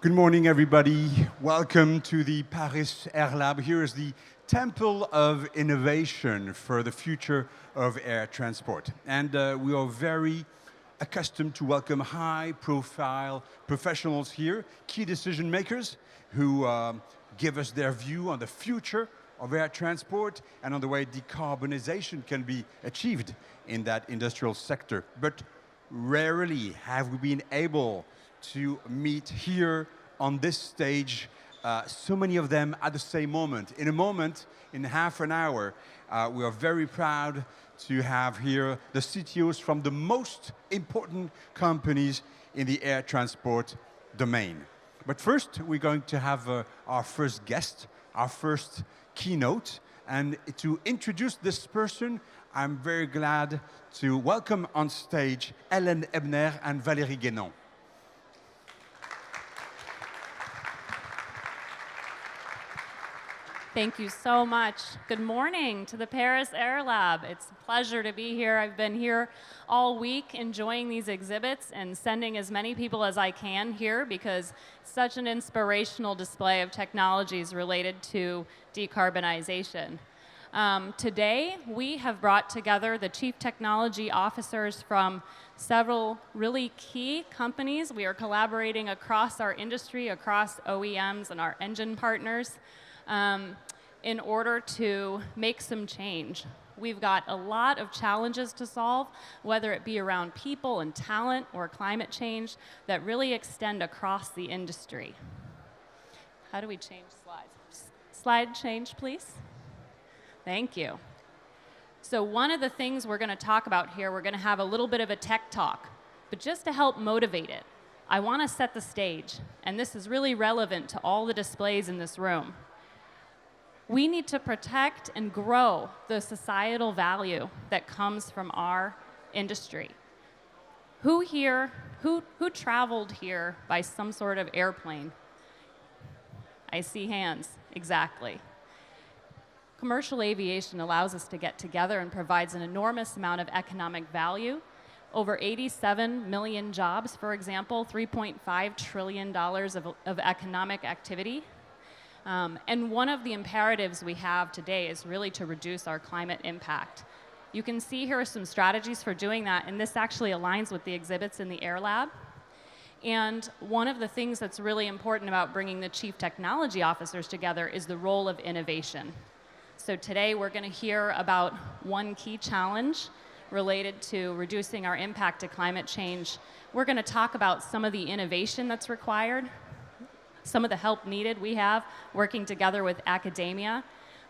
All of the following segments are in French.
Good morning, everybody. Welcome to the Paris Air Lab. Here is the Temple of Innovation for the future of air transport. And we are very accustomed to welcome high-profile professionals here, key decision makers who give us their view on the future of air transport and on the way decarbonization can be achieved in that industrial sector. But rarely have we been able to meet here on this stage so many of them at the same moment. In a moment, in half an hour, we are very proud to have here the CTOs from the most important companies in the air transport domain. But first, we're going to have our first guest, our first keynote. And to introduce this person, I'm very glad to welcome on stage Hélène Ebner and Valérie Guénon. Thank you so much. Good morning to the Paris Air Lab. It's a pleasure to be here. I've been here all week enjoying these exhibits and sending as many people as I can here because it's such an inspirational display of technologies related to decarbonization. Today, we have brought together the chief technology officers from several really key companies. We are collaborating across our industry, across OEMs and our engine partners. In order to make some change. We've got a lot of challenges to solve, whether it be around people and talent or climate change, that really extend across the industry. How do we change slides? Slide change, please. Thank you. So one of the things we're going to talk about here, we're going to have a little bit of a tech talk, but just to help motivate it, I want to set the stage, and this is really relevant to all the displays in this room. We need to protect and grow the societal value that comes from our industry. Who traveled here by some sort of airplane? I see hands, exactly. Commercial aviation allows us to get together and provides an enormous amount of economic value. Over 87 million jobs, for example, $3.5 trillion of economic activity. And one of the imperatives we have today is really to reduce our climate impact. You can see here some strategies for doing that, and this actually aligns with the exhibits in the Air Lab. And one of the things that's really important about bringing the chief technology officers together is the role of innovation. So today we're going to hear about one key challenge related to reducing our impact to climate change. We're going to talk about some of the innovation that's required, some of the help needed we have working together with academia,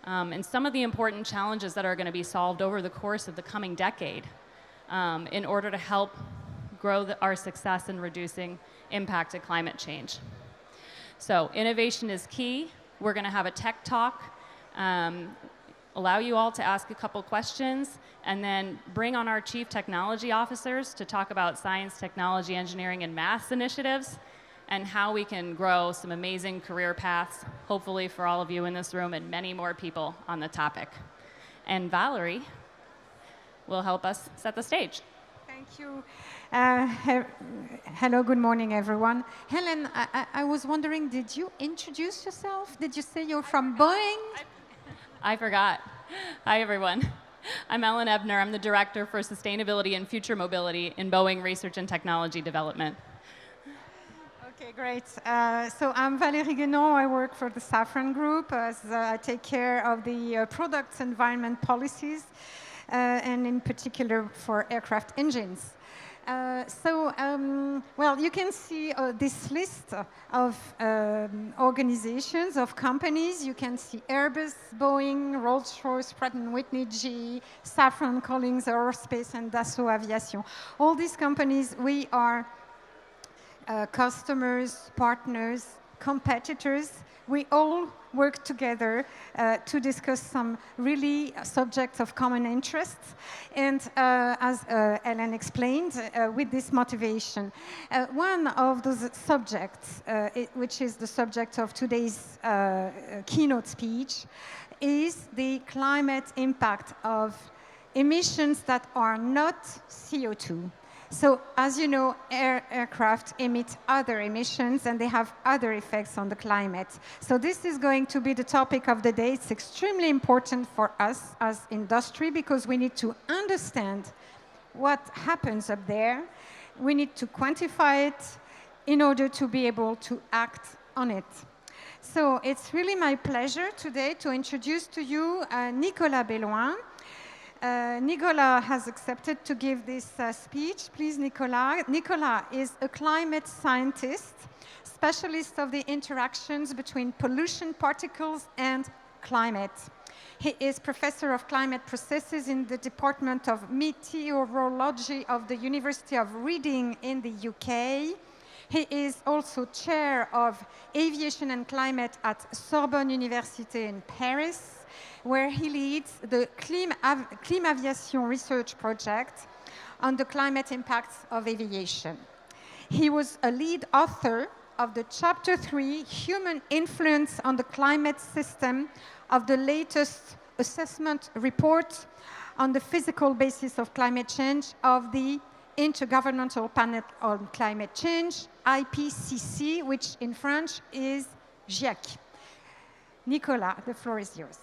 and some of the important challenges that are going to be solved over the course of the coming decade in order to help grow our success in reducing impact to climate change. So innovation is key. We're going to have a tech talk, allow you all to ask a couple questions, and then bring on our chief technology officers to talk about science, technology, engineering, and math initiatives, and how we can grow some amazing career paths, hopefully for all of you in this room and many more people on the topic. And Valerie will help us set the stage. Thank you. Hello, good morning, everyone. Helen, I was wondering, did you introduce yourself? Did you say you're from Boeing? I forgot. Hi, everyone. I'm Hélène Ebner. I'm the Director for Sustainability and Future Mobility in Boeing Research and Technology Development. Okay, great. So I'm Valérie Guénon. I work for the Safran Group. I take care of the products environment policies, and in particular for aircraft engines. Well, you can see this list of organizations, of companies. You can see Airbus, Boeing, Rolls-Royce, Pratt & Whitney, GE, Safran, Collins Aerospace, and Dassault Aviation. All these companies, we are customers, partners, competitors. We all work together to discuss some really subjects of common interest. And as Hélène explained, with this motivation. One of those subjects, which is the subject of today's keynote speech, is the climate impact of emissions that are not CO2. So, as you know, aircraft emit other emissions and they have other effects on the climate. So this is going to be the topic of the day. It's extremely important for us as industry because we need to understand what happens up there. We need to quantify it in order to be able to act on it. So it's really my pleasure today to introduce to you Nicolas Belloin. Nicolas has accepted to give this speech. Please, Nicolas. Nicolas is a climate scientist, specialist of the interactions between pollution particles and climate. He is professor of climate processes in the Department of Meteorology of the University of Reading in the UK. He is also chair of aviation and climate at Sorbonne University in Paris, where he leads the Climaviation research project on the climate impacts of aviation. He was a lead author of the Chapter 3, Human Influence on the Climate System, of the latest assessment report on the physical basis of climate change of the Intergovernmental Panel on Climate Change, IPCC, which in French is GIEC. Nicolas, the floor is yours.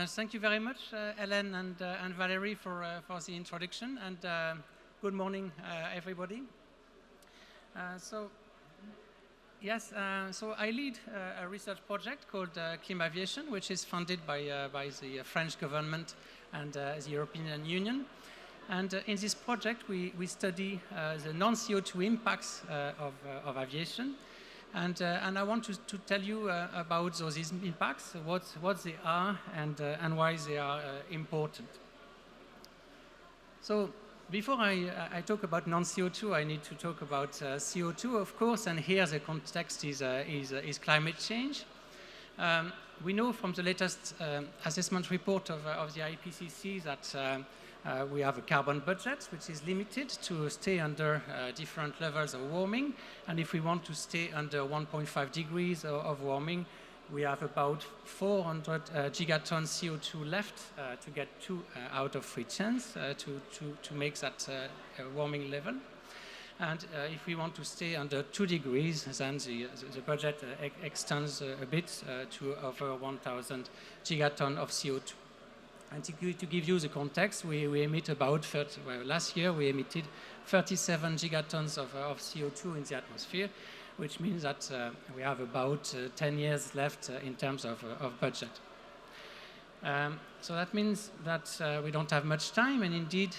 Thank you very much, Hélène and Valérie, for the introduction, and good morning, everybody. So I lead a research project called Climaviation, which is funded by the French government and the European Union. And in this project, we study the non-CO2 impacts of aviation. And I want to tell you about those impacts, what they are, and why they are important. So before I talk about non-CO2, I need to talk about CO2, of course, and here the context is climate change. We know from the latest assessment report of the IPCC that we have a carbon budget which is limited to stay under different levels of warming, and if we want to stay under 1.5 degrees of warming, we have about 400 gigatons CO2 left to get 2 out of 3 chance to make that warming level. And if we want to stay under 2 degrees, then the budget extends a bit to over 1,000 gigatons of CO2. And to give you the context, we emit about last year we emitted 37 gigatons of CO2 in the atmosphere, which means that we have about 10 years left in terms of budget. So that means that we don't have much time, and indeed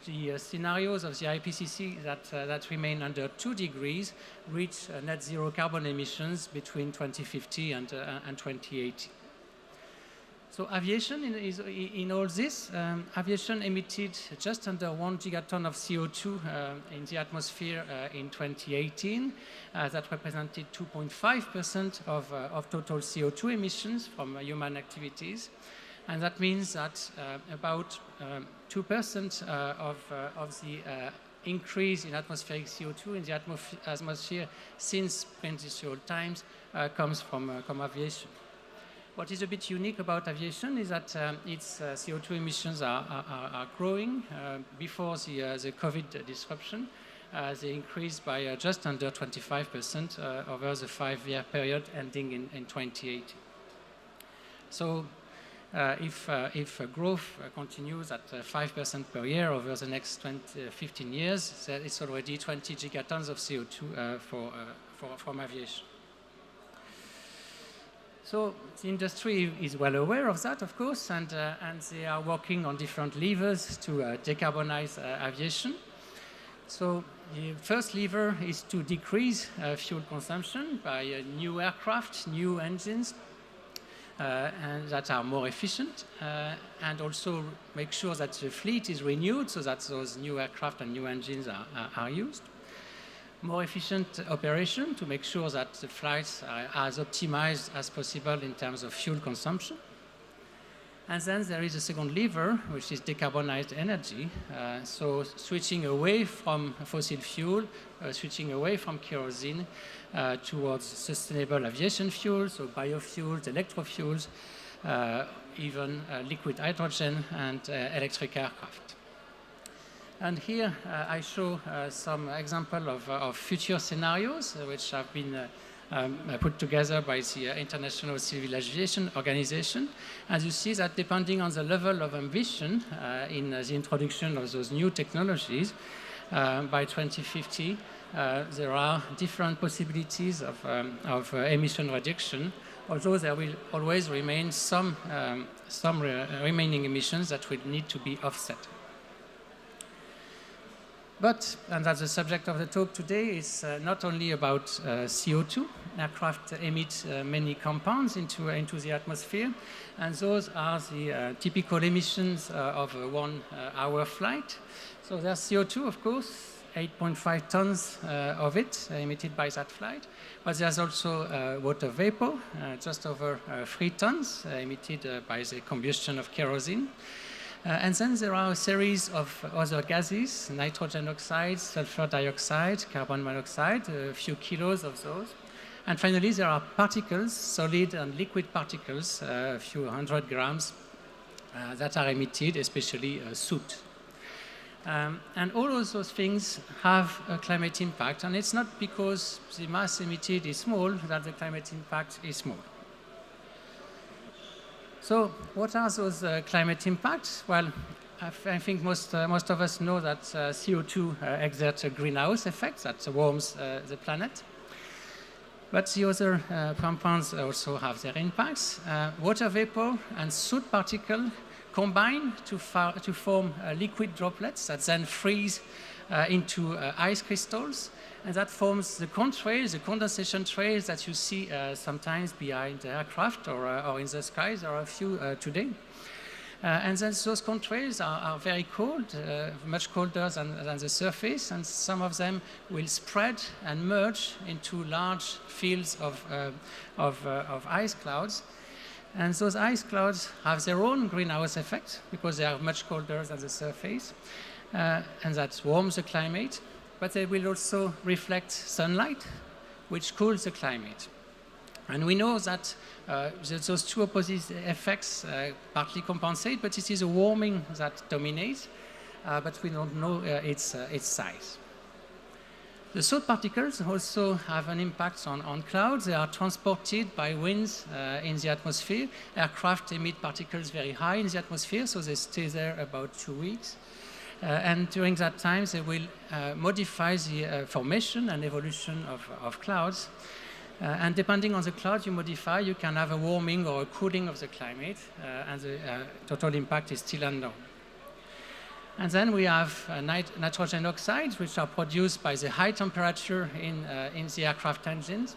the scenarios of the IPCC that remain under 2 degrees reach net zero carbon emissions between 2050 and 2080. So aviation, in all this, aviation emitted just under 1 gigaton of CO2 in the atmosphere in 2018. That represented 2.5% of total CO2 emissions from human activities. And that means that about 2% of the increase in atmospheric CO2 in the atmosphere since pre-industrial times comes from aviation. What is a bit unique about aviation is that its CO2 emissions are growing. Before the COVID disruption, they increased by just under 25% over the 5-year period ending in 2018. So if growth continues at 5% per year over the next 15 years, there is already 20 gigatons of CO2 from aviation. So the industry is well aware of that, of course, and they are working on different levers to decarbonize aviation. So the first lever is to decrease fuel consumption by new aircraft, new engines, and that are more efficient, and also make sure that the fleet is renewed so that those new aircraft and new engines are used. More efficient operation to make sure that the flights are as optimized as possible in terms of fuel consumption. And then there is a second lever, which is decarbonized energy. So switching away from fossil fuel, switching away from kerosene towards sustainable aviation fuels, so biofuels, electrofuels, even liquid hydrogen and electric aircraft. And here I show some example of future scenarios which have been put together by the International Civil Aviation Organization. As you see that depending on the level of ambition in the introduction of those new technologies, by 2050. There are different possibilities of emission reduction, although there will always remain some remaining emissions that will need to be offset. But, and that's the subject of the talk today, is not only about CO2. Aircraft emit many compounds into the atmosphere, and those are the typical emissions of a 1 hour flight. So there's CO2, of course, 8.5 tons of it emitted by that flight. But there's also water vapor, just over 3 tons emitted by the combustion of kerosene. And then there are a series of other gases, nitrogen oxide, sulfur dioxide, carbon monoxide, a few kilos of those. And finally, there are particles, solid and liquid particles, a few 100 grams, that are emitted, especially soot. And all of those things have a climate impact, and it's not because the mass emitted is small that the climate impact is small. So what are those climate impacts? Well, I think most of us know that CO2 exerts a greenhouse effect that warms the planet. But the other compounds also have their impacts. Water vapor and soot particle combine to form liquid droplets that then freeze into ice crystals. And that forms the contrails, the condensation trails that you see sometimes behind the aircraft or in the skies. There are a few today. And then those contrails are very cold, much colder than the surface, and some of them will spread and merge into large fields of ice clouds. And those ice clouds have their own greenhouse effect because they are much colder than the surface, and that warms the climate. But they will also reflect sunlight, which cools the climate. And we know that those two opposite effects partly compensate, but it is a warming that dominates, but we don't know its size. The soot particles also have an impact on clouds. They are transported by winds in the atmosphere. Aircraft emit particles very high in the atmosphere, so they stay there about 2 weeks. And during that time, they will modify the formation and evolution of clouds. And depending on the cloud you modify, you can have a warming or a cooling of the climate, and the total impact is still unknown. And then we have nitrogen oxides, which are produced by the high temperature in the aircraft engines.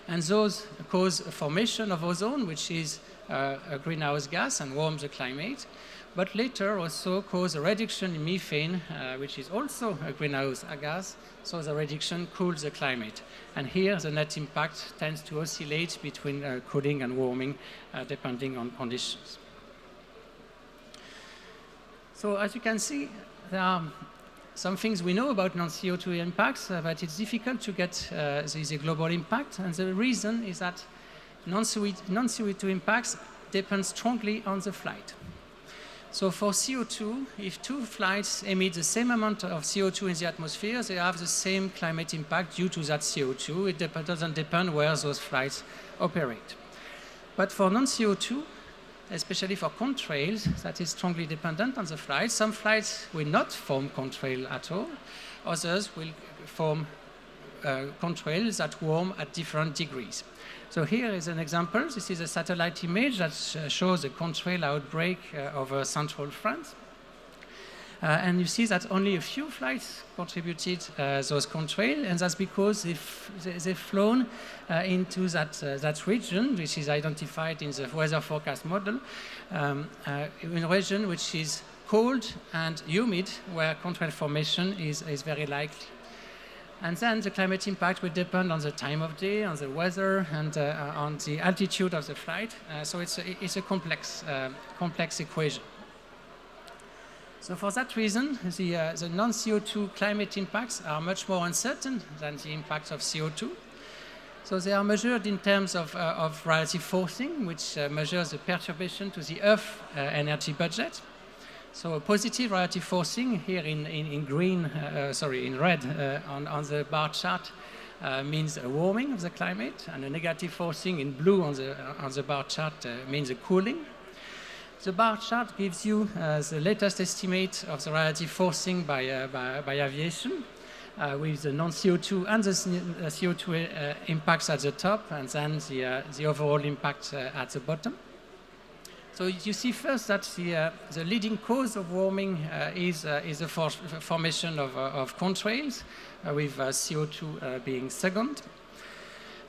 And those cause a formation of ozone, which is a greenhouse gas and warms the climate. But later also cause a reduction in methane, which is also a greenhouse gas, so the reduction cools the climate. And here the net impact tends to oscillate between cooling and warming, depending on conditions. So as you can see, there are some things we know about non-CO2 impacts, but it's difficult to get the global impact. And the reason is that non-CO2 impacts depend strongly on the flight. So for CO2, if 2 flights emit the same amount of CO2 in the atmosphere, they have the same climate impact due to that CO2. It doesn't depend where those flights operate. But for non-CO2, especially for contrails, that is strongly dependent on the flight. Some flights will not form contrail at all. Others will form contrails that warm at different degrees. So here is an example. This is a satellite image that shows a contrail outbreak over central France. And you see that only a few flights contributed those contrails, and that's because they've flown into that region, which is identified in the weather forecast model, in a region which is cold and humid, where contrail formation is very likely. And then the climate impact will depend on the time of day, on the weather, and on the altitude of the flight. So it's a complex equation. So for that reason, the non-CO2 climate impacts are much more uncertain than the impacts of CO2. So they are measured in terms of relative forcing, which measures the perturbation to the Earth energy budget. So a positive relative forcing here in red on the bar chart means a warming of the climate, and a negative forcing in blue on the bar chart means a cooling. The bar chart gives you the latest estimate of the relative forcing by aviation, with the non-CO2 and the CO2 impacts at the top, and then the overall impact at the bottom. So you see first that the leading cause of warming is the formation of contrails, with CO2 being second.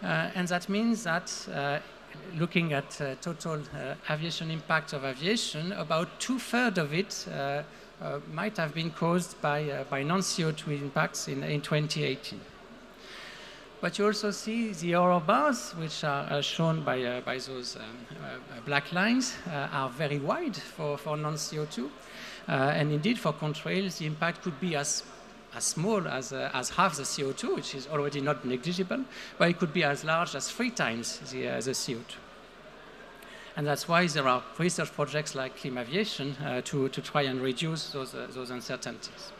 And that means that looking at total aviation impact of aviation, about 2/3 of it might have been caused by non-CO2 impacts in 2018. But you also see the error bars, which are shown by those black lines, are very wide for non-CO2. And indeed, for contrails, the impact could be as small as half the CO2, which is already not negligible, but it could be as large as 3 times the CO2. And that's why there are research projects like Climaviation to try and reduce those uncertainties.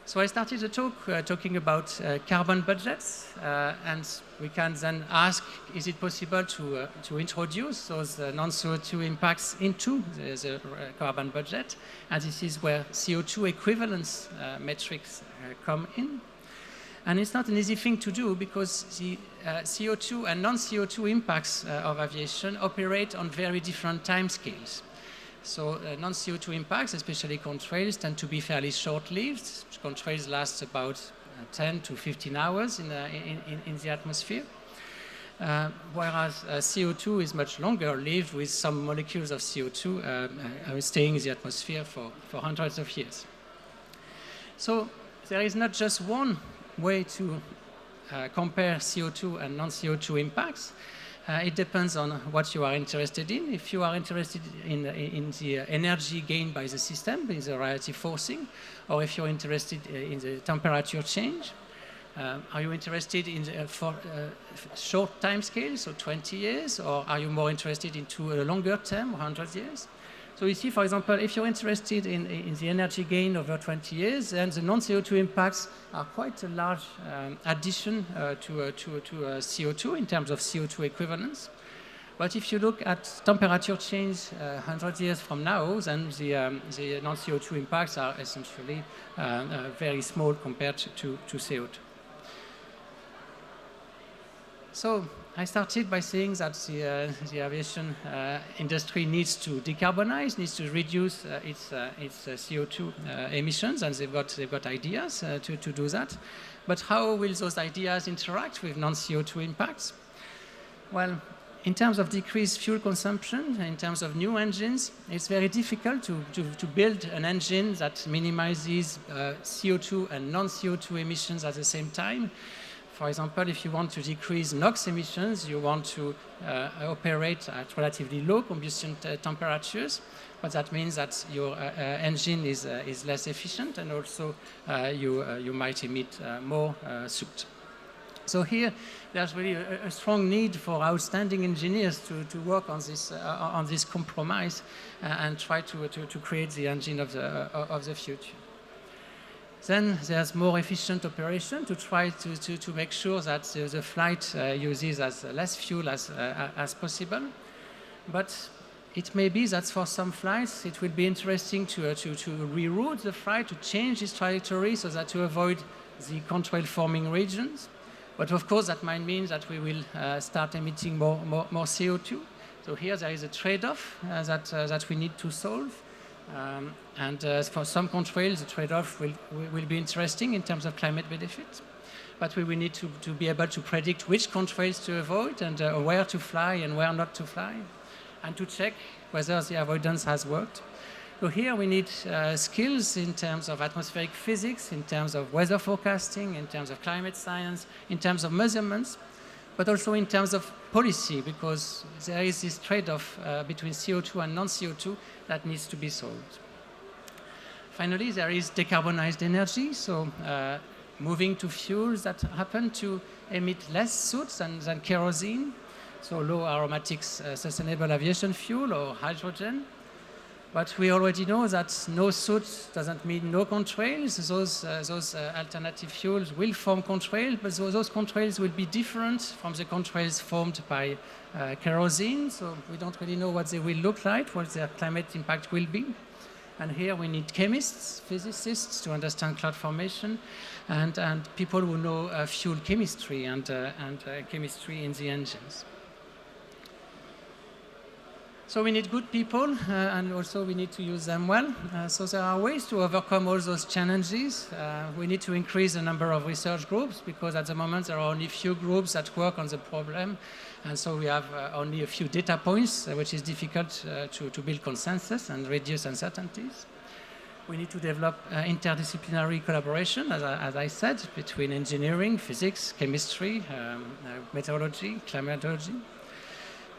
So I started the talk talking about carbon budgets, and we can then ask, is it possible to introduce those non-CO2 impacts into the carbon budget? And this is where CO2 equivalence metrics come in. And it's not an easy thing to do because the CO2 and non-CO2 impacts of aviation operate on very different timescales. So non-CO2 impacts, especially contrails, tend to be fairly short-lived. Contrails last about 10 to 15 hours in the atmosphere, whereas CO2 is much longer-lived, with some molecules of CO2 staying in the atmosphere for hundreds of years. So there is not just one way to compare CO2 and non-CO2 impacts. It depends on what you are interested in. If you are interested in the energy gained by the system, in the relative forcing, or if you're interested in the temperature change. Are you interested in short time scales, so 20 years, or are you more interested into a longer term, 100 years? So you see, for example, if you're interested in the energy gain over 20 years, then the non-CO2 impacts are quite a large addition to CO2 in terms of CO2 equivalence. But if you look at temperature change 100 years from now, then the non-CO2 impacts are essentially very small compared to CO2. So I started by saying that the aviation industry needs to decarbonize, needs to reduce its CO2 emissions, and they've got ideas to do that. But how will those ideas interact with non-CO2 impacts? Well, in terms of decreased fuel consumption, in terms of new engines, it's very difficult to build an engine that minimizes CO2 and non-CO2 emissions at the same time. For example, if you want to decrease NOx emissions, you want to operate at relatively low combustion temperatures, but that means that your engine is less efficient, and also you might emit more soot. So here, there's really a strong need for outstanding engineers to work on this compromise and try to create the engine of the future. Then there's more efficient operation to try to make sure that the flight uses as less fuel as possible. But it may be that for some flights it will be interesting to reroute the flight, to change its trajectory so that to avoid the contrail forming regions. But of course that might mean that we will start emitting more CO2. So here there is a trade-off that we need to solve. And for some contrails, the trade-off will be interesting in terms of climate benefit. But we will need to be able to predict which contrails to avoid, and where to fly and where not to fly, and to check whether the avoidance has worked. So here we need skills in terms of atmospheric physics, in terms of weather forecasting, in terms of climate science, in terms of measurements, but also in terms of policy, because there is this trade-off between CO2 and non-CO2 that needs to be solved. Finally, there is decarbonized energy, so moving to fuels that happen to emit less soot than kerosene, so low aromatics sustainable aviation fuel or hydrogen. But we already know that no soot doesn't mean no contrails. Those alternative fuels will form contrails, but those contrails will be different from the contrails formed by kerosene. So we don't really know what they will look like, what their climate impact will be. And here we need chemists, physicists to understand cloud formation, and people who know fuel chemistry and chemistry in the engines. So we need good people, and also we need to use them well. So there are ways to overcome all those challenges. We need to increase the number of research groups, because at the moment there are only few groups that work on the problem. And so we have only a few data points, which is difficult to build consensus and reduce uncertainties. We need to develop interdisciplinary collaboration, as I said, between engineering, physics, chemistry, meteorology, climatology.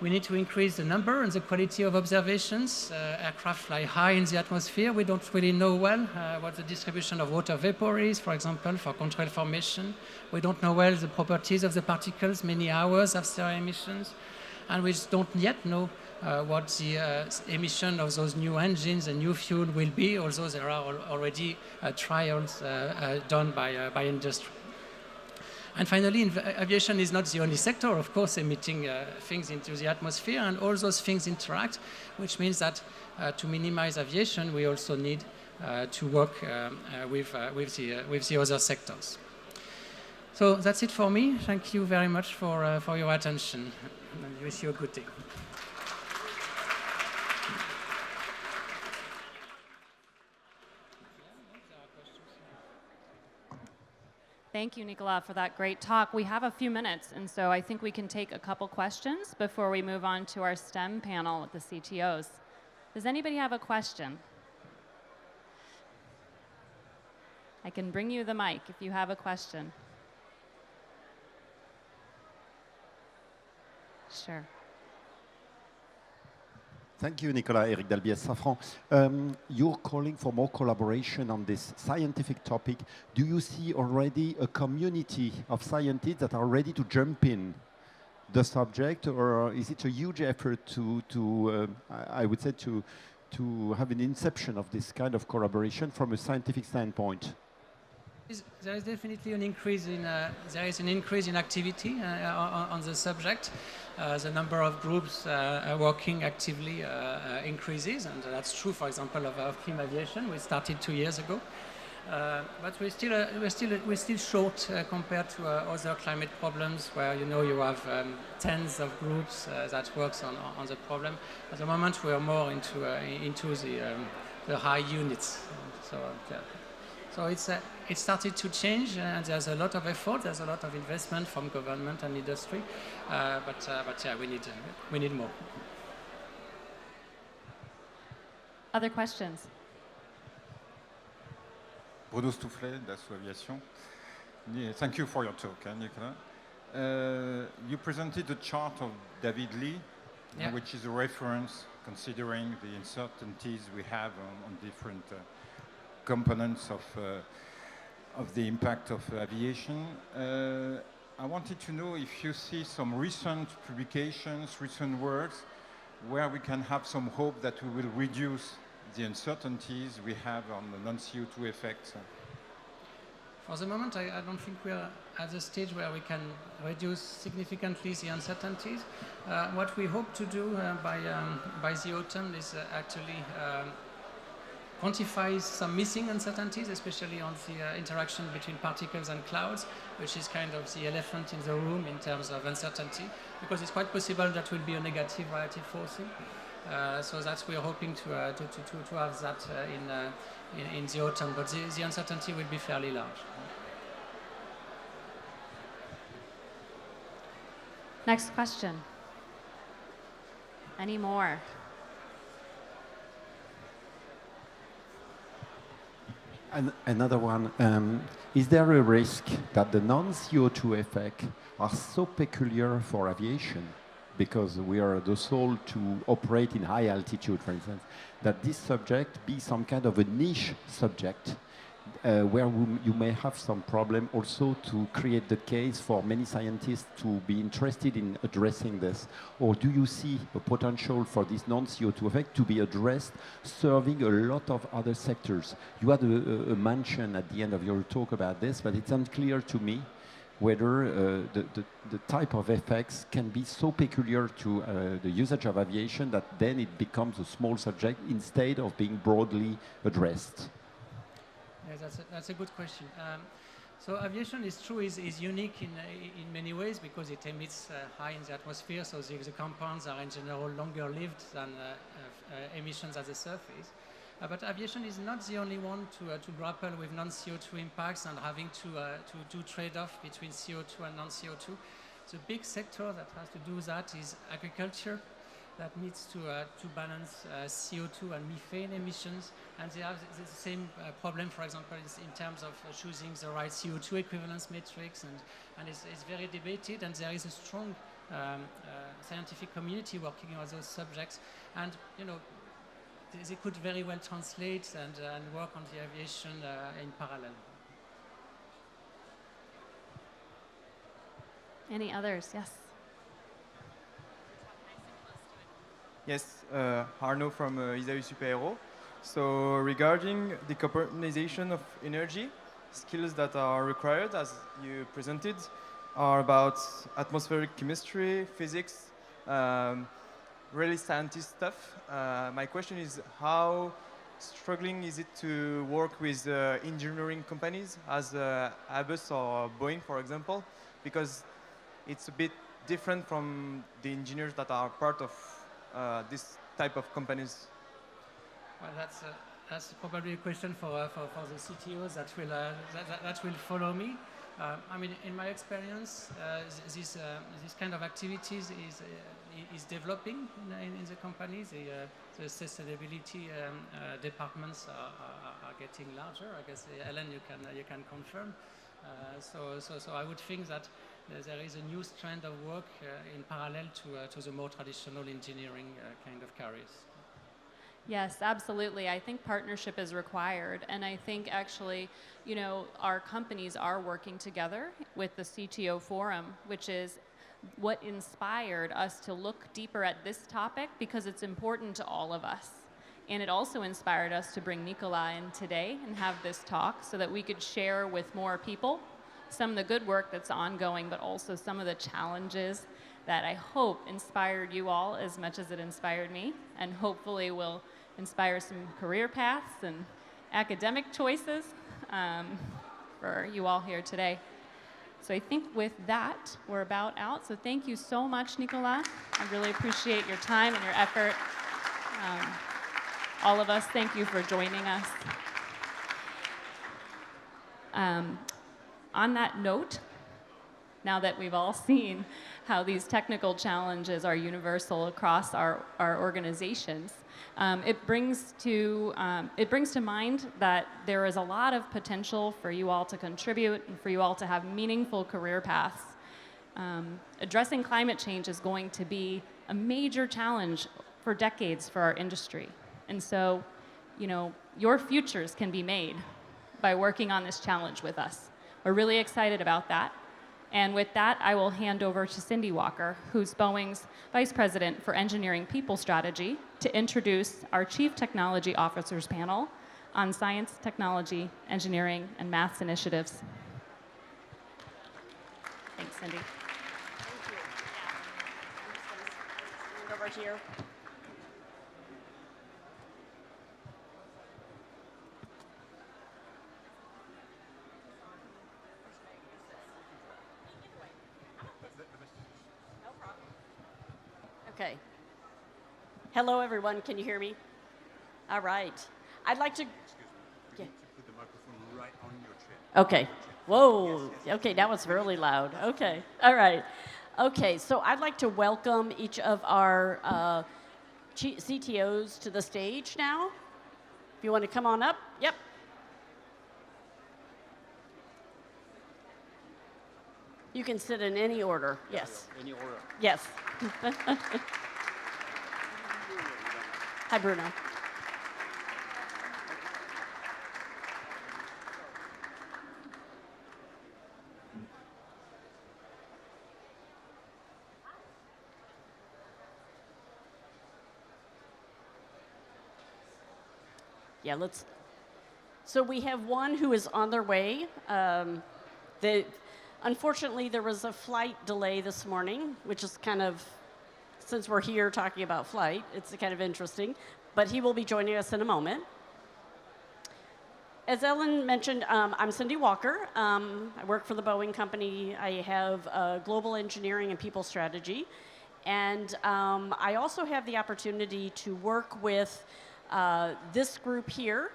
We need to increase the number and the quality of observations. Aircraft fly high in the atmosphere. We don't really know well what the distribution of water vapor is, for example, for contrail formation. We don't know well the properties of the particles many hours after emissions. And we just don't yet know what the emission of those new engines and new fuel will be, although there are already trials done by industry. And finally, aviation is not the only sector, of course, emitting things into the atmosphere, and all those things interact, which means that to minimize aviation, we also need to work with the other sectors. So that's it for me. Thank you very much for your attention. I wish you a good day. Thank you, Nicolas, for that great talk. We have a few minutes, and so I think we can take a couple questions before we move on to our STEM panel with the CTOs. Does anybody have a question? I can bring you the mic if you have a question. Sure. Thank you, Nicolas. Eric Dalbiez, Safran. You're calling for more collaboration on this scientific topic. Do you see already a community of scientists that are ready to jump in the subject, or is it a huge effort I would say, to have an inception of this kind of collaboration from a scientific standpoint? There is definitely an increase in activity on the subject. The number of groups working actively increases, and that's true, for example, of clean aviation. We started 2 years ago, but we're still short compared to other climate problems, where you have tens of groups that works on the problem. At the moment, we are more into the high units. So it started to change, and there's a lot of effort, there's a lot of investment from government and industry, but yeah, we need more. Other questions? Bruno Stoufflet, d'Assaut Aviation. Thank you for your talk, Nicolas. You presented the chart of David Lee, yeah, which is a reference considering the uncertainties we have on different components of the impact of aviation. I wanted to know if you see some recent publications, recent works, where we can have some hope that we will reduce the uncertainties we have on the non-CO2 effects. For the moment, I don't think we are at the stage where we can reduce significantly the uncertainties. What we hope to do by the autumn is actually quantify some missing uncertainties, especially on the interaction between particles and clouds, which is kind of the elephant in the room in terms of uncertainty, because it's quite possible that will be a negative relative forcing. So that's we're hoping to have that in the autumn, but the uncertainty will be fairly large. Next question. Any more? Another one, is there a risk that the non-CO2 effects are so peculiar for aviation, because we are the sole to operate in high altitude, for instance, that this subject be some kind of a niche subject where you may have some problem also to create the case for many scientists to be interested in addressing this? Or do you see a potential for this non-CO2 effect to be addressed, serving a lot of other sectors? You had a mention at the end of your talk about this, but it's unclear to me whether the type of effects can be so peculiar to the usage of aviation that then it becomes a small subject instead of being broadly addressed. Yes, that's a good question. So aviation is true, is unique in many ways because it emits high in the atmosphere, so the compounds are in general longer lived than emissions at the surface. But aviation is not the only one to grapple with non-CO2 impacts and having to do trade-off between CO2 and non-CO2. The big sector that has to do that is agriculture, that needs to balance CO2 and methane emissions, and they have the same problem, for example, in terms of choosing the right CO2 equivalence matrix, and it's very debated, and there is a strong scientific community working on those subjects, and they could very well translate and work on the aviation in parallel. Any others? Yes. Yes, Arnaud from Isaü Super-Héros. So regarding decarbonization of energy, skills that are required, as you presented, are about atmospheric chemistry, physics, really scientist stuff. My question is, how struggling is it to work with engineering companies as Airbus or Boeing, for example? Because it's a bit different from the engineers that are part of this type of companies. Well, that's probably a question for the CTOs that will follow me. I mean, in my experience, this kind of activities is developing in the companies. The sustainability departments are getting larger. I guess, Ellen, you can confirm. So I would think that there is a new strand of work in parallel to the more traditional engineering kind of careers. Yes, absolutely. I think partnership is required. And I think actually, our companies are working together with the CTO Forum, which is what inspired us to look deeper at this topic because it's important to all of us. And it also inspired us to bring Nicolas in today and have this talk so that we could share with more people some of the good work that's ongoing, but also some of the challenges that I hope inspired you all as much as it inspired me, and hopefully will inspire some career paths and academic choices for you all here today. So I think with that, we're about out. So thank you so much, Nicolas. I really appreciate your time and your effort. All of us, thank you for joining us. On that note, now that we've all seen how these technical challenges are universal across our organizations, it brings to mind that there is a lot of potential for you all to contribute and for you all to have meaningful career paths. Addressing climate change is going to be a major challenge for decades for our industry. And so, your futures can be made by working on this challenge with us. We're really excited about that. And with that, I will hand over to Cindy Walker, who's Boeing's Vice President for Engineering People Strategy, to introduce our Chief Technology Officers panel on science, technology, engineering, and maths initiatives. Thanks, Cindy. Thank you. Yeah. I'm just going to stand over here. Okay. Hello, everyone. Can you hear me? All right. I'd like to... Excuse me. You need to put the microphone right on your chin. Okay. Whoa. Okay, that was really loud. Okay. All right. Okay, so I'd like to welcome each of our CTOs to the stage now. If you want to come on up. Yep. You can sit in any order. Yes. Any order. Yes. Hi, Bruno. Yeah, let's. So we have one who is on their way. Unfortunately, there was a flight delay this morning, which is kind of, since we're here talking about flight, it's kind of interesting. But he will be joining us in a moment. As Ellen mentioned, I'm Cindy Walker. I work for the Boeing Company. I have global engineering and people strategy. And I also have the opportunity to work with this group here,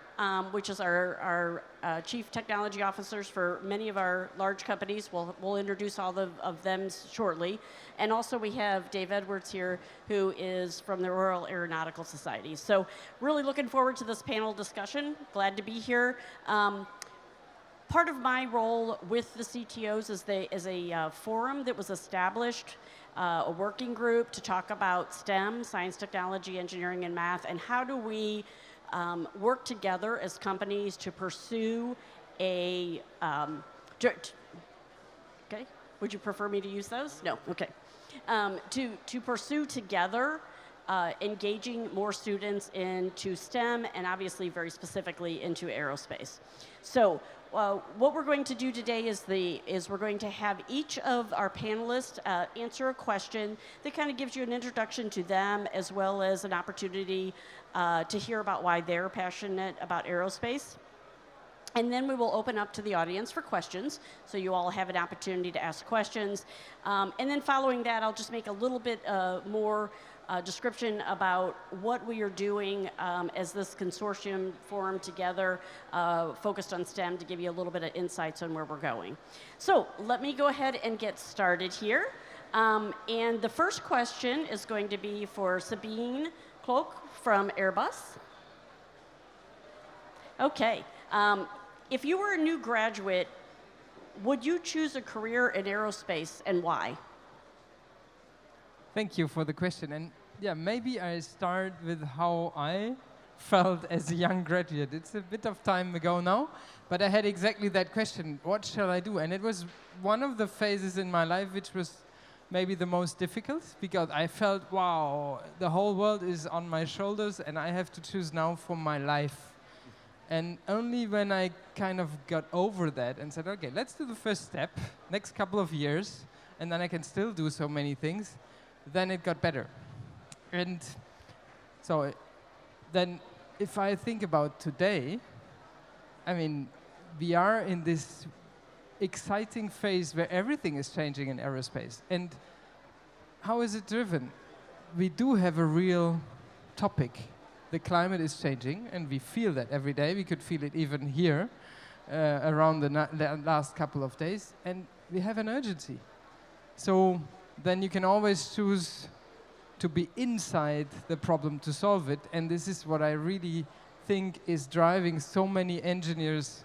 which is our chief technology officers for many of our large companies. We'll introduce all of them shortly. And also we have Dave Edwards here, who is from the Royal Aeronautical Society. So really looking forward to this panel discussion. Glad to be here. Part of my role with the CTOs is a forum that was established, a working group to talk about STEM, science, technology, engineering, and math, and how do we work together as companies to pursue a, okay, would you prefer me to use those? No, okay. To pursue together engaging more students into STEM and obviously very specifically into aerospace. So what we're going to do today is we're going to have each of our panelists answer a question that kind of gives you an introduction to them as well as an opportunity to hear about why they're passionate about aerospace. And then we will open up to the audience for questions, so you all have an opportunity to ask questions. And then following that, I'll just make a little bit more description about what we are doing as this consortium forum together, focused on STEM, to give you a little bit of insights on where we're going. So let me go ahead and get started here. And the first question is going to be for Sabine Klook from Airbus. Okay. If you were a new graduate, would you choose a career in aerospace and why? Thank you for the question. And yeah, maybe I start with how I felt as a young graduate. It's a bit of time ago now, but I had exactly that question. What shall I do? And it was one of the phases in my life which was maybe the most difficult, because I felt, wow, the whole world is on my shoulders and I have to choose now for my life. And only when I kind of got over that and said, okay, let's do the first step, next couple of years, and then I can still do so many things, then it got better. And so then if I think about today, I mean, we are in this exciting phase where everything is changing in aerospace. And how is it driven? We do have a real topic. The climate is changing, and we feel that every day. We could feel it even here around the last couple of days, and we have an urgency. So then you can always choose to be inside the problem to solve it, and this is what I really think is driving so many engineers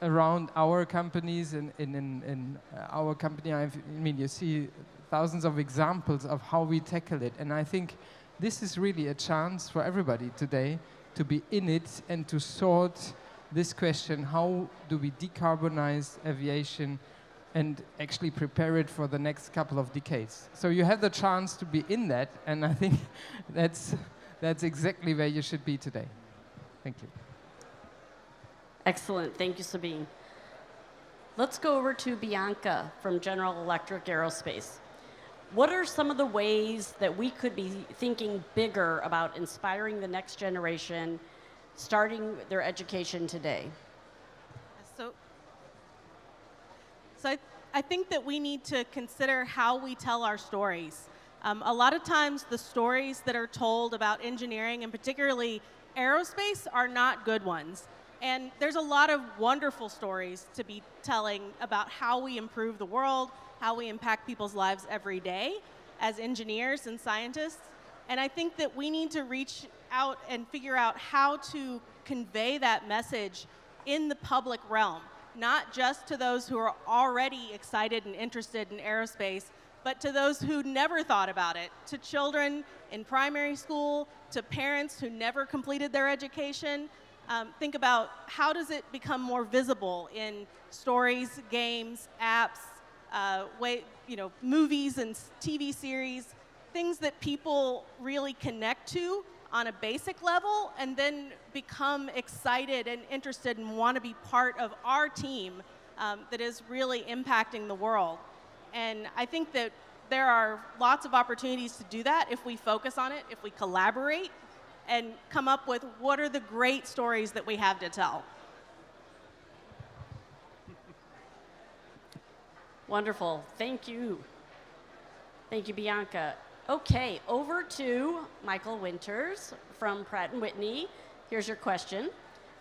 around our companies and in our company. I mean, you see thousands of examples of how we tackle it, and I think this is really a chance for everybody today to be in it and to sort this question: how do we decarbonize aviation and actually prepare it for the next couple of decades? So you have the chance to be in that, and I think that's exactly where you should be today. Thank you. Excellent. Thank you, Sabine. Let's go over to Bianca from General Electric Aerospace. What are some of the ways that we could be thinking bigger about inspiring the next generation, starting their education today? So I think that we need to consider how we tell our stories. A lot of times the stories that are told about engineering, and particularly aerospace, are not good ones. And there's a lot of wonderful stories to be telling about how we improve the world, how we impact people's lives every day as engineers and scientists. And I think that we need to reach out and figure out how to convey that message in the public realm, not just to those who are already excited and interested in aerospace, but to those who never thought about it, to children in primary school, to parents who never completed their education. Think about how does it become more visible in stories, games, apps, movies and TV series, things that people really connect to on a basic level and then become excited and interested and want to be part of our team that is really impacting the world. And I think that there are lots of opportunities to do that if we focus on it, if we collaborate, and come up with what are the great stories that we have to tell. Wonderful. Thank you. Thank you, Bianca. Okay, over to Michael Winters from Pratt & Whitney. Here's your question.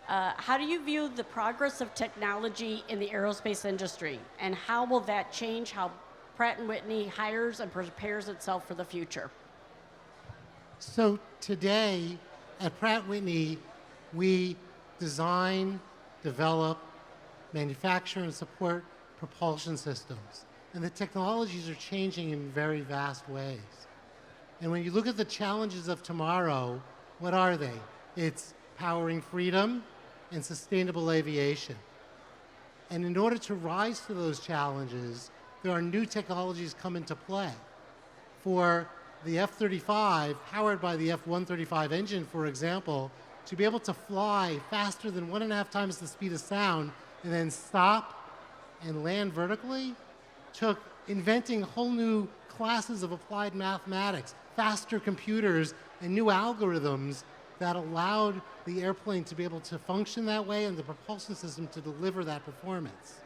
How do you view the progress of technology in the aerospace industry, and how will that change how Pratt & Whitney hires and prepares itself for the future? So today at Pratt & Whitney, we design, develop, manufacture, and support propulsion systems. And the technologies are changing in very vast ways. And when you look at the challenges of tomorrow, what are they? It's powering freedom and sustainable aviation. And in order to rise to those challenges, there are new technologies come into play. For the F-35, powered by the F-135 engine, for example, to be able to fly faster than 1.5 times the speed of sound and then stop and land vertically took inventing whole new classes of applied mathematics, faster computers, and new algorithms that allowed the airplane to be able to function that way and the propulsion system to deliver that performance.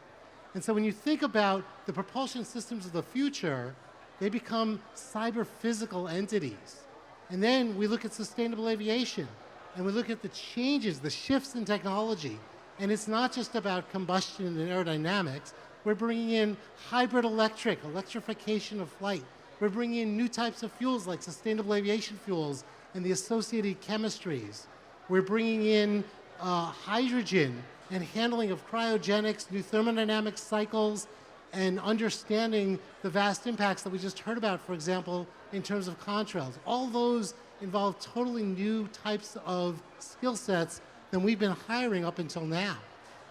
And so when you think about the propulsion systems of the future, they become cyber-physical entities. And then we look at sustainable aviation, and we look at the changes, the shifts in technology. And it's not just about combustion and aerodynamics. We're bringing in hybrid electrification of flight. We're bringing in new types of fuels like sustainable aviation fuels and the associated chemistries. We're bringing in hydrogen and handling of cryogenics, new thermodynamic cycles, and understanding the vast impacts that we just heard about, for example, in terms of contrails. All those involve totally new types of skill sets than we've been hiring up until now.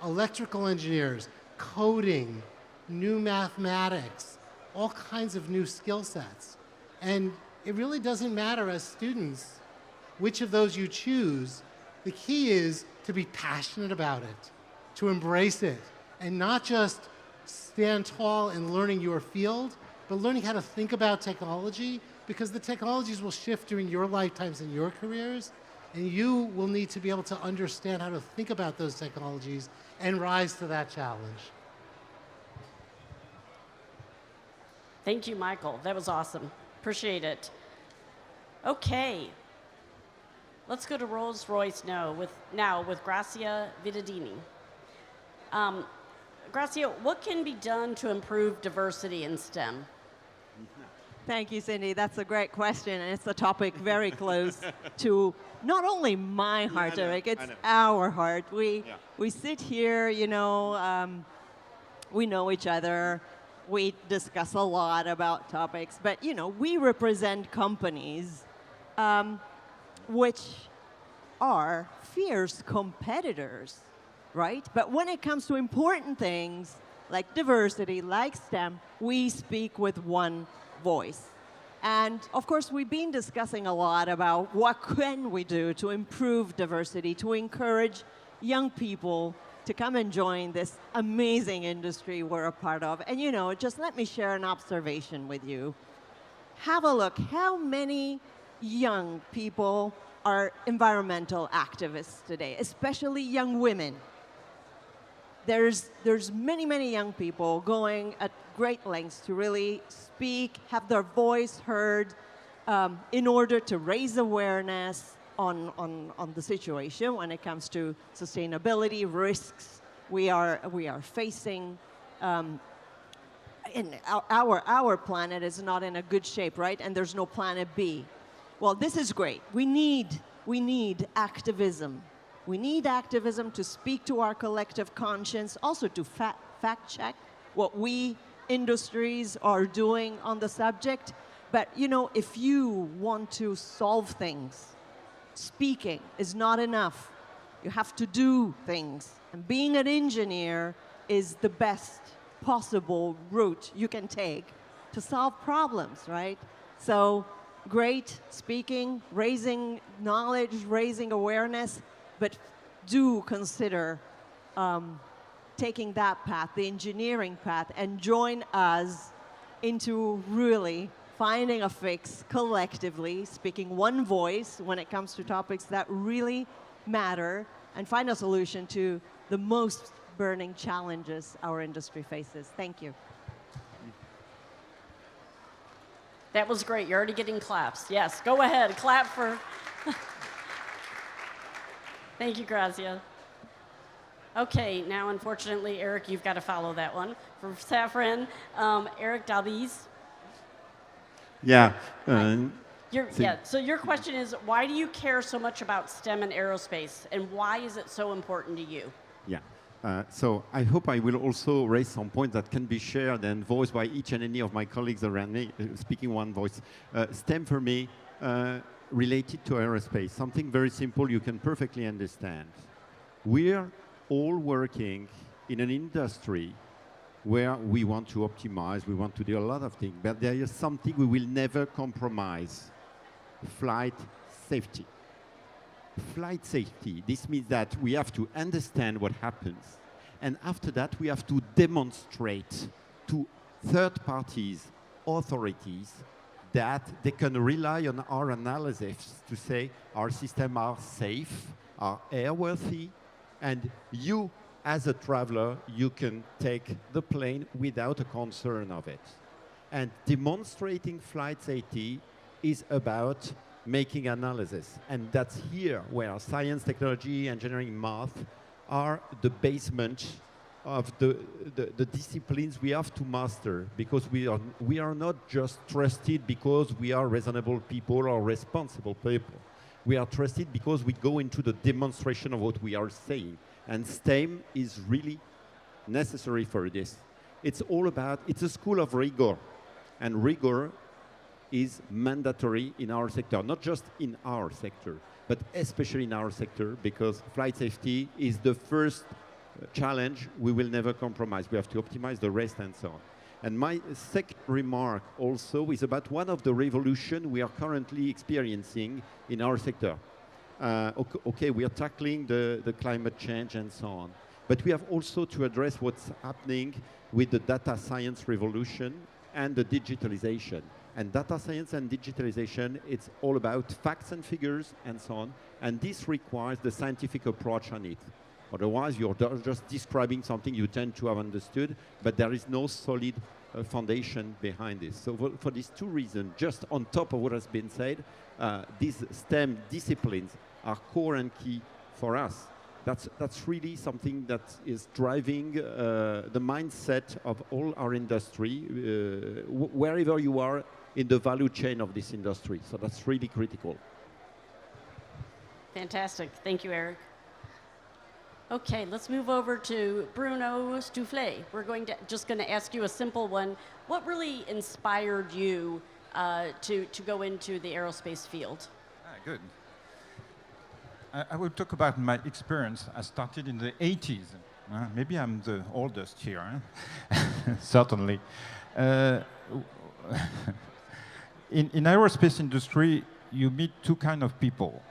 Electrical engineers, coding, new mathematics, all kinds of new skill sets. And it really doesn't matter as students which of those you choose. The key is to be passionate about it, to embrace it, and not just stand tall in learning your field, but learning how to think about technology, because the technologies will shift during your lifetimes and your careers, and you will need to be able to understand how to think about those technologies and rise to that challenge. Thank you, Michael. That was awesome. Appreciate it. Okay. Let's go to Rolls-Royce now with Gracia Vittadini. Gracia, what can be done to improve diversity in STEM? Thank you, Cindy. That's a great question, and it's a topic very close to not only my heart, Eric, it's our heart. We sit here, you know, we know each other. We discuss a lot about topics, but, you know, we represent companies which are fierce competitors, right? But when it comes to important things like diversity, like STEM, we speak with one voice. And of course, we've been discussing a lot about what can we do to improve diversity, to encourage young people to come and join this amazing industry we're a part of. And you know, just let me share an observation with you. Have a look, how many young people are environmental activists today, especially young women. There's many, many young people going at great lengths to really speak, have their voice heard, in order to raise awareness on the situation when it comes to sustainability, risks we are facing. And our planet is not in a good shape, right? And there's no planet B. Well, this is great. We need activism. We need activism to speak to our collective conscience, also to fact check what we industries are doing on the subject. But you know, if you want to solve things, speaking is not enough. You have to do things. And being an engineer is the best possible route you can take to solve problems, right? So great speaking, raising knowledge, raising awareness, but do consider taking that path, the engineering path, and join us into really finding a fix collectively, speaking one voice when it comes to topics that really matter, and find a solution to the most burning challenges our industry faces. Thank you. That was great. You're already getting claps. Yes, go ahead. Clap for... Thank you, Grazia. Okay, now unfortunately, Eric, you've got to follow that one. For Safran, Eric Davies. Yeah. So your question is, why do you care so much about STEM and aerospace, and why is it so important to you? Yeah. So I hope I will also raise some points that can be shared and voiced by each and any of my colleagues around me, speaking one voice. STEM for me, related to aerospace, something very simple you can perfectly understand. We're all working in an industry where we want to optimize, we want to do a lot of things, but there is something we will never compromise: flight safety. Flight safety, this means that we have to understand what happens, and after that we have to demonstrate to third parties, authorities, that they can rely on our analysis to say our systems are safe, are airworthy, and you, as a traveler, you can take the plane without a concern of it. And demonstrating flight safety is about making analysis. And that's here where science, technology, engineering, math are the basement of the disciplines we have to master, because we are not just trusted because we are reasonable people or responsible people. We are trusted because we go into the demonstration of what we are saying. And STEM is really necessary for this. It's all about, it's a school of rigor. And rigor is mandatory in our sector, not just in our sector, but especially in our sector, because flight safety is the first challenge we will never compromise. We have to optimize the rest and so on. And my second remark also is about one of the revolutions we are currently experiencing in our sector. Okay, we are tackling the climate change and so on, but we have also to address what's happening with the data science revolution and the digitalization. And data science and digitalization, it's all about facts and figures and so on, and this requires the scientific approach on it. Otherwise, you're just describing something you tend to have understood, but there is no solid foundation behind this. So for these two reasons, just on top of what has been said, these STEM disciplines are core and key for us. That's really something that is driving the mindset of all our industry, wherever you are in the value chain of this industry. So that's really critical. Fantastic. Thank you, Eric. Okay, let's move over to Bruno Stoufflet. We're just going to ask you a simple one. What really inspired you to go into the aerospace field? Good. I will talk about my experience. I started in the 80s. Maybe I'm the oldest here. Certainly. In aerospace industry, you meet two kinds of people.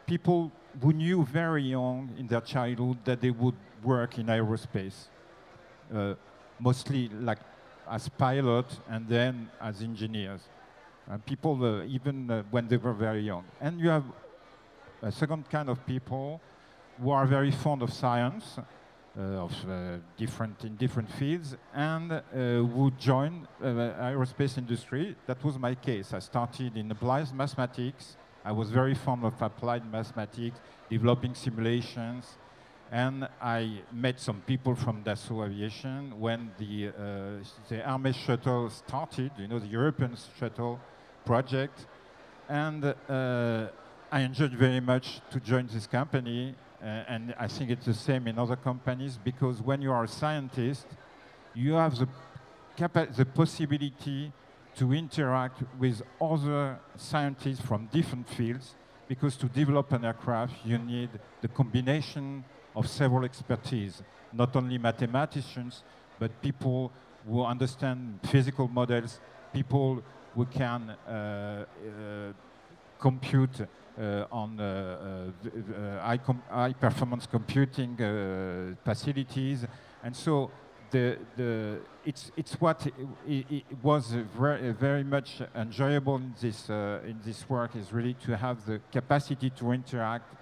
People who knew very young in their childhood that they would work in aerospace, mostly like as pilots and then as engineers. People even when they were very young. And you have a second kind of people who are very fond of science, in different fields, and who join aerospace industry. That was my case. I started in applied mathematics. I was very fond of applied mathematics, developing simulations, and I met some people from Dassault Aviation when the Hermes shuttle started, you know, the European shuttle project, and I enjoyed very much to join this company, and I think it's the same in other companies, because when you are a scientist, you have the possibility to interact with other scientists from different fields, because to develop an aircraft, you need the combination of several expertise, not only mathematicians, but people who understand physical models, people we can compute on high performance computing facilities, and so it's what it was very much enjoyable in this work is really to have the capacity to interact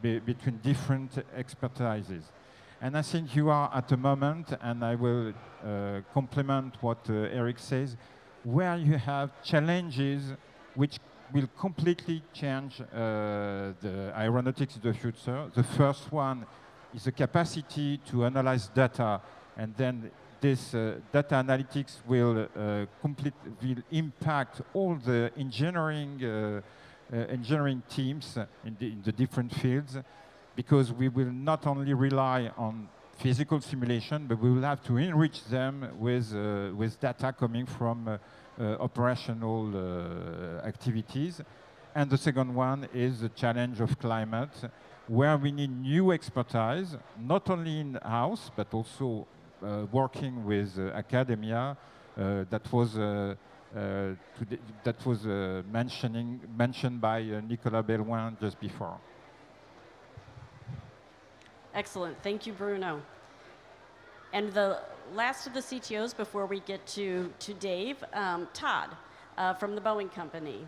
between different expertises. And I think you are at a moment, and I will complement what Eric says, where you have challenges which will completely change the aeronautics of the future. The first one is the capacity to analyze data, and then this data analytics will impact all the engineering teams in the different fields, because we will not only rely on physical simulation, but we will have to enrich them with data coming from operational activities. And the second one is the challenge of climate, where we need new expertise, not only in-house, but also working with academia. That was mentioned by Nicolas Belloin just before. Excellent. Thank you, Bruno. And the last of the CTOs before we get to Dave, Todd from the Boeing Company.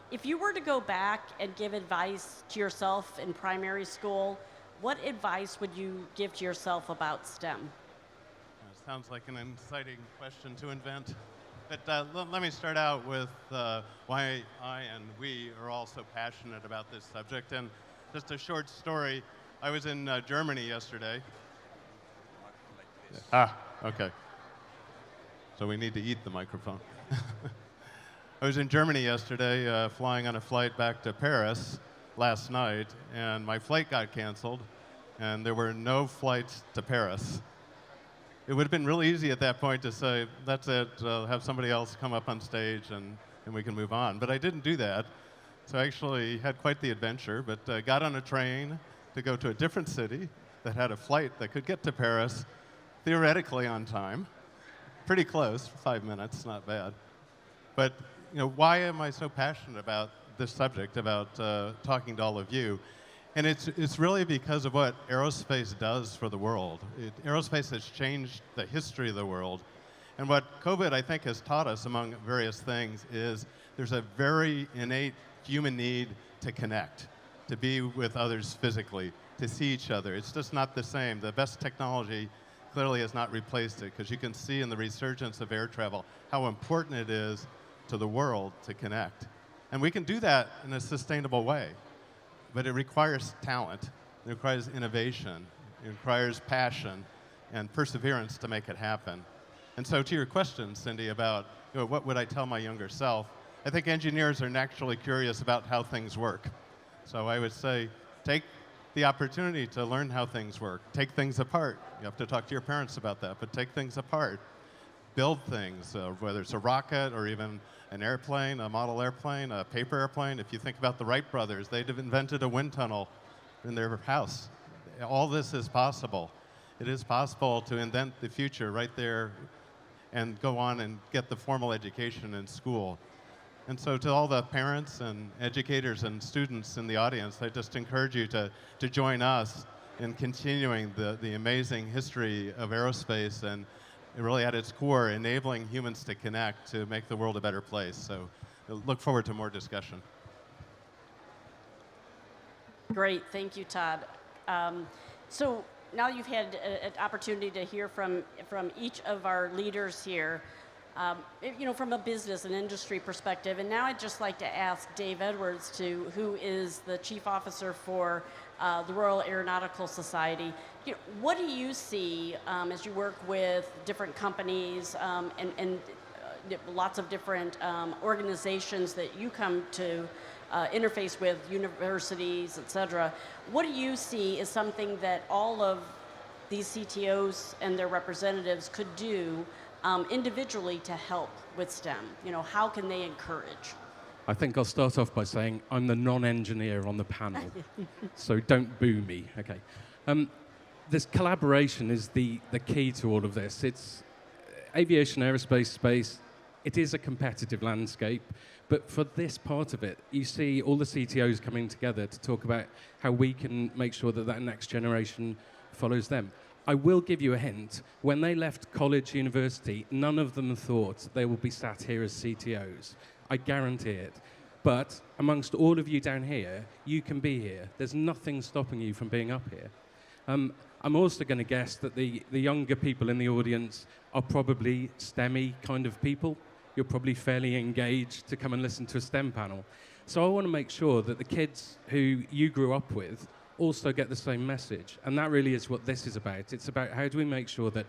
If you were to go back and give advice to yourself in primary school, what advice would you give to yourself about STEM? Sounds like an exciting question to invent. But let me start out with why I and we are all so passionate about this subject. And just a short story. I was in Germany yesterday. Okay. So we need to eat the microphone. I was in Germany yesterday, flying on a flight back to Paris last night, and my flight got canceled, and there were no flights to Paris. It would have been really easy at that point to say, that's it, have somebody else come up on stage and we can move on. But I didn't do that. So I actually had quite the adventure, but got on a train to go to a different city that had a flight that could get to Paris theoretically on time. Pretty close, 5 minutes, not bad. But why am I so passionate about this subject, about talking to all of you? And it's really because of what aerospace does for the world. Aerospace has changed the history of the world. And what COVID, I think, has taught us, among various things, is there's a very innate human need to connect, to be with others physically, to see each other. It's just not the same. The best technology clearly has not replaced it, because you can see in the resurgence of air travel how important it is to the world to connect. And we can do that in a sustainable way. But it requires talent, it requires innovation, it requires passion and perseverance to make it happen. And so to your question, Cindy, about what would I tell my younger self, I think engineers are naturally curious about how things work. So I would say, take the opportunity to learn how things work. Take things apart. You have to talk to your parents about that, but take things apart. Build things, whether it's a rocket or even an airplane, a model airplane, a paper airplane. If you think about the Wright brothers, they'd have invented a wind tunnel in their house. All this is possible. It is possible to invent the future right there and go on and get the formal education in school. And so to all the parents and educators and students in the audience, I just encourage you to join us in continuing the amazing history of aerospace, and really at its core, enabling humans to connect to make the world a better place. So look forward to more discussion. Great, thank you, Todd. So now you've had an opportunity to hear from each of our leaders here, from a business and industry perspective. And now I'd just like to ask Dave Edwards, who is the Chief Officer for the Royal Aeronautical Society. What do you see as you work with different companies and lots of different organizations that you come to interface with, universities, et cetera? What do you see as something that all of these CTOs and their representatives could do individually to help with STEM? How can they encourage? I think I'll start off by saying I'm the non-engineer on the panel, so don't boo me, okay? This collaboration is the key to all of this. It's aviation, aerospace, space, it is a competitive landscape, but for this part of it, you see all the CTOs coming together to talk about how we can make sure that that next generation follows them. I will give you a hint. When they left college, university, none of them thought they would be sat here as CTOs. I guarantee it. But amongst all of you down here, you can be here. There's nothing stopping you from being up here. I'm also going to guess that the younger people in the audience are probably STEM-y kind of people. You're probably fairly engaged to come and listen to a STEM panel. So I want to make sure that the kids who you grew up with also get the same message. And that really is what this is about. It's about how do we make sure that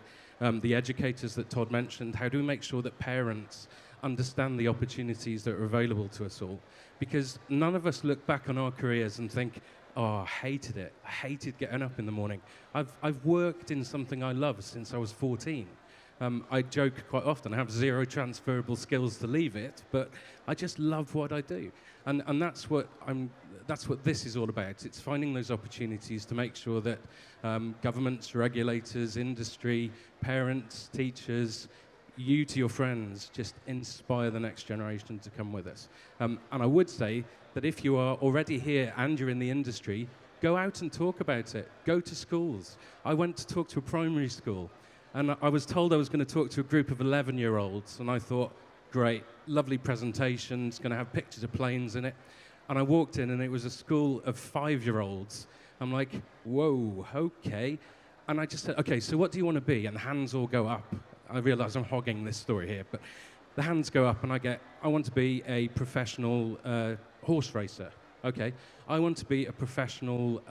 the educators that Todd mentioned, how do we make sure that parents understand the opportunities that are available to us all? Because none of us look back on our careers and think, oh, I hated it. I hated getting up in the morning. I've worked in something I love since I was 14. I joke quite often, I have 0 transferable skills to leave it, but I just love what I do. And that's what this is all about. It's finding those opportunities to make sure that governments, regulators, industry, parents, teachers, you to your friends, just inspire the next generation to come with us. And I would say that if you are already here and you're in the industry, go out and talk about it. Go to schools. I went to talk to a primary school, and I was told I was going to talk to a group of 11-year-olds, and I thought, great, lovely presentation, it's going to have pictures of planes in it. And I walked in, and it was a school of 5-year-olds. I'm like, whoa, okay. And I just said, okay, so what do you want to be? And the hands all go up. I realize I'm hogging this story here, but the hands go up, and I want to be a professional horse racer. Okay. I want to be a professional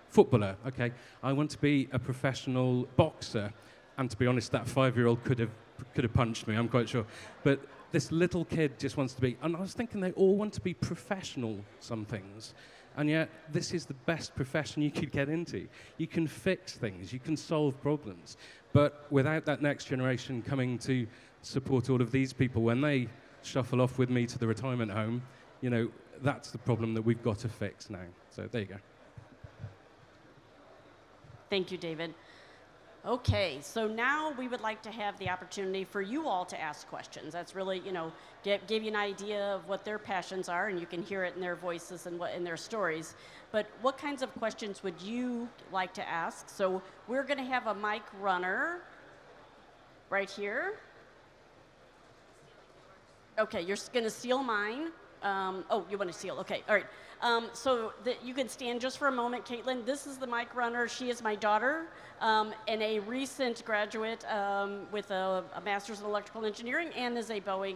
footballer. Okay. I want to be a professional boxer. And to be honest, that 5-year-old could have punched me, I'm quite sure. But this little kid just wants to be, and I was thinking they all want to be professional some things. And yet, this is the best profession you could get into. You can fix things, you can solve problems. But without that next generation coming to support all of these people when they shuffle off with me to the retirement home, you know, that's the problem that we've got to fix now. So there you go. Thank you, David. Okay, so now we would like to have the opportunity for you all to ask questions. That's really, you know, give you an idea of what their passions are, and you can hear it in their voices and in their stories. But what kinds of questions would you like to ask? So we're going to have a mic runner right here. Okay, you're going to steal mine. Oh, you want to steal? Okay, all right. So you can stand just for a moment, Caitlin. This is the mic runner. She is my daughter, and a recent graduate with a master's in electrical engineering, and is a Boeing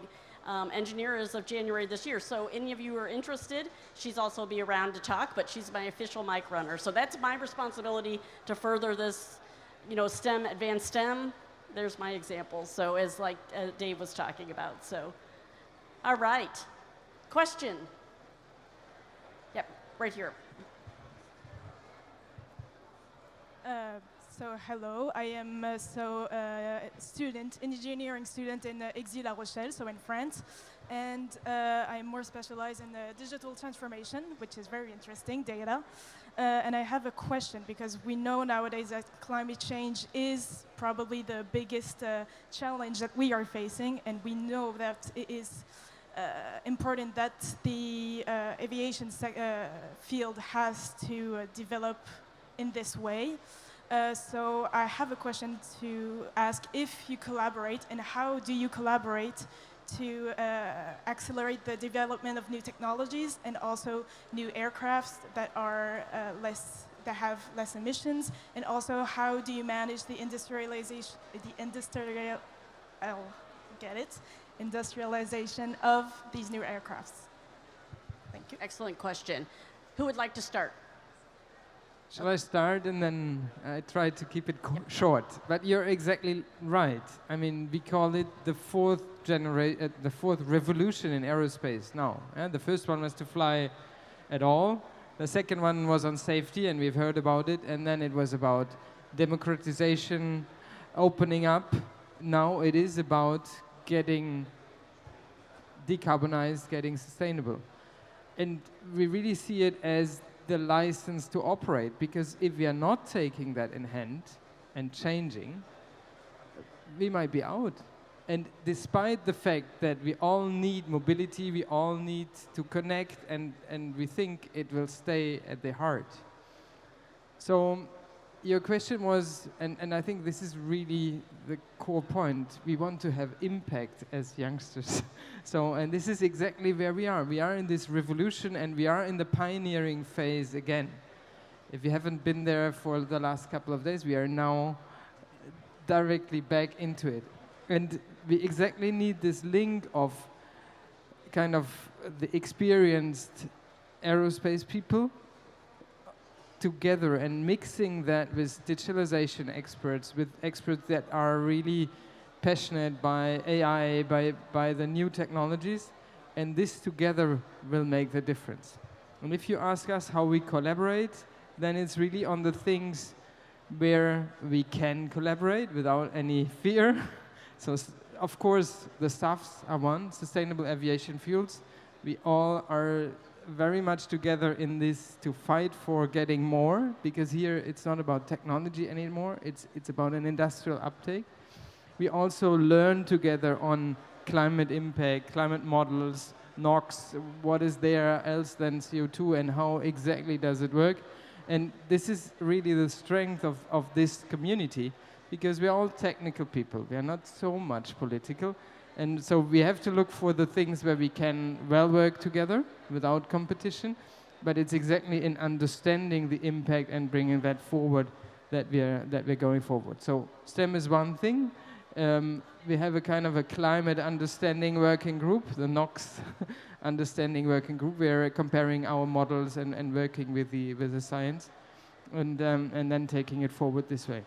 engineer as of January this year. So any of you who are interested, she's also be around to talk, but she's my official mic runner. So that's my responsibility to further this, you know, STEM, advanced STEM. There's my example. So as like Dave was talking about. So, all right. Question? Yep, right here. So hello, I am a student, engineering student in Aix-La Rochelle, so in France, and I'm more specialized in digital transformation, which is very interesting, data. And I have a question, because we know nowadays that climate change is probably the biggest challenge that we are facing, and we know that it is important that the aviation field has to develop in this way. So I have a question to ask if you collaborate, and how do you collaborate to accelerate the development of new technologies and also new aircrafts that are that have less emissions, and also how do you manage the industrialization of these new aircrafts? Thank you. Excellent question. Who would like to start? Shall I start, and then I try to keep it short? But you're exactly right. I mean, we call it the fourth revolution in aerospace now. The first one was to fly at all. The second one was on safety, and we've heard about it. And then it was about democratization, opening up. Now it is about getting decarbonized, getting sustainable. And we really see it as the license to operate, because if we are not taking that in hand and changing, we might be out. And despite the fact that we all need mobility, we all need to connect, and we think it will stay at the heart. So your question was, and I think this is really the core point, we want to have impact as youngsters. So, and this is exactly where we are. We are in this revolution, and we are in the pioneering phase again. If you haven't been there for the last couple of days, we are now directly back into it. And we exactly need this link of kind of the experienced aerospace people together and mixing that with digitalization experts, with experts that are really passionate by AI, by the new technologies, and this together will make the difference. And if you ask us how we collaborate, then it's really on the things where we can collaborate without any fear. So, of course, the SAFs are one, sustainable aviation fuels. We all are very much together in this to fight for getting more, because here it's not about technology anymore, it's about an industrial uptake. We also learn together on climate impact, climate models, NOx, what is there else than CO2 and how exactly does it work. And this is really the strength of this community, because we're all technical people. We are not so much political. And so we have to look for the things where we can well work together without competition. But it's exactly in understanding the impact and bringing that forward that we're going forward. So STEM is one thing. We have a kind of a climate understanding working group, the NOx understanding working group. We're comparing our models and working with the science, and then taking it forward this way.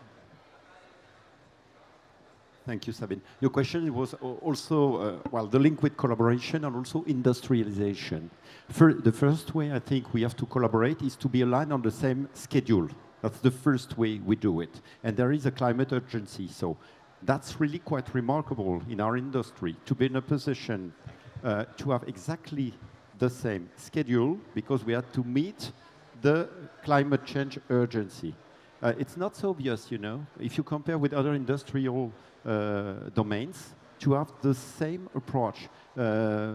Thank you, Sabine. Your question was also, well, the link with collaboration and also industrialization. The first way I think we have to collaborate is to be aligned on the same schedule. That's the first way we do it. And there is a climate urgency. So that's really quite remarkable in our industry to be in a position to have exactly the same schedule, because we had to meet the climate change urgency. It's not so obvious, you know, if you compare with other industrial domains, to have the same approach.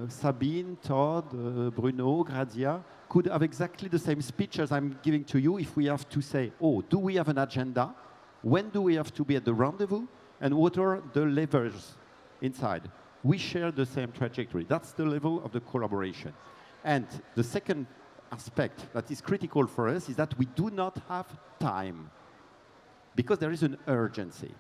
Sabine, Todd, Bruno, Gradia could have exactly the same speech as I'm giving to you if we have to say, oh, do we have an agenda? When do we have to be at the rendezvous? And what are the levers inside? We share the same trajectory. That's the level of the collaboration. And the second aspect that is critical for us is that we do not have time, because there is an urgency.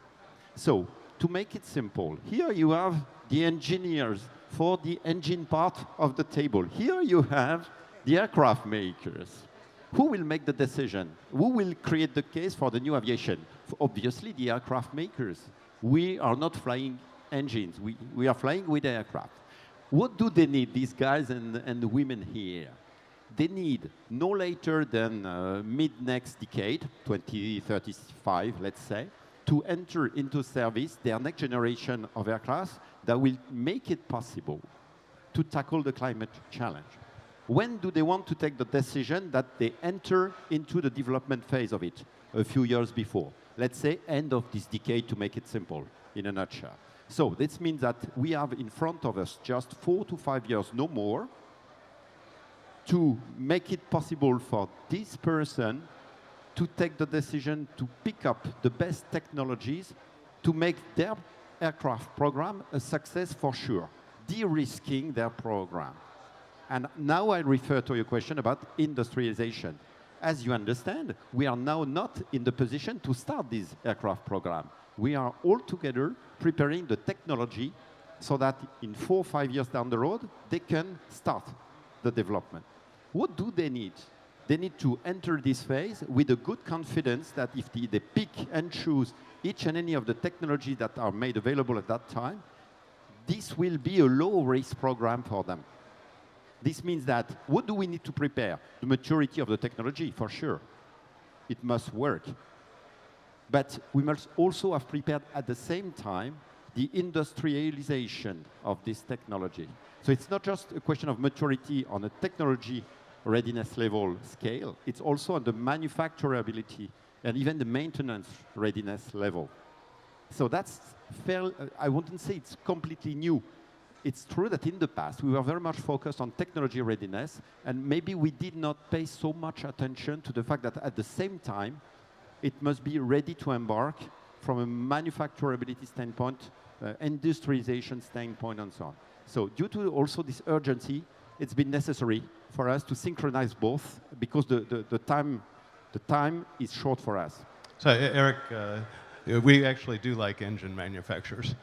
So, to make it simple, here you have the engineers for the engine part of the table. Here you have the aircraft makers. Who will make the decision? Who will create the case for the new aviation? Obviously, the aircraft makers. We are not flying engines. We are flying with aircraft. What do they need, these guys and women here? They need no later than mid-next decade, 2035, let's say, to enter into service their next generation of aircraft that will make it possible to tackle the climate challenge. When do they want to take the decision that they enter into the development phase of it? A few years before. Let's say end of this decade, to make it simple, in a nutshell. So this means that we have in front of us just 4 to 5 years, no more, to make it possible for this person to take the decision to pick up the best technologies to make their aircraft program a success for sure, de-risking their program. And now I refer to your question about industrialization. As you understand, we are now not in the position to start this aircraft program. We are all together preparing the technology so that in 4 or 5 years down the road, they can start the development. What do they need? They need to enter this phase with a good confidence that if they pick and choose each and any of the technologies that are made available at that time, this will be a low-risk program for them. This means that what do we need to prepare? The maturity of the technology, for sure. It must work. But we must also have prepared at the same time the industrialization of this technology. So it's not just a question of maturity on a technology readiness level scale, it's also on the manufacturability and even the maintenance readiness level. So that's fair. I wouldn't say it's completely new. It's true that in the past, we were very much focused on technology readiness, and maybe we did not pay so much attention to the fact that at the same time, it must be ready to embark from a manufacturability standpoint, industrialization standpoint, and so on. So due to also this urgency, it's been necessary for us to synchronize both because the time is short for us. So Eric, we actually do like engine manufacturers.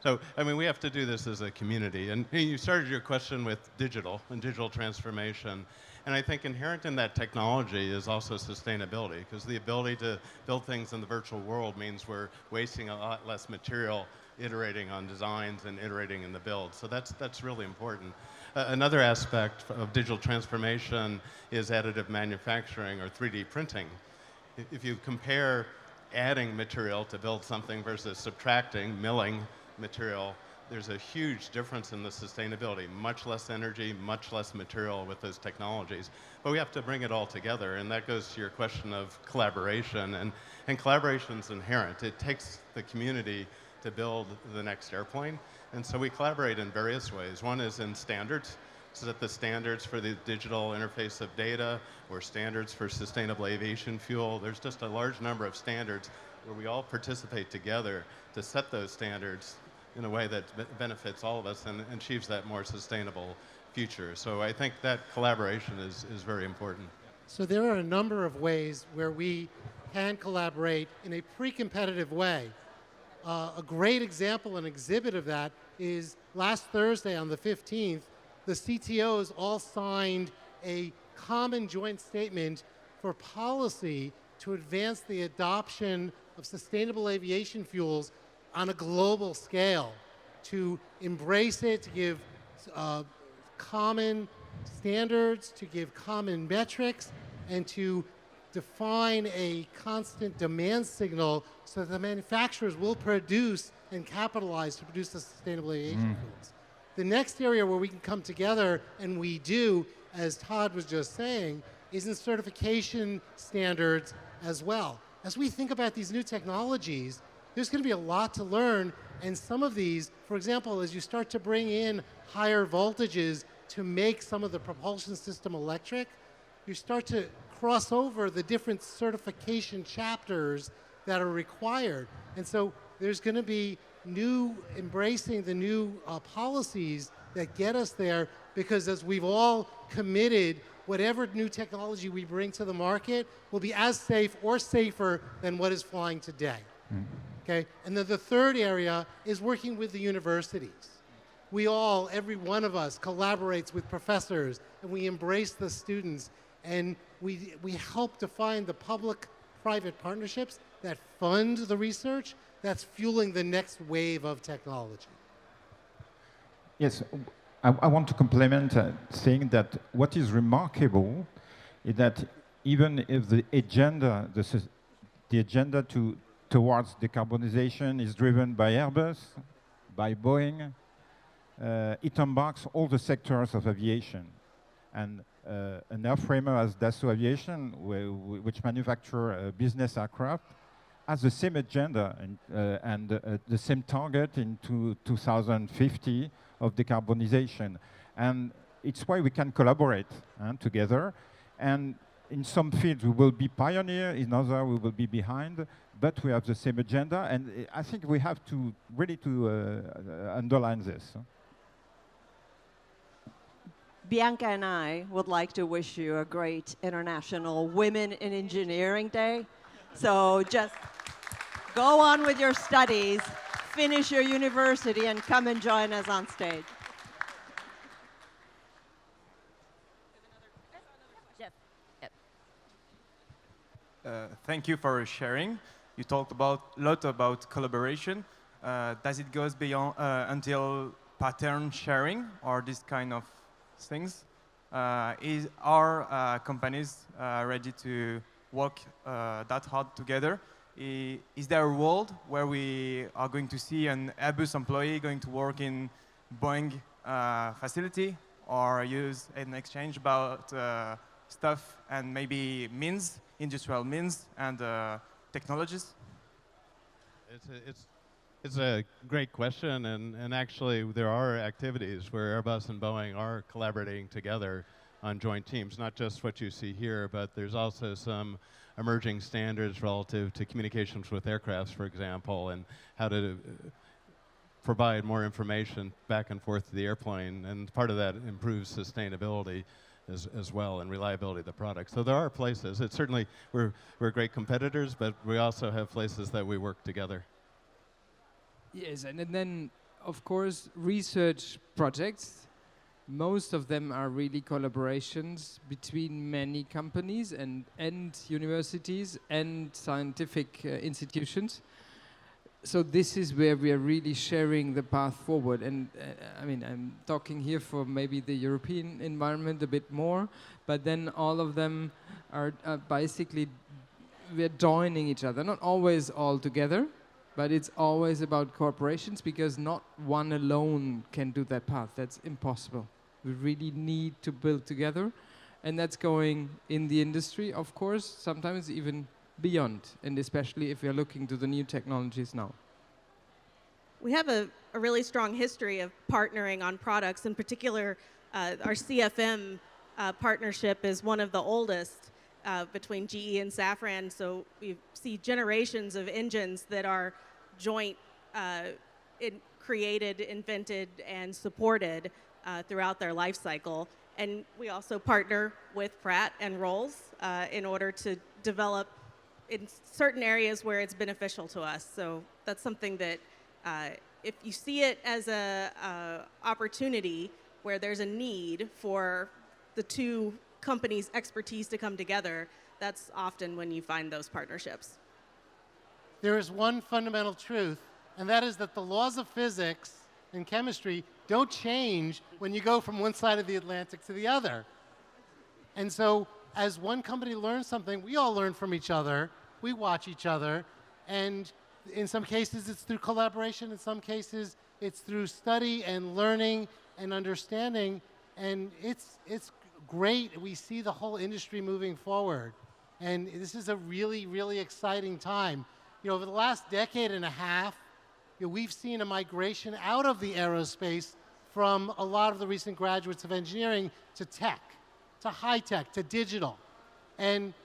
So, I mean, we have to do this as a community. And you started your question with digital and digital transformation. And I think inherent in that technology is also sustainability, because the ability to build things in the virtual world means we're wasting a lot less material iterating on designs and iterating in the build. So that's really important. Another aspect of digital transformation is additive manufacturing or 3D printing. If you compare adding material to build something versus subtracting, milling material, there's a huge difference in the sustainability. Much less energy, much less material with those technologies. But we have to bring it all together, and that goes to your question of collaboration. And collaboration's inherent. It takes the community to build the next airplane. And so we collaborate in various ways. One is in standards, so that the standards for the digital interface of data or standards for sustainable aviation fuel, there's just a large number of standards where we all participate together to set those standards in a way that benefits all of us and achieves that more sustainable future. So I think that collaboration is very important. So there are a number of ways where we can collaborate in a pre-competitive way. A great example and exhibit of that is last Thursday on the 15th, the CTOs all signed a common joint statement for policy to advance the adoption of sustainable aviation fuels on a global scale, to embrace it, to give common standards, to give common metrics, and to define a constant demand signal so that the manufacturers will produce and capitalize to produce the sustainable aviation fuels. The next area where we can come together, and we do, as Todd was just saying, is in certification standards as well. As we think about these new technologies, there's going to be a lot to learn, and some of these, for example, as you start to bring in higher voltages to make some of the propulsion system electric, you start to cross over the different certification chapters that are required. And so there's going to be embracing the new policies that get us there, because as we've all committed, whatever new technology we bring to the market will be as safe or safer than what is flying today. Okay? And then the third area is working with the universities. We all, every one of us, collaborates with professors, and we embrace the students, and we help define the public-private partnerships that fund the research that's fueling the next wave of technology. Yes, I want to complement saying that what is remarkable is that even if the agenda, towards decarbonization is driven by Airbus, by Boeing, it embarks all the sectors of aviation. And an airframer as Dassault Aviation, which manufacture business aircraft, has the same agenda and the same target in 2050 of decarbonization. And it's why we can collaborate together. And in some fields we will be pioneer, in others we will be behind, but we have the same agenda, and I think we have to really underline this. Bianca and I would like to wish you a great International Women in Engineering Day. So just go on with your studies, finish your university, and come and join us on stage. Thank you for sharing. You talked a lot about collaboration. Does it go beyond until pattern sharing or this kind of things? Are companies ready to work that hard together? Is there a world where we are going to see an Airbus employee going to work in Boeing facility, or use an exchange about stuff and maybe industrial means and technologies? It's a great question, and actually there are activities where Airbus and Boeing are collaborating together on joint teams, not just what you see here, but there's also some emerging standards relative to communications with aircrafts, for example, and how to provide more information back and forth to the airplane, and part of that improves sustainability as well and reliability of the product. So there are places. It's certainly, we're great competitors, but we also have places that we work together. Yes, and then, of course, research projects, most of them are really collaborations between many companies and universities and scientific institutions. So this is where we are really sharing the path forward. And I mean, I'm talking here for maybe the European environment a bit more, but then all of them are basically, we're joining each other, not always all together, but it's always about corporations, because not one alone can do that path. That's impossible. We really need to build together, and that's going in the industry, of course, sometimes even beyond, and especially if we're looking to the new technologies now. We have a really strong history of partnering on products. In particular, our CFM partnership is one of the oldest between GE and Safran. So we see generations of engines that are joint created, invented, and supported throughout their life cycle. And we also partner with Pratt and Rolls in order to develop in certain areas where it's beneficial to us. So that's something that if you see it as a opportunity where there's a need for the two companies' expertise to come together, that's often when you find those partnerships. There is one fundamental truth, and that is that the laws of physics and chemistry don't change when you go from one side of the Atlantic to the other. And so as one company learns something, we all learn from each other, we watch each other, and in some cases it's through collaboration, in some cases it's through study and learning and understanding, and it's great. We see the whole industry moving forward, and this is a really, really exciting time. You know, over the last decade and a half, we've seen a migration out of the aerospace from a lot of the recent graduates of engineering to tech, to high tech, to digital. And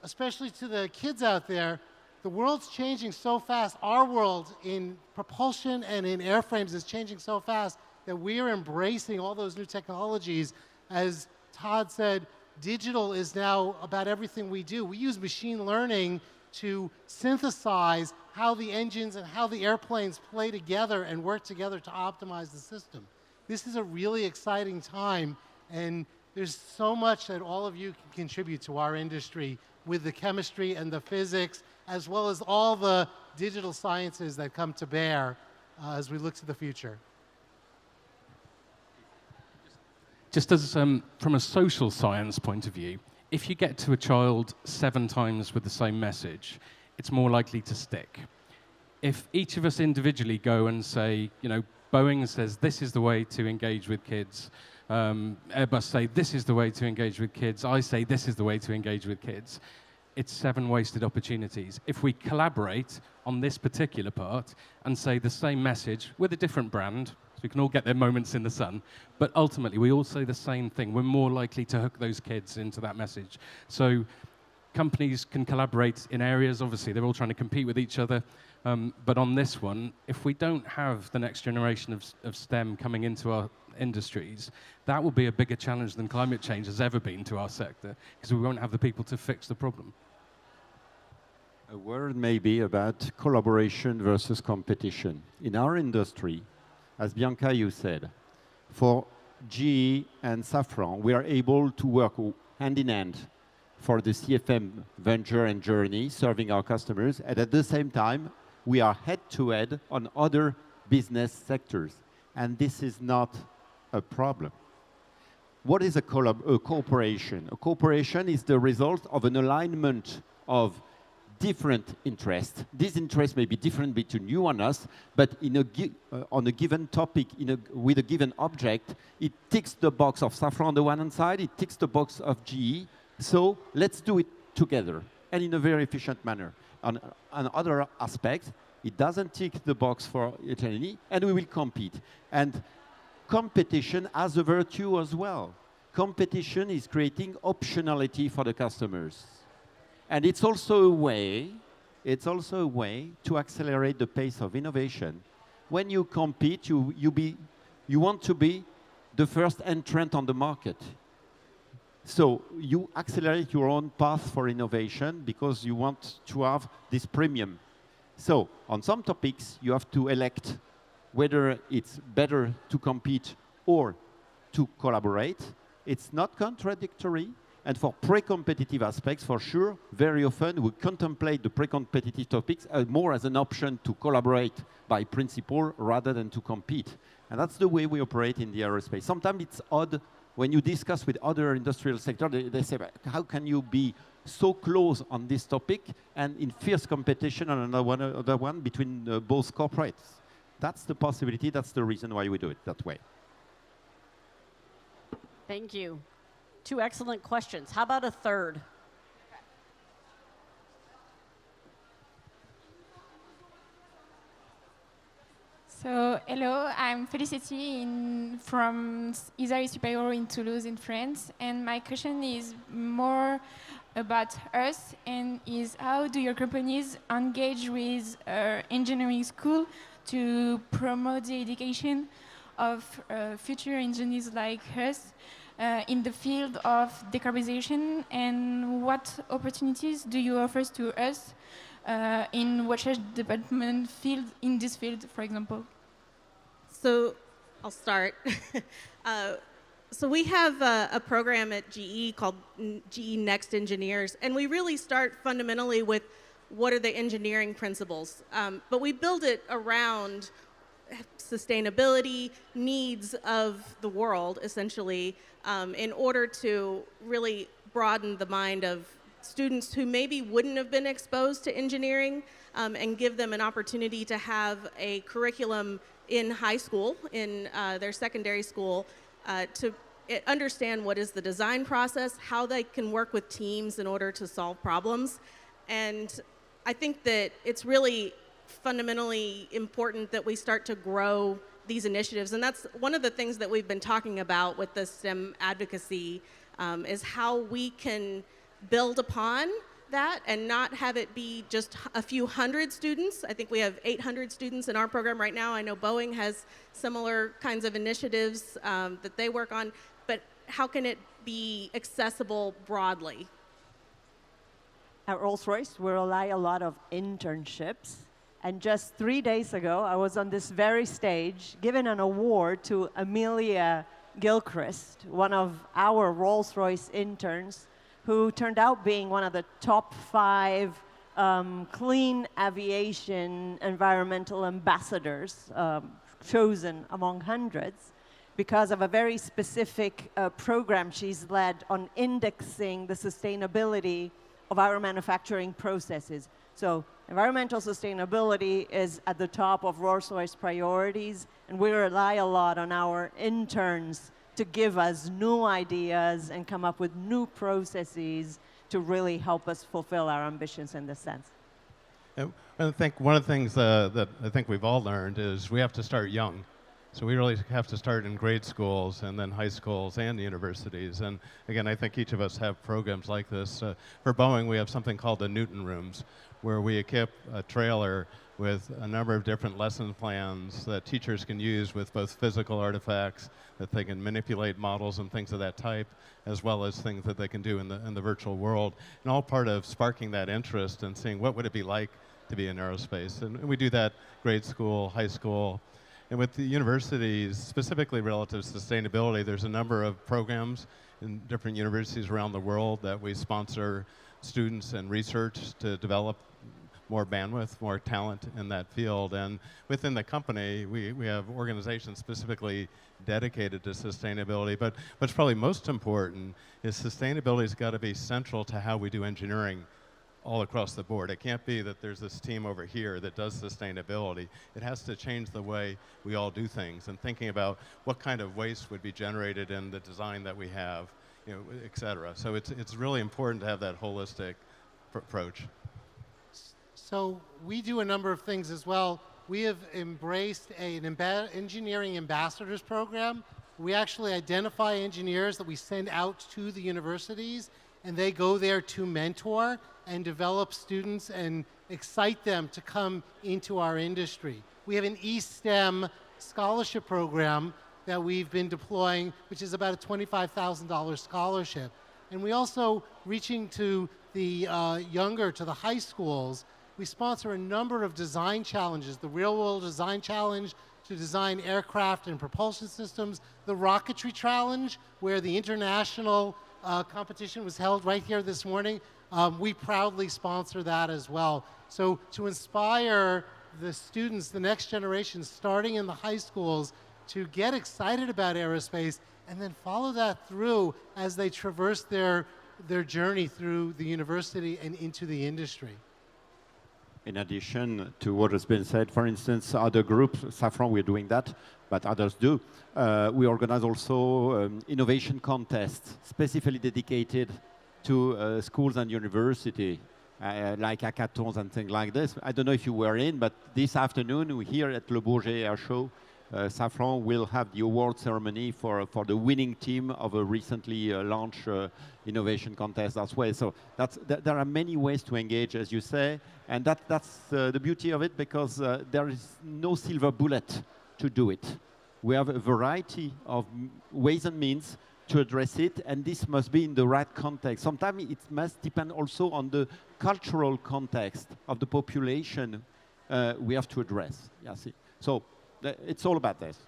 especially to the kids out there, the world's changing so fast. Our world in propulsion and in airframes is changing so fast that we're embracing all those new technologies. As Todd said, digital is now about everything we do. We use machine learning to synthesize how the engines and how the airplanes play together and work together to optimize the system. This is a really exciting time, and there's so much that all of you can contribute to our industry with the chemistry and the physics, as well as all the digital sciences that come to bear as we look to the future. Just as from a social science point of view, if you get to a child 7 times with the same message, it's more likely to stick. If each of us individually go and say, you know, Boeing says this is the way to engage with kids, Airbus say this is the way to engage with kids, I say this is the way to engage with kids, it's 7 wasted opportunities. If we collaborate on this particular part and say the same message with a different brand, so we can all get their moments in the sun, but ultimately we all say the same thing, we're more likely to hook those kids into that message. So companies can collaborate in areas, obviously they're all trying to compete with each other, but on this one, if we don't have the next generation of STEM coming into our industries, that will be a bigger challenge than climate change has ever been to our sector, because we won't have the people to fix the problem. A word maybe about collaboration versus competition. In our industry, as Bianca, you said, for GE and Safran, we are able to work hand in hand for the CFM venture and journey, serving our customers, and at the same time, we are head-to-head on other business sectors, and this is not a problem. What is a cooperation? A cooperation is the result of an alignment of different interests. These interests may be different between you and us, but on a given topic, with a given object, it ticks the box of Safran on the one hand side, it ticks the box of GE, so let's do it together and in a very efficient manner. On other aspects, it doesn't tick the box for HLNE, and we will compete. And competition has a virtue as well. Competition is creating optionality for the customers. And it's also a way to accelerate the pace of innovation. When you compete, you want to be the first entrant on the market. So you accelerate your own path for innovation because you want to have this premium. So on some topics, you have to elect whether it's better to compete or to collaborate. It's not contradictory. And for pre-competitive aspects, for sure, very often we contemplate the pre-competitive topics more as an option to collaborate by principle rather than to compete. And that's the way we operate in the aerospace. Sometimes it's odd when you discuss with other industrial sectors, they say, how can you be so close on this topic and in fierce competition on another one between both corporates? That's the possibility. That's the reason why we do it that way. Thank you. 2 excellent questions. How about a third? So, hello, I'm Felicity from Isaïe Supérieur in Toulouse in France. And my question is more about us and is how do your companies engage with engineering school to promote the education of future engineers like us in the field of decarbonization, and what opportunities do you offer to us in research development field, in this field, for example? So I'll start. So we have a program at GE called GE Next Engineers, and we really start fundamentally with what are the engineering principles, but we build it around sustainability needs of the world, essentially, in order to really broaden the mind of students who maybe wouldn't have been exposed to engineering, and give them an opportunity to have a curriculum in high school, in their secondary school, to understand what is the design process, how they can work with teams in order to solve problems. And I think that it's really fundamentally important that we start to grow these initiatives. And that's one of the things that we've been talking about with the STEM advocacy, is how we can build upon that and not have it be just a few hundred students. I think we have 800 students in our program right now. I know Boeing has similar kinds of initiatives that they work on, but how can it be accessible broadly? At Rolls-Royce, we rely a lot of internships. And just 3 days ago, I was on this very stage giving an award to Amelia Gilchrist, one of our Rolls-Royce interns, who turned out being one of the top 5 clean aviation environmental ambassadors, chosen among hundreds, because of a very specific program she's led on indexing the sustainability of our manufacturing processes. So environmental sustainability is at the top of Rolls-Royce priorities, and we rely a lot on our interns to give us new ideas and come up with new processes to really help us fulfill our ambitions in this sense. I think one of the things that I think we've all learned is we have to start young. So we really have to start in grade schools and then high schools and universities. And again, I think each of us have programs like this. For Boeing, we have something called the Newton Rooms, where we equip a trailer with a number of different lesson plans that teachers can use with both physical artifacts that they can manipulate models and things of that type, as well as things that they can do in the virtual world, and all part of sparking that interest and seeing what would it be like to be in aerospace. And we do that grade school, high school, and with the universities, specifically relative to sustainability, there's a number of programs in different universities around the world that we sponsor students and research to develop more bandwidth, more talent in that field. And within the company, we have organizations specifically dedicated to sustainability. But what's probably most important is sustainability's got to be central to how we do engineering all across the board. It can't be that there's this team over here that does sustainability. It has to change the way we all do things, and thinking about what kind of waste would be generated in the design that we have, you know, et cetera. So it's really important to have that holistic approach. So we do a number of things as well. We have embraced an engineering ambassadors program. We actually identify engineers that we send out to the universities, and they go there to mentor and develop students and excite them to come into our industry. We have an eSTEM scholarship program that we've been deploying, which is about a $25,000 scholarship. And we also, reaching to the younger, to the high schools, we sponsor a number of design challenges, the Real World Design Challenge to design aircraft and propulsion systems, the Rocketry Challenge, where the international competition was held right here this morning. We proudly sponsor that as well. So to inspire the students, the next generation, starting in the high schools, to get excited about aerospace and then follow that through as they traverse their journey through the university and into the industry. In addition to what has been said, for instance, other groups, Safran, we're doing that, but others do. We organize also innovation contests, specifically dedicated to schools and university, like hackathons and things like this. I don't know if you were in, but this afternoon, we're here at Le Bourget Air Show. Safran will have the award ceremony for the winning team of a recently launched innovation contest as well. So there are many ways to engage, as you say, and that's the beauty of it, because there is no silver bullet to do it. We have a variety of ways and means to address it, and this must be in the right context. Sometimes it must depend also on the cultural context of the population we have to address. Yeah, see. So it's all about this.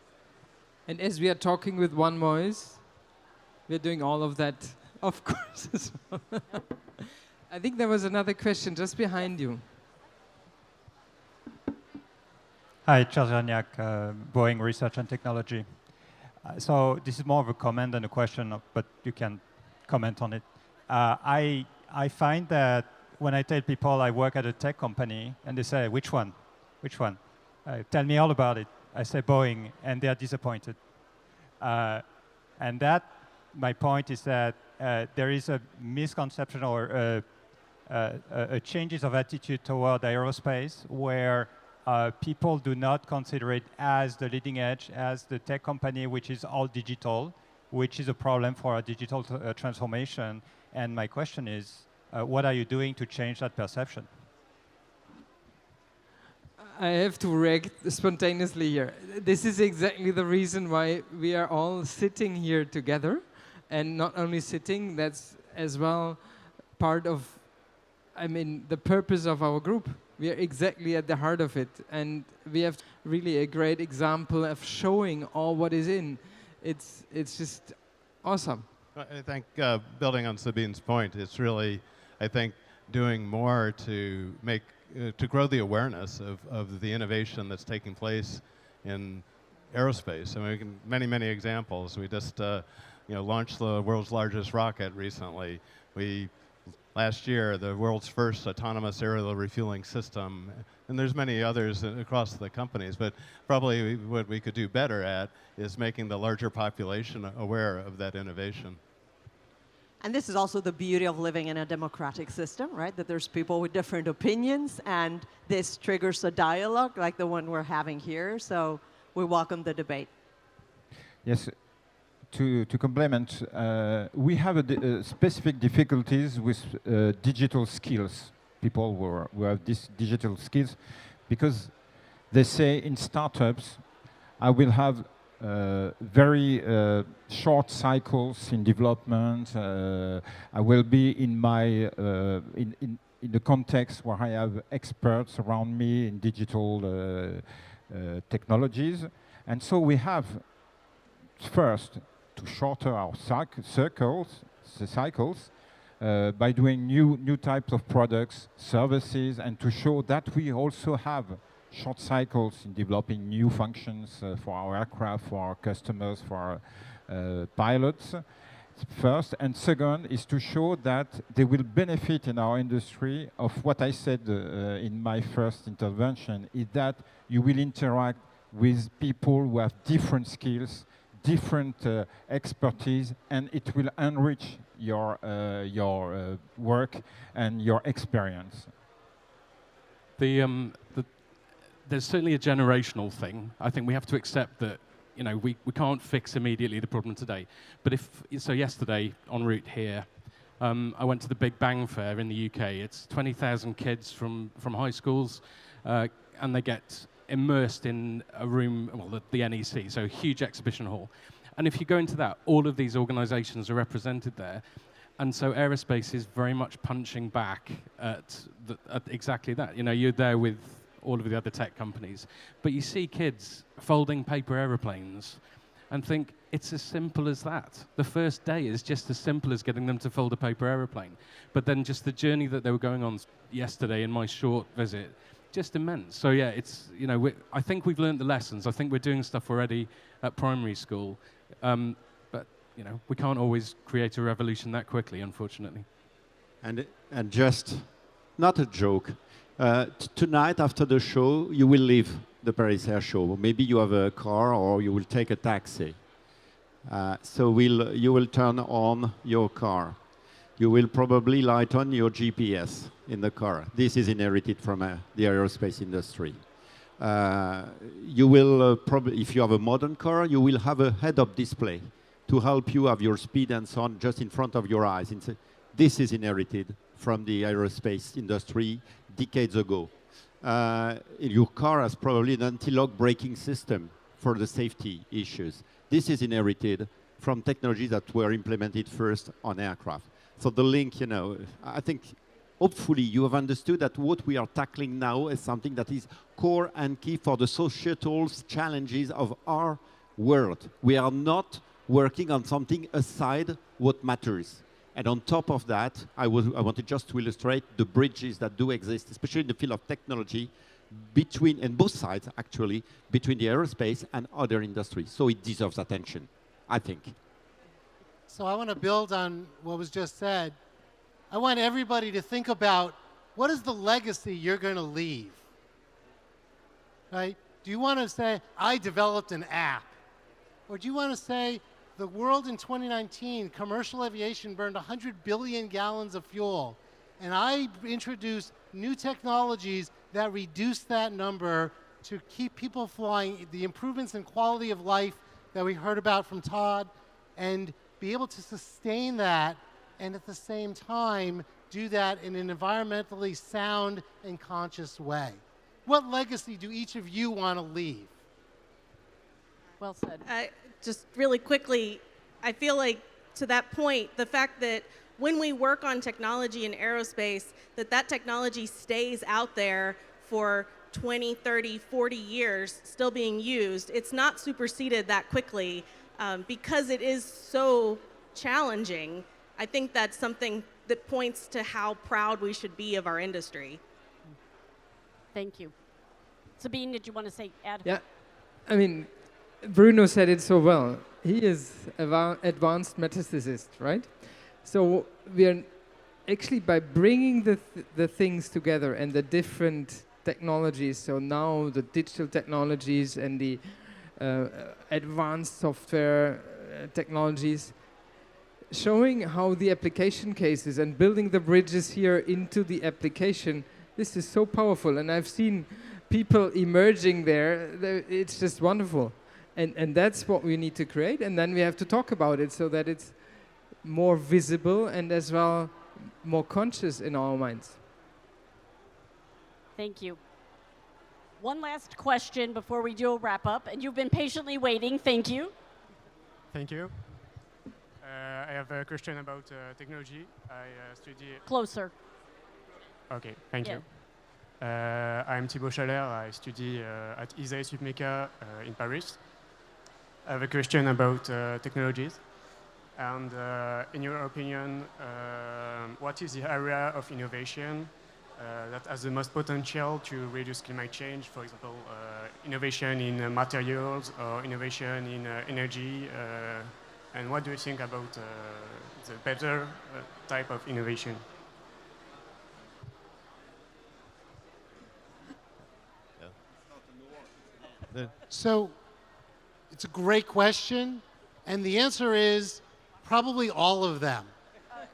And as we are talking with one voice, we're doing all of that, of course, as well. I think there was another question just behind you. Hi, Charles Janiak, Boeing Research and Technology. So this is more of a comment than a question, but you can comment on it. I find that when I tell people I work at a tech company, and they say, which one? Which one? Tell me all about it. I say Boeing, and they are disappointed. And that, my point is that there is a misconception or a changes of attitude toward aerospace where people do not consider it as the leading edge, as the tech company which is all digital, which is a problem for a digital transformation. And my question is, what are you doing to change that perception? I have to react spontaneously here. This is exactly the reason why we are all sitting here together. And not only sitting, that's as well part of, I mean, the purpose of our group. We are exactly at the heart of it. And we have really a great example of showing all what is in. It's just awesome. I think building on Sabine's point, it's really, I think, doing more to make to grow the awareness of the innovation that's taking place in aerospace. I mean, we can, many examples. We just launched the world's largest rocket recently. Last year, the world's first autonomous aerial refueling system, and there's many others across the companies, but probably what we could do better at is making the larger population aware of that innovation. And this is also the beauty of living in a democratic system, right? That there's people with different opinions, and this triggers a dialogue like the one we're having here. So we welcome the debate. Yes, to complement, we have specific difficulties with digital skills. People who have these digital skills, because they say in startups, I will have very short cycles in development. I will be in my in the context where I have experts around me in digital technologies, and so we have first to shorten our cycles by doing new types of products, services, and to show that we also have short cycles in developing new functions for our aircraft, for our customers, for our pilots, first. And second is to show that they will benefit in our industry of what I said in my first intervention, is that you will interact with people who have different skills, different expertise, and it will enrich your work and your experience. There's certainly a generational thing. I think we have to accept that, you know, we can't fix immediately the problem today. But so yesterday, en route here, I went to the Big Bang Fair in the UK. It's 20,000 kids from high schools, and they get immersed in a room, well, the NEC, so a huge exhibition hall. And if you go into that, all of these organizations are represented there. And so aerospace is very much punching back at exactly that. You know, you're there with all of the other tech companies, but you see kids folding paper aeroplanes and think it's as simple as that. The first day is just as simple as getting them to fold a paper aeroplane. But then just the journey that they were going on yesterday in my short visit, just immense. So yeah, it's, you know, I think we've learned the lessons. I think we're doing stuff already at primary school. But, you know, we can't always create a revolution that quickly, unfortunately. And just, not a joke, tonight after the show, you will leave the Paris Air Show. Maybe you have a car or you will take a taxi. So you will turn on your car. You will probably light on your GPS in the car. This is inherited from the aerospace industry. You will probably, if you have a modern car, you will have a head-up display to help you have your speed and so on just in front of your eyes. This is inherited from the aerospace industry decades ago. Your car has probably an anti-lock braking system for the safety issues. This is inherited from technologies that were implemented first on aircraft. So the link, you know, I think hopefully you have understood that what we are tackling now is something that is core and key for the societal challenges of our world. We are not working on something aside what matters. And on top of that, I wanted just to illustrate the bridges that do exist, especially in the field of technology, between, and both sides actually, between the aerospace and other industries. So it deserves attention, I think. So I want to build on what was just said. I want everybody to think about what is the legacy you're going to leave, right? Do you want to say, I developed an app? Or do you want to say, the world in 2019, commercial aviation burned 100 billion gallons of fuel, and I introduced new technologies that reduce that number to keep people flying, the improvements in quality of life that we heard about from Todd, and be able to sustain that, and at the same time, do that in an environmentally sound and conscious way. What legacy do each of you want to leave? Well said. Just really quickly, I feel like to that point, the fact that when we work on technology in aerospace, that technology stays out there for 20, 30, 40 years still being used. It's not superseded that quickly because it is so challenging. I think that's something that points to how proud we should be of our industry. Thank you. Sabine, did you want to say, add? Yeah, I mean, Bruno said it so well. He is an advanced metaphysicist, right? So we are actually, by bringing the things together and the different technologies, so now the digital technologies and the advanced software technologies, showing how the application cases and building the bridges here into the application, this is so powerful. And I've seen people emerging there. It's just wonderful. And that's what we need to create. And then we have to talk about it so that it's more visible and as well more conscious in our minds. Thank you. One last question before we do a wrap up. And you've been patiently waiting. Thank you. Thank you. I have a question about technology. I study... Closer. Okay, thank you. I'm Thibaut Chalère. I study at ISAE Supmeca in Paris. I have a question about technologies. And in your opinion, what is the area of innovation that has the most potential to reduce climate change? For example, innovation in materials or innovation in energy. And what do you think about the better type of innovation? So it's a great question, and the answer is probably all of them. I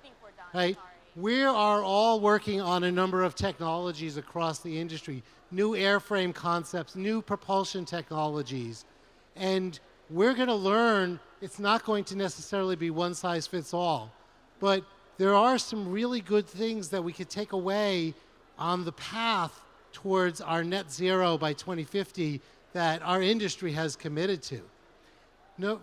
think we're done. Right? we are all working on a number of technologies across the industry, new airframe concepts, new propulsion technologies. And we're going to learn it's not going to necessarily be one size fits all. But there are some really good things that we could take away on the path towards our net zero by 2050 that our industry has committed to. No,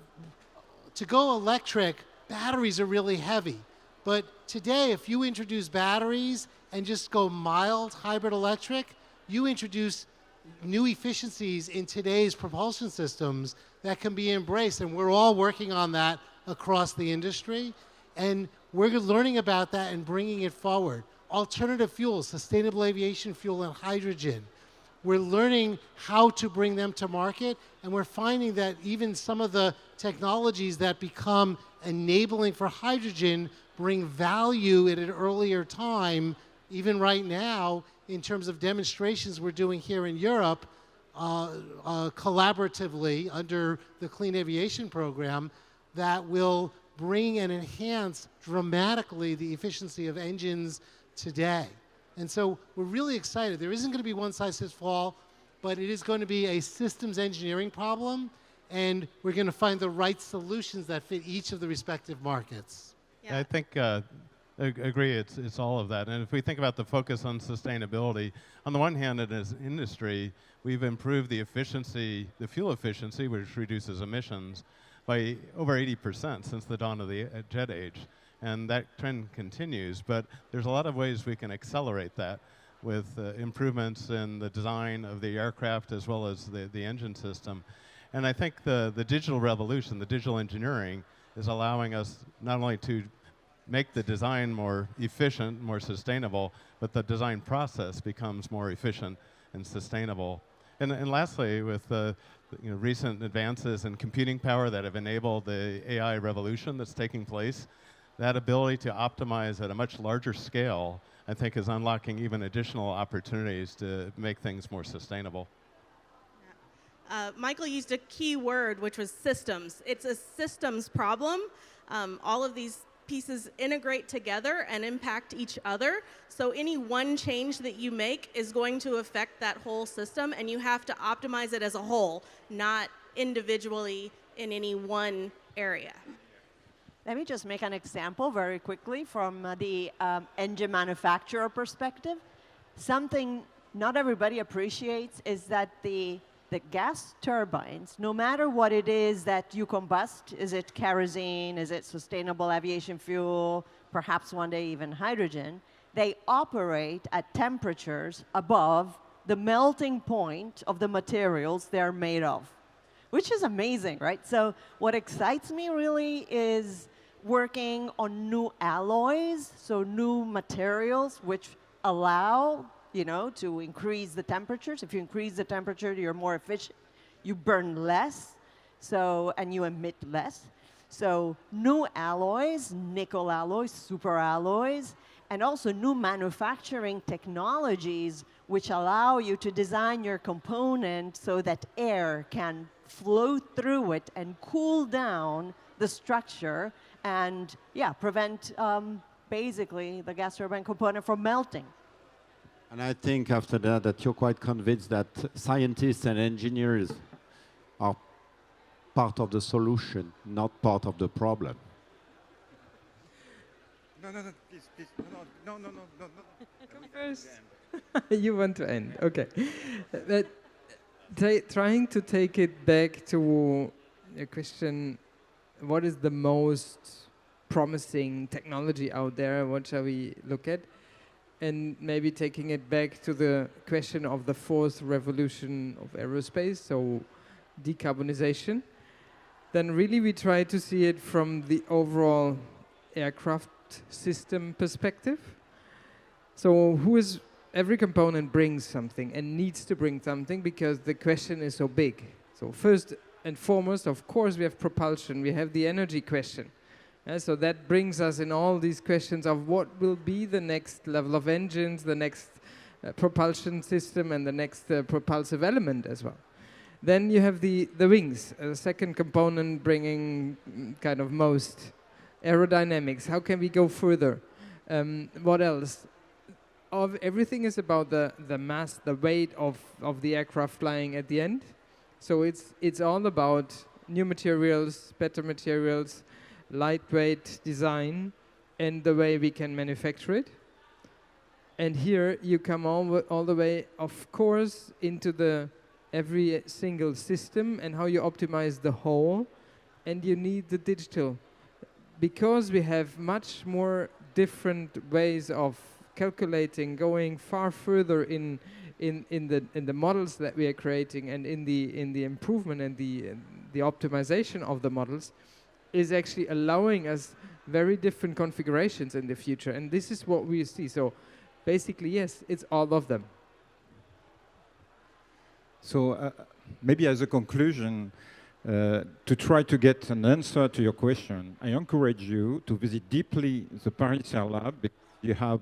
to go electric, batteries are really heavy. But today, if you introduce batteries and just go mild hybrid electric, you introduce new efficiencies in today's propulsion systems that can be embraced. And we're all working on that across the industry. And we're learning about that and bringing it forward. Alternative fuels, sustainable aviation fuel and hydrogen. We're learning how to bring them to market, and we're finding that even some of the technologies that become enabling for hydrogen bring value at an earlier time, even right now, in terms of demonstrations we're doing here in Europe, collaboratively under the Clean Aviation Program, that will bring and enhance dramatically the efficiency of engines today. And so we're really excited. There isn't going to be one size fits all, but it is going to be a systems engineering problem, and we're going to find the right solutions that fit each of the respective markets. Yeah. I think, agree, it's all of that. And if we think about the focus on sustainability, on the one hand, as an industry, we've improved the efficiency, the fuel efficiency, which reduces emissions, by over 80% since the dawn of the jet age. And that trend continues, but there's a lot of ways we can accelerate that with improvements in the design of the aircraft as well as the engine system. And I think the digital revolution, the digital engineering, is allowing us not only to make the design more efficient, more sustainable, but the design process becomes more efficient and sustainable. And lastly, with the recent advances in computing power that have enabled the AI revolution that's taking place, that ability to optimize at a much larger scale, I think, is unlocking even additional opportunities to make things more sustainable. Michael used a key word, which was systems. It's a systems problem. All of these pieces integrate together and impact each other. So any one change that you make is going to affect that whole system, and you have to optimize it as a whole, not individually in any one area. Let me just make an example very quickly from the engine manufacturer perspective. Something not everybody appreciates is that the gas turbines, no matter what it is that you combust, is it kerosene, is it sustainable aviation fuel, perhaps one day even hydrogen, they operate at temperatures above the melting point of the materials they're made of, which is amazing, right? So what excites me really is working on new alloys, so new materials which allow, to increase the temperatures. If you increase the temperature, you're more efficient. You burn less, and you emit less. So new alloys, nickel alloys, super alloys, and also new manufacturing technologies which allow you to design your component so that air can flow through it and cool down the structure and, prevent basically the gas turbine component from melting. And I think after that you're quite convinced that scientists and engineers are part of the solution, not part of the problem. No, please. No. Come first. You want to end, okay. But trying to take it back to a question, what is the most promising technology out there? What shall we look at? And maybe taking it back to the question of the fourth revolution of aerospace, so decarbonization, then really we try to see it from the overall aircraft system perspective. So every component brings something and needs to bring something because the question is so big. So first and foremost, of course, we have propulsion, we have the energy question. So that brings us in all these questions of what will be the next level of engines, the next propulsion system, and the next propulsive element as well. Then you have the wings, a second component bringing kind of most aerodynamics. How can we go further? What else? Everything is about the mass, the weight of the aircraft flying at the end. So it's all about new materials, better materials, lightweight design, and the way we can manufacture it. And here you come all the way, of course, into every single system and how you optimize the whole. And you need the digital, because we have much more different ways of calculating, going far further in the models that we are creating, and in the improvement and the optimization of the models, is actually allowing us very different configurations in the future. And this is what we see. So basically, yes, it's all of them. So maybe as a conclusion, to try to get an answer to your question, I encourage you to visit deeply the Paris Air Lab, because you have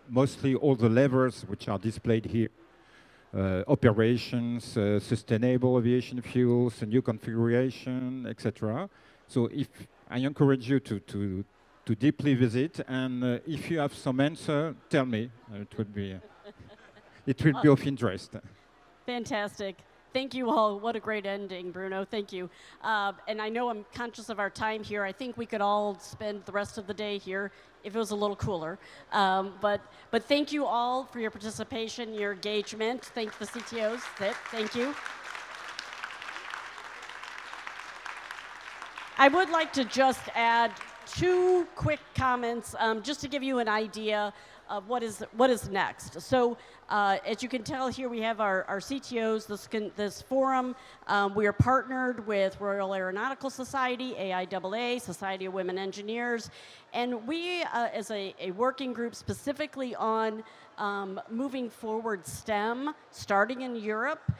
mostly all the levers which are displayed here. Operations, sustainable aviation fuels, a new configuration, etc. So I encourage you to deeply visit, and if you have some answer, tell me. It will be of interest. Fantastic. Thank you all. What a great ending, Bruno. Thank you. And I know I'm conscious of our time here. I think we could all spend the rest of the day here if it was a little cooler. But thank you all for your participation, your engagement. Thank the CTOs. Thank you. I would like to just add 2 quick comments just to give you an idea of what is next. So as you can tell here, we have our CTOs, this forum. We are partnered with Royal Aeronautical Society, AIAA, Society of Women Engineers, and we, as a working group specifically on moving forward STEM, starting in Europe.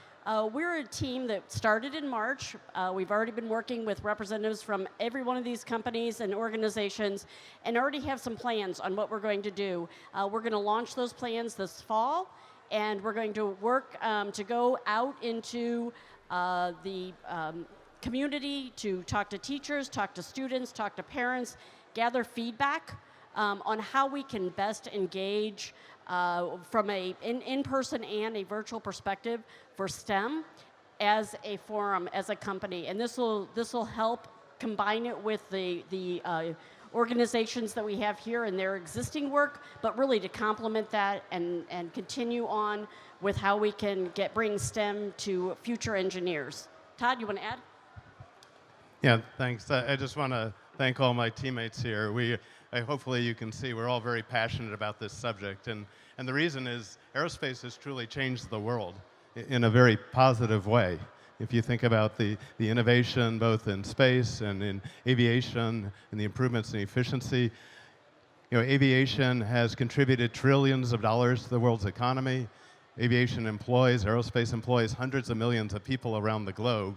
We're a team that started in March. We've already been working with representatives from every one of these companies and organizations, and already have some plans on what we're going to do. We're going to launch those plans this fall, and we're going to work to go out into the community to talk to teachers, talk to students, talk to parents, gather feedback on how we can best engage from an in-person and a virtual perspective for STEM as a forum, as a company. And this will help combine it with the organizations that we have here and their existing work, but really to complement that and continue on with how we can bring STEM to future engineers. Todd, you want to add? Yeah, thanks. I just want to thank all my teammates here. Hopefully you can see we're all very passionate about this subject. And the reason is aerospace has truly changed the world in a very positive way. If you think about the innovation both in space and in aviation and the improvements in efficiency, aviation has contributed trillions of dollars to the world's economy. Aviation employs, aerospace employs hundreds of millions of people around the globe.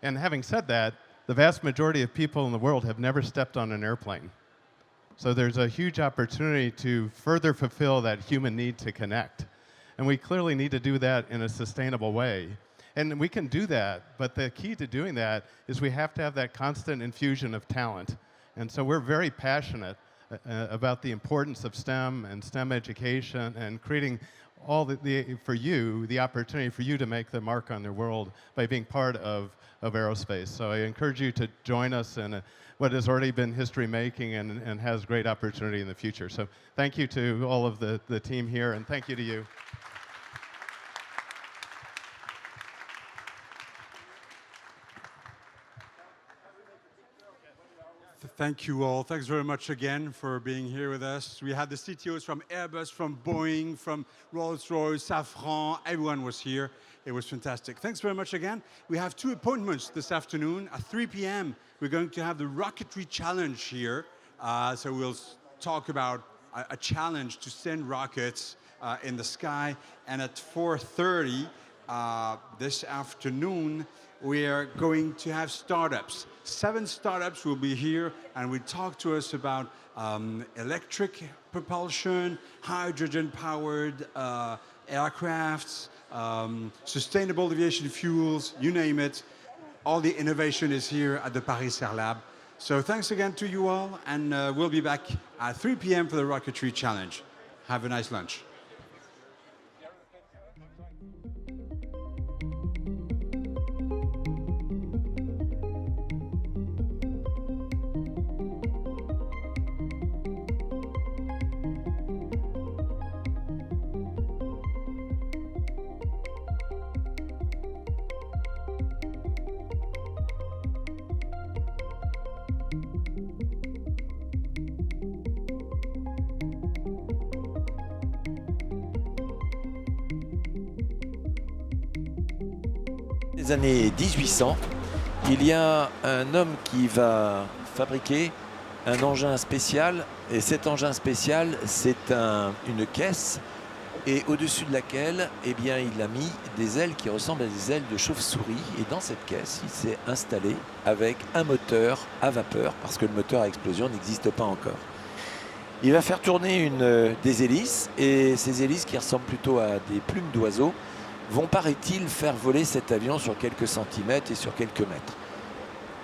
And having said that, the vast majority of people in the world have never stepped on an airplane. So there's a huge opportunity to further fulfill that human need to connect. And we clearly need to do that in a sustainable way. And we can do that, but the key to doing that is we have to have that constant infusion of talent. And so we're very passionate about the importance of STEM and STEM education and creating the opportunity for you to make the mark on the world by being part of aerospace. So I encourage you to join us in what has already been history making and has great opportunity in the future. So thank you to all of the team here, and thank you to you. Thank you all. Thanks very much again for being here with us. We had the CTOs from Airbus, from Boeing, from Rolls-Royce, Safran. Everyone was here. It was fantastic. Thanks very much again. We have 2 appointments this afternoon. At 3 p.m., we're going to have the rocketry challenge here. So we'll talk about a challenge to send rockets in the sky. And at 4:30 this afternoon, we are going to have startups. 7 startups will be here and will talk to us about electric propulsion, hydrogen-powered aircrafts, sustainable aviation fuels, you name it. All the innovation is here at the Paris Air Lab. So thanks again to you all, and we'll be back at 3 p.m. for the Rocketry Challenge. Have a nice lunch. Les années 1800, il y a un homme qui va fabriquer un engin spécial, et cet engin spécial, c'est une caisse, et au-dessus de laquelle, eh bien, il a mis des ailes qui ressemblent à des ailes de chauve-souris, et dans cette caisse, il s'est installé avec un moteur à vapeur, parce que le moteur à explosion n'existe pas encore. Il va faire tourner des hélices, et ces hélices qui ressemblent plutôt à des plumes d'oiseaux vont, paraît-il, faire voler cet avion sur quelques centimètres et sur quelques mètres.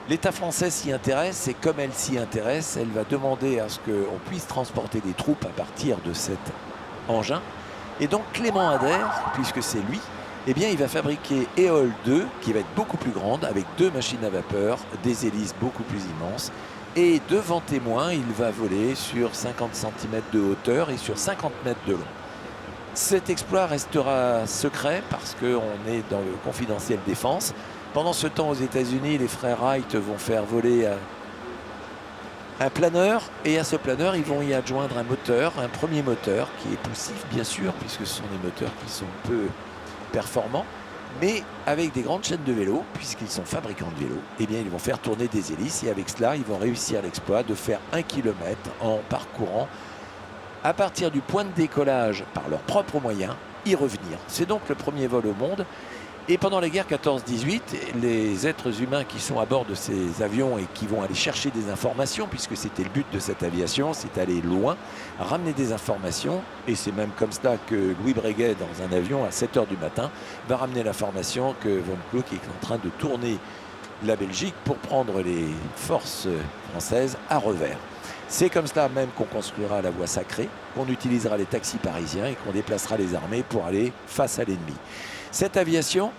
L'État français s'y intéresse, et comme elle s'y intéresse, elle va demander à ce qu'on puisse transporter des troupes à partir de cet engin. Et donc Clément Ader, puisque c'est lui, eh bien, il va fabriquer Éole 2, qui va être beaucoup plus grande, avec 2 machines à vapeur, des hélices beaucoup plus immenses. Et devant témoin, il va voler sur 50 cm de hauteur et sur 50 mètres de long. Cet exploit restera secret parce qu'on est dans le confidentiel défense. Pendant ce temps, aux États-Unis, les frères Wright vont faire voler un planeur, et à ce planeur, ils vont y adjoindre un moteur, un premier moteur qui est poussif, bien sûr, puisque ce sont des moteurs qui sont peu performants, mais avec des grandes chaînes de vélo, puisqu'ils sont fabricants de vélos, eh bien, ils vont faire tourner des hélices, et avec cela, ils vont réussir l'exploit de faire 1 km en parcourant à partir du point de décollage par leurs propres moyens, y revenir. C'est donc le premier vol au monde. Et pendant la guerre 14-18, les êtres humains qui sont à bord de ces avions et qui vont aller chercher des informations, puisque c'était le but de cette aviation, c'est aller loin, ramener des informations. Et c'est même comme cela que Louis Breguet, dans un avion à 7 h du matin, va ramener l'information que Von Kluck est en train de tourner la Belgique pour prendre les forces françaises à revers. C'est comme cela même qu'on construira la voie sacrée, qu'on utilisera les taxis parisiens et qu'on déplacera les armées pour aller face à l'ennemi. Cette aviation,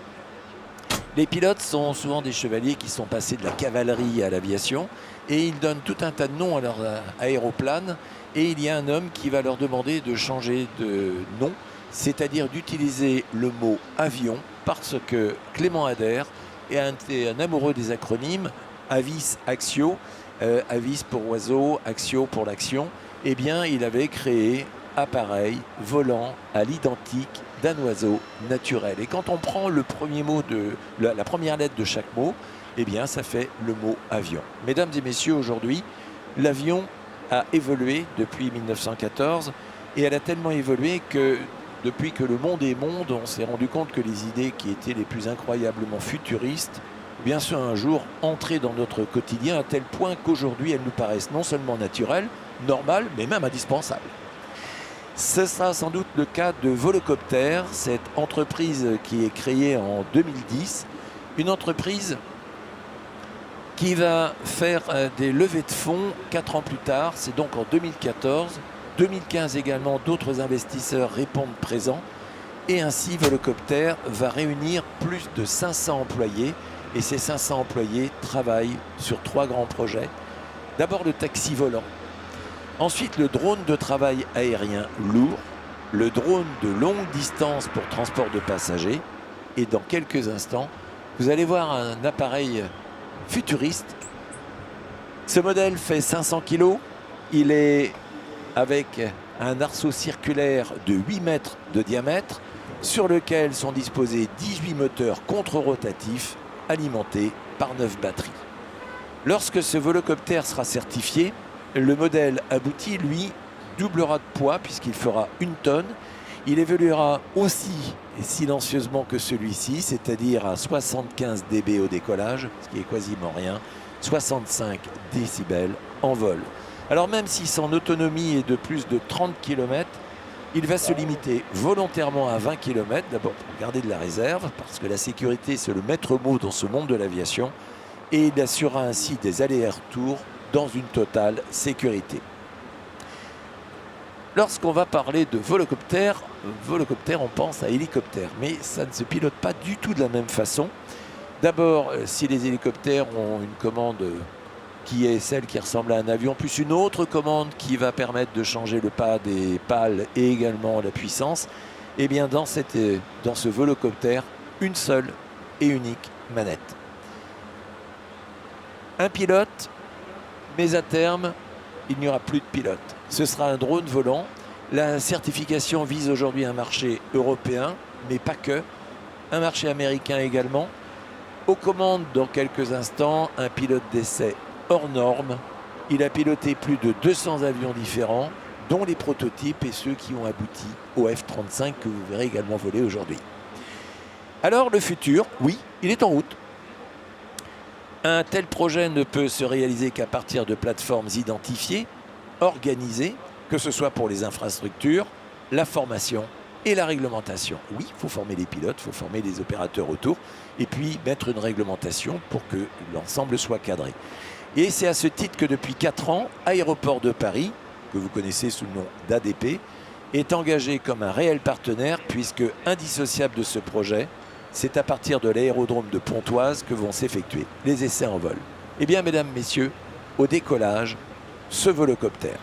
les pilotes sont souvent des chevaliers qui sont passés de la cavalerie à l'aviation, et ils donnent tout un tas de noms à leur aéroplane, et il y a un homme qui va leur demander de changer de nom, c'est-à-dire d'utiliser le mot avion, parce que Clément Ader est un amoureux des acronymes, Avis, Axio, Avis pour oiseau, Axio pour l'action. Eh bien, il avait créé appareil volant à l'identique d'un oiseau naturel. Et quand on prend le premier mot la première lettre de chaque mot, eh bien, ça fait le mot avion. Mesdames et messieurs, aujourd'hui, l'avion a évolué depuis 1914, et elle a tellement évolué que depuis que le monde est monde, on s'est rendu compte que les idées qui étaient les plus incroyablement futuristes, bien sûr un jour entrées dans notre quotidien, à tel point qu'aujourd'hui elles nous paraissent non seulement naturelles, normales, mais même indispensables. Ce sera sans doute le cas de Volocopter, cette entreprise qui est créée en 2010, une entreprise qui va faire des levées de fonds 4 ans plus tard, c'est donc en 2014. 2015 également, d'autres investisseurs répondent présents, et ainsi Volocopter va réunir plus de 500 employés, et ces 500 employés travaillent sur 3 grands projets. D'abord le taxi volant, ensuite le drone de travail aérien lourd, le drone de longue distance pour transport de passagers, et dans quelques instants, vous allez voir un appareil futuriste. Ce modèle fait 500 kg, il est avec un arceau circulaire de 8 mètres de diamètre, sur lequel sont disposés 18 moteurs contre-rotatifs alimentés par 9 batteries. Lorsque ce volocoptère sera certifié, le modèle abouti, lui, doublera de poids puisqu'il fera 1 tonne. Il évoluera aussi silencieusement que celui-ci, c'est-à-dire à 75 dB au décollage, ce qui est quasiment rien, 65 décibels en vol. Alors même si son autonomie est de plus de 30 km, il va se limiter volontairement à 20 km, d'abord pour garder de la réserve, parce que la sécurité c'est le maître mot dans ce monde de l'aviation, et il assurera ainsi des allers-retours dans une totale sécurité. Lorsqu'on va parler de volocoptère, on pense à hélicoptère, mais ça ne se pilote pas du tout de la même façon. D'abord, si les hélicoptères ont une commande qui est celle qui ressemble à un avion, plus une autre commande qui va permettre de changer le pas des pales et également la puissance, eh bien dans ce volocoptère, une seule et unique manette. Un pilote, mais à terme, il n'y aura plus de pilote. Ce sera un drone volant. La certification vise aujourd'hui un marché européen, mais pas que. Un marché américain également. Aux commandes, dans quelques instants, un pilote d'essai hors norme. Il a piloté plus de 200 avions différents, dont les prototypes et ceux qui ont abouti au F-35 que vous verrez également voler aujourd'hui. Alors le futur, oui, il est en route. Un tel projet ne peut se réaliser qu'à partir de plateformes identifiées, organisées, que ce soit pour les infrastructures, la formation et la réglementation. Oui, il faut former les pilotes, il faut former les opérateurs autour, et puis mettre une réglementation pour que l'ensemble soit cadré. Et c'est à ce titre que depuis 4 ans, Aéroport de Paris, que vous connaissez sous le nom d'ADP, est engagé comme un réel partenaire, puisque indissociable de ce projet, c'est à partir de l'aérodrome de Pontoise que vont s'effectuer les essais en vol. Eh bien, mesdames, messieurs, au décollage, ce volocoptère.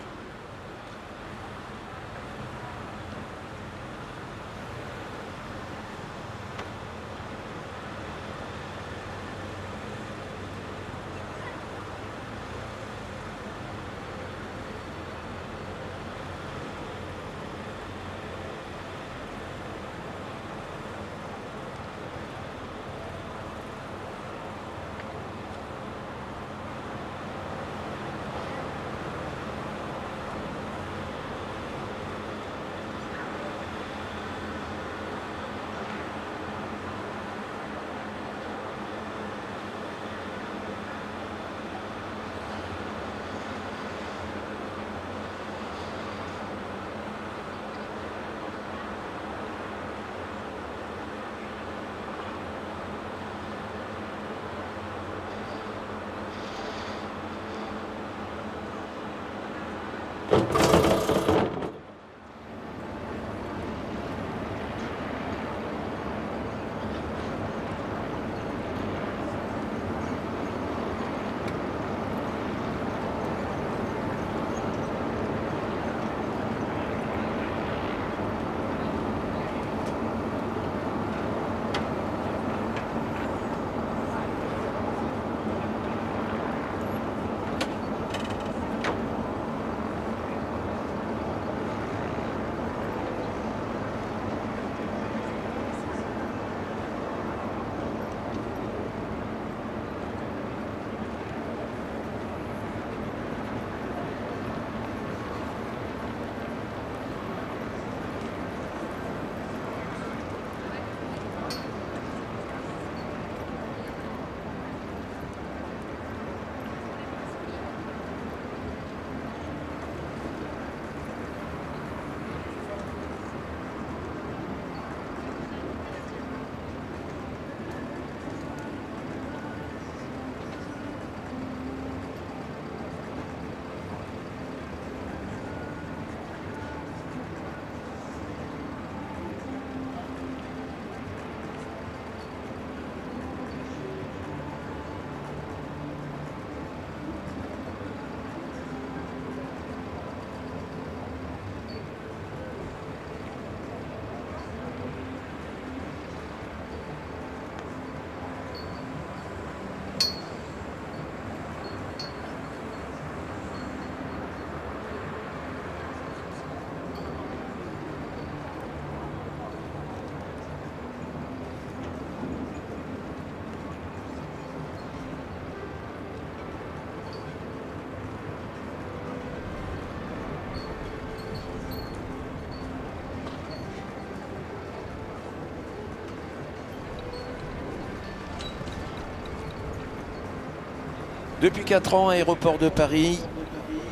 Depuis 4 ans, Aéroport de Paris,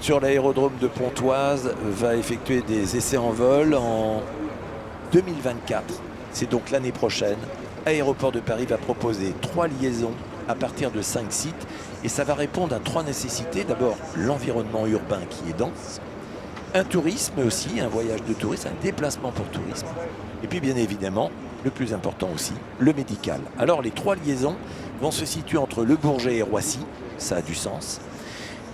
sur l'aérodrome de Pontoise, va effectuer des essais en vol en 2024. C'est donc l'année prochaine. Aéroport de Paris va proposer 3 liaisons à partir de 5 sites. Et ça va répondre à 3 nécessités. D'abord, l'environnement urbain qui est dense, un tourisme aussi, un voyage de tourisme, un déplacement pour tourisme. Et puis bien évidemment, le plus important aussi, le médical. Alors les 3 liaisons vont se situer entre le Bourget et Roissy, ça a du sens.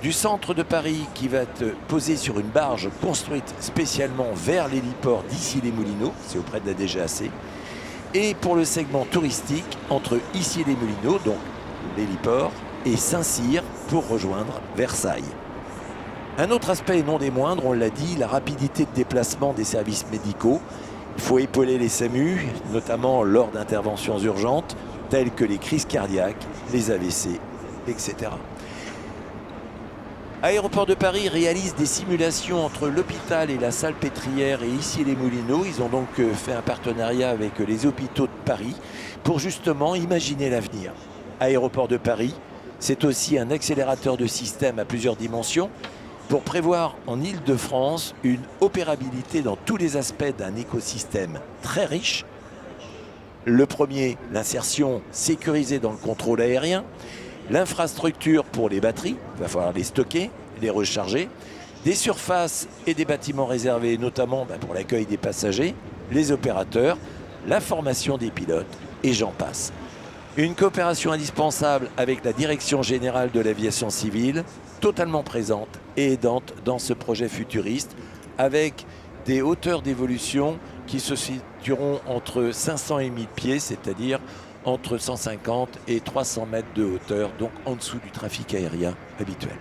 Du centre de Paris qui va être posé sur une barge construite spécialement vers l'héliport d'Issy-les-Moulineaux, c'est auprès de la DGAC. Et pour le segment touristique, entre Issy-les-Moulineaux, donc l'héliport, et Saint-Cyr pour rejoindre Versailles. Un autre aspect, et non des moindres, on l'a dit, la rapidité de déplacement des services médicaux. Il faut épauler les SAMU, notamment lors d'interventions urgentes, telles que les crises cardiaques, les AVC, etc. Aéroport de Paris réalise des simulations entre l'hôpital et la salle pétrière et ici les Moulineaux. Ils ont donc fait un partenariat avec les hôpitaux de Paris pour justement imaginer l'avenir. Aéroport de Paris, c'est aussi un accélérateur de système à plusieurs dimensions pour prévoir en Île-de-France une opérabilité dans tous les aspects d'un écosystème très riche. Le premier, l'insertion sécurisée dans le contrôle aérien. L'infrastructure pour les batteries, il va falloir les stocker, les recharger. Des surfaces et des bâtiments réservés, notamment pour l'accueil des passagers, les opérateurs, la formation des pilotes, et j'en passe. Une coopération indispensable avec la Direction générale de l'aviation civile, totalement présente et aidante dans ce projet futuriste, avec des hauteurs d'évolution qui se situeront entre 500 et 1000 pieds, c'est-à-dire entre 150 et 300 mètres de hauteur, donc en dessous du trafic aérien habituel.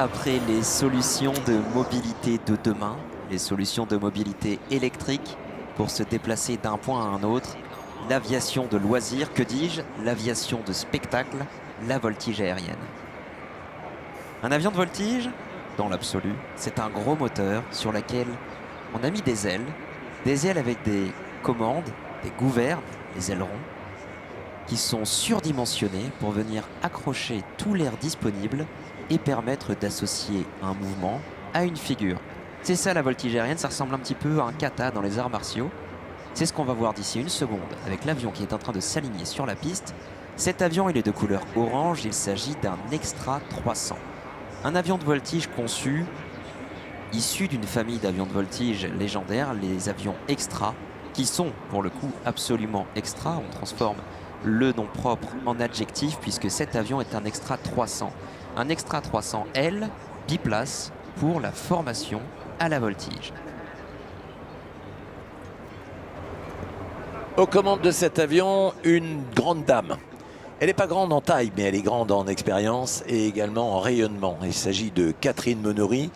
Après les solutions de mobilité de demain, les solutions de mobilité électrique pour se déplacer d'un point à un autre, l'aviation de loisirs, que dis-je, l'aviation de spectacle, la voltige aérienne. Un avion de voltige, dans l'absolu, c'est un gros moteur sur lequel on a mis des ailes avec des commandes, des gouvernes, les ailerons, qui sont surdimensionnés pour venir accrocher tout l'air disponible et permettre d'associer un mouvement à une figure. C'est ça la voltige aérienne, ça ressemble un petit peu à un kata dans les arts martiaux. C'est ce qu'on va voir d'ici une seconde avec l'avion qui est en train de s'aligner sur la piste. Cet avion, il est de couleur orange, il s'agit d'un Extra 300. Un avion de voltige conçu, issu d'une famille d'avions de voltige légendaires, les avions Extra, qui sont pour le coup absolument extra. On transforme le nom propre en adjectif puisque cet avion est un Extra 300. Un Extra 300L, biplace, pour la formation à la voltige. Aux commandes de cet avion, une grande dame. Elle n'est pas grande en taille, mais elle est grande en expérience et également en rayonnement. Il s'agit de Catherine Monory.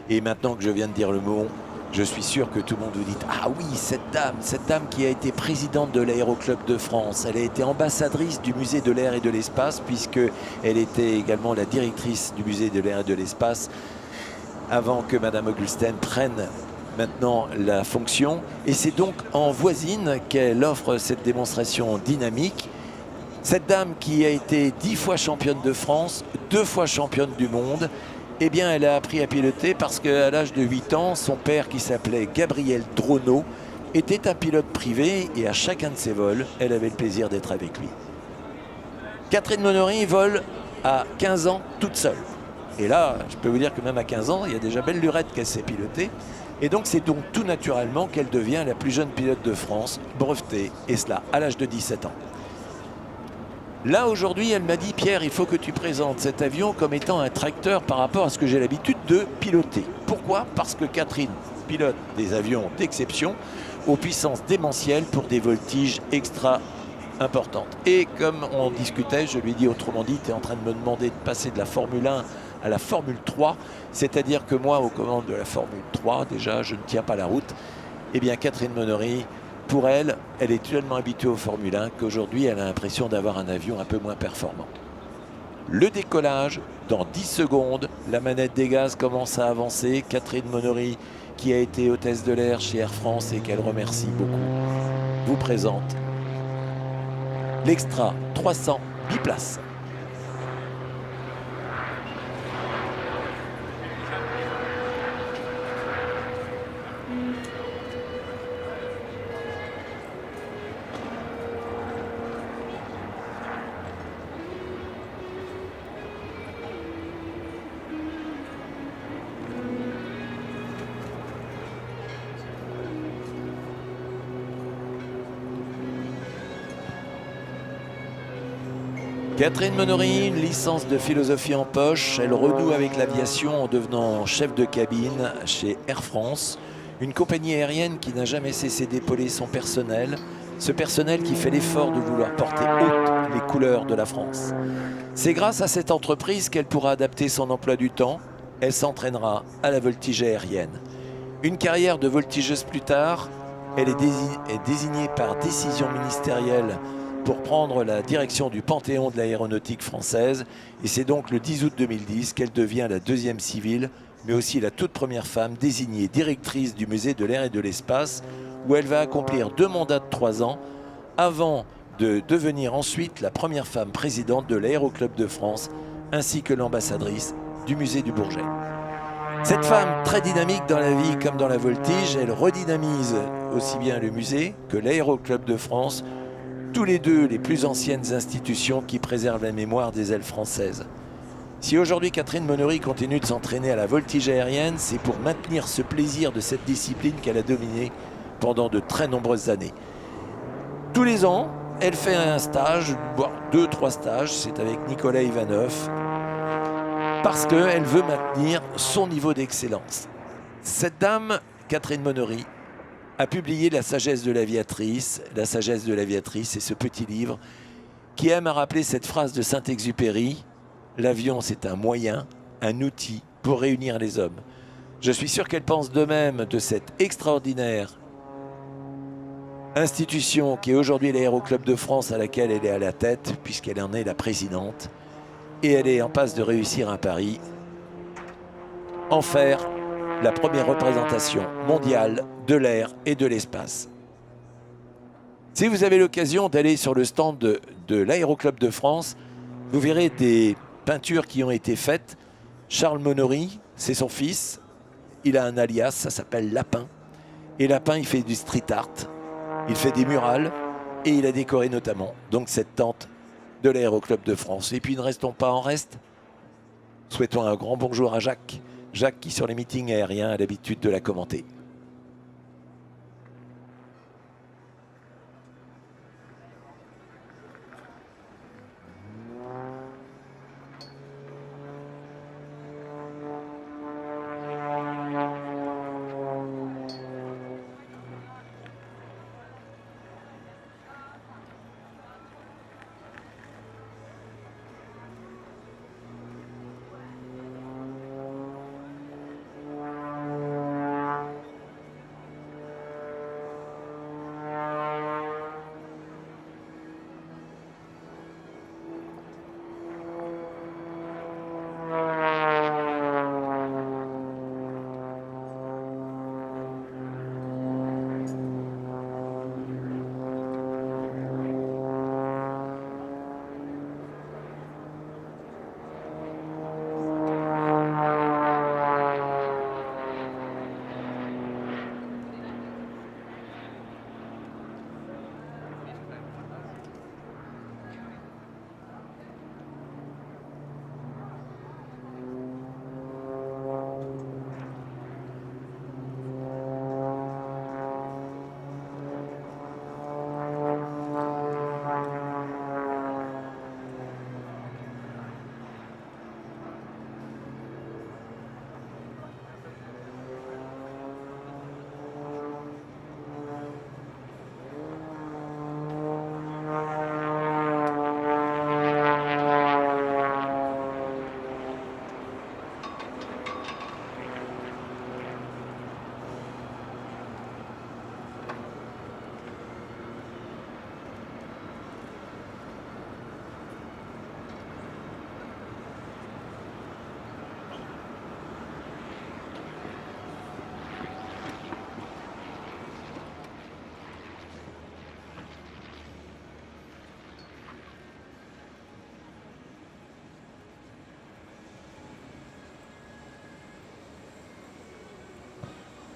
Et maintenant que je viens de dire le mot, Je suis sûr que tout le monde vous dit « Ah oui, cette dame qui a été présidente de l'Aéroclub de France, elle a été ambassadrice du musée de l'air et de l'espace, puisqu'elle était également la directrice du musée de l'air et de l'espace avant que Madame Augustin prenne maintenant la fonction. Et c'est donc en voisine qu'elle offre cette démonstration dynamique. Cette dame qui a été 10 fois championne de France, 2 fois championne du monde, eh bien, elle a appris à piloter parce qu'à l'âge de 8 ans, son père, qui s'appelait Gabriel Drono, était un pilote privé et à chacun de ses vols, elle avait le plaisir d'être avec lui. Catherine Monory vole à 15 ans toute seule. Et là, je peux vous dire que même à 15 ans, il y a déjà belle lurette qu'elle sait piloter. Et donc, c'est donc tout naturellement qu'elle devient la plus jeune pilote de France, brevetée, et cela à l'âge de 17 ans. Là, aujourd'hui, elle m'a dit « Pierre, il faut que tu présentes cet avion comme étant un tracteur par rapport à ce que j'ai l'habitude de piloter. » Pourquoi? Parce que Catherine pilote des avions d'exception aux puissances démentielles pour des voltiges extra importantes. Et comme on discutait, je lui ai dit autrement dit, tu es en train de me demander de passer de la Formule 1 à la Formule 3, c'est-à-dire que moi, aux commandes de la Formule 3, déjà, je ne tiens pas la route. Eh bien, Catherine Monory, pour elle, elle est tellement habituée aux Formule 1 qu'aujourd'hui, elle a l'impression d'avoir un avion un peu moins performant. Le décollage, dans 10 secondes, la manette des gaz commence à avancer. Catherine Monory, qui a été hôtesse de l'air chez Air France et qu'elle remercie beaucoup, vous présente l'Extra 300 biplace. Catherine Monory, une licence de philosophie en poche, elle renoue avec l'aviation en devenant chef de cabine chez Air France, une compagnie aérienne qui n'a jamais cessé d'épauler son personnel, ce personnel qui fait l'effort de vouloir porter haute les couleurs de la France. C'est grâce à cette entreprise qu'elle pourra adapter son emploi du temps, elle s'entraînera à la voltige aérienne. Une carrière de voltigeuse plus tard, elle est désignée par décision ministérielle pour prendre la direction du Panthéon de l'aéronautique française. Et c'est donc le 10 août 2010 qu'elle devient la deuxième civile, mais aussi la toute première femme désignée directrice du musée de l'air et de l'espace, où elle va accomplir 2 mandats de 3 ans, avant de devenir ensuite la première femme présidente de l'Aéroclub de France, ainsi que l'ambassadrice du musée du Bourget. Cette femme, très dynamique dans la vie comme dans la voltige, elle redynamise aussi bien le musée que l'Aéroclub de France, tous les deux les plus anciennes institutions qui préservent la mémoire des ailes françaises. Si aujourd'hui Catherine Monory continue de s'entraîner à la voltige aérienne, c'est pour maintenir ce plaisir de cette discipline qu'elle a dominée pendant de très nombreuses années. Tous les ans, elle fait un stage, voire 2-3 stages, c'est avec Nicolas Ivanov, parce qu'elle veut maintenir son niveau d'excellence. Cette dame, Catherine Monory, a publié La sagesse de l'aviatrice. La sagesse de l'aviatrice, c'est ce petit livre qui aime à rappeler cette phrase de Saint-Exupéry: l'avion, c'est un moyen, un outil pour réunir les hommes. Je suis sûr qu'elle pense de même de cette extraordinaire institution qui est aujourd'hui l'Aéroclub de France, à laquelle elle est à la tête, puisqu'elle en est la présidente. Et elle est en passe de réussir un pari, en faire la première représentation mondiale de l'air et de l'espace. Si vous avez l'occasion d'aller sur le stand de l'Aéroclub de France, vous verrez des peintures qui ont été faites. Charles Monory, c'est son fils, il a un alias, ça s'appelle Lapin. Et Lapin, il fait du street art, il fait des murales et il a décoré notamment donc cette tente de l'Aéroclub de France. Et puis ne restons pas en reste. Souhaitons un grand bonjour à Jacques. Jacques qui sur les meetings aériens a l'habitude de la commenter.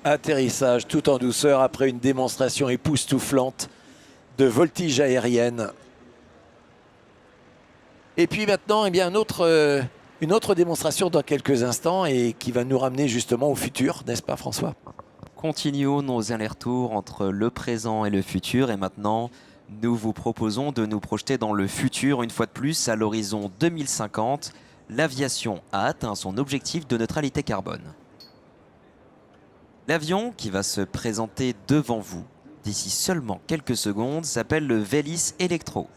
Atterrissage tout en douceur après une démonstration époustouflante de voltige aérienne. Et puis maintenant, eh bien, une autre démonstration dans quelques instants et qui va nous ramener justement au futur, n'est-ce pas François? Continuons nos allers-retours entre le présent et le futur. Et maintenant, nous vous proposons de nous projeter dans le futur une fois de plus à l'horizon 2050. L'aviation a atteint son objectif de neutralité carbone. L'avion qui va se présenter devant vous d'ici seulement quelques secondes s'appelle le Velis Electro.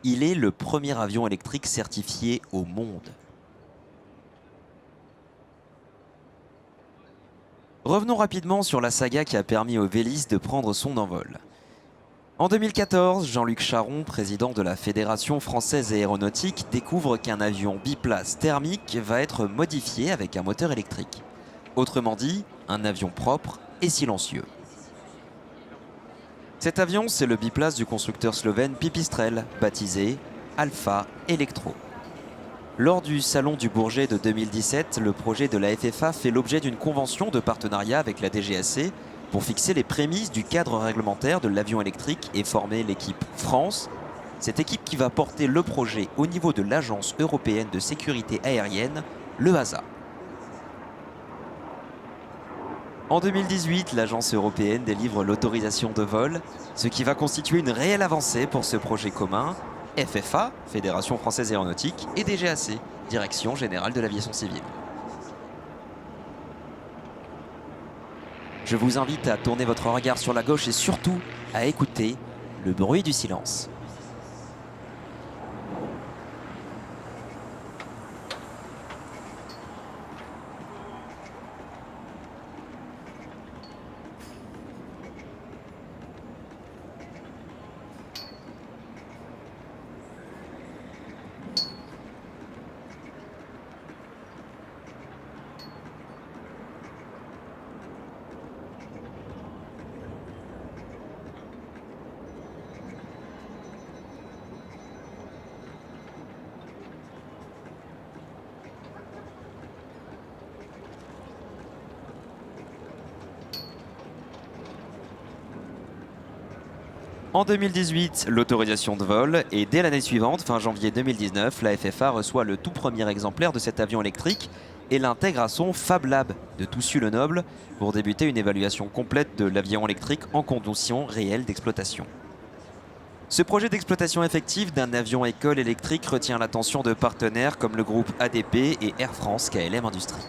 Il est le premier avion électrique certifié au monde. Revenons rapidement sur la saga qui a permis au Velis de prendre son envol. En 2014, Jean-Luc Charon, président de la Fédération française aéronautique, découvre qu'un avion biplace thermique va être modifié avec un moteur électrique. Autrement dit, un avion propre et silencieux. Cet avion, c'est le biplace du constructeur slovène Pipistrel, baptisé Alpha Electro. Lors du Salon du Bourget de 2017, le projet de la FFA fait l'objet d'une convention de partenariat avec la DGAC pour fixer les prémices du cadre réglementaire de l'avion électrique et former l'équipe France, cette équipe qui va porter le projet au niveau de l'Agence européenne de sécurité aérienne, l'EASA. En 2018, l'agence européenne délivre l'autorisation de vol, ce qui va constituer une réelle avancée pour ce projet commun, FFA, Fédération française aéronautique, et DGAC, Direction générale de l'aviation civile. Je vous invite à tourner votre regard sur la gauche et surtout à écouter le bruit du silence. En 2018, l'autorisation de vol et dès l'année suivante, fin janvier 2019, la FFA reçoit le tout premier exemplaire de cet avion électrique et l'intègre à son Fab Lab de Toussus-le-Noble pour débuter une évaluation complète de l'avion électrique en conditions réelles d'exploitation. Ce projet d'exploitation effective d'un avion école électrique retient l'attention de partenaires comme le groupe ADP et Air France KLM Industrie.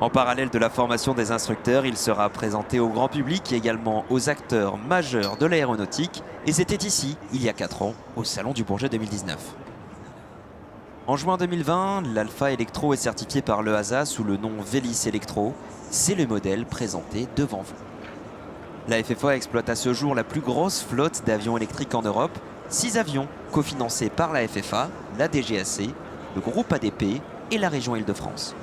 En parallèle de la formation des instructeurs, il sera présenté au grand public et également aux acteurs majeurs de l'aéronautique. Et c'était ici, il y a 4 ans, au Salon du Bourget 2019. En juin 2020, l'Alpha Electro est certifié par l'EASA sous le nom Velis Electro. C'est le modèle présenté devant vous. La FFA exploite à ce jour la plus grosse flotte d'avions électriques en Europe. 6 avions cofinancés par la FFA, la DGAC, le groupe ADP et la région Île-de-France.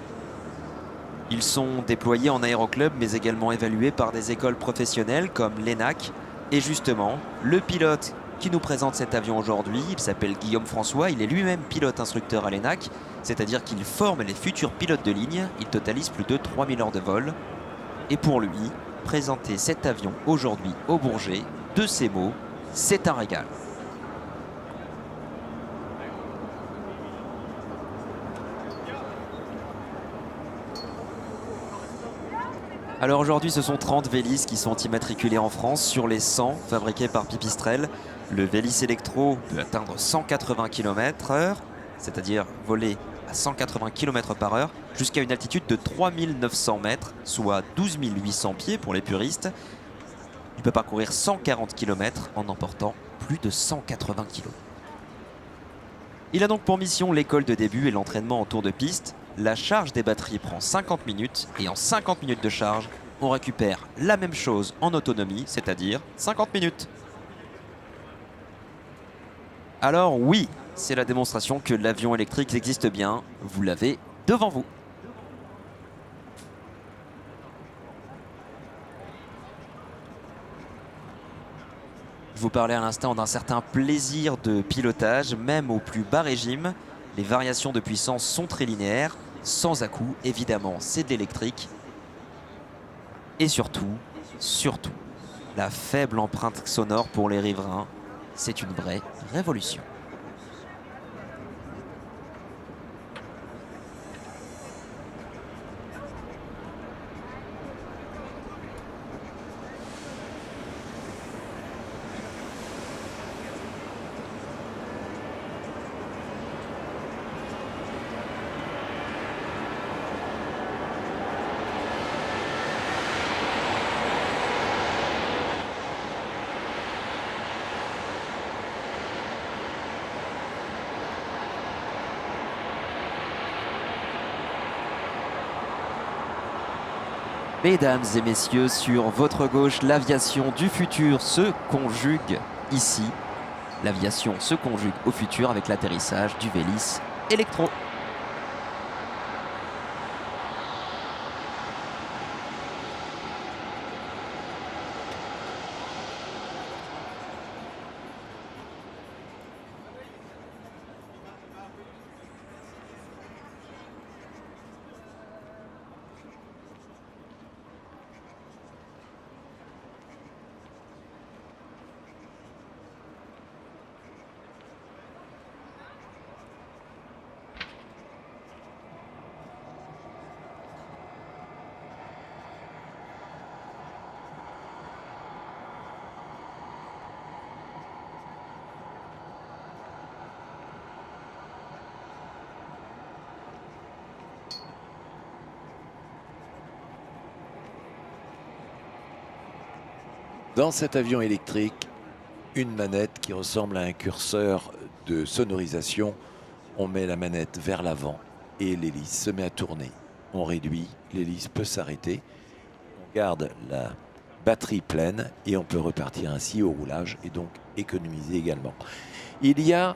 Ils sont déployés en aéroclub mais également évalués par des écoles professionnelles comme l'ENAC. Et justement, le pilote qui nous présente cet avion aujourd'hui, il s'appelle Guillaume François, il est lui-même pilote instructeur à l'ENAC, c'est-à-dire qu'il forme les futurs pilotes de ligne, il totalise plus de 3000 heures de vol. Et pour lui, présenter cet avion aujourd'hui au Bourget, de ces mots, c'est un régal. Alors aujourd'hui, ce sont 30 Velis qui sont immatriculés en France sur les 100 fabriqués par Pipistrel. Le Velis Electro peut atteindre 180 km/h, c'est-à-dire voler à 180 km/h, jusqu'à une altitude de 3900 mètres, soit 12 800 pieds pour les puristes. Il peut parcourir 140 km en emportant plus de 180 kg. Il a donc pour mission l'école de début et l'entraînement en tour de piste. La charge des batteries prend 50 minutes et en 50 minutes de charge, on récupère la même chose en autonomie, c'est-à-dire 50 minutes. Alors oui, c'est la démonstration que l'avion électrique existe bien. Vous l'avez devant vous. Je vous parlais à l'instant d'un certain plaisir de pilotage, même au plus bas régime. Les variations de puissance sont très linéaires, sans à-coups, évidemment, c'est de l'électrique. Et surtout, la faible empreinte sonore pour les riverains, c'est une vraie révolution. Mesdames et messieurs, sur votre gauche, l'aviation du futur se conjugue ici. L'aviation se conjugue au futur avec l'atterrissage du Vélis électro. Dans cet avion électrique, une manette qui ressemble à un curseur de sonorisation. On met la manette vers l'avant et l'hélice se met à tourner. On réduit, l'hélice peut s'arrêter. On garde la batterie pleine et on peut repartir ainsi au roulage et donc économiser également. Il y a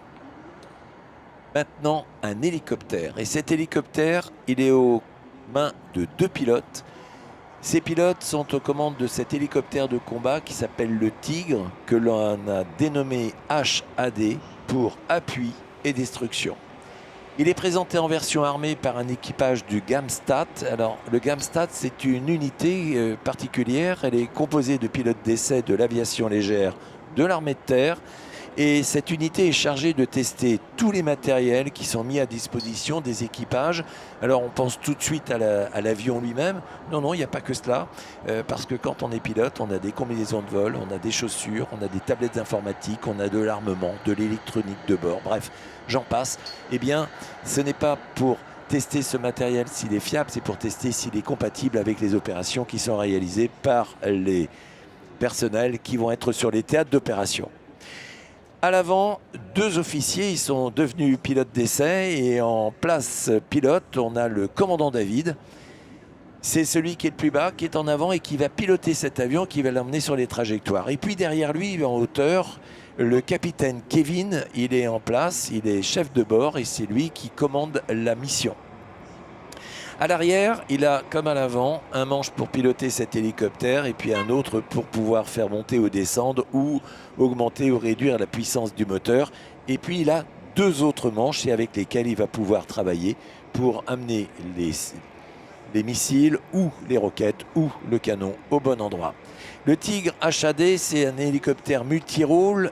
maintenant un hélicoptère et cet hélicoptère, il est aux mains de 2 pilotes. Ces pilotes sont aux commandes de cet hélicoptère de combat qui s'appelle le Tigre, que l'on a dénommé HAD pour appui et destruction. Il est présenté en version armée par un équipage du Gamstat. Alors, le Gamstat, c'est une unité particulière. Elle est composée de pilotes d'essai de l'aviation légère de l'armée de terre. Et cette unité est chargée de tester tous les matériels qui sont mis à disposition des équipages. Alors on pense tout de suite à l'avion lui-même. Non, non, il n'y a pas que cela. Parce que quand on est pilote, on a des combinaisons de vol, on a des chaussures, on a des tablettes informatiques, on a de l'armement, de l'électronique de bord. Bref, j'en passe. Eh bien, ce n'est pas pour tester ce matériel s'il est fiable, c'est pour tester s'il est compatible avec les opérations qui sont réalisées par les personnels qui vont être sur les théâtres d'opération. À l'avant, 2 officiers, ils sont devenus pilotes d'essai et en place pilote, on a le commandant David. C'est celui qui est le plus bas, qui est en avant et qui va piloter cet avion, qui va l'emmener sur les trajectoires. Et puis derrière lui, en hauteur, le capitaine Kevin, il est en place, il est chef de bord et c'est lui qui commande la mission. À l'arrière, il a, comme à l'avant, un manche pour piloter cet hélicoptère et puis un autre pour pouvoir faire monter ou descendre ou augmenter ou réduire la puissance du moteur. Et puis il a 2 autres manches et avec lesquelles il va pouvoir travailler pour amener les missiles ou les roquettes ou le canon au bon endroit. Le Tigre HAD, c'est un hélicoptère multirôle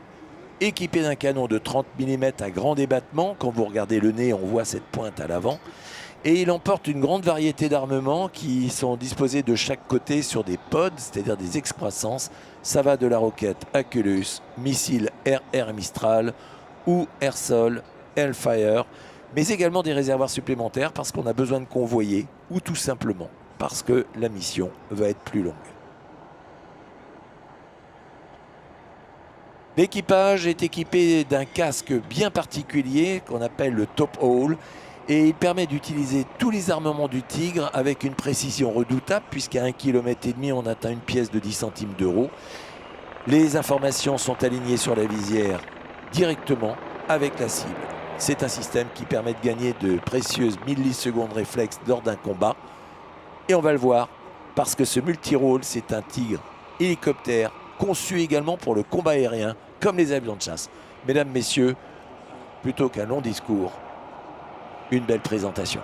équipé d'un canon de 30 mm à grand débattement. Quand vous regardez le nez, on voit cette pointe à l'avant. Et il emporte une grande variété d'armements qui sont disposés de chaque côté sur des pods, c'est-à-dire des excroissances. Ça va de la roquette Aculus, missile Air Mistral ou Air-Sol, Hellfire, mais également des réservoirs supplémentaires parce qu'on a besoin de convoyer ou tout simplement parce que la mission va être plus longue. L'équipage est équipé d'un casque bien particulier qu'on appelle le Top Hole. Et il permet d'utiliser tous les armements du Tigre avec une précision redoutable puisqu'à 1,5 km on atteint une pièce de 10 centimes d'euros. Les informations sont alignées sur la visière directement avec la cible. C'est un système qui permet de gagner de précieuses millisecondes réflexes lors d'un combat. Et on va le voir parce que ce multirôle, c'est un Tigre hélicoptère conçu également pour le combat aérien comme les avions de chasse. Mesdames, messieurs, plutôt qu'un long discours, une belle présentation.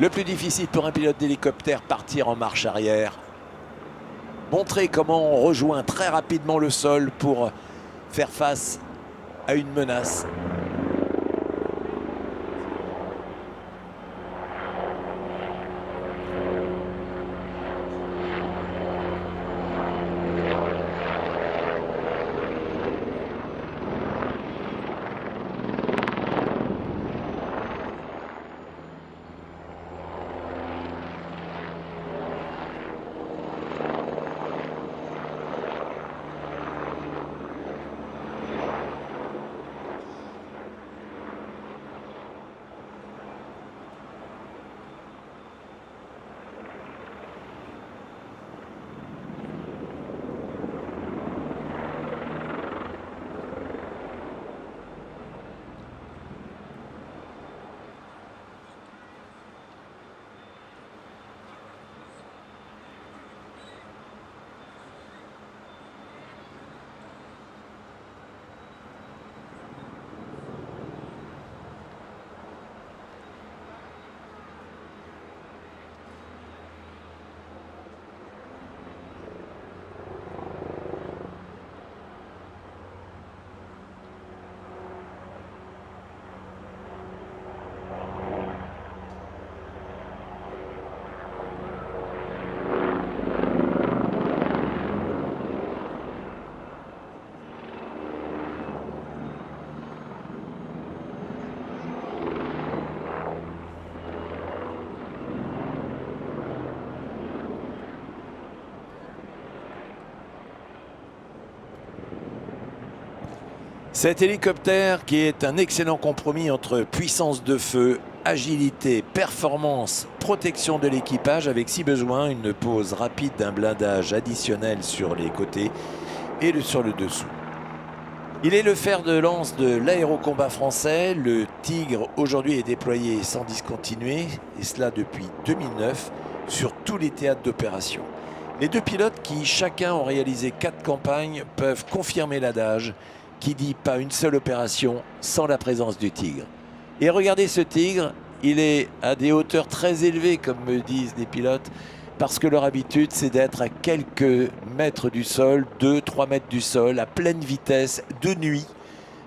Le plus difficile pour un pilote d'hélicoptère, partir en marche arrière. Montrer comment on rejoint très rapidement le sol pour faire face à une menace. Cet hélicoptère qui est un excellent compromis entre puissance de feu, agilité, performance, protection de l'équipage avec si besoin une pose rapide d'un blindage additionnel sur les côtés et sur le dessous. Il est le fer de lance de l'aérocombat français. Le Tigre aujourd'hui est déployé sans discontinuer et cela depuis 2009 sur tous les théâtres d'opération. Les deux pilotes qui chacun ont réalisé 4 campagnes peuvent confirmer l'adage qui dit pas une seule opération sans la présence du Tigre. Et regardez ce Tigre, il est à des hauteurs très élevées comme me disent les pilotes parce que leur habitude c'est d'être à quelques mètres du sol, 2-3 mètres du sol, à pleine vitesse, de nuit,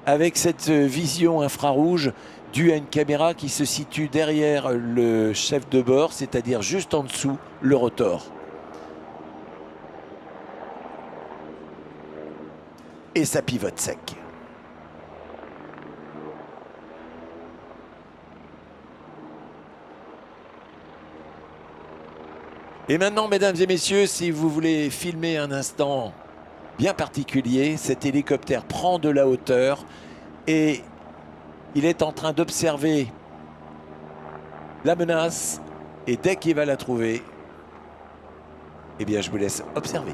avec cette vision infrarouge due à une caméra qui se situe derrière le chef de bord, c'est-à-dire juste en dessous le rotor. Et ça pivote sec. Et maintenant, mesdames et messieurs, si vous voulez filmer un instant bien particulier, cet hélicoptère prend de la hauteur et il est en train d'observer la menace et dès qu'il va la trouver, eh bien je vous laisse observer.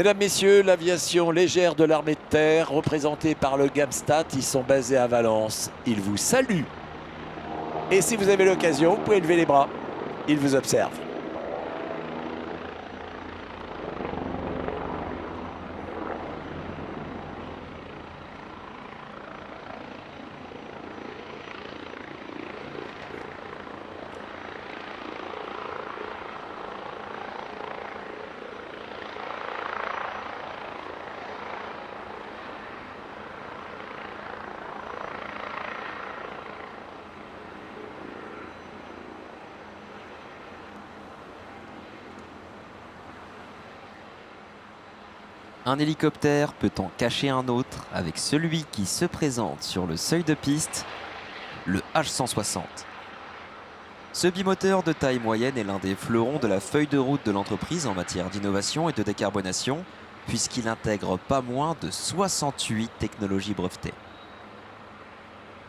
Mesdames, Messieurs, l'aviation légère de l'armée de terre, représentée par le GAMSTAT, ils sont basés à Valence. Ils vous saluent. Et si vous avez l'occasion, vous pouvez lever les bras. Ils vous observent. Un hélicoptère peut en cacher un autre avec celui qui se présente sur le seuil de piste, le H160. Ce bimoteur de taille moyenne est l'un des fleurons de la feuille de route de l'entreprise en matière d'innovation et de décarbonation, puisqu'il intègre pas moins de 68 technologies brevetées.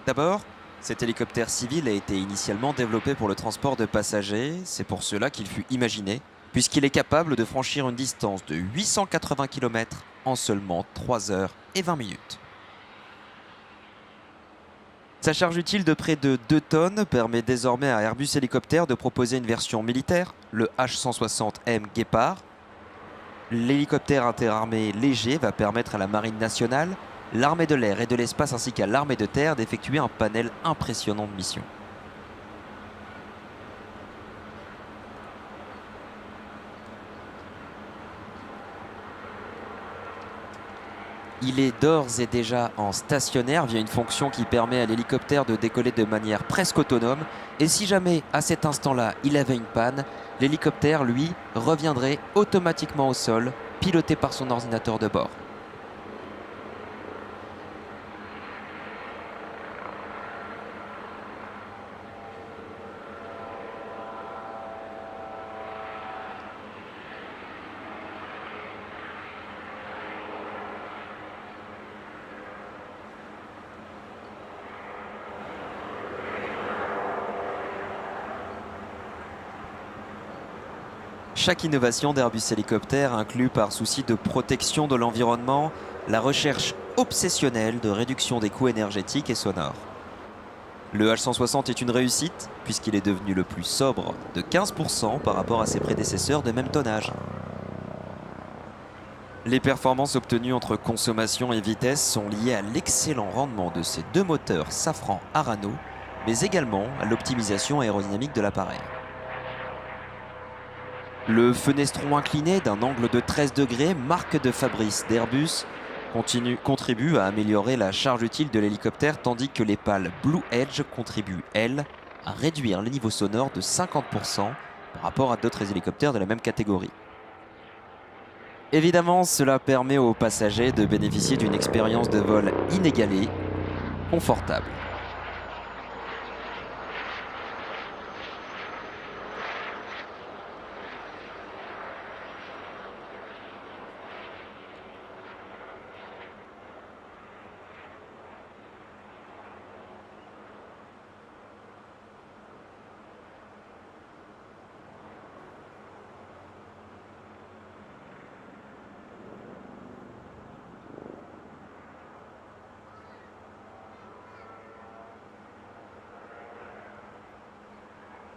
D'abord, cet hélicoptère civil a été initialement développé pour le transport de passagers, c'est pour cela qu'il fut imaginé, puisqu'il est capable de franchir une distance de 880 km en seulement 3 heures et 20 minutes. Sa charge utile de près de 2 tonnes permet désormais à Airbus Hélicoptère de proposer une version militaire, le H160M Guépard. L'hélicoptère interarmé léger va permettre à la Marine nationale, l'armée de l'air et de l'espace ainsi qu'à l'armée de terre d'effectuer un panel impressionnant de missions. Il est d'ores et déjà en stationnaire via une fonction qui permet à l'hélicoptère de décoller de manière presque autonome. Et si jamais, à cet instant-là, il avait une panne, l'hélicoptère, lui, reviendrait automatiquement au sol, piloté par son ordinateur de bord. Chaque innovation d'Airbus Hélicoptère inclut par souci de protection de l'environnement la recherche obsessionnelle de réduction des coûts énergétiques et sonores. Le H160 est une réussite puisqu'il est devenu le plus sobre de 15% par rapport à ses prédécesseurs de même tonnage. Les performances obtenues entre consommation et vitesse sont liées à l'excellent rendement de ces deux moteurs Safran Arano, mais également à l'optimisation aérodynamique de l'appareil. Le fenestron incliné d'un angle de 13 degrés, marque de Fabrice d'Airbus, contribue à améliorer la charge utile de l'hélicoptère, tandis que les pales Blue Edge contribuent, elles, à réduire le niveau sonore de 50% par rapport à d'autres hélicoptères de la même catégorie. Évidemment, cela permet aux passagers de bénéficier d'une expérience de vol inégalée, confortable.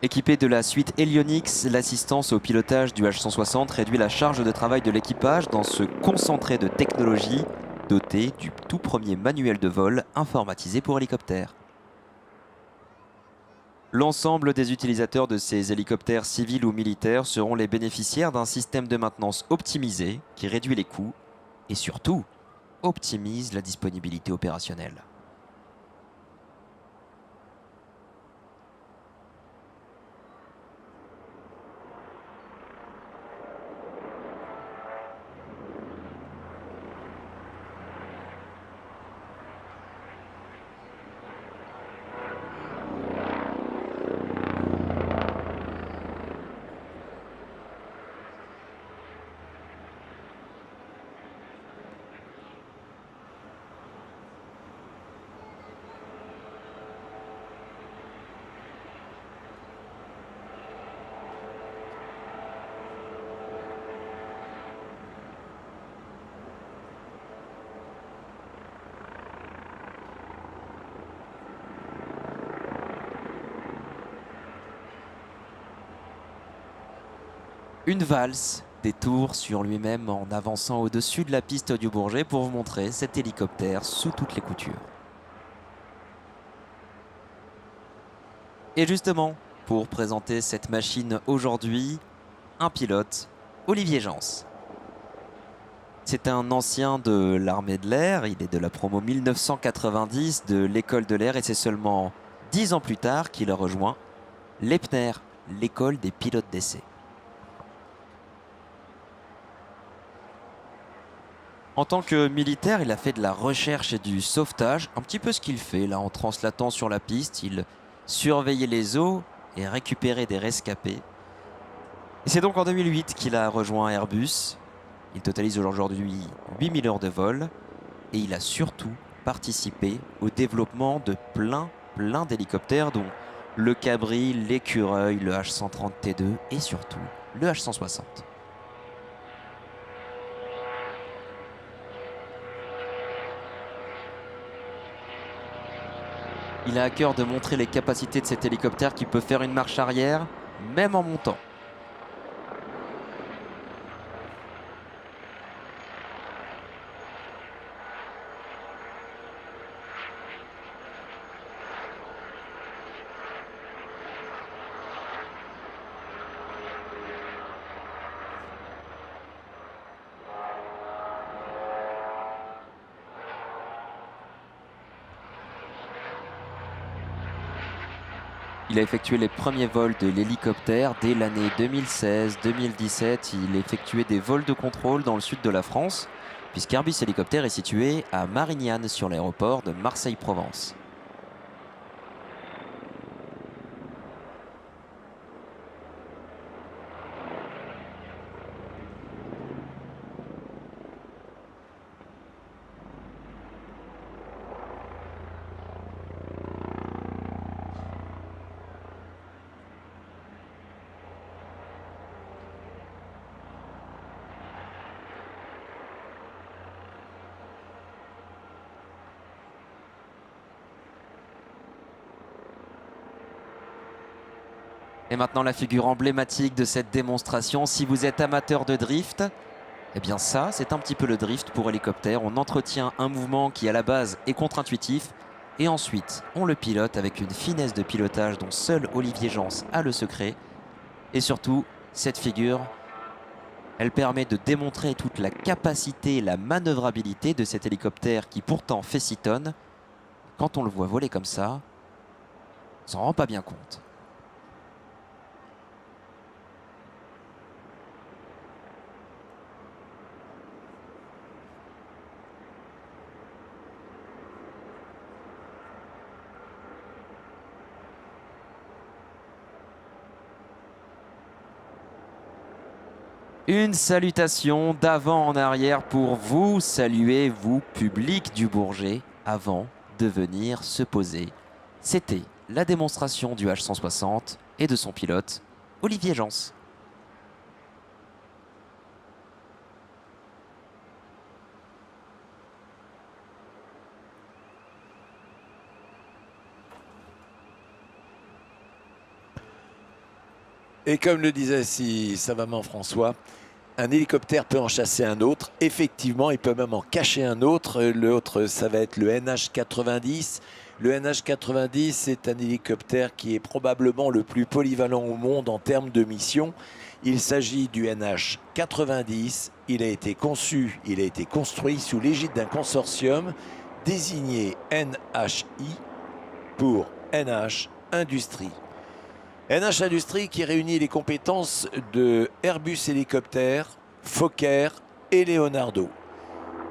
Équipé de la suite Helionix, l'assistance au pilotage du H160 réduit la charge de travail de l'équipage dans ce concentré de technologie doté du tout premier manuel de vol informatisé pour hélicoptères. L'ensemble des utilisateurs de ces hélicoptères civils ou militaires seront les bénéficiaires d'un système de maintenance optimisé qui réduit les coûts et surtout optimise la disponibilité opérationnelle. Une valse détour sur lui-même en avançant au-dessus de la piste du Bourget pour vous montrer cet hélicoptère sous toutes les coutures. Et justement, pour présenter cette machine aujourd'hui, un pilote, Olivier Jans. C'est un ancien de l'armée de l'air, il est de la promo 1990 de l'école de l'air et c'est seulement 10 ans plus tard qu'il a rejoint l'EPNER, l'école des pilotes d'essai. En tant que militaire, il a fait de la recherche et du sauvetage, un petit peu ce qu'il fait là en translatant sur la piste. Il surveillait les eaux et récupérait des rescapés. Et c'est donc en 2008 qu'il a rejoint Airbus. Il totalise aujourd'hui 8000 heures de vol et il a surtout participé au développement de plein d'hélicoptères dont le Cabri, l'Écureuil, le H-130T2 et surtout le H-160. Il a à cœur de montrer les capacités de cet hélicoptère qui peut faire une marche arrière, même en montant. Il a effectué les premiers vols de l'hélicoptère dès l'année 2016-2017. Il effectuait des vols de contrôle dans le sud de la France, puisqu'Airbus Hélicoptère est situé à Marignane sur l'aéroport de Marseille-Provence. Et maintenant la figure emblématique de cette démonstration, si vous êtes amateur de drift, eh bien ça c'est un petit peu le drift pour hélicoptère. On entretient un mouvement qui à la base est contre-intuitif et ensuite on le pilote avec une finesse de pilotage dont seul Olivier Jans a le secret. Et surtout cette figure, elle permet de démontrer toute la capacité et la manœuvrabilité de cet hélicoptère qui pourtant fait 6 tonnes. Quand on le voit voler comme ça, on s'en rend pas bien compte. Une salutation d'avant en arrière pour vous saluer, vous, public du Bourget, avant de venir se poser. C'était la démonstration du H-160 et de son pilote, Olivier Jans. Et comme le disait si savamment François, un hélicoptère peut en chasser un autre. Effectivement, il peut même en cacher un autre. L'autre, ça va être le NH-90. Le NH-90, c'est un hélicoptère qui est probablement le plus polyvalent au monde en termes de mission. Il s'agit du NH-90. Il a été conçu, il a été construit sous l'égide d'un consortium désigné NHI pour NH Industrie. NH Industrie qui réunit les compétences de Airbus Hélicoptère, Fokker et Leonardo.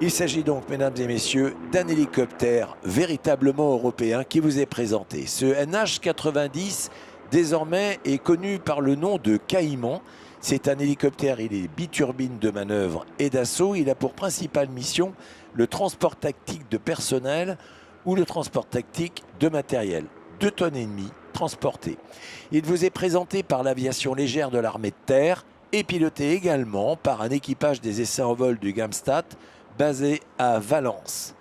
Il s'agit donc, mesdames et messieurs, d'un hélicoptère véritablement européen qui vous est présenté. Ce NH-90, désormais, est connu par le nom de Caïman. C'est un hélicoptère, il est biturbine de manœuvre et d'assaut. Il a pour principale mission le transport tactique de personnel ou le transport tactique de matériel. 2,5 tonnes transportées. Il vous est présenté par l'aviation légère de l'armée de terre et piloté également par un équipage des essais en vol du Gamstat basé à Valence.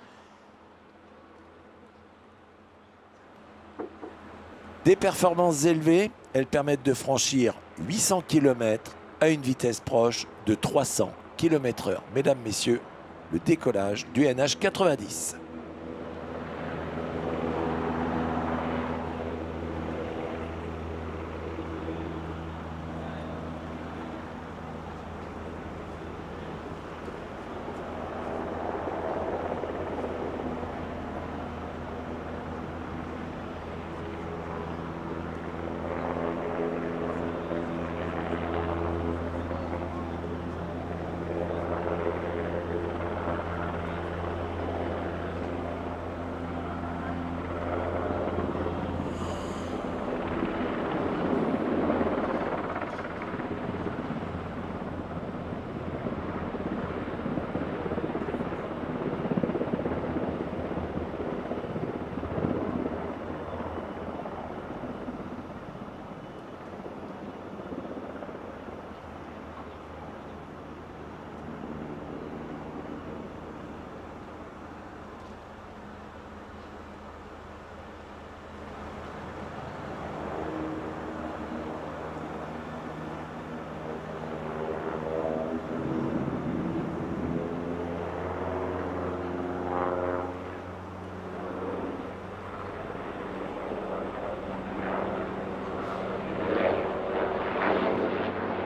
Des performances élevées, elles permettent de franchir 800 km à une vitesse proche de 300 km/h. Mesdames, messieurs, le décollage du NH90.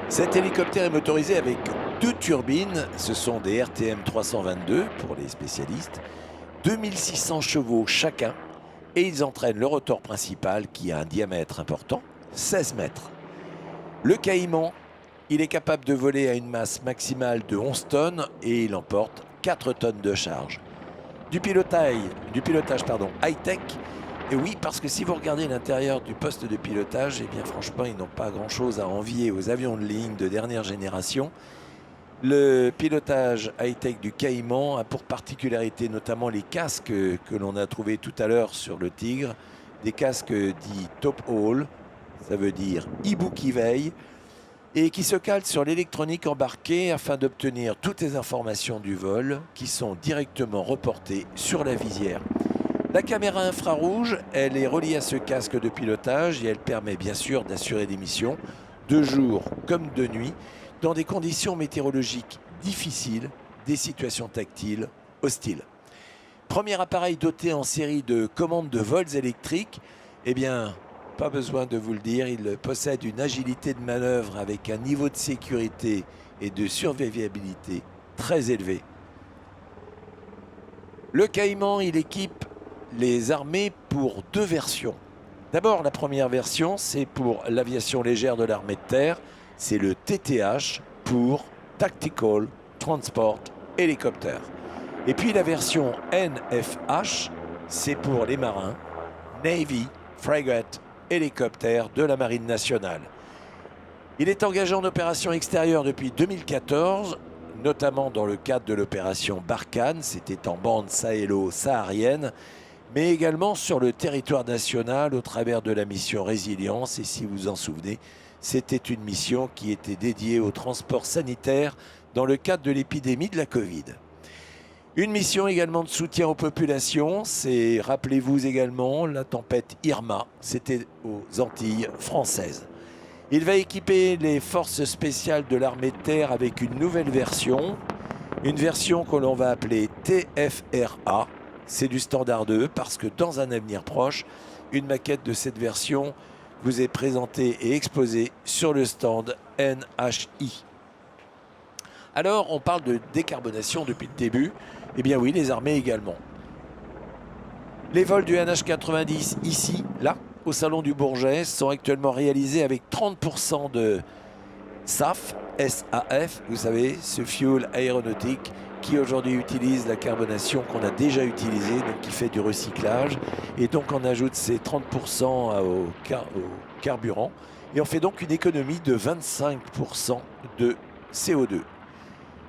Cet hélicoptère est motorisé avec 2 turbines, ce sont des RTM 322 pour les spécialistes, 2600 chevaux chacun, et ils entraînent le rotor principal qui a un diamètre important, 16 mètres. Le Caïman, il est capable de voler à une masse maximale de 11 tonnes et il emporte 4 tonnes de charge. Du pilotage high-tech. Et oui, parce que si vous regardez l'intérieur du poste de pilotage, eh bien franchement, ils n'ont pas grand-chose à envier aux avions de ligne de dernière génération. Le pilotage high-tech du Caïman a pour particularité notamment les casques que l'on a trouvés tout à l'heure sur le Tigre, des casques dits top haul, ça veut dire hibou qui veille, et qui se calent sur l'électronique embarquée afin d'obtenir toutes les informations du vol qui sont directement reportées sur la visière. La caméra infrarouge, elle est reliée à ce casque de pilotage et elle permet bien sûr d'assurer des missions de jour comme de nuit dans des conditions météorologiques difficiles, des situations tactiles hostiles. Premier appareil doté en série de commandes de vols électriques, eh bien, pas besoin de vous le dire, il possède une agilité de manœuvre avec un niveau de sécurité et de survivabilité très élevé. Le Caïman, il équipe les armées pour 2 versions. D'abord, la première version, c'est pour l'aviation légère de l'armée de terre. C'est le TTH pour Tactical Transport Helicopter. Et puis la version NFH, c'est pour les marins, Navy Frigate Helicopter de la Marine nationale. Il est engagé en opération extérieure depuis 2014, notamment dans le cadre de l'opération Barkhane, c'était en bande sahélo-saharienne, mais également sur le territoire national au travers de la mission Résilience. Et si vous vous en souvenez, c'était une mission qui était dédiée au transport sanitaire dans le cadre de l'épidémie de la Covid. Une mission également de soutien aux populations, c'est, rappelez-vous également, la tempête Irma, c'était aux Antilles françaises. Il va équiper les forces spéciales de l'armée de terre avec une nouvelle version, une version que l'on va appeler TFRA. C'est du standard 2 parce que dans un avenir proche, une maquette de cette version vous est présentée et exposée sur le stand NHI. Alors, on parle de décarbonation depuis le début. Eh bien oui, les armées également. Les vols du NH90 ici, là, au Salon du Bourget, sont actuellement réalisés avec 30% de SAF, SAF, vous savez, ce fuel aéronautique qui aujourd'hui utilise la carbonation qu'on a déjà utilisée, donc qui fait du recyclage. Et donc on ajoute ces 30% au carburant. Et on fait donc une économie de 25% de CO2.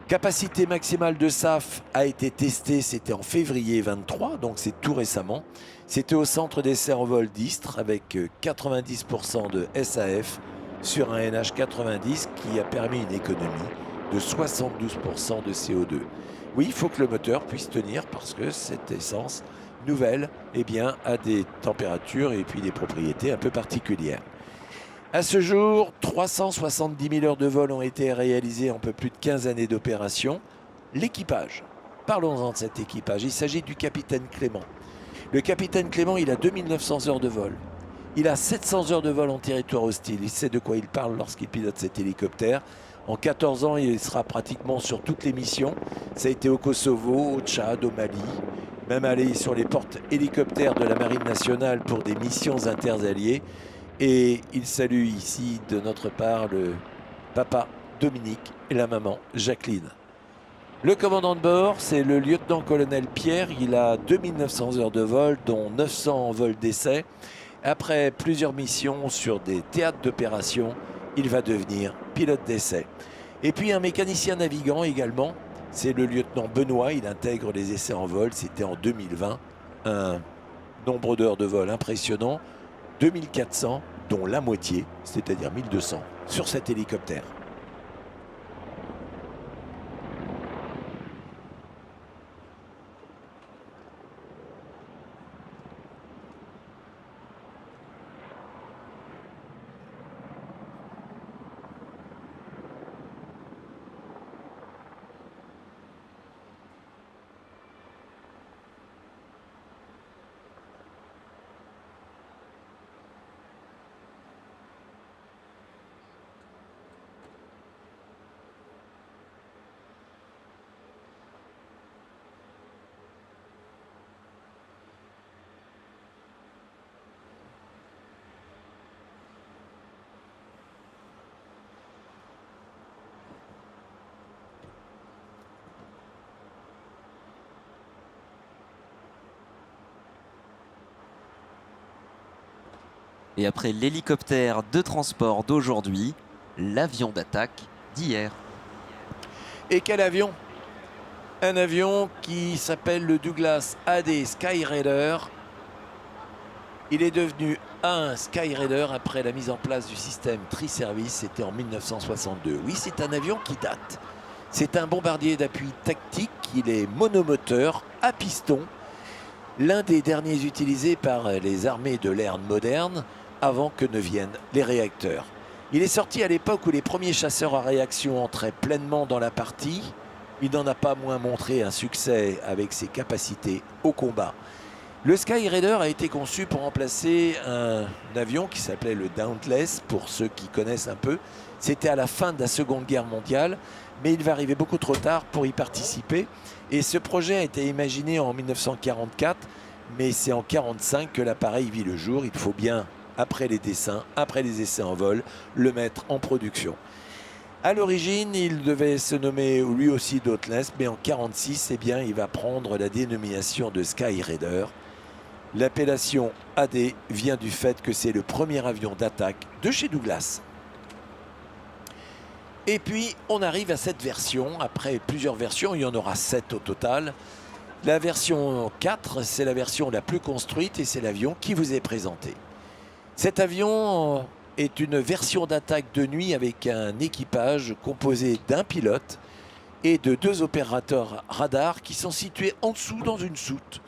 Capacité maximale de SAF a été testée, c'était en février 23, donc c'est tout récemment. C'était au centre d'essai en vol d'Istres avec 90% de SAF sur un NH90 qui a permis une économie de 72% de CO2. Oui, il faut que le moteur puisse tenir parce que cette essence nouvelle, eh bien, a des températures et puis des propriétés un peu particulières. À ce jour, 370 000 heures de vol ont été réalisées en un peu plus de 15 années d'opération. L'équipage, parlons-en de cet équipage, il s'agit du capitaine Clément. Le capitaine Clément, il a 2900 heures de vol. Il a 700 heures de vol en territoire hostile. Il sait de quoi il parle lorsqu'il pilote cet hélicoptère. En 14 ans, il sera pratiquement sur toutes les missions. Ça a été au Kosovo, au Tchad, au Mali, même allé sur les portes hélicoptères de la Marine nationale pour des missions interalliées. Et il salue ici de notre part le papa Dominique et la maman Jacqueline. Le commandant de bord, c'est le lieutenant-colonel Pierre. Il a 2900 heures de vol, dont 900 en vol d'essai. Après plusieurs missions sur des théâtres d'opération, il va devenir pilote d'essai. Et puis un mécanicien navigant également, c'est le lieutenant Benoît. Il intègre les essais en vol, c'était en 2020. Un nombre d'heures de vol impressionnant, 2400, dont la moitié, c'est-à-dire 1200, sur cet hélicoptère. Et après l'hélicoptère de transport d'aujourd'hui, l'avion d'attaque d'hier. Et quel avion? Un avion qui s'appelle le Douglas AD Skyraider. Il est devenu un Skyraider après la mise en place du système tri-service, c'était en 1962. Oui, c'est un avion qui date. C'est un bombardier d'appui tactique, il est monomoteur, à piston, l'un des derniers utilisés par les armées de l'ère moderne, avant que ne viennent les réacteurs. Il est sorti à l'époque où les premiers chasseurs à réaction entraient pleinement dans la partie. Il n'en a pas moins montré un succès avec ses capacités au combat. Le Skyraider a été conçu pour remplacer un avion qui s'appelait le Dauntless, pour ceux qui connaissent un peu. C'était à la fin de la Seconde Guerre mondiale, mais il va arriver beaucoup trop tard pour y participer. Et ce projet a été imaginé en 1944, mais c'est en 1945 que l'appareil vit le jour. Il faut bien, après les dessins, après les essais en vol, le mettre en production. À l'origine, il devait se nommer lui aussi Dauntless, mais en 1946, eh bien, il va prendre la dénomination de Skyraider. L'appellation AD vient du fait que c'est le premier avion d'attaque de chez Douglas. Et puis, on arrive à cette version. Après plusieurs versions, il y en aura 7 au total. La version 4, c'est la version la plus construite et c'est l'avion qui vous est présenté. Cet avion est une version d'attaque de nuit avec un équipage composé d'un pilote et de 2 opérateurs radars qui sont situés en dessous dans une soute.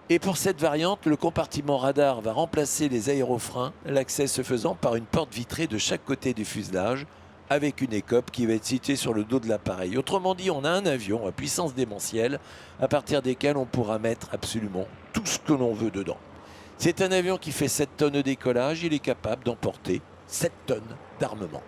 Et pour cette variante, le compartiment radar va remplacer les aérofreins, l'accès se faisant par une porte vitrée de chaque côté du fuselage, avec une écope qui va être située sur le dos de l'appareil. Autrement dit, on a un avion à puissance démentielle, à partir desquels on pourra mettre absolument tout ce que l'on veut dedans. C'est un avion qui fait 7 tonnes de décollage, il est capable d'emporter 7 tonnes d'armement.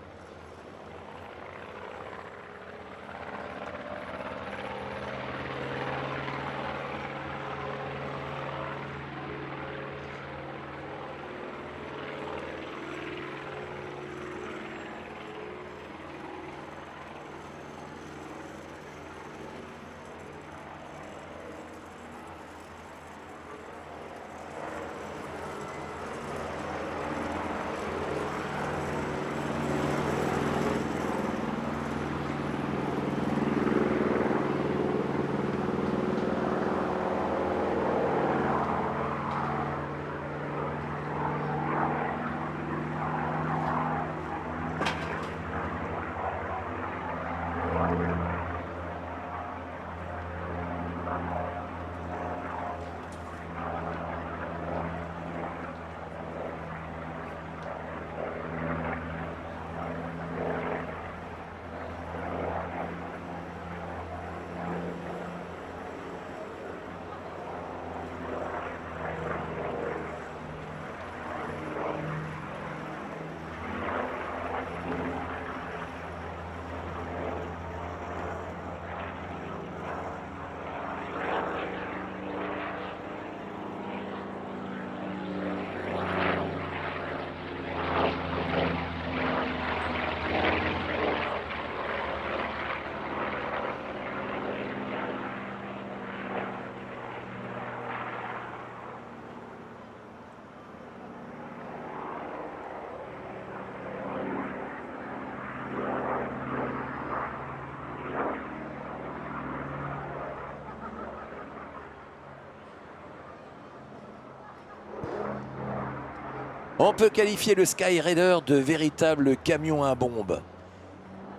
On peut qualifier le Skyraider de véritable camion à bombe.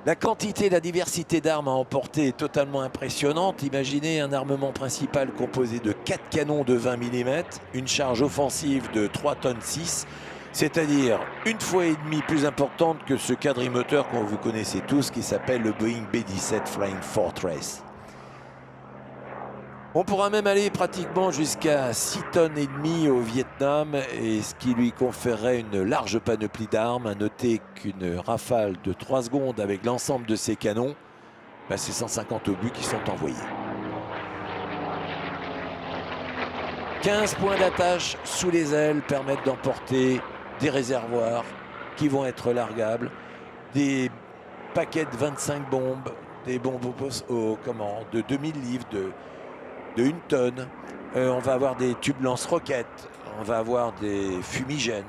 La quantité et la diversité d'armes à emporter est totalement impressionnante. Imaginez un armement principal composé de 4 canons de 20 mm, une charge offensive de 3 tonnes 6, c'est-à-dire une fois et demie plus importante que ce quadrimoteur que vous connaissez tous qui s'appelle le Boeing B-17 Flying Fortress. On pourra même aller pratiquement jusqu'à 6 tonnes et demie au Vietnam, et ce qui lui conférerait une large panoplie d'armes. À noter qu'une rafale de 3 secondes avec l'ensemble de ces canons, c'est 150 obus qui sont envoyés. 15 points d'attache sous les ailes permettent d'emporter des réservoirs qui vont être largables, des paquets de 25 bombes, des bombes de 2000 livres, de 1 tonne. On va avoir des tubes lance-roquettes, on va avoir des fumigènes.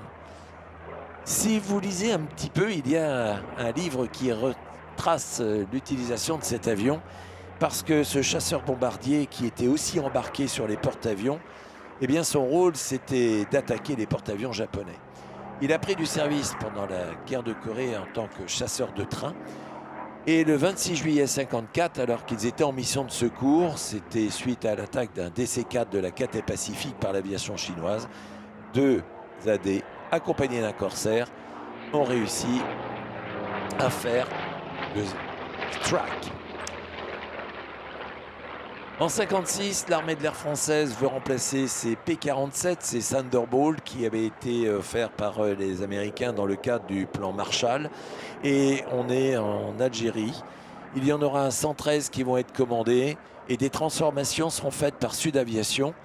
Si vous lisez un petit peu, il y a un livre qui retrace l'utilisation de cet avion, parce que ce chasseur-bombardier qui était aussi embarqué sur les porte-avions, eh bien son rôle c'était d'attaquer les porte-avions japonais. Il a pris du service pendant la guerre de Corée en tant que chasseur de train. Et le 26 juillet 1954, alors qu'ils étaient en mission de secours, c'était suite à l'attaque d'un DC-4 de la Cathay Pacifique par l'aviation chinoise, 2 AD, accompagnés d'un corsaire, ont réussi à faire le strike. En 1956, l'armée de l'air française veut remplacer ces P-47, ces Thunderbolt qui avaient été offerts par les Américains dans le cadre du plan Marshall. Et on est en Algérie. Il y en aura 113 qui vont être commandés et des transformations seront faites par Sud Aviation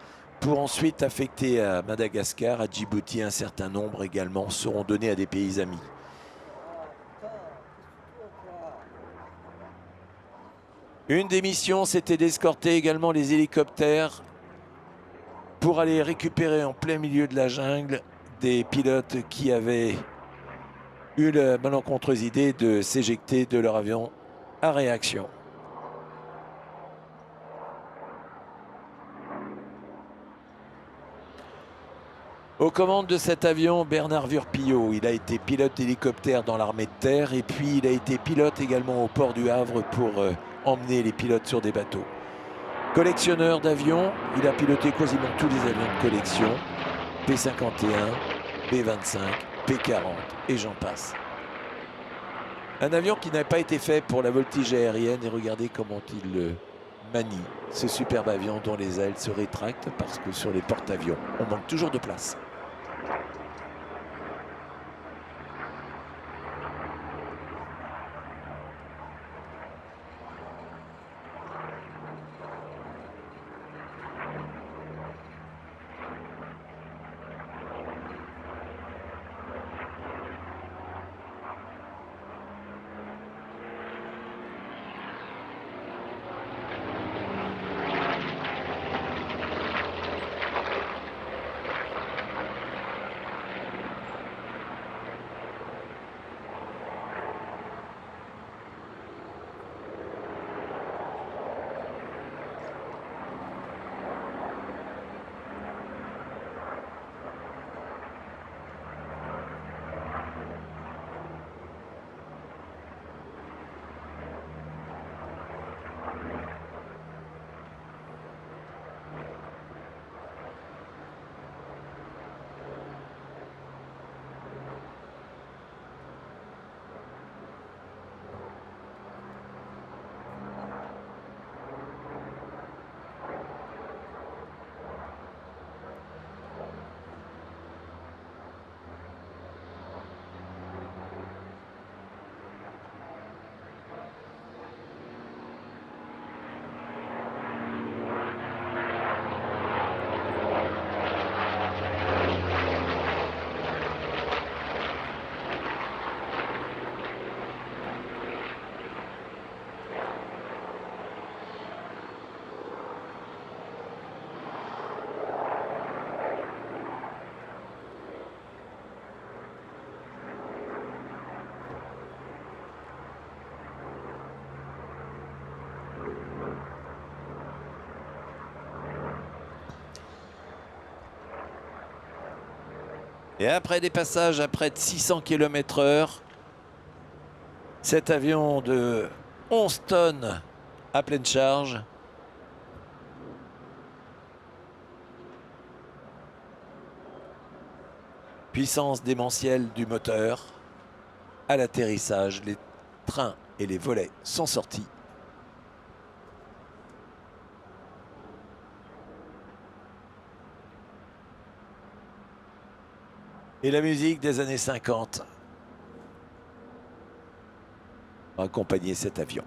pour ensuite affecter à Madagascar, à Djibouti. Un certain nombre également seront donnés à des pays amis. Une des missions, c'était d'escorter également les hélicoptères pour aller récupérer en plein milieu de la jungle des pilotes qui avaient eu la malencontreuse idée de s'éjecter de leur avion à réaction. Aux commandes de cet avion, Bernard Vurpillot. Il a été pilote hélicoptère dans l'armée de terre et puis il a été pilote également au port du Havre pour emmener les pilotes sur des bateaux. Collectionneur d'avions, il a piloté quasiment tous les avions de collection, P-51, P-25, P-40 et j'en passe. Un avion qui n'avait pas été fait pour la voltige aérienne et regardez comment il manie ce superbe avion dont les ailes se rétractent parce que sur les porte-avions, on manque toujours de place. Et après des passages à près de 600 km/h, cet avion de 11 tonnes à pleine charge puissance démentielle du moteur. À l'atterrissage, les trains et les volets sont sortis. Et la musique des années 50 a accompagné cet avion.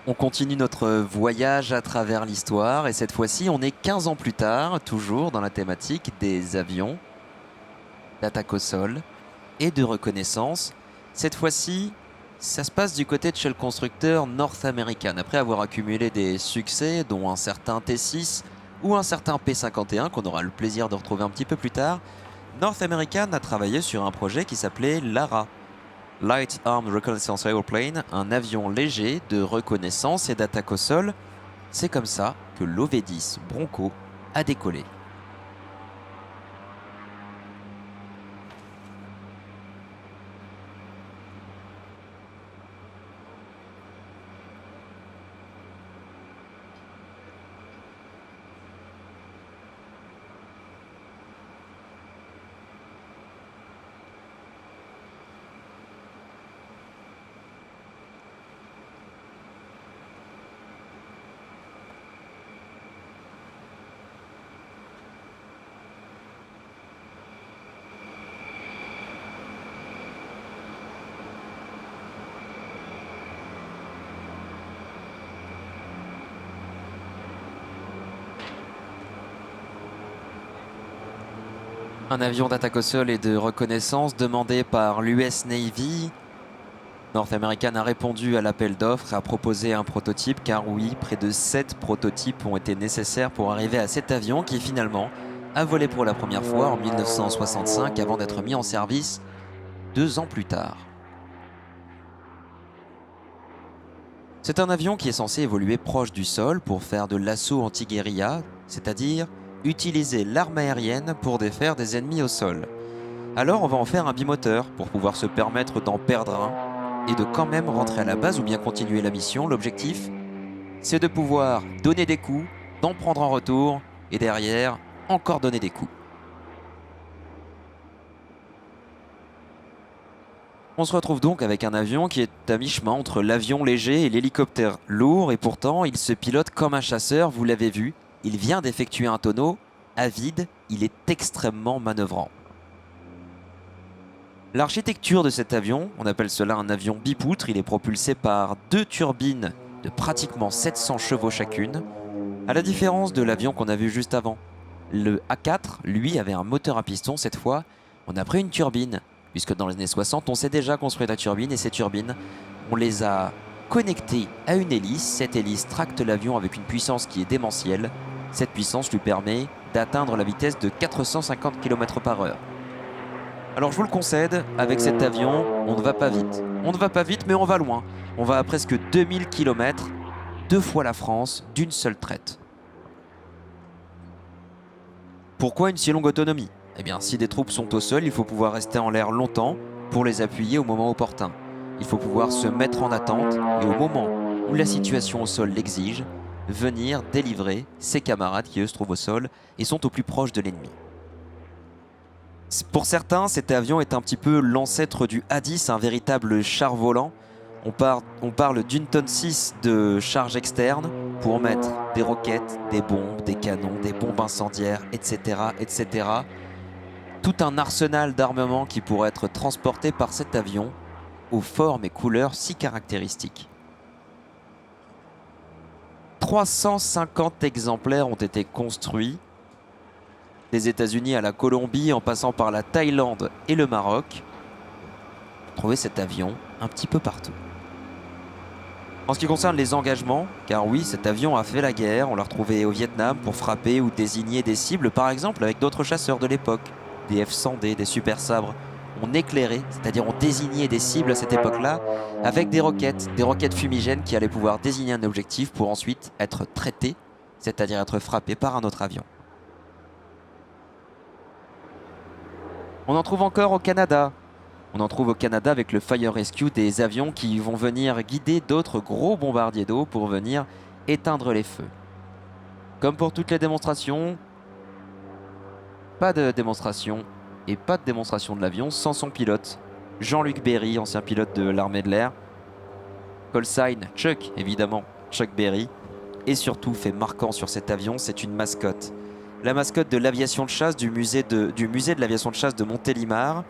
On continue notre voyage à travers l'histoire et cette fois-ci on est 15 ans plus tard, toujours dans la thématique des avions, d'attaque au sol et de reconnaissance. Cette fois-ci, ça se passe du côté de chez le constructeur North American. Après avoir accumulé des succès, dont un certain T6 ou un certain P51 qu'on aura le plaisir de retrouver un petit peu plus tard, North American a travaillé sur un projet qui s'appelait LARA. Light Armed Reconnaissance Airplane, un avion léger de reconnaissance et d'attaque au sol. C'est comme ça que l'OV-10 Bronco a décollé. Un avion d'attaque au sol et de reconnaissance demandé par l'US Navy. North American a répondu à l'appel d'offres et a proposé un prototype, car oui, près de 7 prototypes ont été nécessaires pour arriver à cet avion qui finalement a volé pour la première fois en 1965 avant d'être mis en service 2 ans plus tard. C'est un avion qui est censé évoluer proche du sol pour faire de l'assaut anti-guérilla, c'est-à-dire utiliser l'arme aérienne pour défaire des ennemis au sol. Alors on va en faire un bimoteur pour pouvoir se permettre d'en perdre un et de quand même rentrer à la base ou bien continuer la mission. L'objectif, c'est de pouvoir donner des coups, d'en prendre en retour et derrière, encore donner des coups. On se retrouve donc avec un avion qui est à mi-chemin entre l'avion léger et l'hélicoptère lourd et pourtant il se pilote comme un chasseur, vous l'avez vu. Il vient d'effectuer un tonneau à vide, il est extrêmement manœuvrant. L'architecture de cet avion, on appelle cela un avion bipoutre, il est propulsé par 2 turbines de pratiquement 700 chevaux chacune, à la différence de l'avion qu'on a vu juste avant. Le A4, lui, avait un moteur à piston, cette fois, on a pris une turbine, puisque dans les années 60, on sait déjà construire la turbine, et ces turbines, on les a connectées à une hélice. Cette hélice tracte l'avion avec une puissance qui est démentielle. Cette puissance lui permet d'atteindre la vitesse de 450 km/h. Alors je vous le concède, avec cet avion, on ne va pas vite. On ne va pas vite, mais on va loin. On va à presque 2000 km, 2 fois la France, d'une seule traite. Pourquoi une si longue autonomie? Eh bien, si des troupes sont au sol, il faut pouvoir rester en l'air longtemps pour les appuyer au moment opportun. Il faut pouvoir se mettre en attente et au moment où la situation au sol l'exige, venir délivrer ses camarades qui eux se trouvent au sol et sont au plus proche de l'ennemi. Pour certains, cet avion est un petit peu l'ancêtre du A-10, un véritable char volant. On parle d'une tonne 6 de charge externe pour mettre des roquettes, des bombes, des canons, des bombes incendiaires, etc., etc. Tout un arsenal d'armement qui pourrait être transporté par cet avion aux formes et couleurs si caractéristiques. 350 exemplaires ont été construits, des États-Unis à la Colombie en passant par la Thaïlande et le Maroc. Trouvez cet avion un petit peu partout. En ce qui concerne les engagements, car oui, cet avion a fait la guerre, on l'a retrouvé au Vietnam pour frapper ou désigner des cibles, par exemple avec d'autres chasseurs de l'époque, des F-100D, des super sabres. On éclairait, c'est-à-dire on désignait des cibles à cette époque-là avec des roquettes fumigènes qui allaient pouvoir désigner un objectif pour ensuite être traité, c'est-à-dire être frappé par un autre avion. On en trouve encore au Canada. On en trouve au Canada avec le Fire Rescue, des avions qui vont venir guider d'autres gros bombardiers d'eau pour venir éteindre les feux. Comme pour toutes les démonstrations, pas de démonstration et pas de démonstration de l'avion sans son pilote. Jean-Luc Berry, ancien pilote de l'armée de l'air. Call sign Chuck, évidemment, Chuck Berry. Et surtout, fait marquant sur cet avion, c'est une mascotte. La mascotte de l'aviation de chasse du musée de l'aviation de chasse de Montélimar.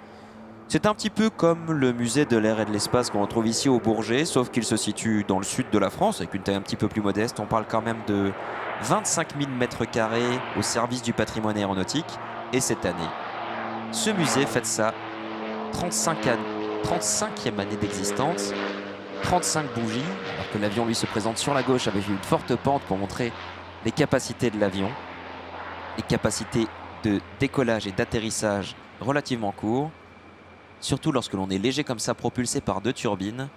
C'est un petit peu comme le musée de l'air et de l'espace qu'on retrouve ici au Bourget, sauf qu'il se situe dans le sud de la France, avec une taille un petit peu plus modeste. On parle quand même de 25 000 mètres carrés au service du patrimoine aéronautique. Et cette année, ce musée fête sa 35e année d'existence. 35 bougies, alors que l'avion lui se présente sur la gauche avec une forte pente pour montrer les capacités de l'avion. Les capacités de décollage et d'atterrissage relativement courts. Surtout lorsque l'on est léger comme ça, propulsé par 2 turbines,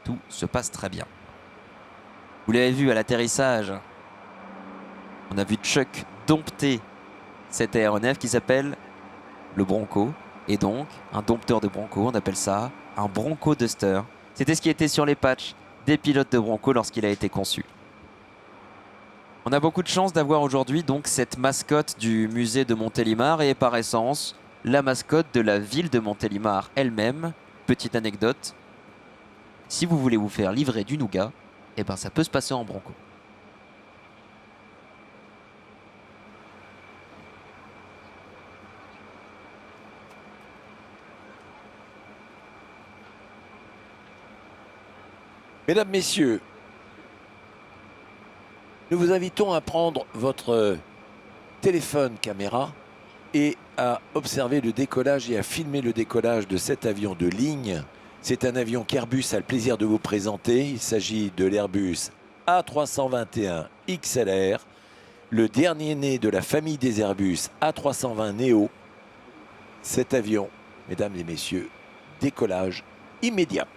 tout se passe très bien. Vous l'avez vu à l'atterrissage, on a vu Chuck dompter cet aéronef qui s'appelle le Bronco. Et donc, un dompteur de Bronco, on appelle ça un Bronco Duster. C'était ce qui était sur les patchs des pilotes de Bronco lorsqu'il a été conçu. On a beaucoup de chance d'avoir aujourd'hui donc cette mascotte du musée de Montélimar et par essence, la mascotte de la ville de Montélimar elle-même. Petite anecdote, si vous voulez vous faire livrer du nougat, eh ben ça peut se passer en Bronco. Mesdames, Messieurs, nous vous invitons à prendre votre téléphone caméra et à observer le décollage et à filmer le décollage de cet avion de ligne. C'est un avion qu'Airbus a le plaisir de vous présenter. Il s'agit de l'Airbus A321 XLR, le dernier né de la famille des Airbus A320 Neo. Cet avion, mesdames et messieurs, décollage immédiat.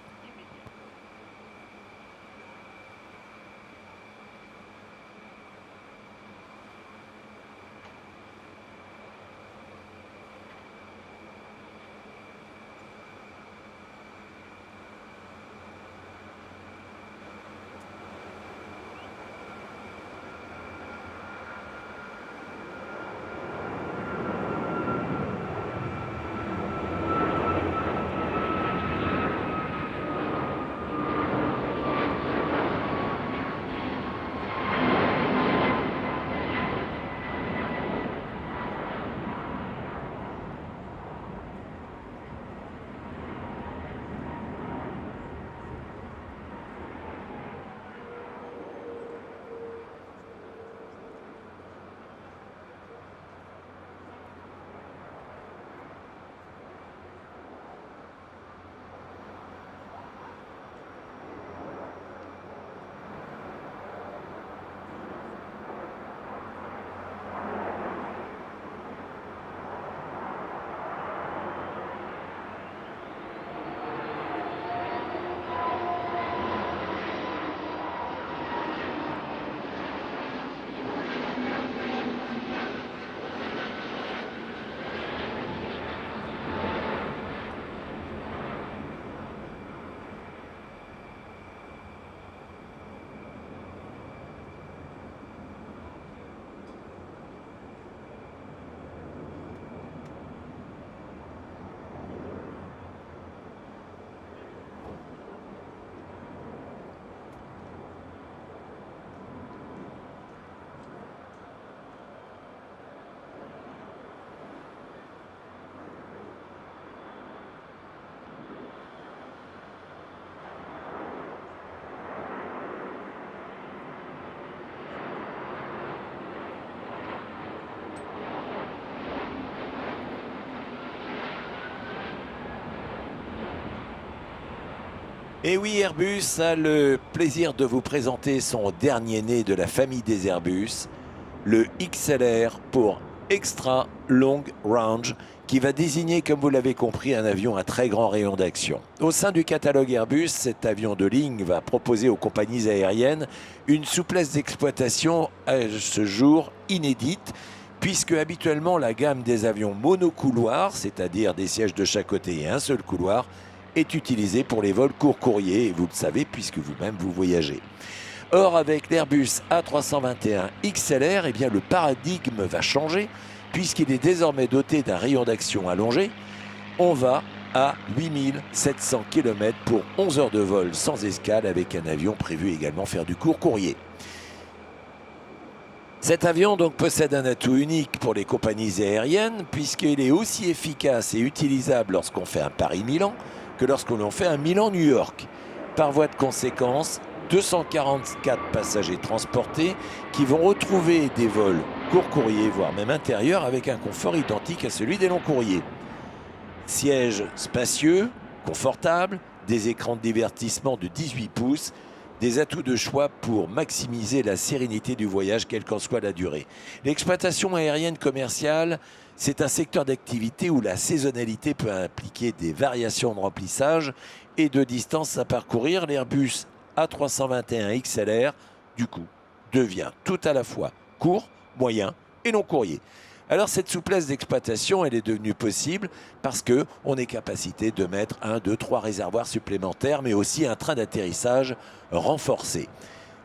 Et oui, Airbus a le plaisir de vous présenter son dernier né de la famille des Airbus, le XLR pour Extra Long Range, qui va désigner, comme vous l'avez compris, un avion à très grand rayon d'action. Au sein du catalogue Airbus, cet avion de ligne va proposer aux compagnies aériennes une souplesse d'exploitation à ce jour inédite, puisque habituellement la gamme des avions monocouloirs, c'est-à-dire des sièges de chaque côté et un seul couloir, est utilisée pour les vols court courrier, et vous le savez puisque vous-même vous voyagez. Or, avec l'Airbus A321 XLR, eh bien, le paradigme va changer, puisqu'il est désormais doté d'un rayon d'action allongé. On va à 8700 km pour 11 heures de vol sans escale, avec un avion prévu également faire du court courrier. Cet avion donc possède un atout unique pour les compagnies aériennes, puisqu'il est aussi efficace et utilisable lorsqu'on fait un Paris-Milan que lorsqu'on fait un Milan-New York. Par voie de conséquence, 244 passagers transportés qui vont retrouver des vols court courrier, voire même intérieurs, avec un confort identique à celui des longs courriers. Sièges spacieux, confortables, des écrans de divertissement de 18 pouces, des atouts de choix pour maximiser la sérénité du voyage, quelle qu'en soit la durée. L'exploitation aérienne commerciale, c'est un secteur d'activité où la saisonnalité peut impliquer des variations de remplissage et de distance à parcourir. L'Airbus A321 XLR, du coup, devient tout à la fois court, moyen et long courrier. Alors cette souplesse d'exploitation, elle est devenue possible parce qu'on est capacité de mettre 1, 2, 3 réservoirs supplémentaires, mais aussi un train d'atterrissage renforcé.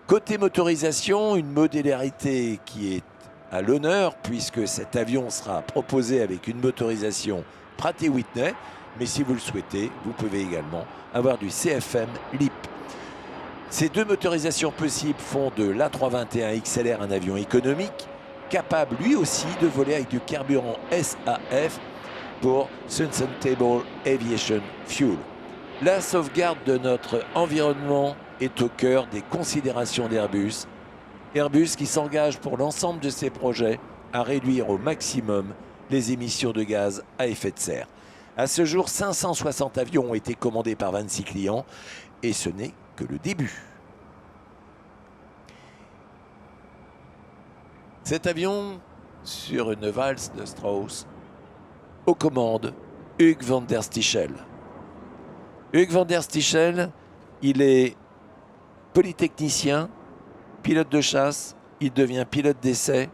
Côté motorisation, une modularité qui est à l'honneur, puisque cet avion sera proposé avec une motorisation Pratt & Whitney, mais si vous le souhaitez, vous pouvez également avoir du CFM LEAP. Ces deux motorisations possibles font de l'A321 XLR un avion économique, capable lui aussi de voler avec du carburant SAF pour Sustainable Aviation Fuel. La sauvegarde de notre environnement est au cœur des considérations d'Airbus. Airbus qui s'engage pour l'ensemble de ses projets à réduire au maximum les émissions de gaz à effet de serre. À ce jour, 560 avions ont été commandés par 26 clients et ce n'est que le début. Cet avion, sur une valse de Strauss, aux commandes, Hugues van der Stichel. Hugues van der Stichel, il est polytechnicien, pilote de chasse, il devient pilote d'essai,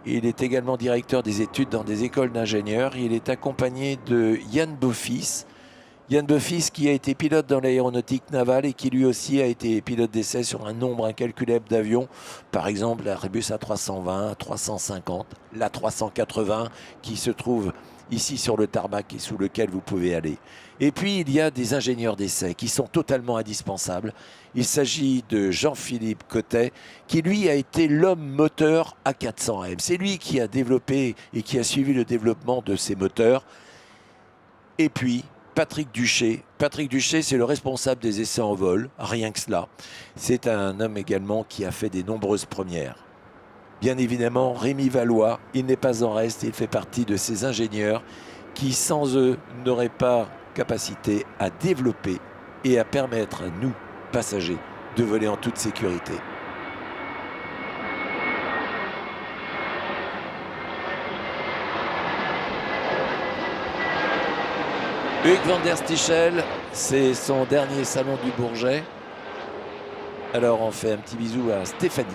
il est également directeur des études dans des écoles d'ingénieurs. Il est accompagné de Yann Beaufils. Yann Beaufils qui a été pilote dans l'aéronautique navale et qui lui aussi a été pilote d'essai sur un nombre incalculable d'avions. Par exemple, l'Airbus A320, A350, l'A380 qui se trouve ici sur le tarmac et sous lequel vous pouvez aller. Et puis, il y a des ingénieurs d'essai qui sont totalement indispensables. Il s'agit de Jean-Philippe Cotet, qui lui a été l'homme moteur A400M. C'est lui qui a développé et qui a suivi le développement de ces moteurs. Et puis, Patrick Duché. Patrick Duché, c'est le responsable des essais en vol, rien que cela. C'est un homme également qui a fait des nombreuses premières. Bien évidemment, Rémi Valois, il n'est pas en reste, il fait partie de ces ingénieurs qui, sans eux, n'auraient pas capacité à développer et à permettre à nous, passagers, de voler en toute sécurité. Hugues van der Stichel, c'est son dernier Salon du Bourget. Alors on fait un petit bisou à Stéphanie.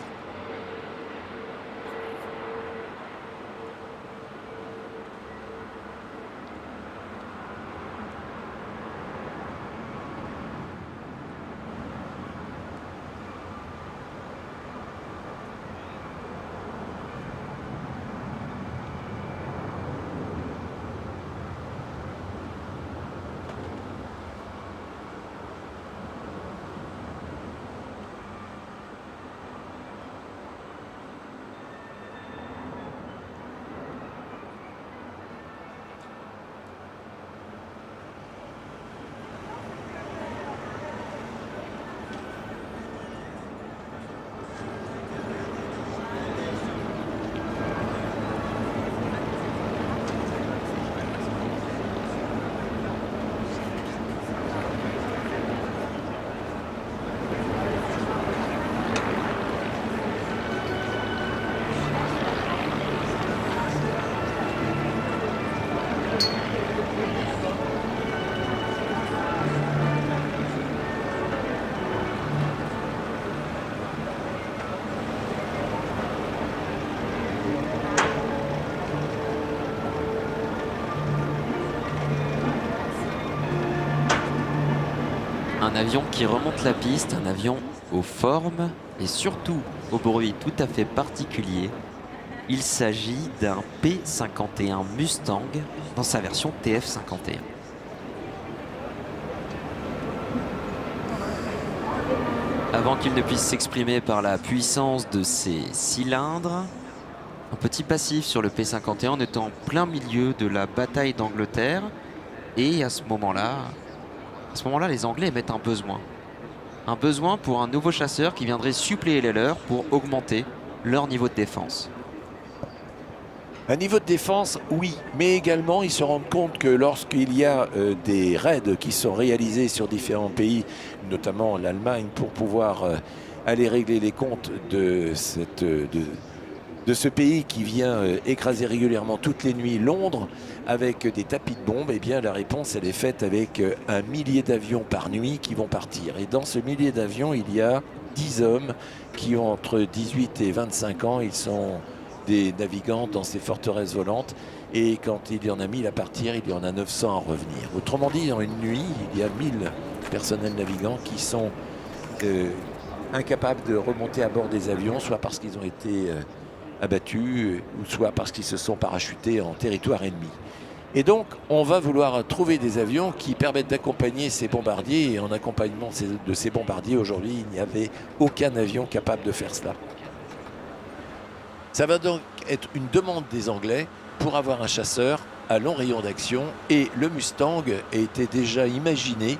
un avion qui remonte la piste, un avion aux formes et surtout au bruit tout à fait particulier. Il s'agit d'un P-51 Mustang dans sa version TF-51. Avant qu'il ne puisse s'exprimer par la puissance de ses cylindres, un petit passif sur le P-51, on est en plein milieu de la bataille d'Angleterre et à ce moment-là, les Anglais émettent un besoin. Un besoin pour un nouveau chasseur qui viendrait suppléer les leurs pour augmenter leur niveau de défense. Un niveau de défense, oui, mais également ils se rendent compte que lorsqu'il y a des raids qui sont réalisés sur différents pays, notamment l'Allemagne, pour pouvoir aller régler les comptes de ce pays qui vient écraser régulièrement toutes les nuits Londres avec des tapis de bombes, eh bien la réponse elle est faite avec 1 millier d'avions par nuit qui vont partir. Et dans ce millier d'avions, il y a 10 hommes qui ont entre 18 et 25 ans. Ils sont des navigants dans ces forteresses volantes, et quand il y en a 1000 à partir, il y en a 900 à revenir. Autrement dit, dans une nuit, il y a 1000 personnels navigants qui sont incapables de remonter à bord des avions, soit parce qu'ils ont été abattus, ou soit parce qu'ils se sont parachutés en territoire ennemi. Et donc, on va vouloir trouver des avions qui permettent d'accompagner ces bombardiers, et en accompagnement de ces bombardiers, aujourd'hui, il n'y avait aucun avion capable de faire cela. Ça va donc être une demande des Anglais pour avoir un chasseur à long rayon d'action, et le Mustang a été déjà imaginé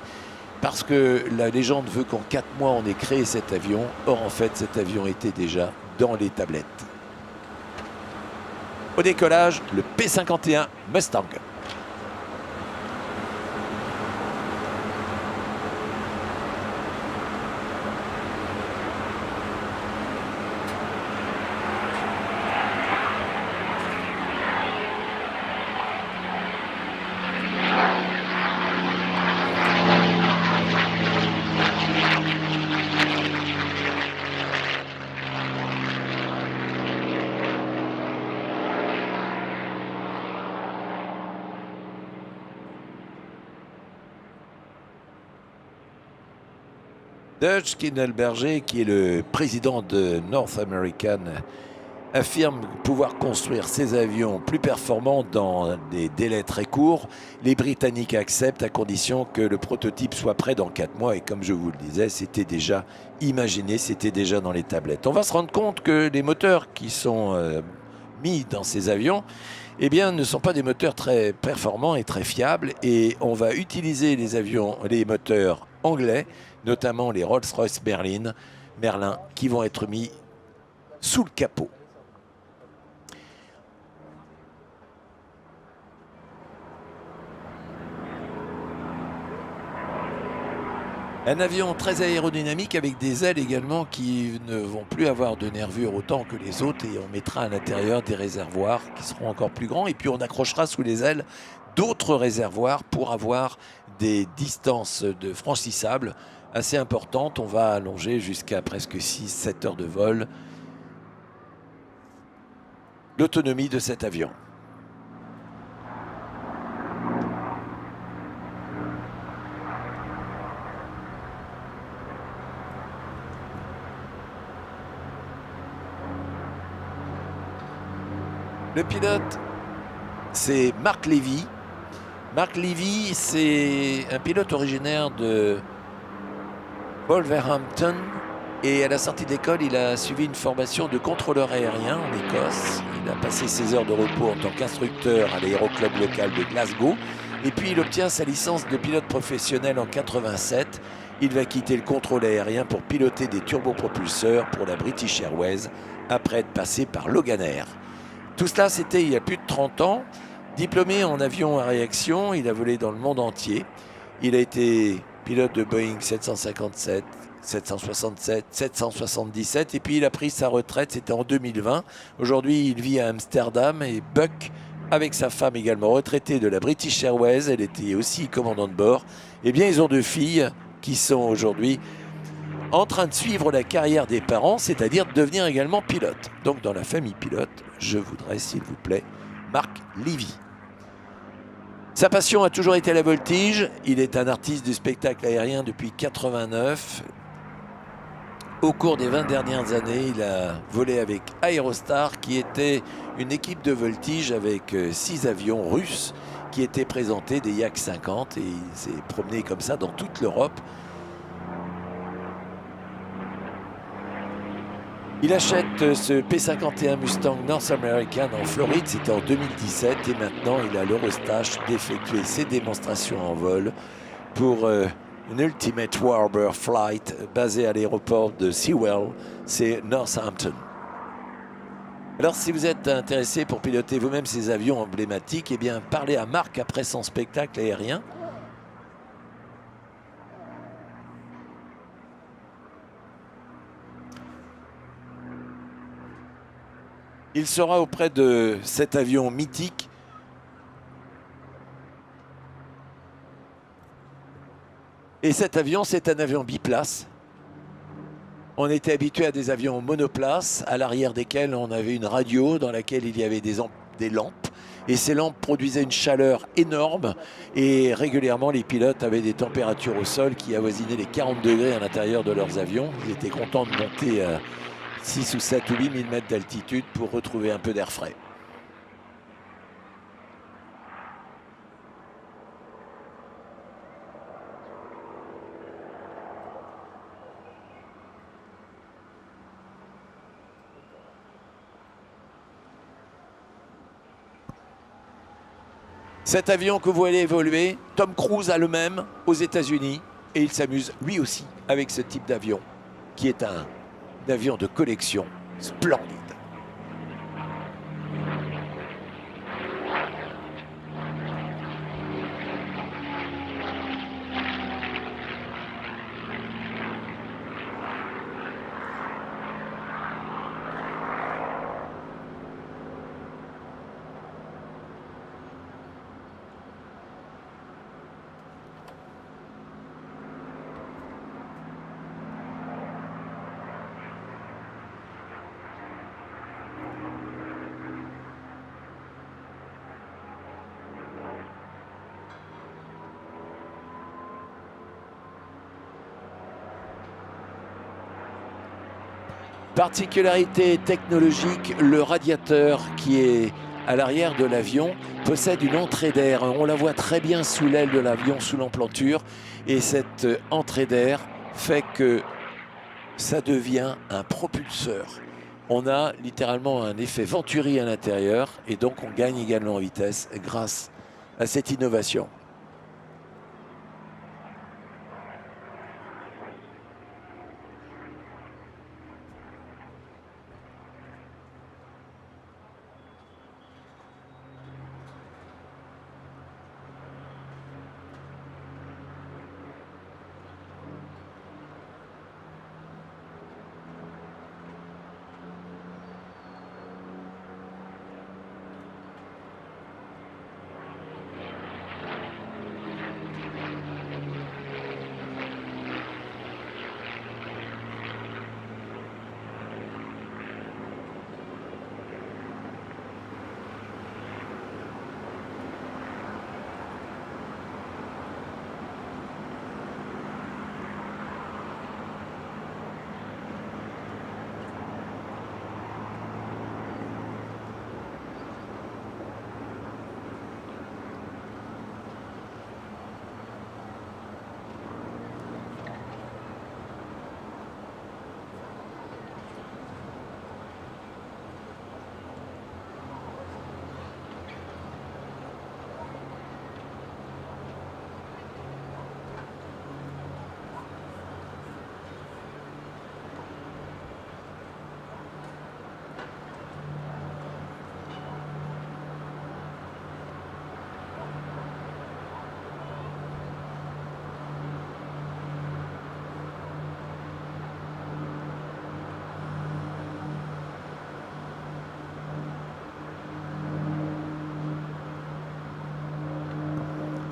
parce que la légende veut qu'en 4 mois on ait créé cet avion. Or en fait cet avion était déjà dans les tablettes. Au décollage, le P-51 Mustang. Dutch Kindelberger, qui est le président de North American, affirme pouvoir construire ces avions plus performants dans des délais très courts. Les Britanniques acceptent à condition que le prototype soit prêt dans 4 mois. Et comme je vous le disais, c'était déjà imaginé, c'était déjà dans les tablettes. On va se rendre compte que les moteurs qui sont mis dans ces avions, eh bien, ne sont pas des moteurs très performants et très fiables. Et on va utiliser les moteurs anglais, notamment les Rolls-Royce Merlin, qui vont être mis sous le capot. Un avion très aérodynamique avec des ailes également qui ne vont plus avoir de nervures autant que les autres, et on mettra à l'intérieur des réservoirs qui seront encore plus grands, et puis on accrochera sous les ailes d'autres réservoirs pour avoir des distances de franchissables assez importantes. On va allonger jusqu'à presque 6-7 heures de vol l'autonomie de cet avion. Le pilote, c'est Mark Levy. Mark Levy, c'est un pilote originaire de Wolverhampton, et à la sortie d'école, il a suivi une formation de contrôleur aérien en Écosse. Il a passé ses heures de repos en tant qu'instructeur à l'aéroclub local de Glasgow, et puis il obtient sa licence de pilote professionnel en 87. Il va quitter le contrôle aérien pour piloter des turbopropulseurs pour la British Airways après être passé par Loganair. Tout cela, c'était il y a plus de 30 ans. Diplômé en avion à réaction, il a volé dans le monde entier. Il a été pilote de Boeing 757, 767, 777, et puis il a pris sa retraite, c'était en 2020. Aujourd'hui, il vit à Amsterdam, et Buck, avec sa femme également retraitée de la British Airways, elle était aussi commandant de bord. Eh bien, ils ont 2 filles qui sont aujourd'hui en train de suivre la carrière des parents, c'est-à-dire de devenir également pilote. Donc, dans la famille pilote, je voudrais, s'il vous plaît, Mark Levy. Sa passion a toujours été la voltige. Il est un artiste du spectacle aérien depuis 1989. Au cours des 20 dernières années, il a volé avec Aerostar, qui était une équipe de voltige avec 6 avions russes qui étaient présentés des Yak 50, et il s'est promené comme ça dans toute l'Europe. Il achète ce P-51 Mustang North American en Floride, c'était en 2017, et maintenant il a l'Eurostage d'effectuer ses démonstrations en vol pour une Ultimate Warbird Flight basée à l'aéroport de Sewell, c'est Northampton. Alors si vous êtes intéressé pour piloter vous-même ces avions emblématiques, eh bien parlez à Marc après son spectacle aérien. Il sera auprès de cet avion mythique. Et cet avion, c'est un avion biplace. On était habitué à des avions monoplaces, à l'arrière desquels on avait une radio dans laquelle il y avait des lampes. Et ces lampes produisaient une chaleur énorme. Et régulièrement, les pilotes avaient des températures au sol qui avoisinaient les 40 degrés à l'intérieur de leurs avions. Ils étaient contents de monter à 6 ou 7 ou 8 000 mètres d'altitude pour retrouver un peu d'air frais. Cet avion que vous voyez évoluer, Tom Cruise a le même aux États-Unis et il s'amuse lui aussi avec ce type d'avion qui est un avion de collection splendide. Particularité technologique, le radiateur qui est à l'arrière de l'avion possède une entrée d'air. On la voit très bien sous l'aile de l'avion, sous l'emplanture. Et cette entrée d'air fait que ça devient un propulseur. On a littéralement un effet Venturi à l'intérieur et donc on gagne également en vitesse grâce à cette innovation.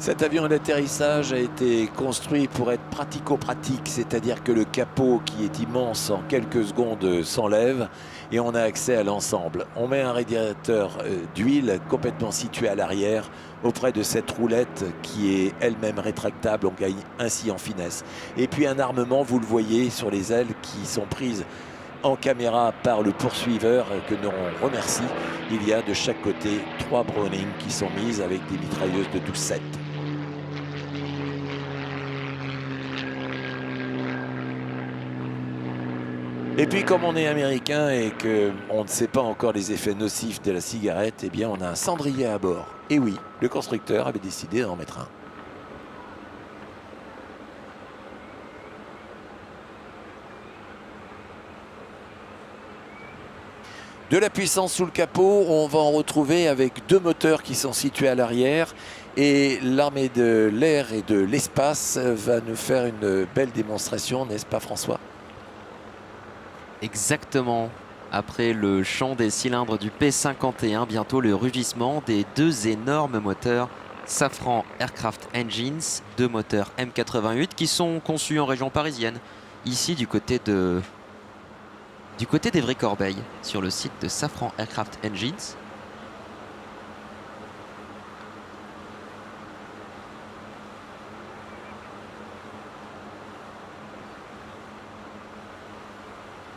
Cet avion d'atterrissage a été construit pour être pratico-pratique, c'est-à-dire que le capot qui est immense en quelques secondes s'enlève et on a accès à l'ensemble. On met un radiateur d'huile complètement situé à l'arrière auprès de cette roulette qui est elle-même rétractable, on gagne ainsi en finesse. Et puis un armement, vous le voyez sur les ailes qui sont prises en caméra par le poursuiveur que nous remercie. Il y a de chaque côté 3 Browning qui sont mises avec des mitrailleuses de 12-7. Et puis comme on est américain et qu'on ne sait pas encore les effets nocifs de la cigarette, eh bien on a un cendrier à bord. Et oui, le constructeur avait décidé d'en mettre un. De la puissance sous le capot, on va en retrouver avec 2 moteurs qui sont situés à l'arrière. Et l'armée de l'air et de l'espace va nous faire une belle démonstration, n'est-ce pas François ? Exactement. Après le chant des cylindres du P51, bientôt le rugissement des 2 énormes moteurs Safran Aircraft Engines, 2 moteurs M88 qui sont conçus en région parisienne, ici du côté d'Evry-Corbeil, sur le site de Safran Aircraft Engines.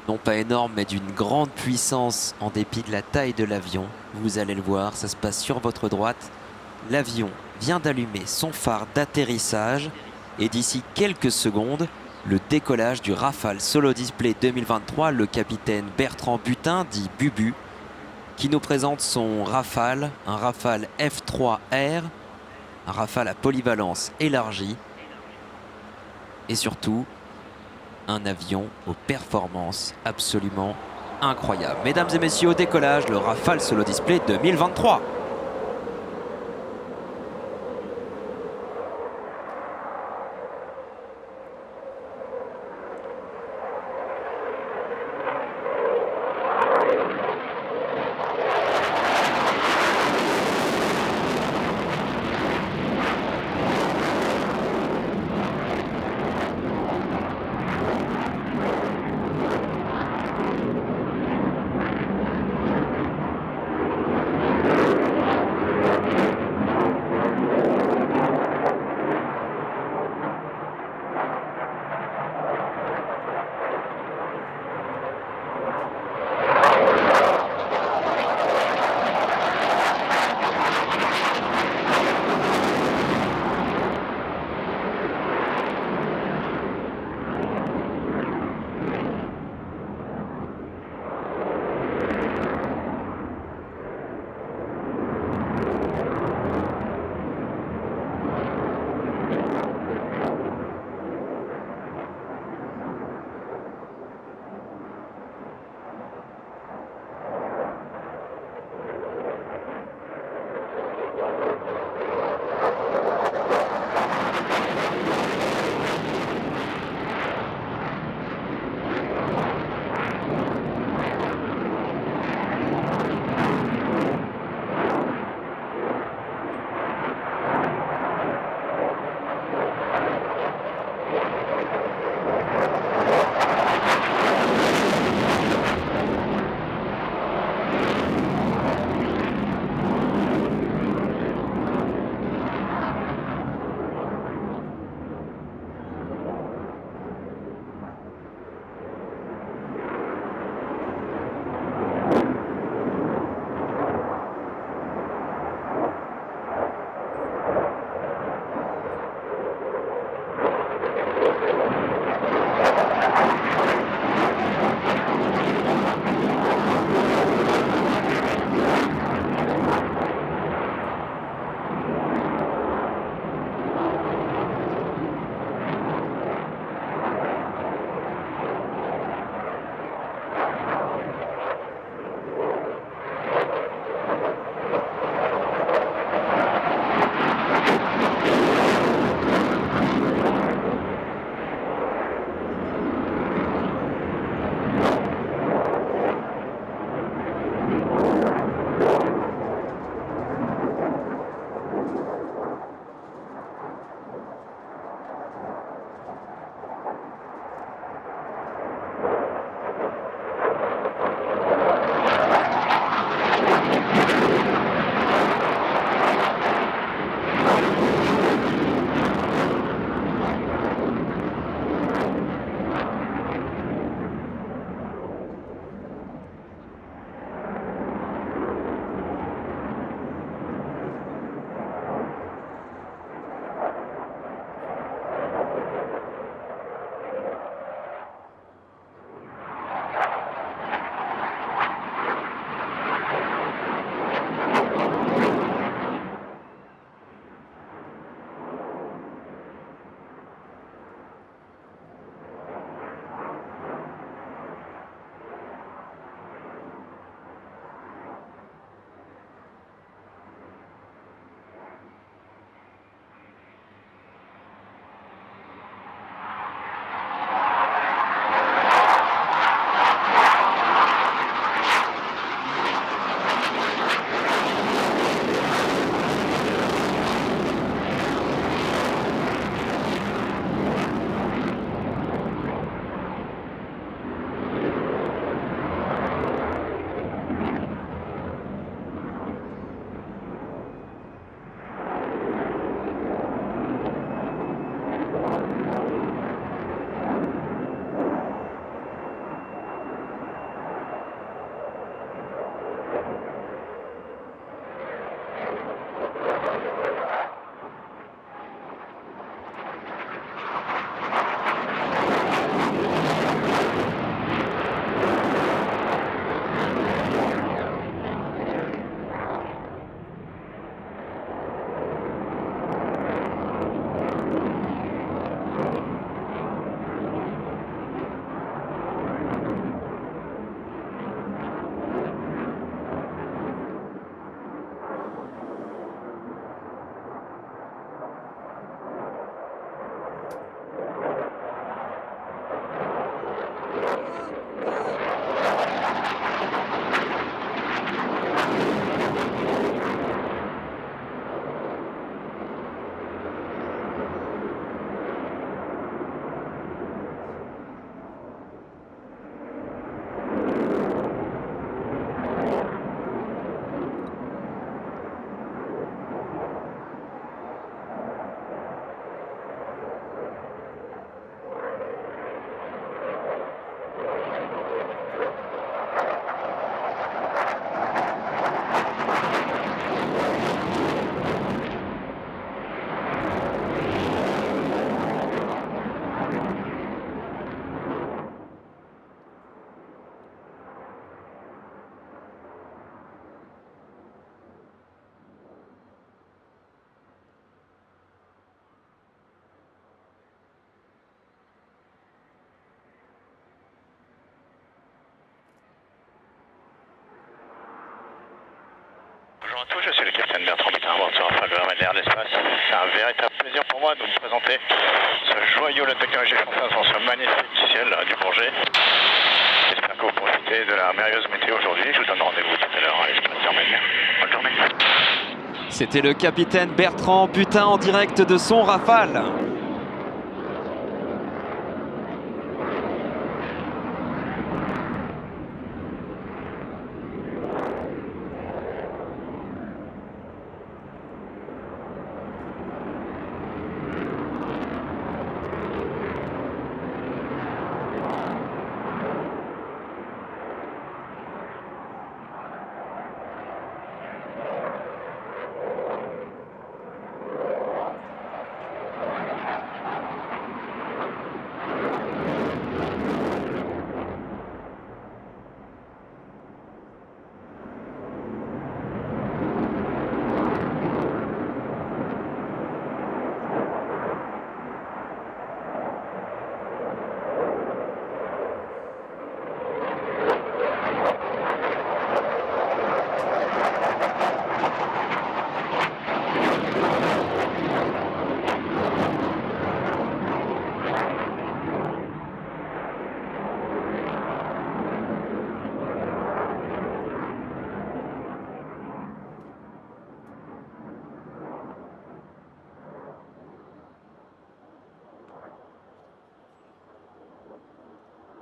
Non pas énorme, mais d'une grande puissance en dépit de la taille de l'avion. Vous allez le voir, ça se passe sur votre droite. L'avion vient d'allumer son phare d'atterrissage et d'ici quelques secondes, le décollage du Rafale Solo Display 2023, le capitaine Bertrand Butin, dit Bubu, qui nous présente son Rafale, un Rafale F3R, un Rafale à polyvalence élargie et surtout un avion aux performances absolument incroyables. Mesdames et messieurs, au décollage, le Rafale Solo Display 2023. Bonjour à tous, je suis le capitaine Bertrand Butin à bord de ce Rafale de l'armée de l'air de l'espace. C'est un véritable plaisir pour moi de vous présenter ce joyau de la technologie française dans ce magnifique ciel du Bourget. J'espère que vous profitez de la merveilleuse météo aujourd'hui. Je vous donne rendez-vous tout à l'heure à l'espace d'Armée. Bonne journée. C'était le capitaine Bertrand Butin en direct de son Rafale.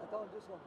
Attends, 2 secondes.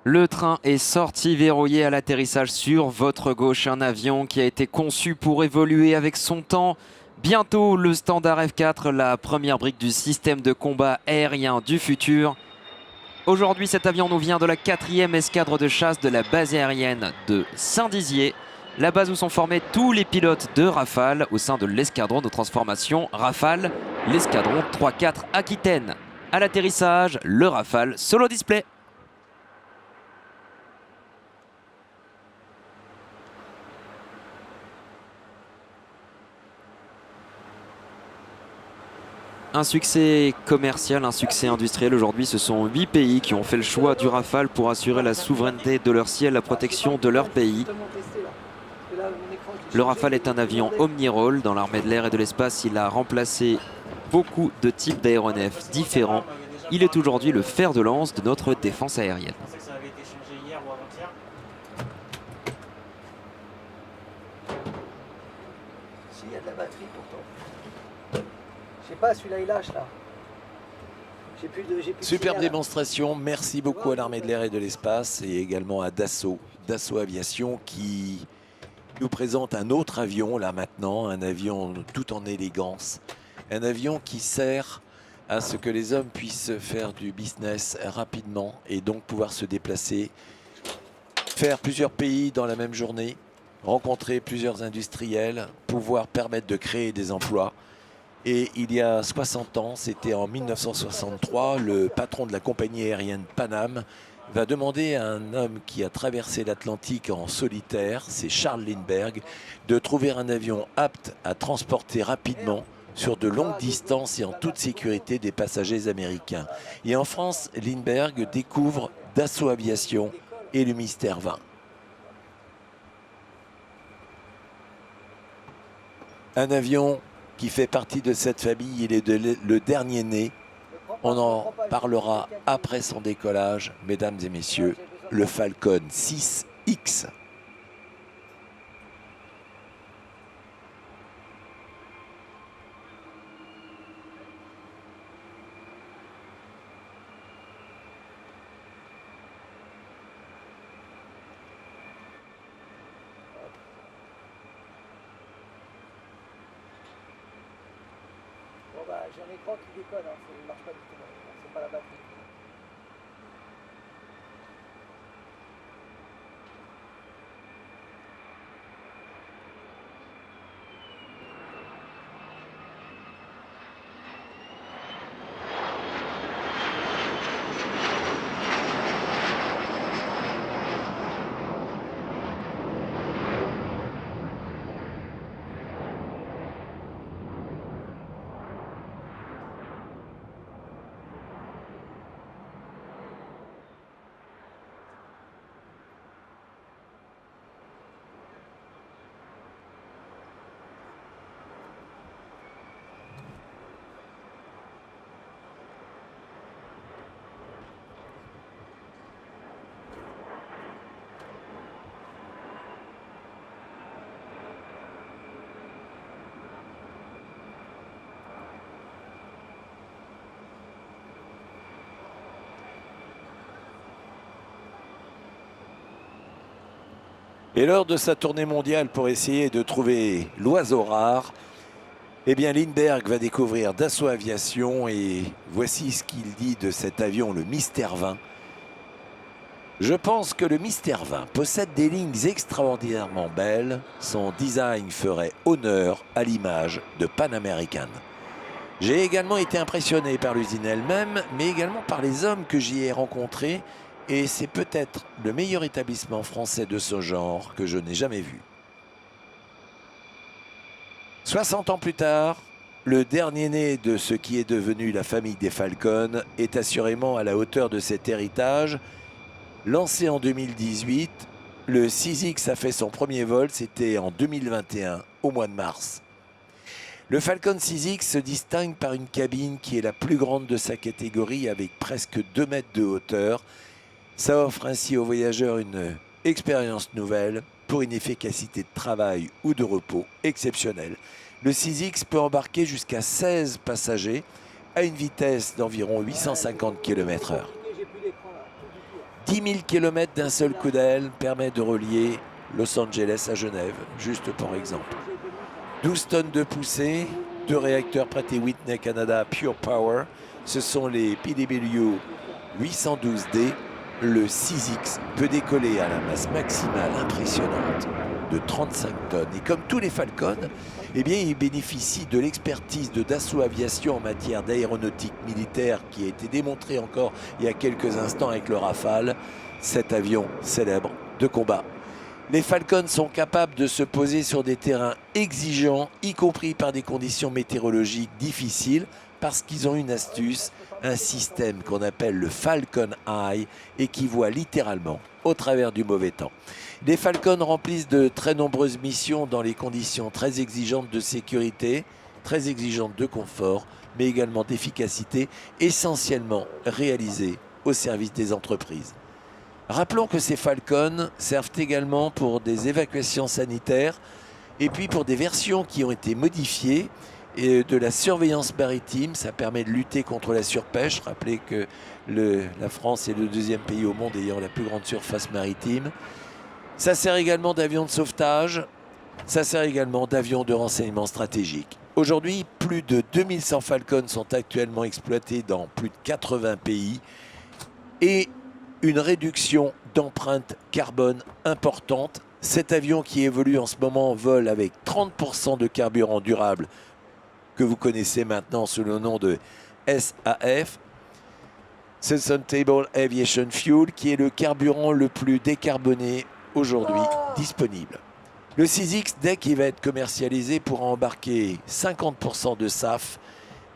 Le train est sorti verrouillé à l'atterrissage sur votre gauche. Un avion qui a été conçu pour évoluer avec son temps. Bientôt le standard F4, la première brique du système de combat aérien du futur. Aujourd'hui, cet avion nous vient de la 4e escadre de chasse de la base aérienne de Saint-Dizier. La base où sont formés tous les pilotes de Rafale au sein de l'escadron de transformation Rafale, l'escadron 3-4 Aquitaine. À l'atterrissage, le Rafale Solo Display. Un succès commercial, un succès industriel. Aujourd'hui, ce sont 8 pays qui ont fait le choix du Rafale pour assurer la souveraineté de leur ciel, la protection de leur pays. Le Rafale est un avion omni-rôle. Dans l'armée de l'air et de l'espace, il a remplacé beaucoup de types d'aéronefs différents. Il est aujourd'hui le fer de lance de notre défense aérienne. S'il y a de la batterie pourtant. Je sais pas, celui-là il lâche là. J'ai plus de Superbe signal, démonstration, merci beaucoup à l'armée de l'air et de l'espace et également à Dassault Aviation qui nous présente un autre avion là maintenant, un avion tout en élégance, un avion qui sert à ce que les hommes puissent faire du business rapidement et donc pouvoir se déplacer, faire plusieurs pays dans la même journée, rencontrer plusieurs industriels, pouvoir permettre de créer des emplois. Et il y a 60 ans, c'était en 1963, le patron de la compagnie aérienne Panam va demander à un homme qui a traversé l'Atlantique en solitaire, c'est Charles Lindbergh, de trouver un avion apte à transporter rapidement sur de longues distances et en toute sécurité des passagers américains. Et en France, Lindbergh découvre Dassault Aviation et le Mystère 20. Un avion qui fait partie de cette famille, il est le dernier né. On en parlera après son décollage, mesdames et messieurs, le Falcon 6X. Bon bah, j'ai un écran qui déconne, hein, ça ne marche pas du tout. C'est pas la batterie. Et lors de sa tournée mondiale pour essayer de trouver l'oiseau rare, eh bien Lindbergh va découvrir Dassault Aviation et voici ce qu'il dit de cet avion, le Mystère 20. Je pense que le Mystère 20 possède des lignes extraordinairement belles. Son design ferait honneur à l'image de Pan American. J'ai également été impressionné par l'usine elle-même, mais également par les hommes que j'y ai rencontrés. Et c'est peut-être le meilleur établissement français de ce genre que je n'ai jamais vu. 60 ans plus tard, le dernier-né de ce qui est devenu la famille des Falcon est assurément à la hauteur de cet héritage. Lancé en 2018, le 6X a fait son premier vol, c'était en 2021, au mois de mars. Le Falcon 6X se distingue par une cabine qui est la plus grande de sa catégorie avec presque 2 mètres de hauteur. Ça offre ainsi aux voyageurs une expérience nouvelle pour une efficacité de travail ou de repos exceptionnelle. Le 6X peut embarquer jusqu'à 16 passagers à une vitesse d'environ 850 km/h. 10 000 km d'un seul coup d'aile permet de relier Los Angeles à Genève, juste pour exemple. 12 tonnes de poussée, 2 réacteurs Pratt & Whitney Canada Pure Power, ce sont les PW 812D. Le 6X peut décoller à la masse maximale impressionnante de 35 tonnes. Et comme tous les Falcon, eh bien, il bénéficie de l'expertise de Dassault Aviation en matière d'aéronautique militaire qui a été démontrée encore il y a quelques instants avec le Rafale, cet avion célèbre de combat. Les Falcons sont capables de se poser sur des terrains exigeants, y compris par des conditions météorologiques difficiles, parce qu'ils ont une astuce, un système qu'on appelle le Falcon Eye et qui voit littéralement au travers du mauvais temps. Les Falcons remplissent de très nombreuses missions dans les conditions très exigeantes de sécurité, très exigeantes de confort, mais également d'efficacité, essentiellement réalisées au service des entreprises. Rappelons que ces Falcons servent également pour des évacuations sanitaires et puis pour des versions qui ont été modifiées et de la surveillance maritime. Ça permet de lutter contre la surpêche. Rappelez que la France est le 2e pays au monde ayant la plus grande surface maritime. Ça sert également d'avion de sauvetage. Ça sert également d'avion de renseignement stratégique. Aujourd'hui, plus de 2100 Falcons sont actuellement exploités dans plus de 80 pays et une réduction d'empreinte carbone importante. Cet avion qui évolue en ce moment vole avec 30% de carburant durable que vous connaissez maintenant sous le nom de SAF, Sustainable Aviation Fuel, qui est le carburant le plus décarboné aujourd'hui disponible. Le 6X, dès qu'il va être commercialisé, pourra embarquer 50% de SAF.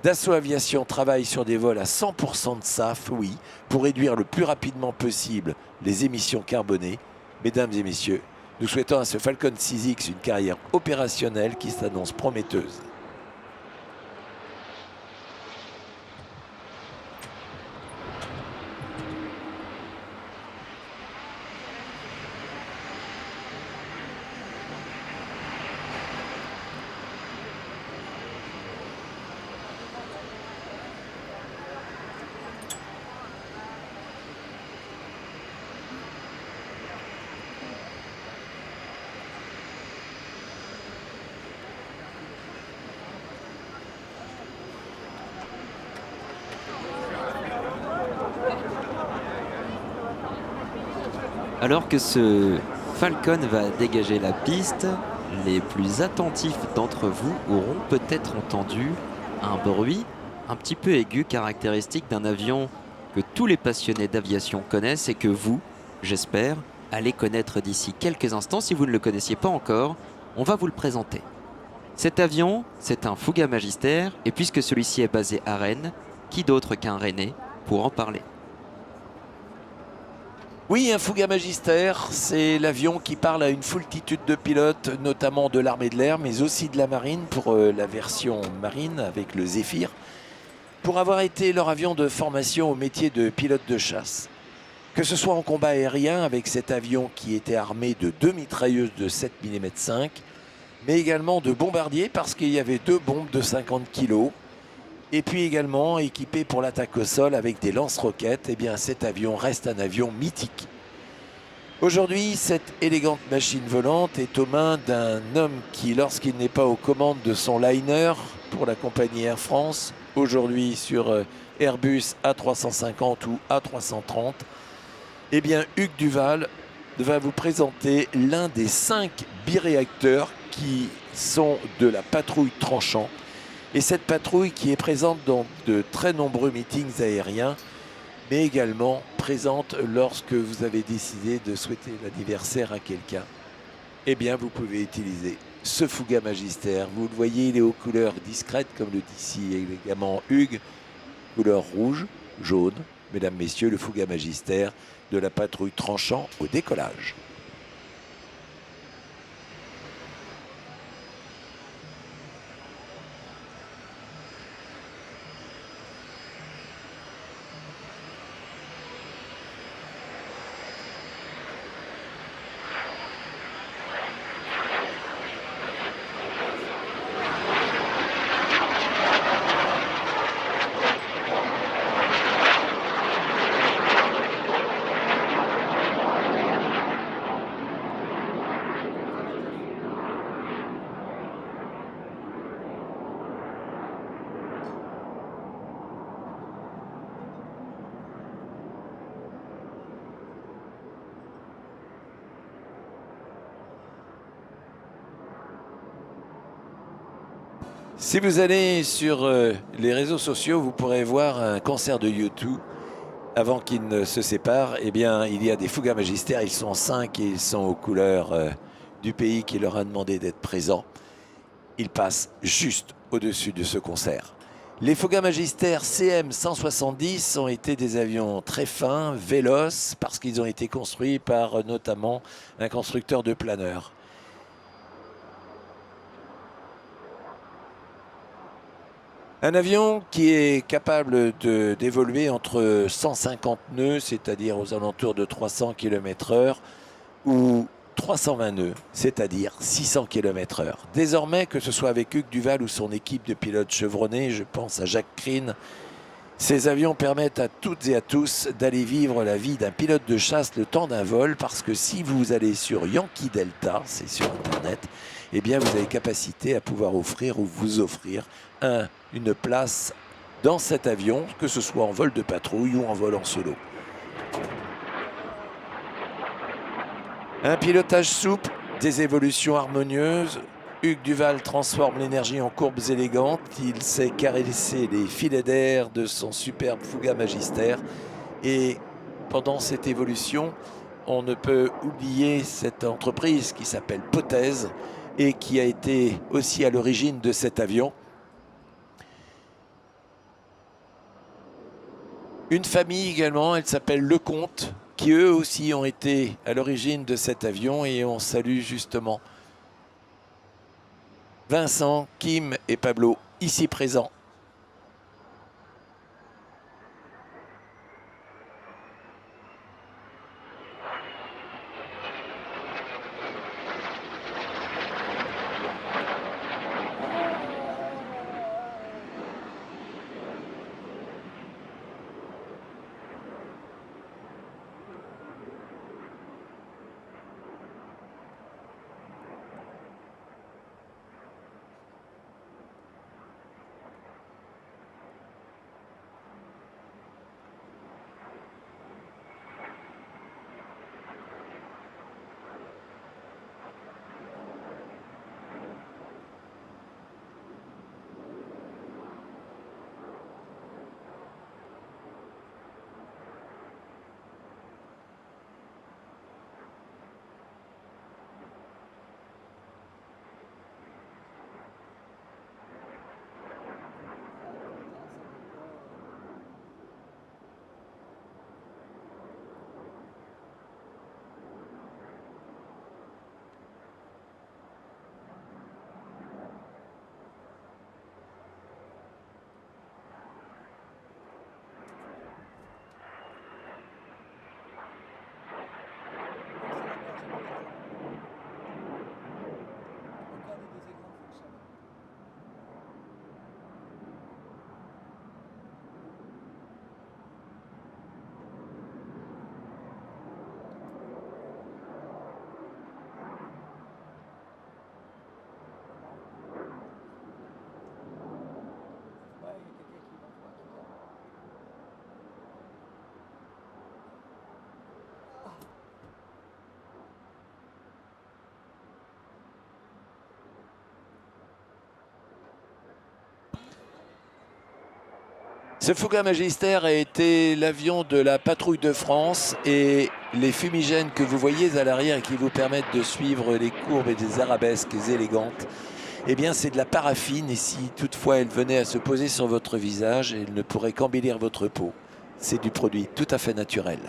Dassault Aviation travaille sur des vols à 100% de SAF, oui, pour réduire le plus rapidement possible les émissions carbonées. Mesdames et messieurs, nous souhaitons à ce Falcon 6X une carrière opérationnelle qui s'annonce prometteuse. Alors que ce Falcon va dégager la piste, les plus attentifs d'entre vous auront peut-être entendu un bruit un petit peu aigu caractéristique d'un avion que tous les passionnés d'aviation connaissent et que vous, j'espère, allez connaître d'ici quelques instants. Si vous ne le connaissiez pas encore, on va vous le présenter. Cet avion, c'est un Fouga Magister, et puisque celui-ci est basé à Rennes, qui d'autre qu'un Rennais pour en parler? Oui, un Fouga Magister, c'est l'avion qui parle à une foultitude de pilotes, notamment de l'armée de l'air, mais aussi de la marine, pour la version marine avec le Zéphyr, pour avoir été leur avion de formation au métier de pilote de chasse. Que ce soit en combat aérien avec cet avion qui était armé de 2 mitrailleuses de 7 mm 5, mais également de bombardiers parce qu'il y avait 2 bombes de 50 kg, et puis également équipé pour l'attaque au sol avec des lance-roquettes, eh bien cet avion reste un avion mythique. Aujourd'hui, cette élégante machine volante est aux mains d'un homme qui, lorsqu'il n'est pas aux commandes de son liner pour la compagnie Air France, aujourd'hui sur Airbus A350 ou A330, eh bien Hugues Duval va vous présenter l'un des 5 biréacteurs qui sont de la patrouille tranchant. Et cette patrouille qui est présente dans de très nombreux meetings aériens, mais également présente lorsque vous avez décidé de souhaiter l'anniversaire à quelqu'un. Eh bien, vous pouvez utiliser ce Fouga Magister. Vous le voyez, il est aux couleurs discrètes, comme le dit ici également Hugues. Couleur rouge, jaune. Mesdames, messieurs, le Fouga Magister de la patrouille tranchant au décollage. Si vous allez sur les réseaux sociaux, vous pourrez voir un concert de U2 avant qu'ils ne se séparent. Eh bien, il y a des Fouga Magister, ils sont 5 et ils sont aux couleurs du pays qui leur a demandé d'être présents. Ils passent juste au-dessus de ce concert. Les Fouga Magister CM170 ont été des avions très fins, véloces, parce qu'ils ont été construits par notamment un constructeur de planeurs. Un avion qui est capable d'évoluer entre 150 nœuds, c'est-à-dire aux alentours de 300 km/h, ou 320 nœuds, c'est-à-dire 600 km/h. Désormais, que ce soit avec Hugues Duval ou son équipe de pilotes chevronnés, je pense à Jacques Crine, ces avions permettent à toutes et à tous d'aller vivre la vie d'un pilote de chasse le temps d'un vol, parce que si vous allez sur Yankee Delta, c'est sur Internet, eh bien vous avez capacité à pouvoir offrir ou vous offrir une place dans cet avion, que ce soit en vol de patrouille ou en vol en solo. Un pilotage souple, des évolutions harmonieuses. Hugues Duval transforme l'énergie en courbes élégantes. Il sait caresser les filets d'air de son superbe Fouga Magister. Et pendant cette évolution, on ne peut oublier cette entreprise qui s'appelle Pothèse et qui a été aussi à l'origine de cet avion. Une famille également, elle s'appelle Lecomte, qui eux aussi ont été à l'origine de cet avion, et on salue justement Vincent, Kim et Pablo, ici présents. Ce Foucault Magister a été l'avion de la patrouille de France et les fumigènes que vous voyez à l'arrière et qui vous permettent de suivre les courbes et des arabesques élégantes, eh bien c'est de la paraffine et si toutefois elle venait à se poser sur votre visage, elle ne pourrait qu'embellir votre peau. C'est du produit tout à fait naturel.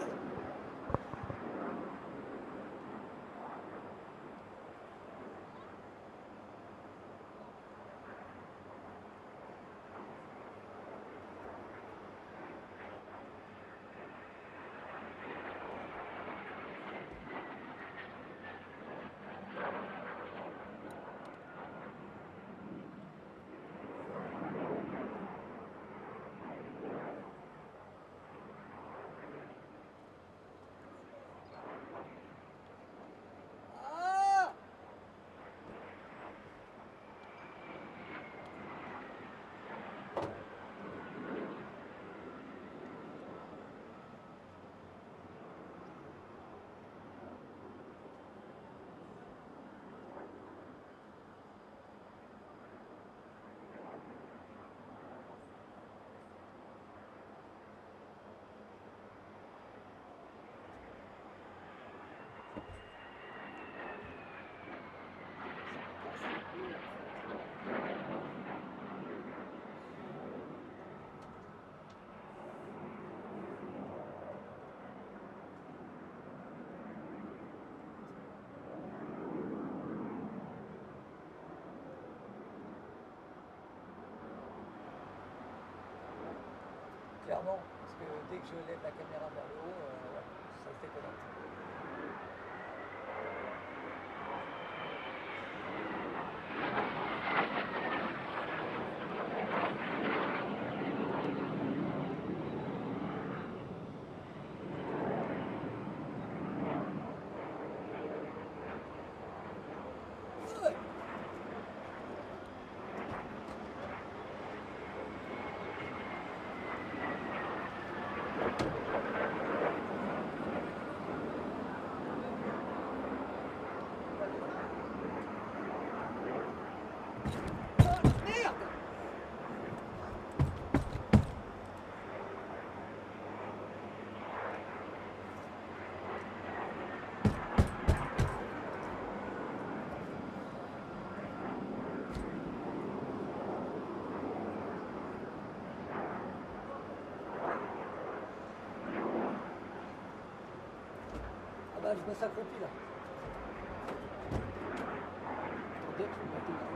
Clairement, parce que dès que je lève la caméra vers le haut, ça fait connaître. Ah, je me s'accroupit là. Attendez, je vais mettre une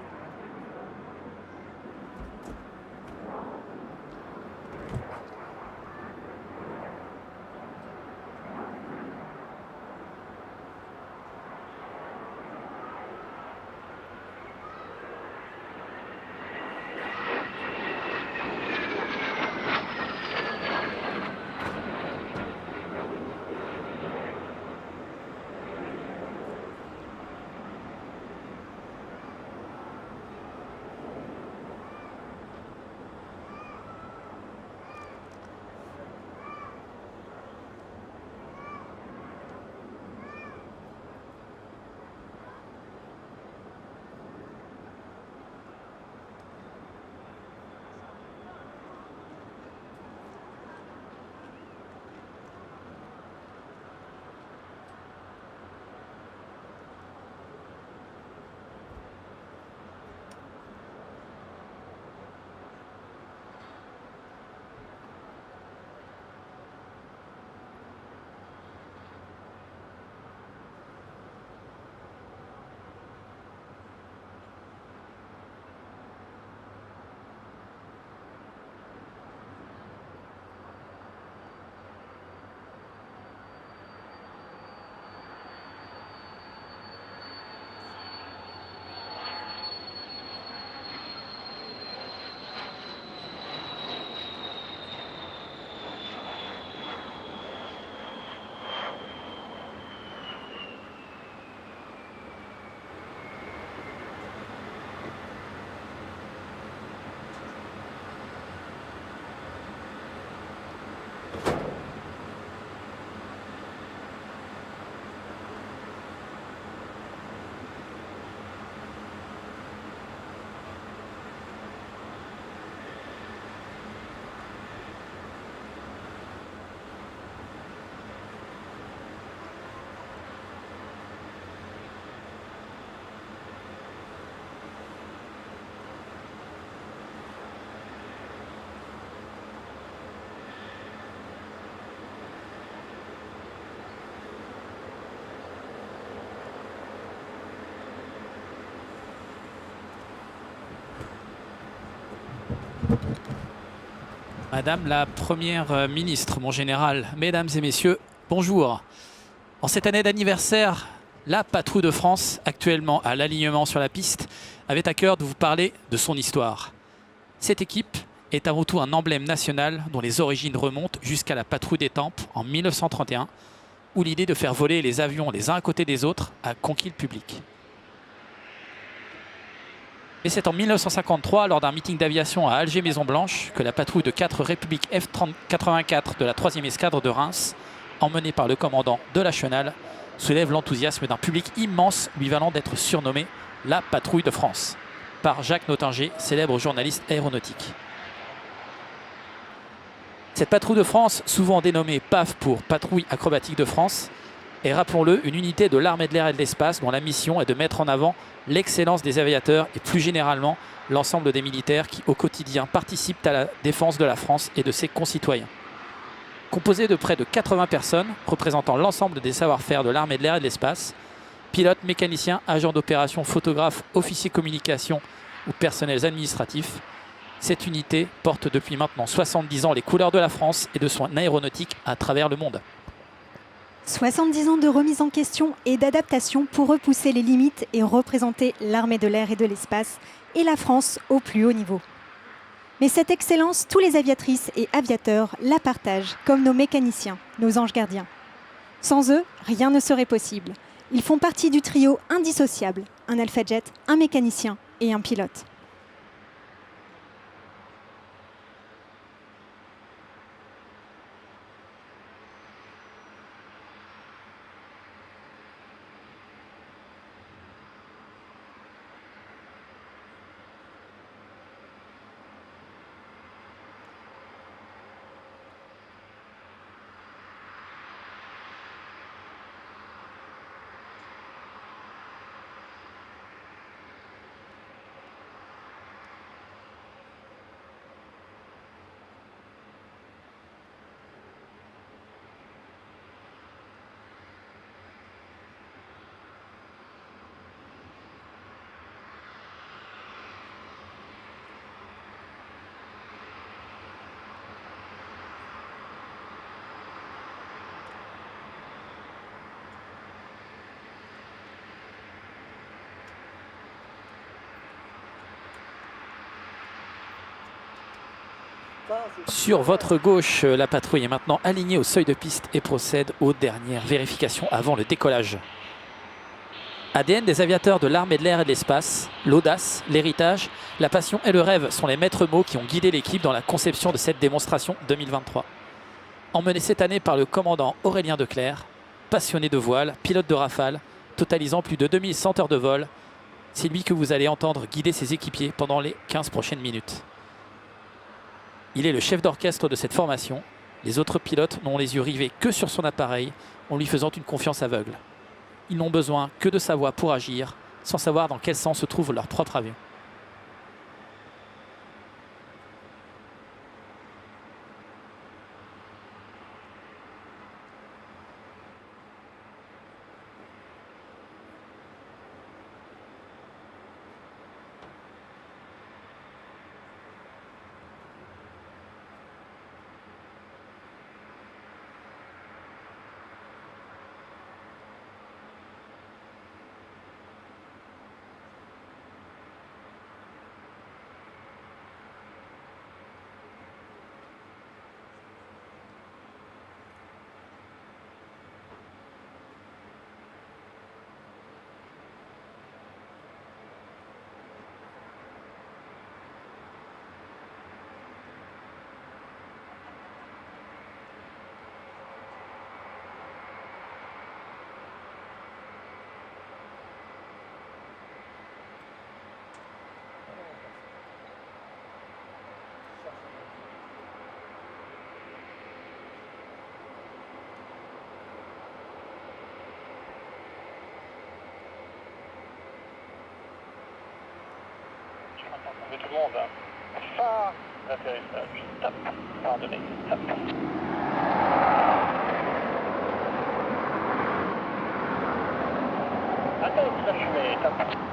Madame la Première ministre, mon général, mesdames et messieurs, bonjour. En cette année d'anniversaire, la patrouille de France, actuellement à l'alignement sur la piste, avait à cœur de vous parler de son histoire. Cette équipe est avant tout un emblème national dont les origines remontent jusqu'à la patrouille d'Étampes en 1931, où l'idée de faire voler les avions les uns à côté des autres a conquis le public. Et c'est en 1953, lors d'un meeting d'aviation à Alger-Maison-Blanche, que la patrouille de 4 République F-84 de la 3e escadre de Reims, emmenée par le commandant de la Chenal, soulève l'enthousiasme d'un public immense lui valant d'être surnommée la patrouille de France, par Jacques Nottinger, célèbre journaliste aéronautique. Cette patrouille de France, souvent dénommée PAF pour Patrouille acrobatique de France, est, rappelons-le, une unité de l'armée de l'air et de l'espace dont la mission est de mettre en avant l'excellence des aviateurs et plus généralement l'ensemble des militaires qui au quotidien participent à la défense de la France et de ses concitoyens. Composée de près de 80 personnes représentant l'ensemble des savoir-faire de l'armée de l'air et de l'espace, pilotes, mécaniciens, agents d'opération, photographes, officiers communication ou personnels administratifs, cette unité porte depuis maintenant 70 ans les couleurs de la France et de son aéronautique à travers le monde. 70 ans de remise en question et d'adaptation pour repousser les limites et représenter l'armée de l'air et de l'espace et la France au plus haut niveau. Mais cette excellence, tous les aviatrices et aviateurs la partagent, comme nos mécaniciens, nos anges gardiens. Sans eux, rien ne serait possible. Ils font partie du trio indissociable, un alpha-jet, un mécanicien et un pilote. Sur votre gauche, la patrouille est maintenant alignée au seuil de piste et procède aux dernières vérifications avant le décollage. ADN des aviateurs de l'armée de l'air et de l'espace, l'audace, l'héritage, la passion et le rêve sont les maîtres mots qui ont guidé l'équipe dans la conception de cette démonstration 2023. Emmené cette année par le commandant Aurélien Declercq, passionné de voile, pilote de Rafale, totalisant plus de 2100 heures de vol, c'est lui que vous allez entendre guider ses équipiers pendant les 15 prochaines minutes. Il est le chef d'orchestre de cette formation. Les autres pilotes n'ont les yeux rivés que sur son appareil, en lui faisant une confiance aveugle. Ils n'ont besoin que de sa voix pour agir, sans savoir dans quel sens se trouve leur propre avion. Tout le monde, phare d'atterrissage, top, pardonnez, top. Attends, la fumée, top.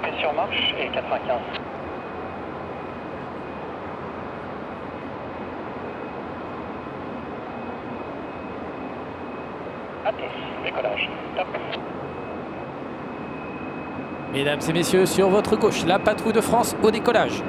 ATP sur marche et 95. Atos, décollage. Top. Mesdames et messieurs, sur votre gauche, la patrouille de France au décollage.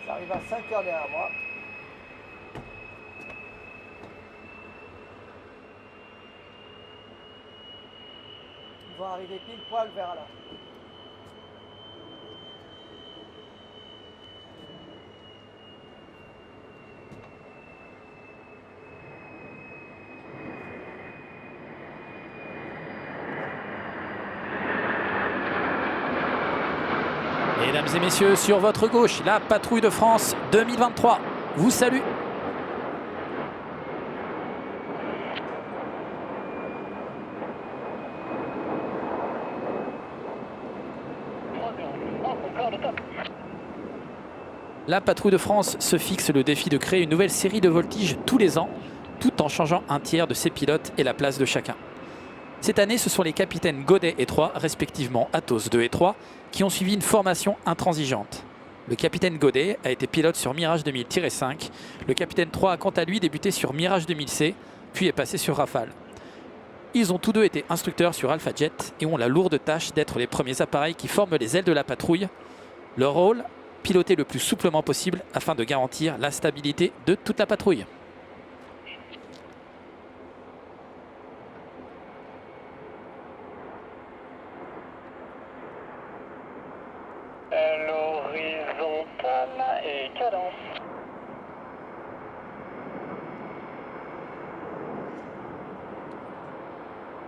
Ça arrive à 5 heures derrière moi. Ils vont arriver pile poil vers là. Mesdames et messieurs, sur votre gauche, la patrouille de France 2023 vous salue. La patrouille de France se fixe le défi de créer une nouvelle série de voltiges tous les ans, tout en changeant un tiers de ses pilotes et la place de chacun. Cette année, ce sont les capitaines Godet et 3, respectivement Athos 2 et 3, qui ont suivi une formation intransigeante. Le capitaine Godet a été pilote sur Mirage 2000-5. Le capitaine 3 a quant à lui débuté sur Mirage 2000C, puis est passé sur Rafale. Ils ont tous deux été instructeurs sur Alpha Jet et ont la lourde tâche d'être les premiers appareils qui forment les ailes de la patrouille. Leur rôle, piloter le plus souplement possible afin de garantir la stabilité de toute la patrouille. L'horizontale et cadence.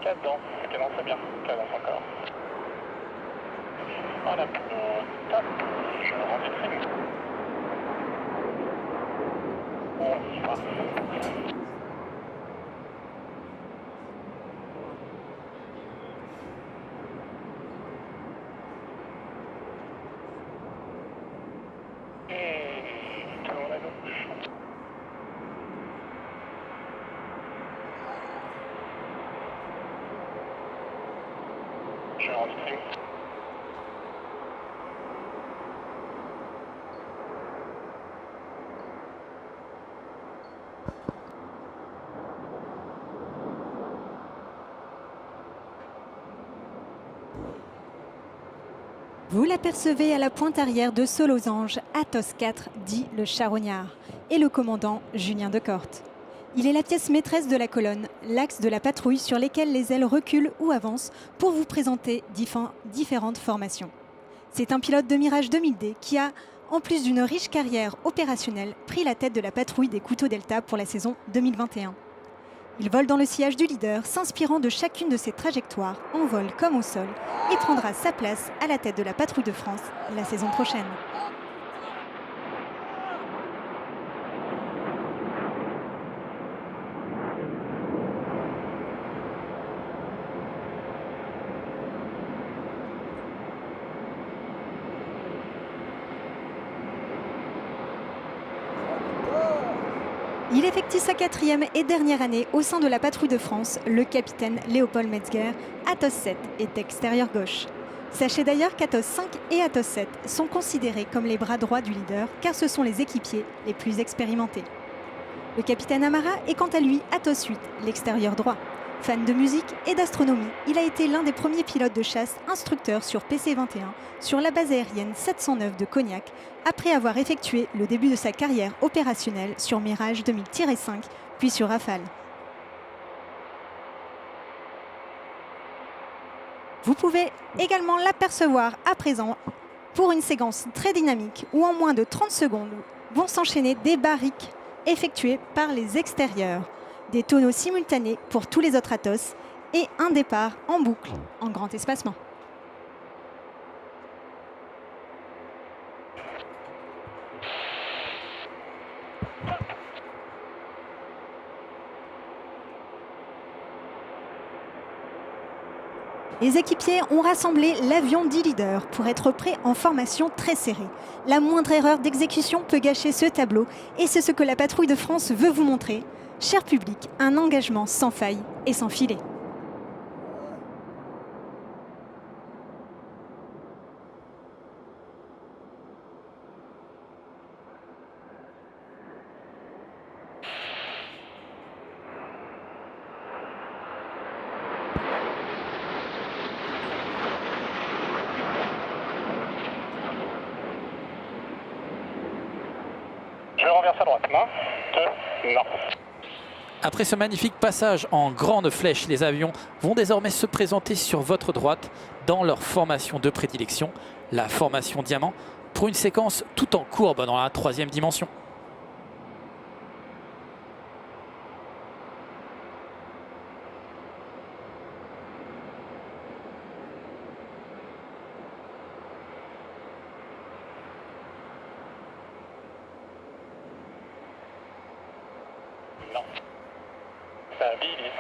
Cadence c'est bien, cadence encore. Voilà, top, je rentre très bien. On y va. Je rentre très bien. Vous l'apercevez à la pointe arrière de ce losange, Athos 4, dit le charognard, et le commandant Julien Decorte. Il est la pièce maîtresse de la colonne, l'axe de la patrouille sur lesquels les ailes reculent ou avancent pour vous présenter différentes formations. C'est un pilote de Mirage 2000D qui a, en plus d'une riche carrière opérationnelle, pris la tête de la patrouille des Couteaux Delta pour la saison 2021. Il vole dans le sillage du leader, s'inspirant de chacune de ses trajectoires, en vol comme au sol, et prendra sa place à la tête de la patrouille de France la saison prochaine. Il effectue sa 4e et dernière année au sein de la patrouille de France. Le capitaine Léopold Metzger, Athos 7, est extérieur gauche. Sachez d'ailleurs qu'Athos 5 et Athos 7 sont considérés comme les bras droits du leader car ce sont les équipiers les plus expérimentés. Le capitaine Amara est quant à lui Athos 8, l'extérieur droit. Fan de musique et d'astronomie, il a été l'un des premiers pilotes de chasse instructeurs sur PC-21 sur la base aérienne 709 de Cognac, après avoir effectué le début de sa carrière opérationnelle sur Mirage 2000-5, puis sur Rafale. Vous pouvez également l'apercevoir à présent pour une séquence très dynamique où en moins de 30 secondes vont s'enchaîner des barriques effectuées par les extérieurs, des tonneaux simultanés pour tous les autres Athos et un départ en boucle en grand espacement. Les équipiers ont rassemblé l'avion dit leader pour être prêt en formation très serrée. La moindre erreur d'exécution peut gâcher ce tableau et c'est ce que la patrouille de France veut vous montrer. Cher public, un engagement sans faille et sans filet. Je renverse à droite. 1, 2, non. Après ce magnifique passage en grande flèche, les avions vont désormais se présenter sur votre droite dans leur formation de prédilection, la formation diamant, pour une séquence tout en courbe dans la 3e dimension. Non. C'est un Billy.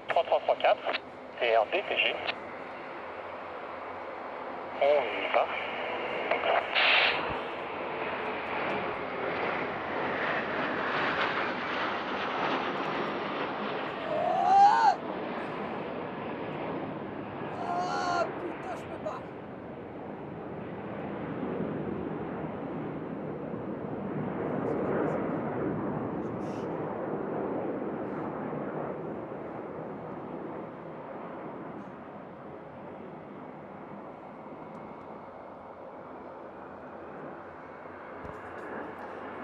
3334 et un DTG. On y va.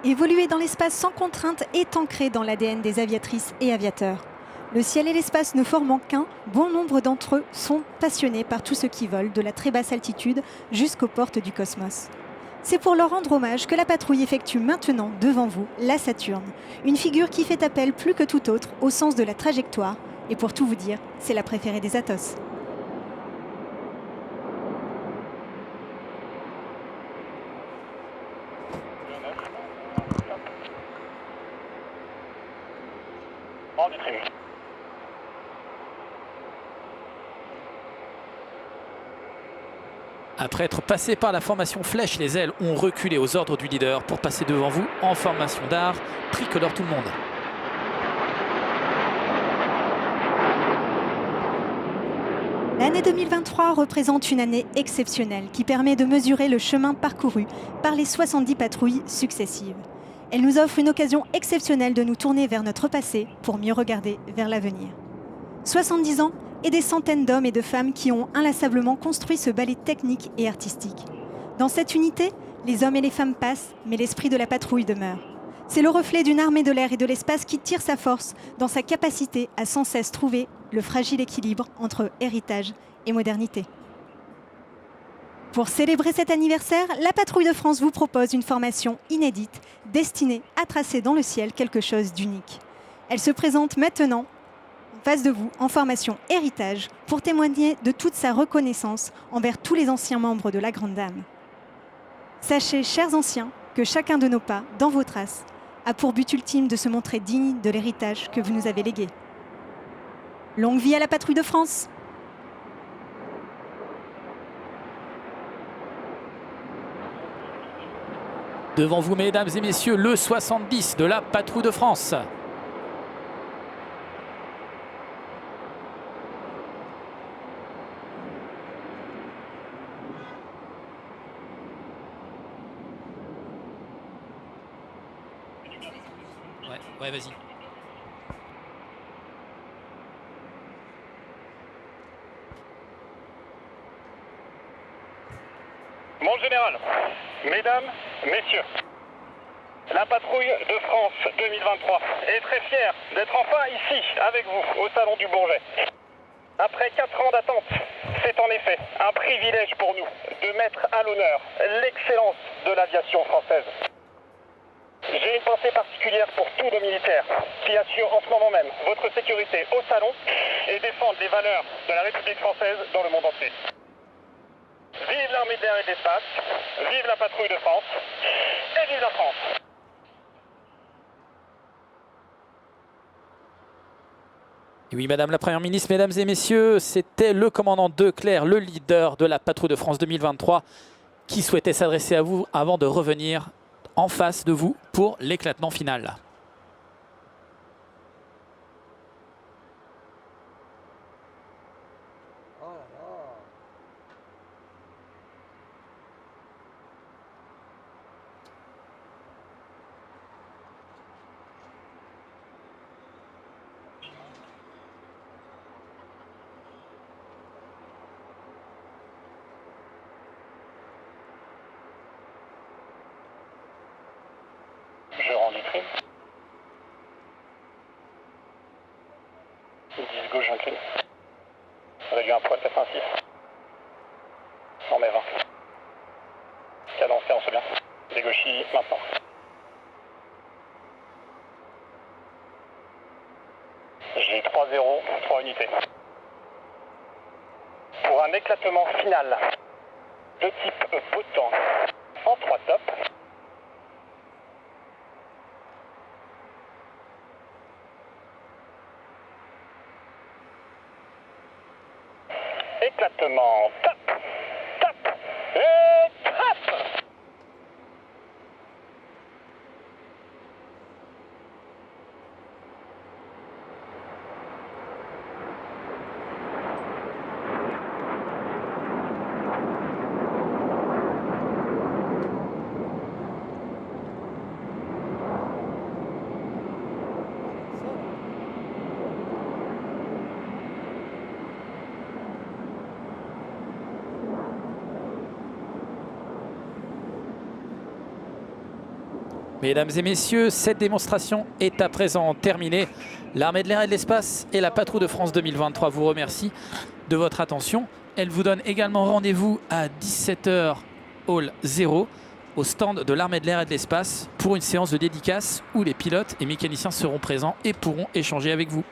Évoluer dans l'espace sans contrainte est ancré dans l'ADN des aviatrices et aviateurs. Le ciel et l'espace ne formant qu'un, bon nombre d'entre eux sont passionnés par tout ce qui vole, de la très basse altitude jusqu'aux portes du cosmos. C'est pour leur rendre hommage que la patrouille effectue maintenant devant vous la Saturne, une figure qui fait appel plus que tout autre au sens de la trajectoire, et pour tout vous dire, c'est la préférée des Athos. Hors du trim. Après être passé par la formation flèche, les ailes ont reculé aux ordres du leader pour passer devant vous en formation d'art, tricolore tout le monde. L'année 2023 représente une année exceptionnelle qui permet de mesurer le chemin parcouru par les 70 patrouilles successives. Elle nous offre une occasion exceptionnelle de nous tourner vers notre passé pour mieux regarder vers l'avenir. 70 ans et des centaines d'hommes et de femmes qui ont inlassablement construit ce ballet technique et artistique. Dans cette unité, les hommes et les femmes passent, mais l'esprit de la patrouille demeure. C'est le reflet d'une armée de l'air et de l'espace qui tire sa force dans sa capacité à sans cesse trouver le fragile équilibre entre héritage et modernité. Pour célébrer cet anniversaire, la Patrouille de France vous propose une formation inédite destinée à tracer dans le ciel quelque chose d'unique. Elle se présente maintenant en face de vous en formation héritage pour témoigner de toute sa reconnaissance envers tous les anciens membres de la Grande Dame. Sachez, chers anciens, que chacun de nos pas, dans vos traces, a pour but ultime de se montrer digne de l'héritage que vous nous avez légué. Longue vie à la Patrouille de France! Devant vous, mesdames et messieurs, le 70 de la patrouille de France. Ouais, vas-y. Mon général, mesdames, messieurs, la patrouille de France 2023 est très fière d'être enfin ici avec vous au Salon du Bourget. Après 4 ans d'attente, c'est en effet un privilège pour nous de mettre à l'honneur l'excellence de l'aviation française. J'ai une pensée particulière pour tous nos militaires qui assurent en ce moment même votre sécurité au salon et défendent les valeurs de la République française dans le monde entier. Vive l'armée de l'air et de l'espace, vive la patrouille de France et vive la France. Et oui, Madame la Première ministre, Mesdames et Messieurs, c'était le commandant Declercq, le leader de la patrouille de France 2023, qui souhaitait s'adresser à vous avant de revenir en face de vous pour l'éclatement final. Je rends du crime. 10 gauche, j'incline. Réduit un poids 86. 100 mais 20. Cadence, on se bien. Dégauchis maintenant. J'ai 3-0, 3 unités. Pour un éclatement final de type potent en 3 tops. Éclatement, top, top, et top. Mesdames et messieurs, cette démonstration est à présent terminée. L'armée de l'air et de l'espace et la patrouille de France 2023 vous remercient de votre attention. Elle vous donne également rendez-vous à 17h Hall 0 au stand de l'armée de l'air et de l'espace pour une séance de dédicace où les pilotes et mécaniciens seront présents et pourront échanger avec vous.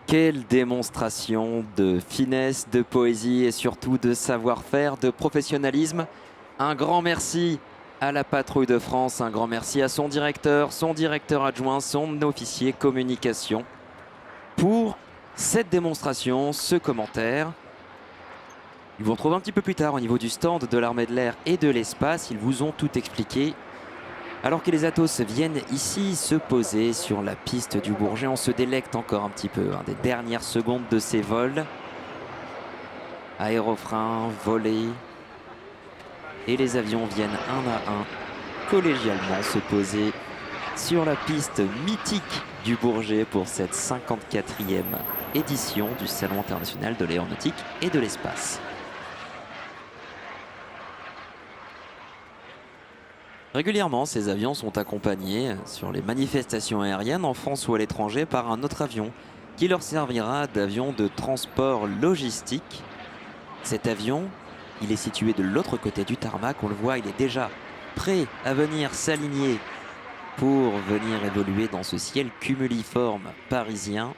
Quelle démonstration de finesse, de poésie et surtout de savoir-faire, de professionnalisme. Un grand merci à la patrouille de France, un grand merci à son directeur adjoint, son officier communication pour cette démonstration, ce commentaire. Ils vous retrouvent un petit peu plus tard au niveau du stand de l'armée de l'air et de l'espace. Ils vous ont tout expliqué. Alors que les Atos viennent ici se poser sur la piste du Bourget, on se délecte encore un petit peu des dernières secondes de ces vols. Aérofrein, volée. Et les avions viennent un à un, collégialement se poser sur la piste mythique du Bourget pour cette 54e édition du Salon international de l'aéronautique et de l'espace. Régulièrement, ces avions sont accompagnés sur les manifestations aériennes en France ou à l'étranger par un autre avion qui leur servira d'avion de transport logistique. Cet avion, il est situé de l'autre côté du tarmac, on le voit, il est déjà prêt à venir s'aligner pour venir évoluer dans ce ciel cumuliforme parisien.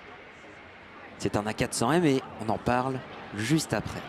C'est un A400M et on en parle juste après.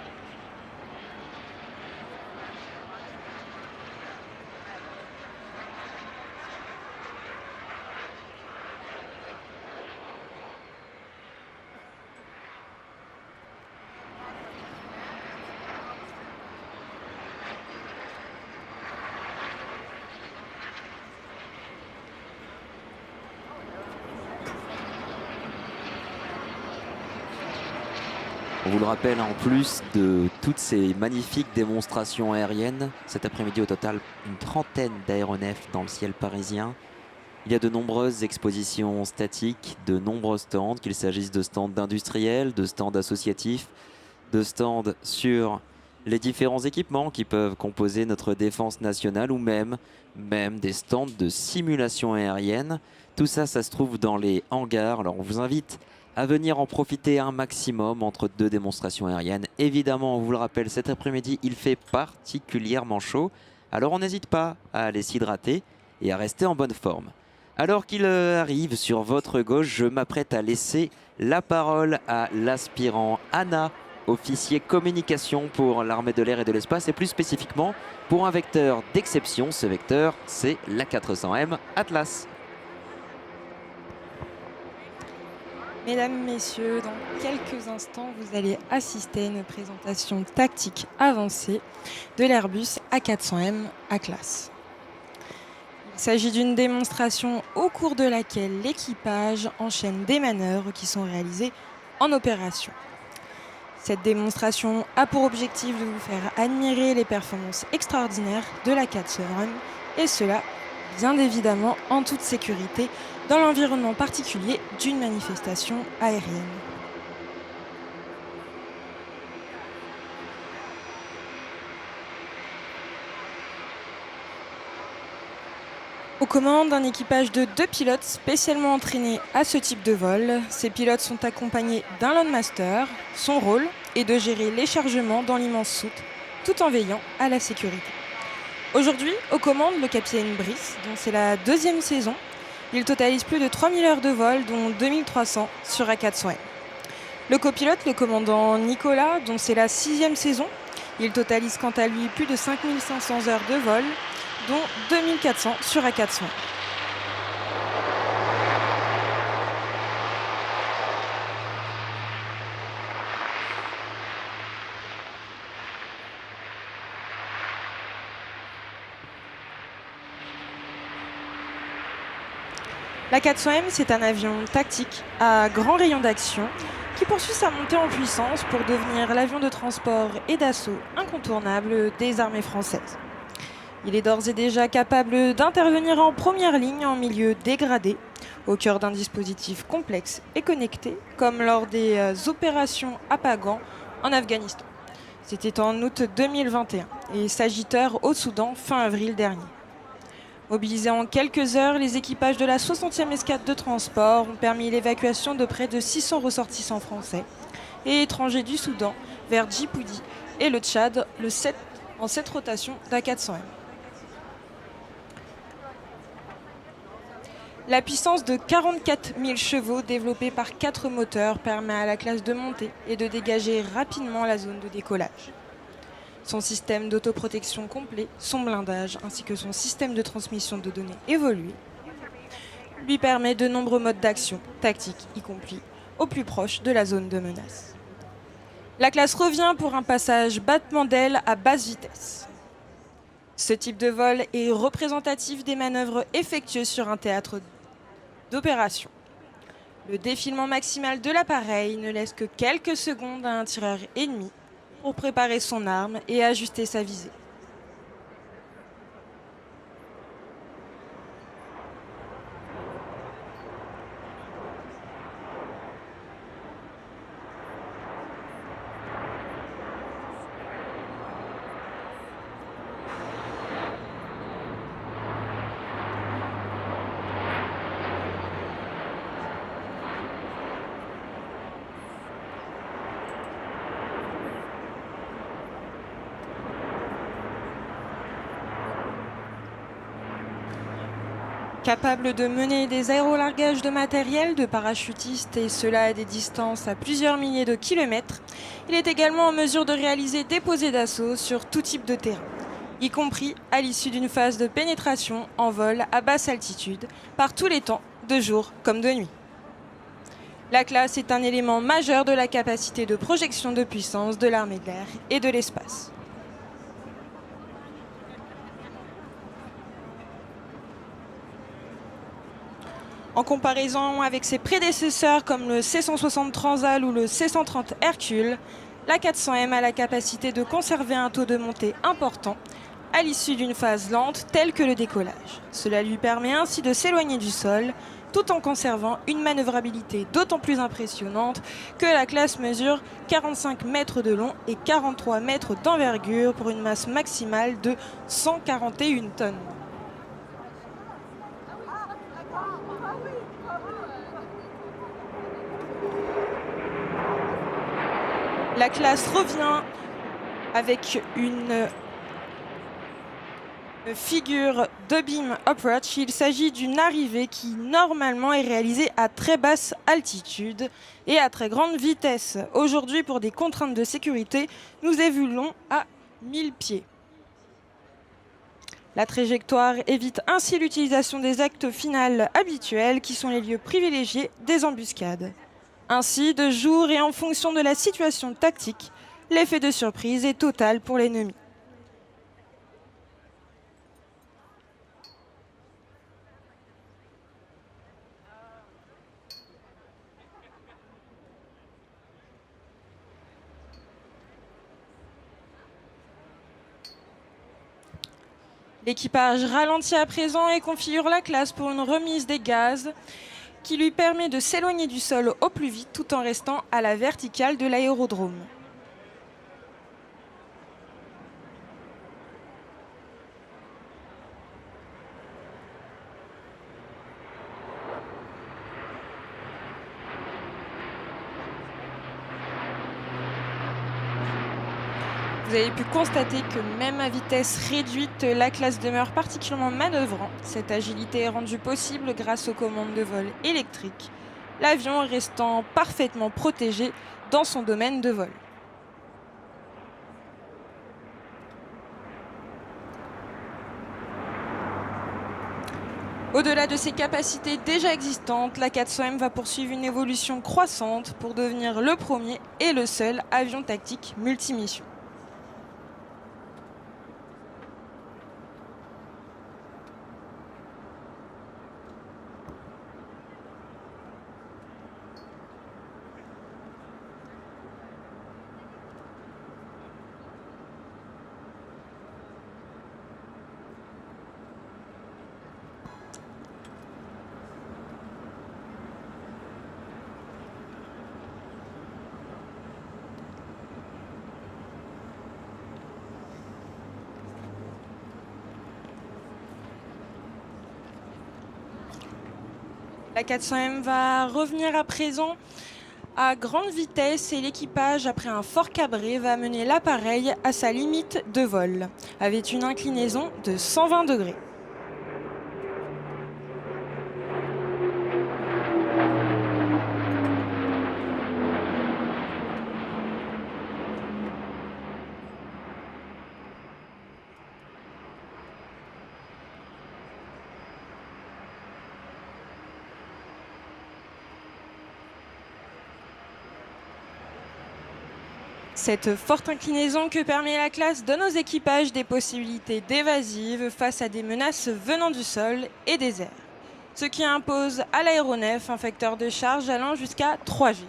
On vous le rappelle, en plus de toutes ces magnifiques démonstrations aériennes, cet après-midi au total une trentaine d'aéronefs dans le ciel parisien. Il y a de nombreuses expositions statiques, de nombreux stands, qu'il s'agisse de stands d'industriels, de stands associatifs, de stands sur les différents équipements qui peuvent composer notre défense nationale ou même des stands de simulation aérienne. Tout ça, ça se trouve dans les hangars. Alors on vous invite à venir en profiter un maximum entre deux démonstrations aériennes. Évidemment, on vous le rappelle, cet après-midi, il fait particulièrement chaud. Alors on n'hésite pas à aller s'hydrater et à rester en bonne forme. Alors qu'il arrive sur votre gauche, je m'apprête à laisser la parole à l'aspirant Anna, officier communication pour l'armée de l'air et de l'espace, et plus spécifiquement pour un vecteur d'exception. Ce vecteur, c'est l'A400M Atlas. Mesdames, Messieurs, dans quelques instants, vous allez assister à une présentation tactique avancée de l'Airbus A400M Atlas. Il s'agit d'une démonstration au cours de laquelle l'équipage enchaîne des manœuvres qui sont réalisées en opération. Cette démonstration a pour objectif de vous faire admirer les performances extraordinaires de l'A400M, et cela, bien évidemment, en toute sécurité, dans l'environnement particulier d'une manifestation aérienne. Aux commandes d'un équipage de 2 pilotes spécialement entraînés à ce type de vol, ces pilotes sont accompagnés d'un loadmaster. Son rôle est de gérer les chargements dans l'immense soute, tout en veillant à la sécurité. Aujourd'hui, aux commandes, le capitaine Brice, dont c'est la 2e saison. Il totalise plus de 3000 heures de vol, dont 2300 sur A400M. Le copilote, le commandant Nicolas, dont c'est la 6e saison. Il totalise quant à lui plus de 5500 heures de vol, dont 2400 sur A400M. L'A400M, c'est un avion tactique à grand rayon d'action qui poursuit sa montée en puissance pour devenir l'avion de transport et d'assaut incontournable des armées françaises. Il est d'ores et déjà capable d'intervenir en première ligne en milieu dégradé, au cœur d'un dispositif complexe et connecté, comme lors des opérations Apagan en Afghanistan. C'était en août 2021 et Sagittaire au Soudan fin avril dernier. Mobilisés en quelques heures, les équipages de la 60e escadre de transport ont permis l'évacuation de près de 600 ressortissants français et étrangers du Soudan vers Djibouti et le Tchad en 7 rotations d'A400M. La puissance de 44 000 chevaux développée par 4 moteurs permet à la classe de monter et de dégager rapidement la zone de décollage. Son système d'autoprotection complet, son blindage ainsi que son système de transmission de données évolué lui permet de nombreux modes d'action, tactiques y compris, au plus proche de la zone de menace. La classe revient pour un passage battement d'aile à basse vitesse. Ce type de vol est représentatif des manœuvres effectuées sur un théâtre d'opération. Le défilement maximal de l'appareil ne laisse que quelques secondes à un tireur ennemi pour préparer son arme et ajuster sa visée. Capable de mener des aérolargages de matériel de parachutistes et cela à des distances à plusieurs milliers de kilomètres, il est également en mesure de réaliser des posées d'assaut sur tout type de terrain, y compris à l'issue d'une phase de pénétration en vol à basse altitude, par tous les temps, de jour comme de nuit. La classe est un élément majeur de la capacité de projection de puissance de l'armée de l'air et de l'espace. En comparaison avec ses prédécesseurs comme le C-160 Transal ou le C-130 Hercule, la 400M a la capacité de conserver un taux de montée important à l'issue d'une phase lente telle que le décollage. Cela lui permet ainsi de s'éloigner du sol tout en conservant une manœuvrabilité d'autant plus impressionnante que la classe mesure 45 mètres de long et 43 mètres d'envergure pour une masse maximale de 141 tonnes. La classe revient avec une figure de beam approach. Il s'agit d'une arrivée qui normalement est réalisée à très basse altitude et à très grande vitesse. Aujourd'hui, pour des contraintes de sécurité, nous évoluons à 1000 pieds. La trajectoire évite ainsi l'utilisation des actes finales habituels qui sont les lieux privilégiés des embuscades. Ainsi, de jour et en fonction de la situation tactique, l'effet de surprise est total pour l'ennemi. L'équipage ralentit à présent et configure la classe pour une remise des gaz qui lui permet de s'éloigner du sol au plus vite tout en restant à la verticale de l'aérodrome. Vous avez pu constater que même à vitesse réduite, la classe demeure particulièrement manœuvrante. Cette agilité est rendue possible grâce aux commandes de vol électriques, l'avion restant parfaitement protégé dans son domaine de vol. Au-delà de ses capacités déjà existantes, la 400M va poursuivre une évolution croissante pour devenir le premier et le seul avion tactique multimission. La 400M va revenir à présent à grande vitesse et l'équipage, après un fort cabré, va mener l'appareil à sa limite de vol, avec une inclinaison de 120 degrés. Cette forte inclinaison que permet la classe donne aux équipages des possibilités d'évasive face à des menaces venant du sol et des airs, ce qui impose à l'aéronef un facteur de charge allant jusqu'à 3G.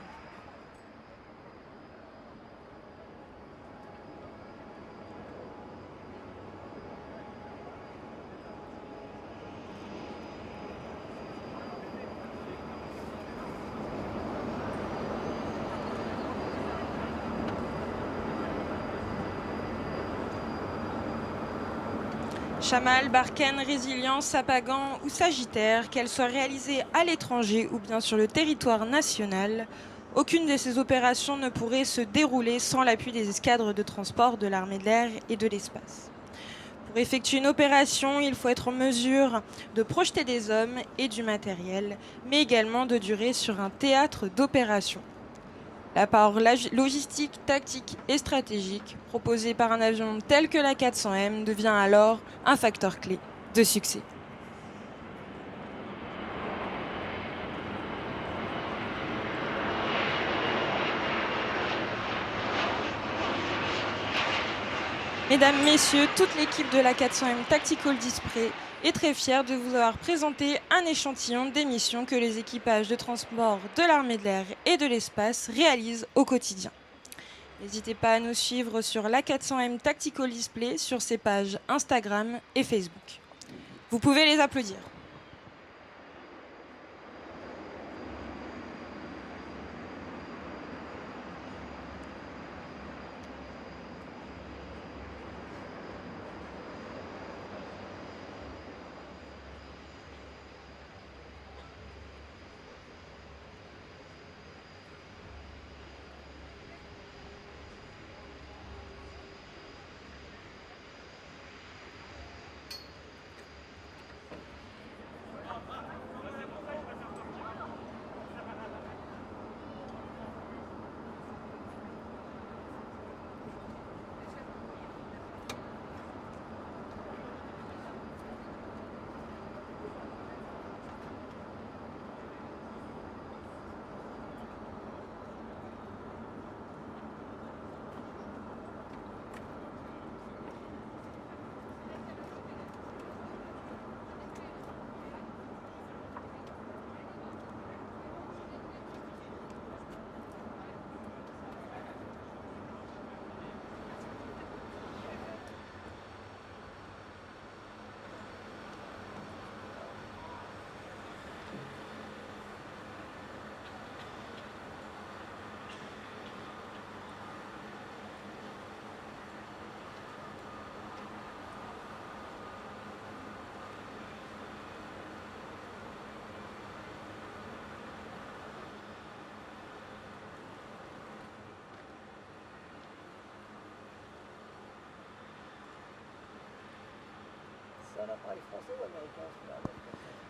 Chamal, Barken, Résilience, Sapagan ou Sagittaire, qu'elles soient réalisées à l'étranger ou bien sur le territoire national, aucune de ces opérations ne pourrait se dérouler sans l'appui des escadres de transport de l'armée de l'air et de l'espace. Pour effectuer une opération, il faut être en mesure de projeter des hommes et du matériel, mais également de durer sur un théâtre d'opération. L'apport logistique, tactique et stratégique proposé par un avion tel que la 400M devient alors un facteur clé de succès. Mesdames, Messieurs, toute l'équipe de la 400M Tactical Display est très fière de vous avoir présenté un échantillon des missions que les équipages de transport de l'armée de l'air et de l'espace réalisent au quotidien. N'hésitez pas à nous suivre sur la 400M Tactical Display sur ses pages Instagram et Facebook. Vous pouvez les applaudir.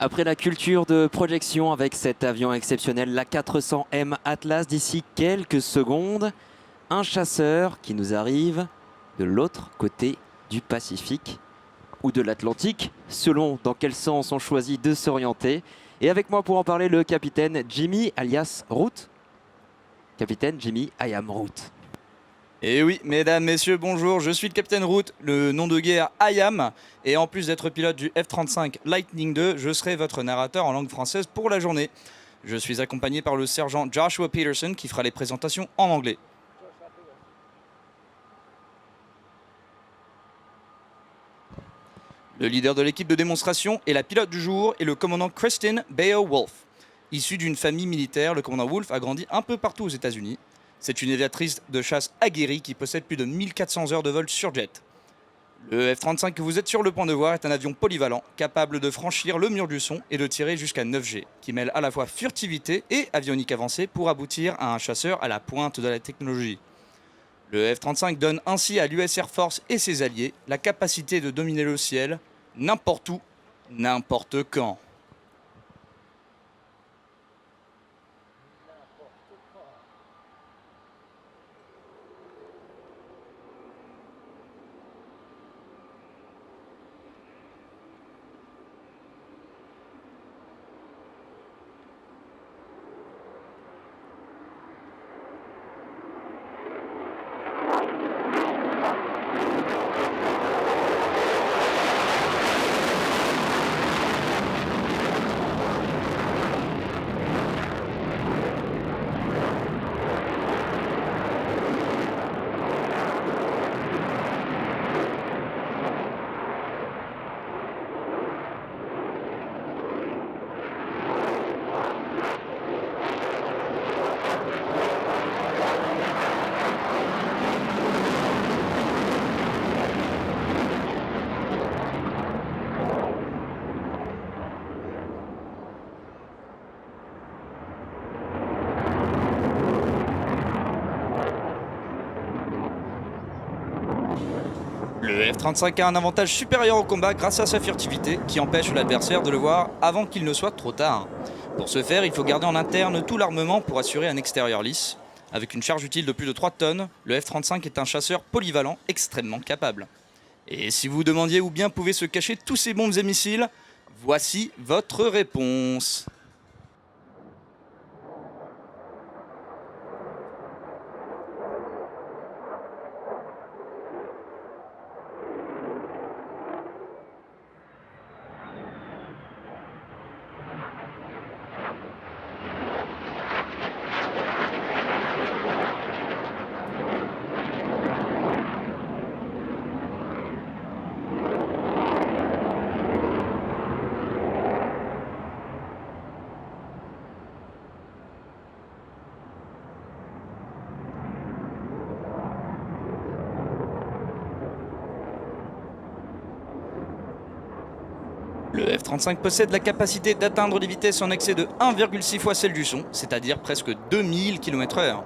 Après la culture de projection avec cet avion exceptionnel, la 400M Atlas, d'ici quelques secondes, un chasseur qui nous arrive de l'autre côté du Pacifique ou de l'Atlantique, selon dans quel sens on choisit de s'orienter. Et avec moi pour en parler, le capitaine Jimmy, alias Root. Capitaine Jimmy, I am Root. Et oui, mesdames, messieurs, bonjour, je suis le capitaine Root, le nom de guerre IAM, et en plus d'être pilote du F-35 Lightning II, je serai votre narrateur en langue française pour la journée. Je suis accompagné par le sergent Joshua Peterson qui fera les présentations en anglais. Le leader de l'équipe de démonstration et la pilote du jour est le commandant Kristen Beowulf. Issu d'une famille militaire, le commandant Wolf a grandi un peu partout aux États-Unis. C'est une aviatrice de chasse aguerrie qui possède plus de 1400 heures de vol sur jet. Le F-35 que vous êtes sur le point de voir est un avion polyvalent, capable de franchir le mur du son et de tirer jusqu'à 9G, qui mêle à la fois furtivité et avionique avancée pour aboutir à un chasseur à la pointe de la technologie. Le F-35 donne ainsi à l'US Air Force et ses alliés la capacité de dominer le ciel, n'importe où, n'importe quand. F-35 a un avantage supérieur au combat grâce à sa furtivité qui empêche l'adversaire de le voir avant qu'il ne soit trop tard. Pour ce faire, il faut garder en interne tout l'armement pour assurer un extérieur lisse. Avec une charge utile de plus de 3 tonnes, le F-35 est un chasseur polyvalent extrêmement capable. Et si vous vous demandiez où bien pouvaient se cacher tous ces bombes et missiles, voici votre réponse. Le F-35 possède la capacité d'atteindre des vitesses en excès de 1,6 fois celle du son, c'est-à-dire presque 2000 km/h.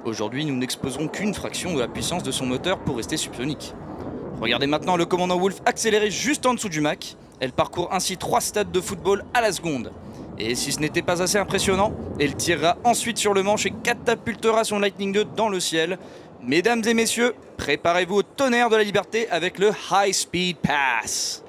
Aujourd'hui, nous n'exposerons qu'une fraction de la puissance de son moteur pour rester subsonique. Regardez maintenant le commandant Wolf accélérer juste en dessous du Mach. Elle parcourt ainsi 3 stades de football à la seconde. Et si ce n'était pas assez impressionnant, elle tirera ensuite sur le manche et catapultera son Lightning II dans le ciel. Mesdames et messieurs, préparez-vous au tonnerre de la liberté avec le High Speed Pass.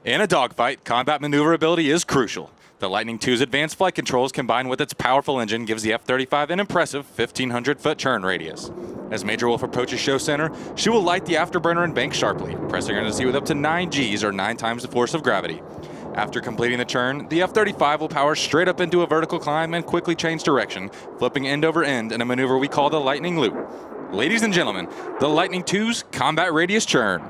In a dogfight, combat maneuverability is crucial. The Lightning II's advanced flight controls combined with its powerful engine gives the F-35 an impressive 1,500-foot turn radius. As Major Wolf approaches show center, she will light the afterburner and bank sharply, pressing her to sea with up to 9 Gs or 9 times the force of gravity. After completing the turn, the F-35 will power straight up into a vertical climb and quickly change direction, flipping end over end in a maneuver we call the Lightning Loop. Ladies and gentlemen, the Lightning II's combat radius churn.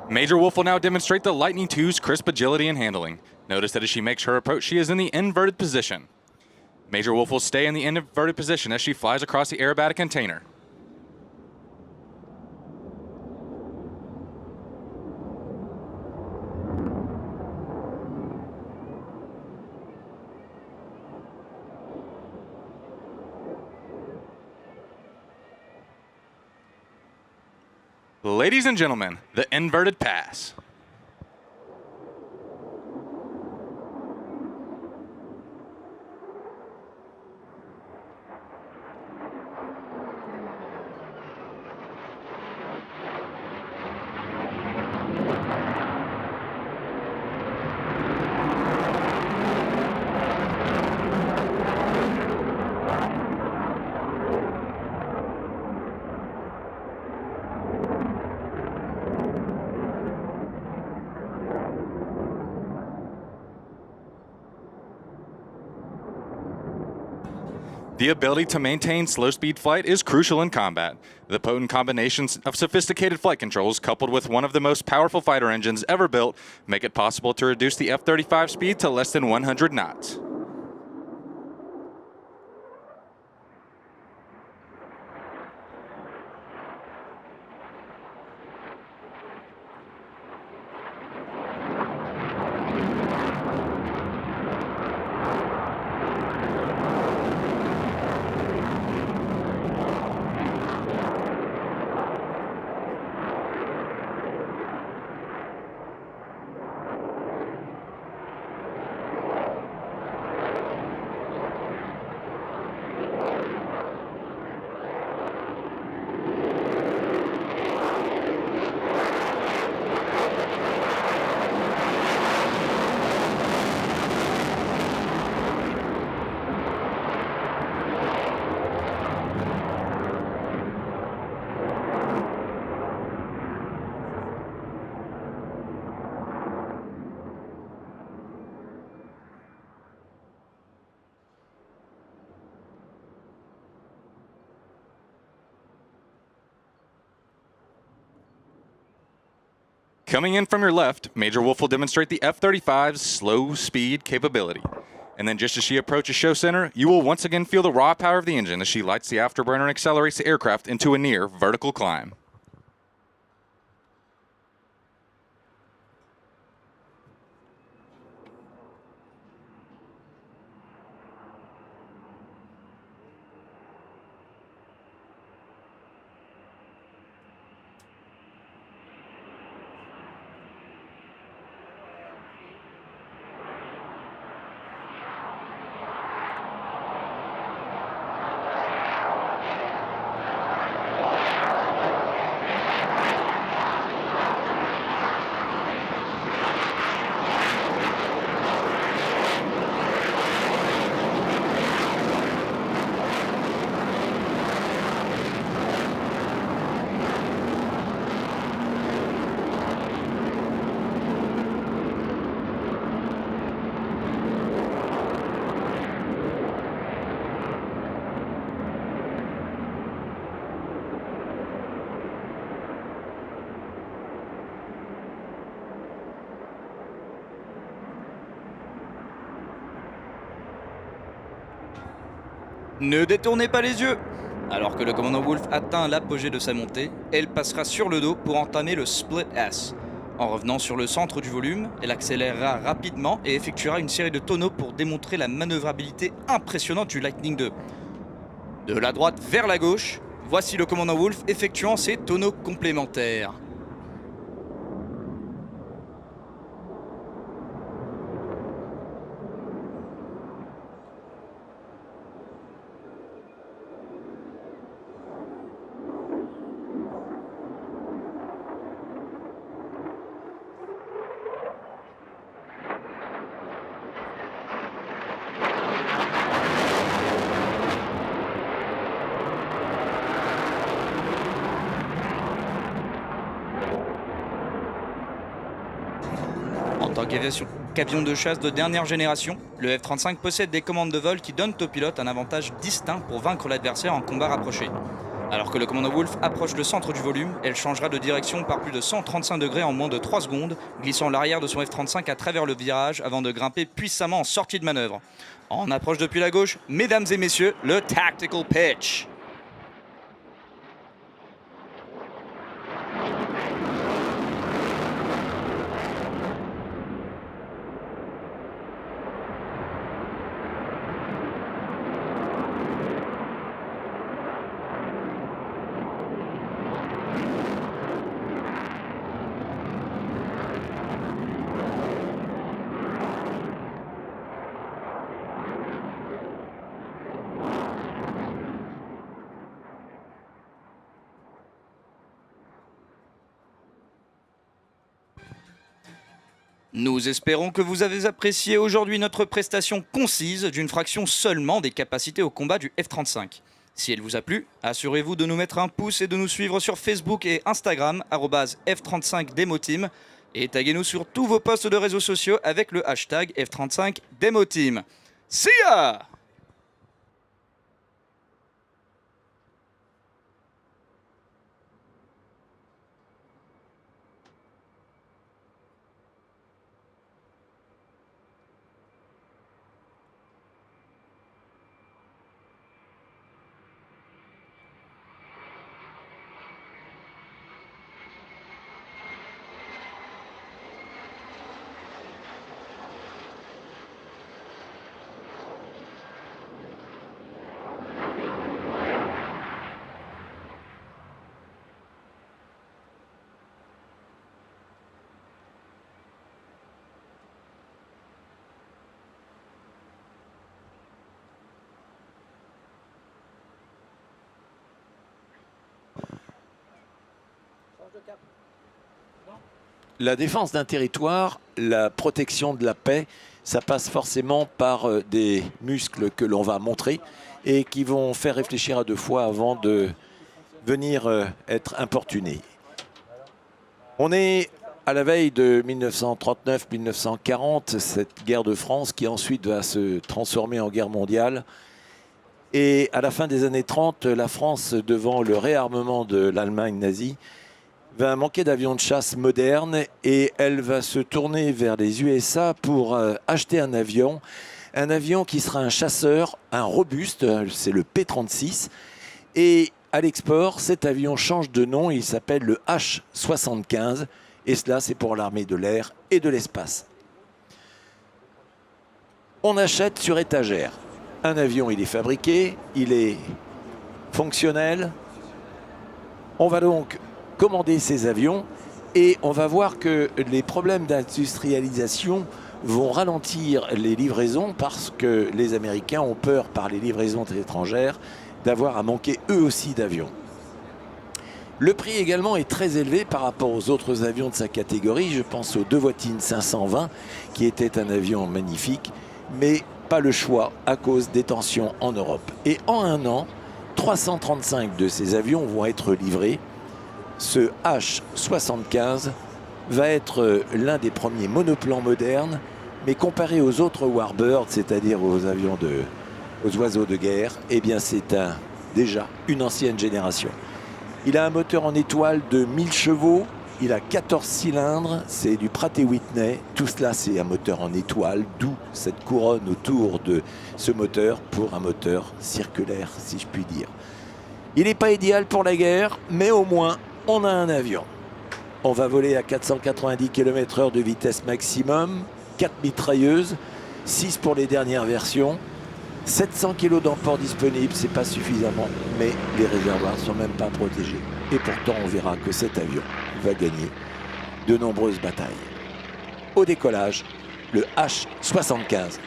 Major Wolf will now demonstrate the Lightning II's crisp agility and handling. Notice that as she makes her approach, she is in the inverted position. Major Wolf will stay in the inverted position as she flies across the aerobatic container. Ladies and gentlemen, the inverted pass. The ability to maintain slow-speed flight is crucial in combat. The potent combinations of sophisticated flight controls coupled with one of the most powerful fighter engines ever built make it possible to reduce the F-35 speed to less than 100 knots. Coming in from your left, Major Wolf will demonstrate the F-35's slow speed capability. And then just as she approaches show center, you will once again feel the raw power of the engine as she lights the afterburner and accelerates the aircraft into a near vertical climb. Ne détournez pas les yeux. Alors que le commandant Wolf atteint l'apogée de sa montée, elle passera sur le dos pour entamer le Split S. En revenant sur le centre du volume, elle accélérera rapidement et effectuera une série de tonneaux pour démontrer la manœuvrabilité impressionnante du Lightning II. De la droite vers la gauche, voici le commandant Wolf effectuant ses tonneaux complémentaires. En tant qu'avion de chasse de dernière génération, le F-35 possède des commandes de vol qui donnent au pilote un avantage distinct pour vaincre l'adversaire en combat rapproché. Alors que le commandant Wolf approche le centre du volume, elle changera de direction par plus de 135 degrés en moins de 3 secondes, glissant l'arrière de son F-35 à travers le virage avant de grimper puissamment en sortie de manœuvre. En approche depuis la gauche, mesdames et messieurs, le Tactical Pitch. Nous espérons que vous avez apprécié aujourd'hui notre prestation concise d'une fraction seulement des capacités au combat du F-35. Si elle vous a plu, assurez-vous de nous mettre un pouce et de nous suivre sur Facebook et Instagram, @F35DemoTeam, et taguez-nous sur tous vos posts de réseaux sociaux avec le hashtag F35DemoTeam. See ya! La défense d'un territoire, la protection de la paix, ça passe forcément par des muscles que l'on va montrer et qui vont faire réfléchir à deux fois avant de venir être importunés. On est à la veille de 1939-1940, cette guerre de France qui ensuite va se transformer en guerre mondiale. Et à la fin des années 30, la France, devant le réarmement de l'Allemagne nazie, va manquer d'avions de chasse modernes et elle va se tourner vers les USA pour acheter un avion qui sera un chasseur, un robuste, c'est le P-36. Et à l'export, cet avion change de nom, il s'appelle le H-75 et cela c'est pour l'armée de l'air et de l'espace. On achète sur étagère. Un avion, il est fabriqué, il est fonctionnel. On va donc commander ces avions et on va voir que les problèmes d'industrialisation vont ralentir les livraisons parce que les Américains ont peur par les livraisons étrangères d'avoir à manquer eux aussi d'avions. Le prix également est très élevé par rapport aux autres avions de sa catégorie. Je pense au Dewoitine 520 qui était un avion magnifique, mais pas le choix à cause des tensions en Europe. Et en un an, 335 de ces avions vont être livrés. Ce H-75 va être l'un des premiers monoplans modernes, mais comparé aux autres Warbirds, c'est-à-dire aux avions aux oiseaux de guerre, eh bien c'est déjà une ancienne génération. Il a un moteur en étoile de 1000 chevaux, il a 14 cylindres, c'est du Pratt & Whitney. Tout cela, c'est un moteur en étoile, d'où cette couronne autour de ce moteur pour un moteur circulaire, si je puis dire. Il n'est pas idéal pour la guerre, mais au moins, on a un avion. On va voler à 490 km/h de vitesse maximum, 4 mitrailleuses, 6 pour les dernières versions. 700 kg d'emport disponible, c'est pas suffisamment, mais les réservoirs ne sont même pas protégés. Et pourtant, on verra que cet avion va gagner de nombreuses batailles. Au décollage, le H-75.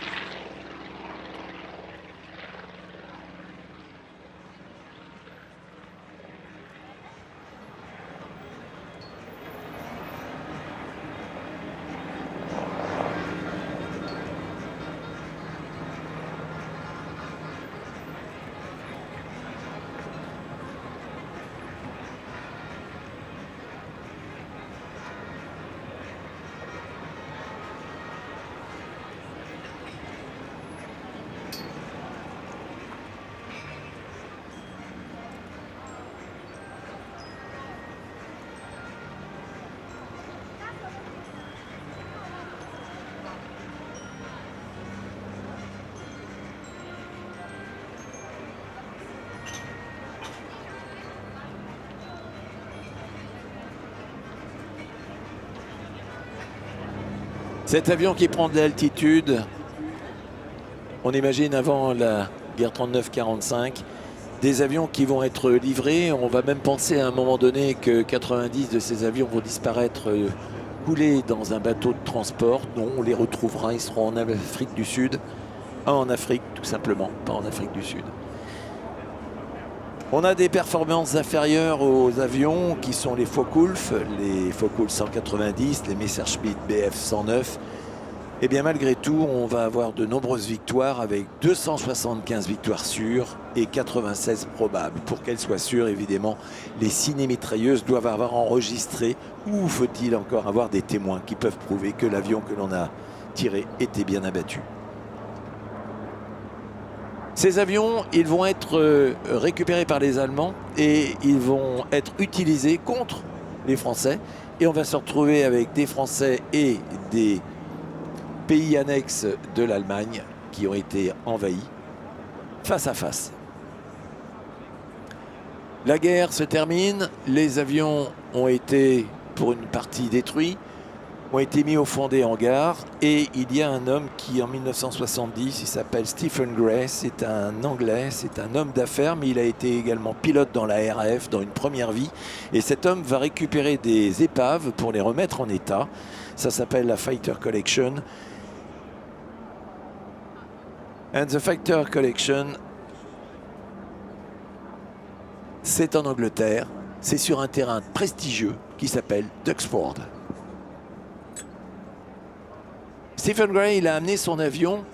Cet avion qui prend de l'altitude, on imagine avant la guerre 39-45, des avions qui vont être livrés. On va même penser à un moment donné que 90 de ces avions vont disparaître coulés dans un bateau de transport. Non, on les retrouvera, ils seront en Afrique du Sud. En Afrique, tout simplement, pas en Afrique du Sud. On a des performances inférieures aux avions qui sont les Focke-Wulf, les Focke-Wulf 190, les Messerschmitt Bf 109. Et bien malgré tout, on va avoir de nombreuses victoires avec 275 victoires sûres et 96 probables. Pour qu'elles soient sûres, évidemment, les ciné-mitrailleuses doivent avoir enregistré, ou faut-il encore avoir des témoins qui peuvent prouver que l'avion que l'on a tiré était bien abattu. Ces avions, ils vont être récupérés par les Allemands et ils vont être utilisés contre les Français. Et on va se retrouver avec des Français et des pays annexes de l'Allemagne qui ont été envahis face à face. La guerre se termine, les avions ont été pour une partie détruits, ont été mis au fond des hangars et il y a un homme qui en 1970, il s'appelle Stephen Gray, c'est un Anglais, c'est un homme d'affaires mais il a été également pilote dans la RAF dans une première vie et cet homme va récupérer des épaves pour les remettre en état. Ça s'appelle la Fighter Collection. And the Fighter Collection, c'est en Angleterre, c'est sur un terrain prestigieux qui s'appelle Duxford. Stephen Gray, il a amené son avion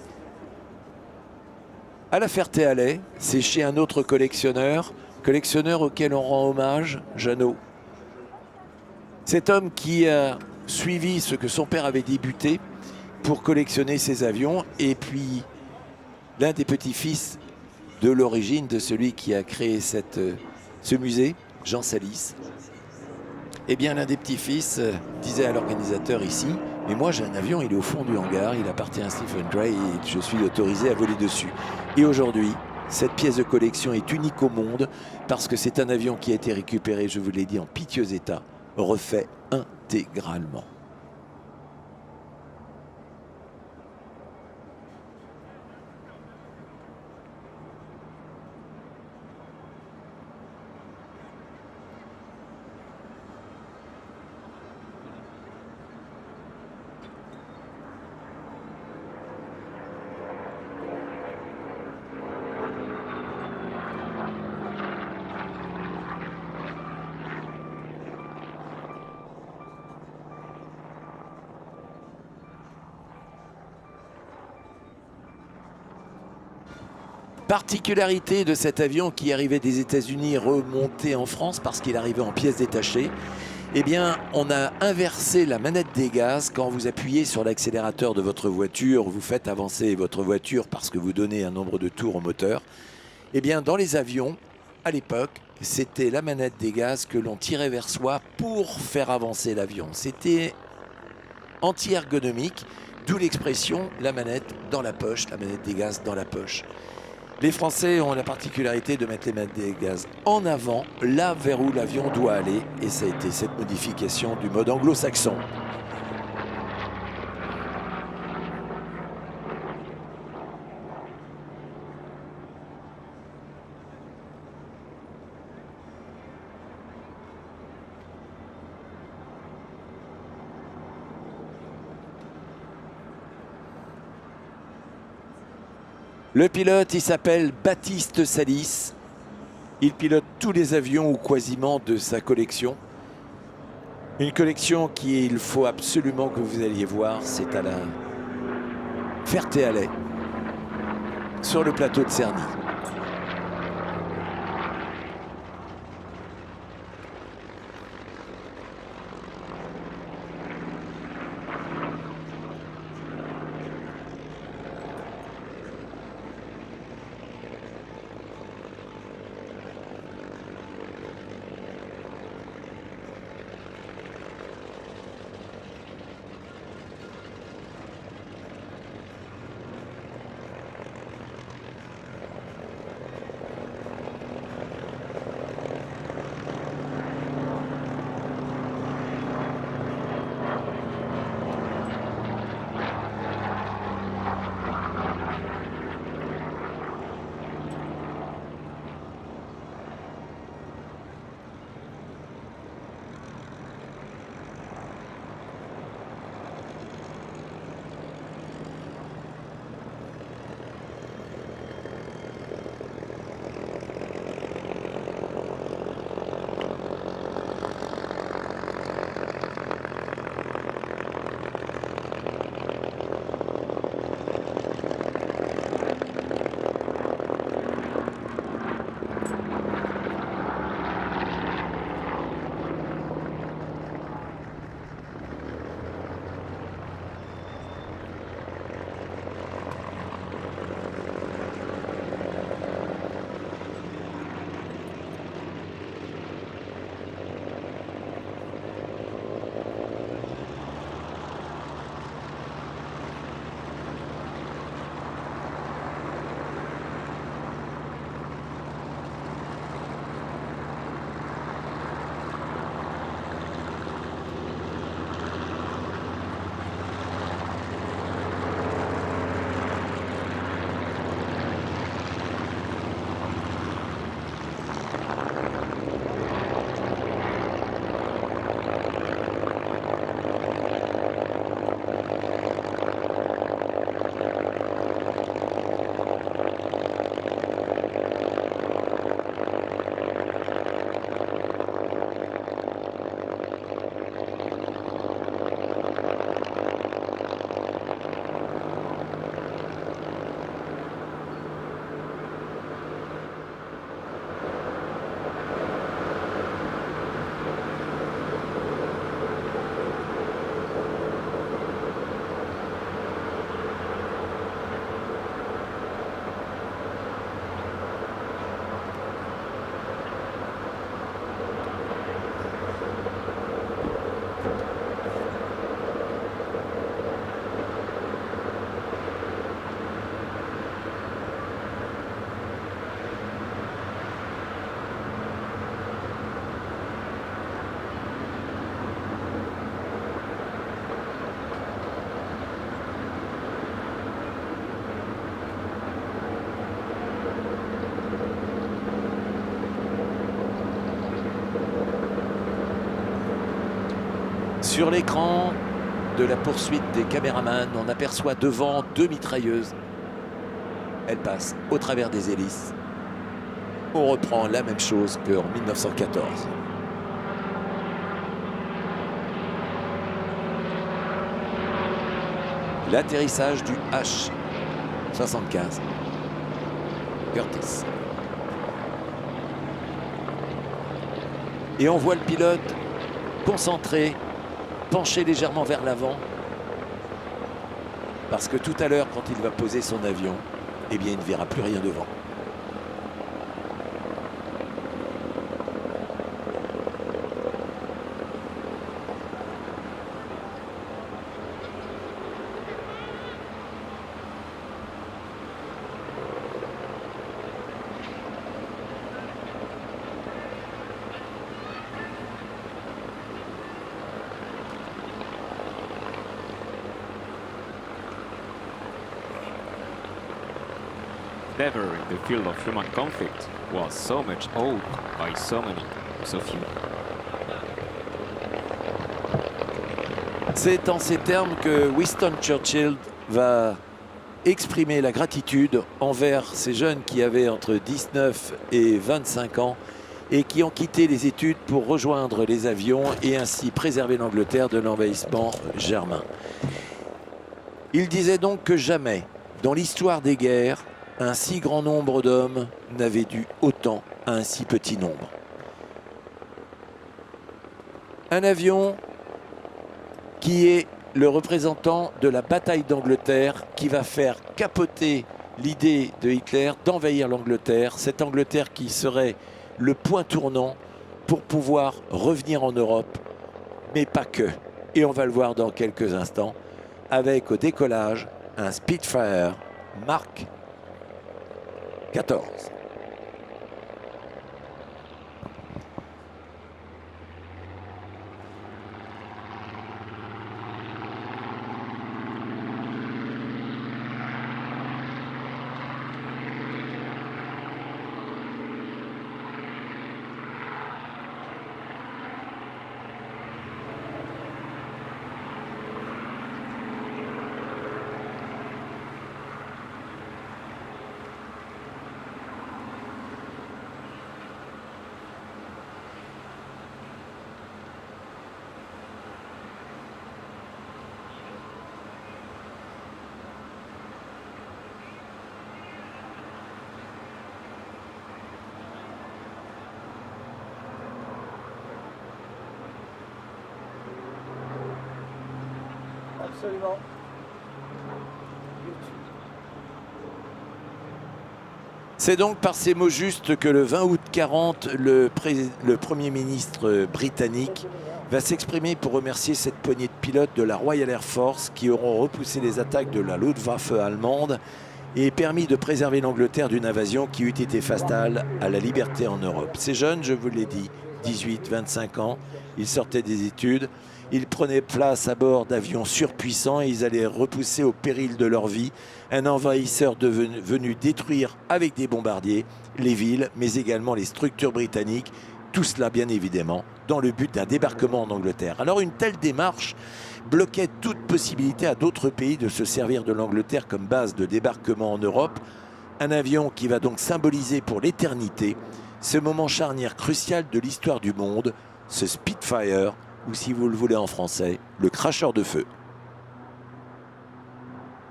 à la Ferté-Alais. C'est chez un autre collectionneur auquel on rend hommage, Jeannot. Cet homme qui a suivi ce que son père avait débuté pour collectionner ses avions. Et puis, l'un des petits-fils de l'origine de celui qui a créé ce musée, Jean Salis. Eh bien, l'un des petits-fils disait à l'organisateur ici, mais moi j'ai un avion, il est au fond du hangar, il appartient à Stephen Gray et je suis autorisé à voler dessus. Et aujourd'hui, cette pièce de collection est unique au monde parce que c'est un avion qui a été récupéré, je vous l'ai dit, en piteux état, refait intégralement. Particularité de cet avion qui arrivait des États-Unis remonté en France parce qu'il arrivait en pièces détachées, eh bien, on a inversé la manette des gaz. Quand vous appuyez sur l'accélérateur de votre voiture, vous faites avancer votre voiture parce que vous donnez un nombre de tours au moteur. Eh bien, dans les avions, à l'époque, c'était la manette des gaz que l'on tirait vers soi pour faire avancer l'avion. C'était anti-ergonomique, d'où l'expression la manette dans la poche, la manette des gaz dans la poche. Les Français ont la particularité de mettre les manettes des gaz en avant, là vers où l'avion doit aller, et ça a été cette modification du mode anglo-saxon. Le pilote, il s'appelle Baptiste Salis. Il pilote tous les avions ou quasiment de sa collection. Une collection qu'il faut absolument que vous alliez voir, c'est à la Ferté-Alais, sur le plateau de Cerny. Sur l'écran de la poursuite des caméramans, on aperçoit devant 2 mitrailleuses. Elles passent au travers des hélices. On reprend la même chose qu'en 1914. L'atterrissage du H-75. Curtis. Et on voit le pilote concentré, penché légèrement vers l'avant. Parce que tout à l'heure, quand il va poser son avion, eh bien, il ne verra plus rien devant. Never in the field of human conflict was so much hope by so many, so few. C'est en ces termes que Winston Churchill va exprimer la gratitude envers ces jeunes qui avaient entre 19 et 25 ans et qui ont quitté les études pour rejoindre les avions et ainsi préserver l'Angleterre de l'envahissement germain. Il disait donc que jamais, dans l'histoire des guerres, un si grand nombre d'hommes n'avait dû autant à un si petit nombre. Un avion qui est le représentant de la bataille d'Angleterre, qui va faire capoter l'idée de Hitler d'envahir l'Angleterre, cette Angleterre qui serait le point tournant pour pouvoir revenir en Europe, mais pas que. Et on va le voir dans quelques instants, avec au décollage un Spitfire Mark 14. Absolument. C'est donc par ces mots justes que le 20 août 40, le Premier ministre britannique va s'exprimer pour remercier cette poignée de pilotes de la Royal Air Force qui auront repoussé les attaques de la Luftwaffe allemande et permis de préserver l'Angleterre d'une invasion qui eût été fatale à la liberté en Europe. Ces jeunes, je vous l'ai dit, 18, 25 ans, ils sortaient des études, ils prenaient place à bord d'avions surpuissants et ils allaient repousser au péril de leur vie un envahisseur venu détruire avec des bombardiers les villes, mais également les structures britanniques, tout cela bien évidemment dans le but d'un débarquement en Angleterre. Alors une telle démarche bloquait toute possibilité à d'autres pays de se servir de l'Angleterre comme base de débarquement en Europe, un avion qui va donc symboliser pour l'éternité ce moment charnière crucial de l'histoire du monde, ce Spitfire, ou si vous le voulez en français, le cracheur de feu.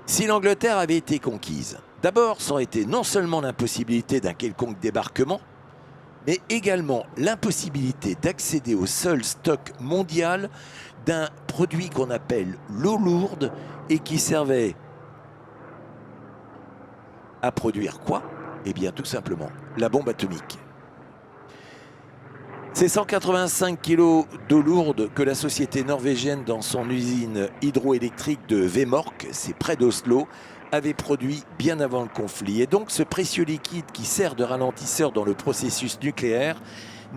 Si l'Angleterre avait été conquise, d'abord ça aurait été non seulement l'impossibilité d'un quelconque débarquement, mais également l'impossibilité d'accéder au seul stock mondial d'un produit qu'on appelle l'eau lourde et qui servait à produire quoi? Eh bien tout simplement la bombe atomique. Ces 185 kg d'eau lourde que la société norvégienne dans son usine hydroélectrique de Vemork, c'est près d'Oslo, avait produit bien avant le conflit. Et donc ce précieux liquide qui sert de ralentisseur dans le processus nucléaire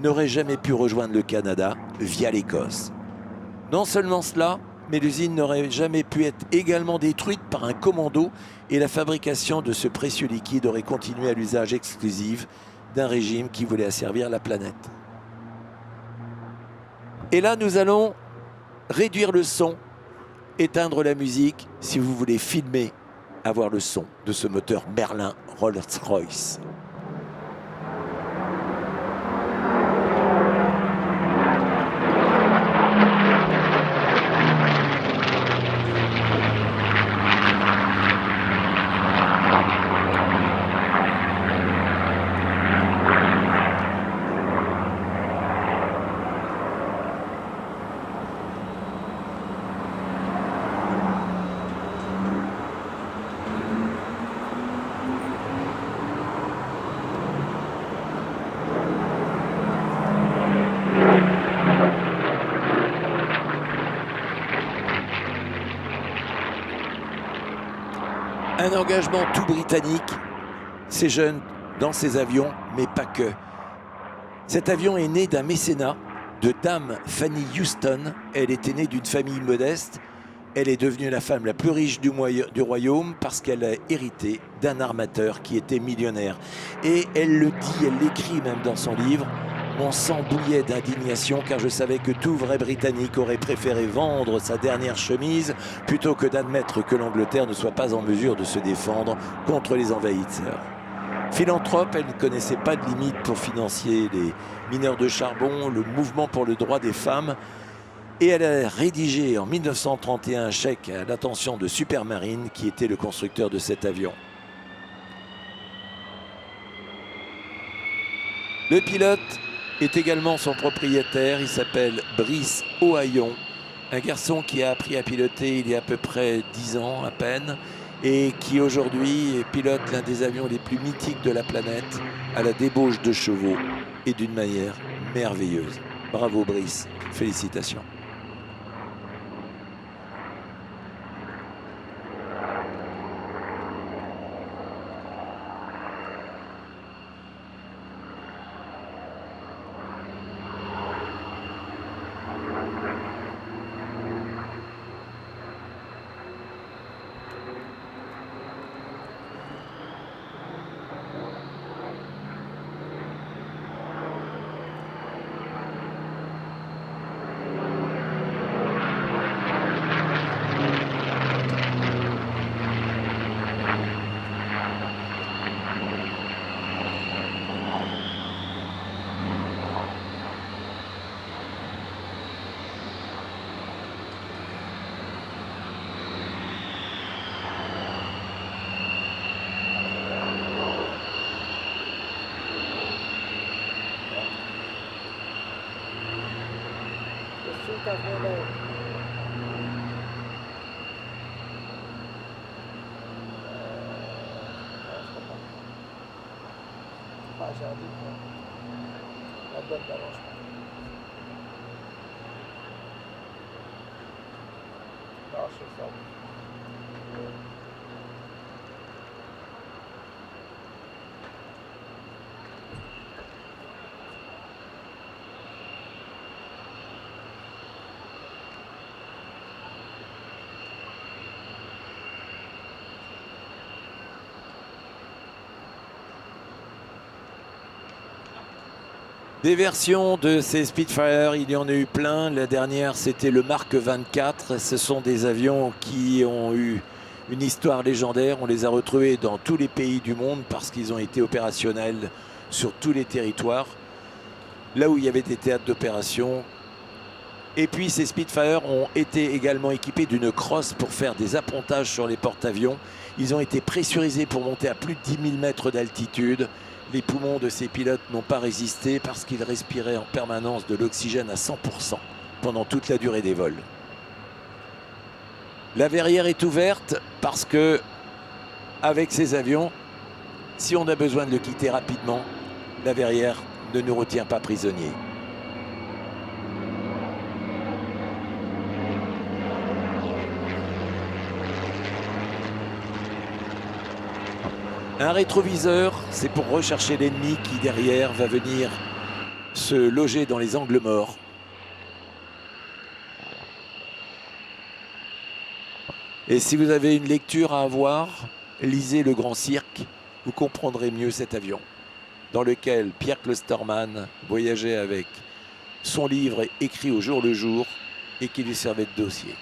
n'aurait jamais pu rejoindre le Canada via l'Écosse. Non seulement cela, mais l'usine n'aurait jamais pu être également détruite par un commando et la fabrication de ce précieux liquide aurait continué à l'usage exclusif d'un régime qui voulait asservir la planète. Et là, nous allons réduire le son, éteindre la musique si vous voulez filmer, avoir le son de ce moteur Merlin Rolls-Royce. Un engagement tout britannique, ces jeunes dans ces avions, mais pas que. Cet avion est né d'un mécénat de Dame Fanny Houston. Elle était née d'une famille modeste. Elle est devenue la femme la plus riche du royaume parce qu'elle a hérité d'un armateur qui était millionnaire. Et elle le dit, elle l'écrit même dans son livre. Mon sang bouillait d'indignation car je savais que tout vrai Britannique aurait préféré vendre sa dernière chemise plutôt que d'admettre que l'Angleterre ne soit pas en mesure de se défendre contre les envahisseurs. Philanthrope, elle ne connaissait pas de limite pour financer les mineurs de charbon, le mouvement pour le droit des femmes. Et elle a rédigé en 1931 un chèque à l'attention de Supermarine qui était le constructeur de cet avion. Le pilote est également son propriétaire, il s'appelle Brice Ohaillon, un garçon qui a appris à piloter il y a à peu près 10 ans à peine et qui aujourd'hui pilote l'un des avions les plus mythiques de la planète à la débauche de chevaux et d'une manière merveilleuse. Bravo Brice, félicitations. J'ai un doute, la bonne balance. Non, je suis fort. Des versions de ces Spitfire, il y en a eu plein. La dernière, c'était le Mark 24. Ce sont des avions qui ont eu une histoire légendaire. On les a retrouvés dans tous les pays du monde parce qu'ils ont été opérationnels sur tous les territoires. Là où il y avait des théâtres d'opération. Et puis ces Spitfire ont été également équipés d'une crosse pour faire des appontages sur les porte-avions. Ils ont été pressurisés pour monter à plus de 10 000 mètres d'altitude. Les poumons de ces pilotes n'ont pas résisté parce qu'ils respiraient en permanence de l'oxygène à 100% pendant toute la durée des vols. La verrière est ouverte parce que, avec ces avions, si on a besoin de le quitter rapidement, la verrière ne nous retient pas prisonniers. Un rétroviseur, c'est pour rechercher l'ennemi qui, derrière, va venir se loger dans les angles morts. Et si vous avez une lecture à avoir, lisez Le Grand Cirque, vous comprendrez mieux cet avion, dans lequel Pierre Klosterman voyageait avec son livre écrit au jour le jour et qui lui servait de dossier.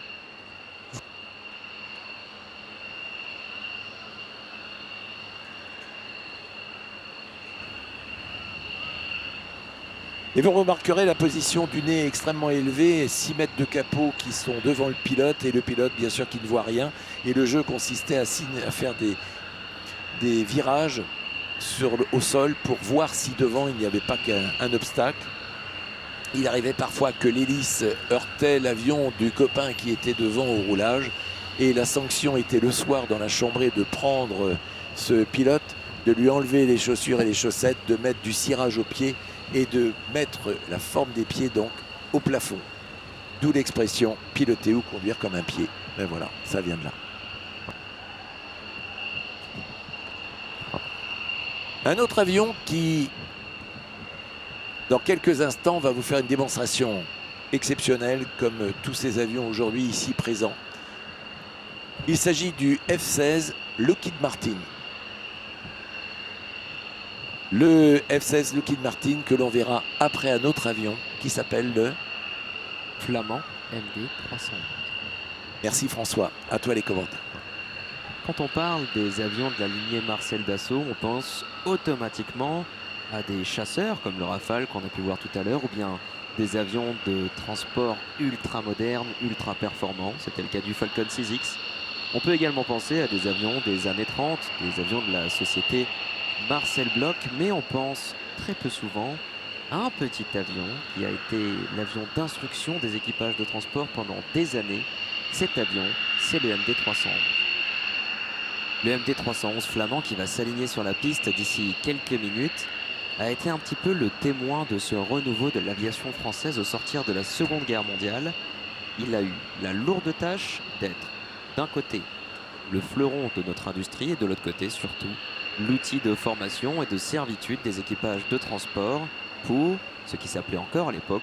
Et vous remarquerez la position du nez extrêmement élevée, 6 mètres de capot qui sont devant le pilote, et le pilote bien sûr qui ne voit rien. Et le jeu consistait à faire des virages au sol pour voir si devant il n'y avait pas qu'un obstacle. Il arrivait parfois que l'hélice heurtait l'avion du copain qui était devant au roulage, et la sanction était le soir dans la chambrée de prendre ce pilote, de lui enlever les chaussures et les chaussettes, de mettre du cirage aux pieds et de mettre la forme des pieds donc au plafond. D'où l'expression piloter ou conduire comme un pied. Ben voilà, ça vient de là. Un autre avion qui, dans quelques instants, va vous faire une démonstration exceptionnelle comme tous ces avions aujourd'hui ici présents. Il s'agit du F-16 Lockheed Martin. Le F-16 Lockheed Martin que l'on verra après un autre avion qui s'appelle le Flamand MD 300. Merci François, à toi les commentaires. Quand on parle des avions de la lignée Marcel Dassault, on pense automatiquement à des chasseurs comme le Rafale qu'on a pu voir tout à l'heure, ou bien des avions de transport ultra modernes, ultra performants. C'était le cas du Falcon 6X. On peut également penser à des avions des années 30, des avions de la société Marcel Bloch, mais on pense très peu souvent à un petit avion qui a été l'avion d'instruction des équipages de transport pendant des années. Cet avion, c'est le MD 311. Le MD 311 flamand qui va s'aligner sur la piste d'ici quelques minutes a été un petit peu le témoin de ce renouveau de l'aviation française au sortir de la Seconde Guerre mondiale. Il a eu la lourde tâche d'être d'un côté le fleuron de notre industrie et de l'autre côté surtout l'outil de formation et de servitude des équipages de transport pour ce qui s'appelait encore à l'époque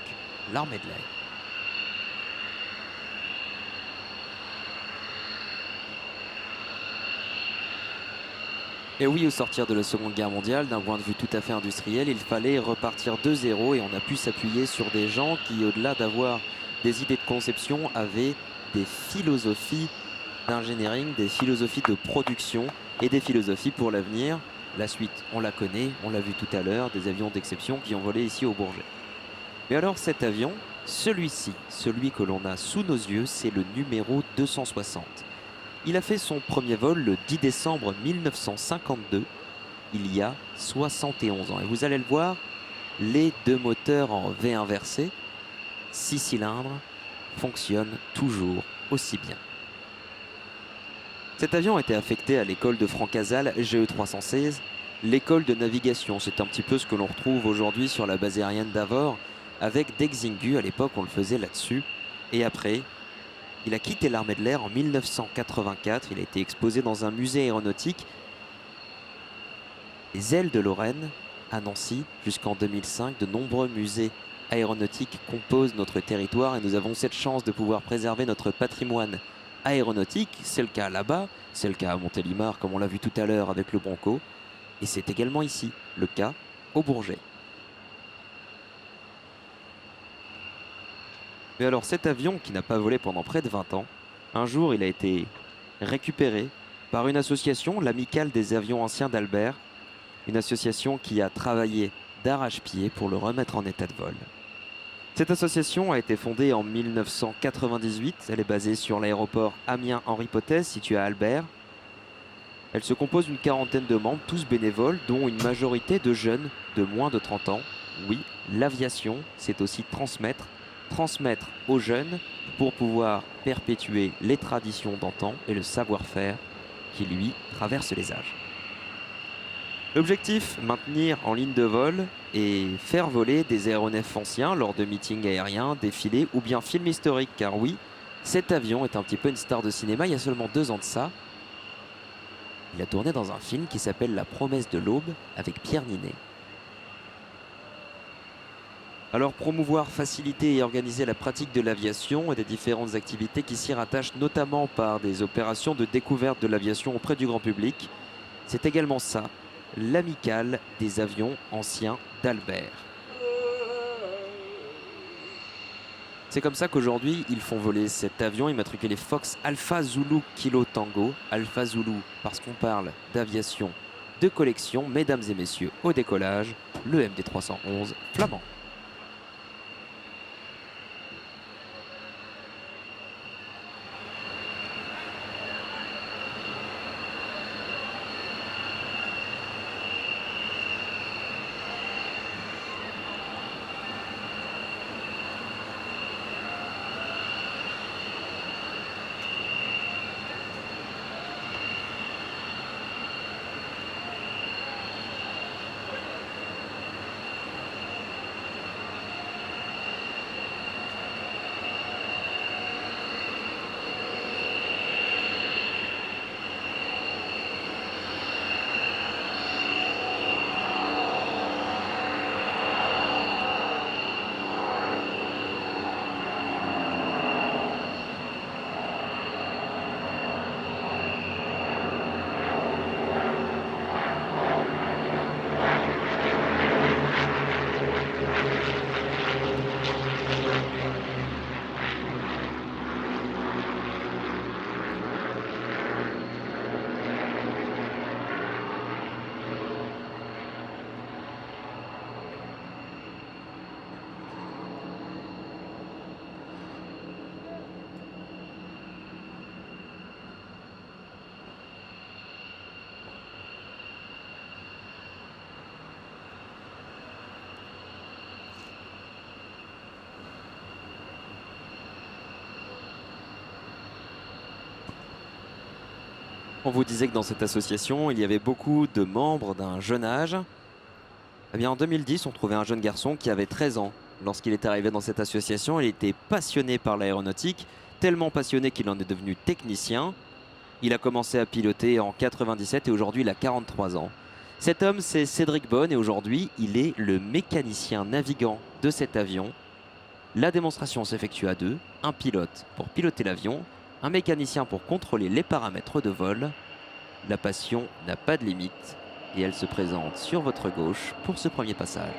l'armée de l'air. Et oui, au sortir de la Seconde Guerre mondiale, d'un point de vue tout à fait industriel, il fallait repartir de zéro et on a pu s'appuyer sur des gens qui, au-delà d'avoir des idées de conception, avaient des philosophies d'engineering, des philosophies de production et des philosophies pour l'avenir. La suite, on la connaît, on l'a vu tout à l'heure, des avions d'exception qui ont volé ici au Bourget. Mais alors cet avion, celui-ci, celui que l'on a sous nos yeux, c'est le numéro 260. Il a fait son premier vol le 10 décembre 1952, il y a 71 ans. Et vous allez le voir, les deux moteurs en V inversé, 6 cylindres, fonctionnent toujours aussi bien. Cet avion a été affecté à l'école de Francazal GE 316, l'école de navigation. C'est un petit peu ce que l'on retrouve aujourd'hui sur la base aérienne d'Avor, avec Dexingu, à l'époque on le faisait là-dessus. Et après, il a quitté l'armée de l'air en 1984, il a été exposé dans un musée aéronautique, les ailes de Lorraine, à Nancy, jusqu'en 2005. De nombreux musées aéronautiques composent notre territoire et nous avons cette chance de pouvoir préserver notre patrimoine aéronautique. C'est le cas là-bas, c'est le cas à Montélimar comme on l'a vu tout à l'heure avec le Bronco, et c'est également ici le cas au Bourget. Mais alors cet avion qui n'a pas volé pendant près de 20 ans, un jour il a été récupéré par une association, l'Amicale des avions anciens d'Albert, une association qui a travaillé d'arrache-pied pour le remettre en état de vol. Cette association a été fondée en 1998, elle est basée sur l'aéroport Amiens-Henri Potez, situé à Albert. Elle se compose d'une quarantaine de membres, tous bénévoles, dont une majorité de jeunes de moins de 30 ans. Oui, l'aviation, c'est aussi transmettre aux jeunes pour pouvoir perpétuer les traditions d'antan et le savoir-faire qui, lui, traverse les âges. L'objectif, maintenir en ligne de vol et faire voler des aéronefs anciens lors de meetings aériens, défilés ou bien films historiques. Car oui, cet avion est un petit peu une star de cinéma. Il y a seulement 2 ans de ça, il a tourné dans un film qui s'appelle La promesse de l'aube avec Pierre Ninet. Alors promouvoir, faciliter et organiser la pratique de l'aviation et des différentes activités qui s'y rattachent, notamment par des opérations de découverte de l'aviation auprès du grand public, c'est également ça, l'Amicale des avions anciens d'Albert. C'est comme ça qu'aujourd'hui, ils font voler cet avion immatriculé Fox Alpha Zulu Kilo Tango. Alpha Zulu, parce qu'on parle d'aviation de collection, mesdames et messieurs, au décollage, le MD-311 flamand. On vous disait que dans cette association, il y avait beaucoup de membres d'un jeune âge. Eh bien, en 2010, on trouvait un jeune garçon qui avait 13 ans. Lorsqu'il est arrivé dans cette association, il était passionné par l'aéronautique, tellement passionné qu'il en est devenu technicien. Il a commencé à piloter en 97 et aujourd'hui, il a 43 ans. Cet homme, c'est Cédric Bonne et aujourd'hui, il est le mécanicien navigant de cet avion. La démonstration s'effectue à deux, un pilote pour piloter l'avion, un mécanicien pour contrôler les paramètres de vol. La passion n'a pas de limite et elle se présente sur votre gauche pour ce premier passage.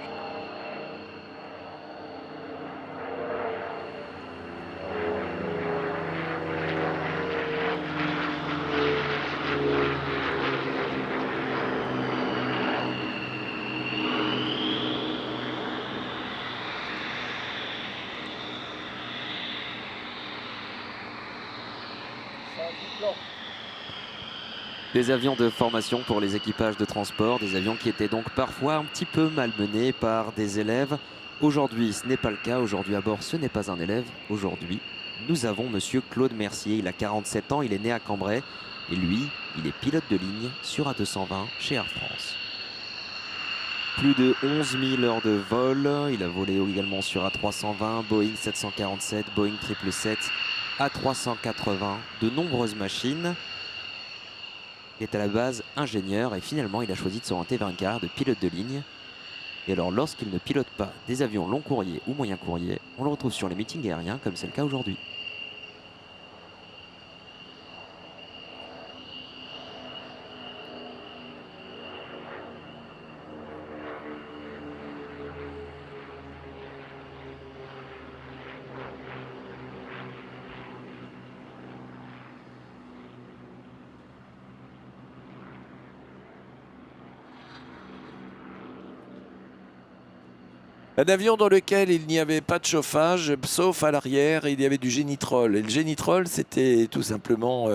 Des avions de formation pour les équipages de transport, des avions qui étaient donc parfois un petit peu malmenés par des élèves. Aujourd'hui, ce n'est pas le cas. Aujourd'hui, à bord, ce n'est pas un élève. Aujourd'hui, nous avons monsieur Claude Mercier. Il a 47 ans, il est né à Cambrai. Et lui, il est pilote de ligne sur A220 chez Air France. Plus de 11 000 heures de vol. Il a volé également sur A320, Boeing 747, Boeing 777, A380, de nombreuses machines. Il est à la base ingénieur et finalement il a choisi de s'orienter vers une carrière de pilote de ligne. Et alors lorsqu'il ne pilote pas des avions long courrier ou moyen courrier, on le retrouve sur les meetings aériens comme c'est le cas aujourd'hui. Un avion dans lequel il n'y avait pas de chauffage, sauf à l'arrière, il y avait du génitrol. Et le génitrol, c'était tout simplement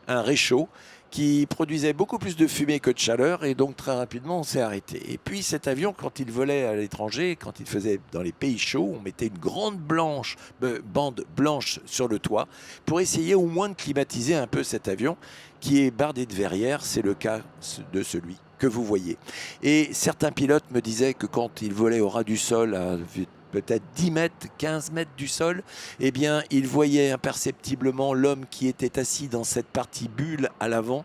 un réchaud qui produisait beaucoup plus de fumée que de chaleur et donc très rapidement on s'est arrêté. Et puis cet avion, quand il volait à l'étranger, quand il faisait dans les pays chauds, on mettait une grande bande blanche sur le toit pour essayer au moins de climatiser un peu cet avion qui est bardé de verrières. C'est le cas de celui que vous voyez. Et certains pilotes me disaient que quand ils volaient au ras du sol, à peut-être 10 mètres, 15 mètres du sol, eh bien, ils voyaient imperceptiblement l'homme qui était assis dans cette partie bulle à l'avant,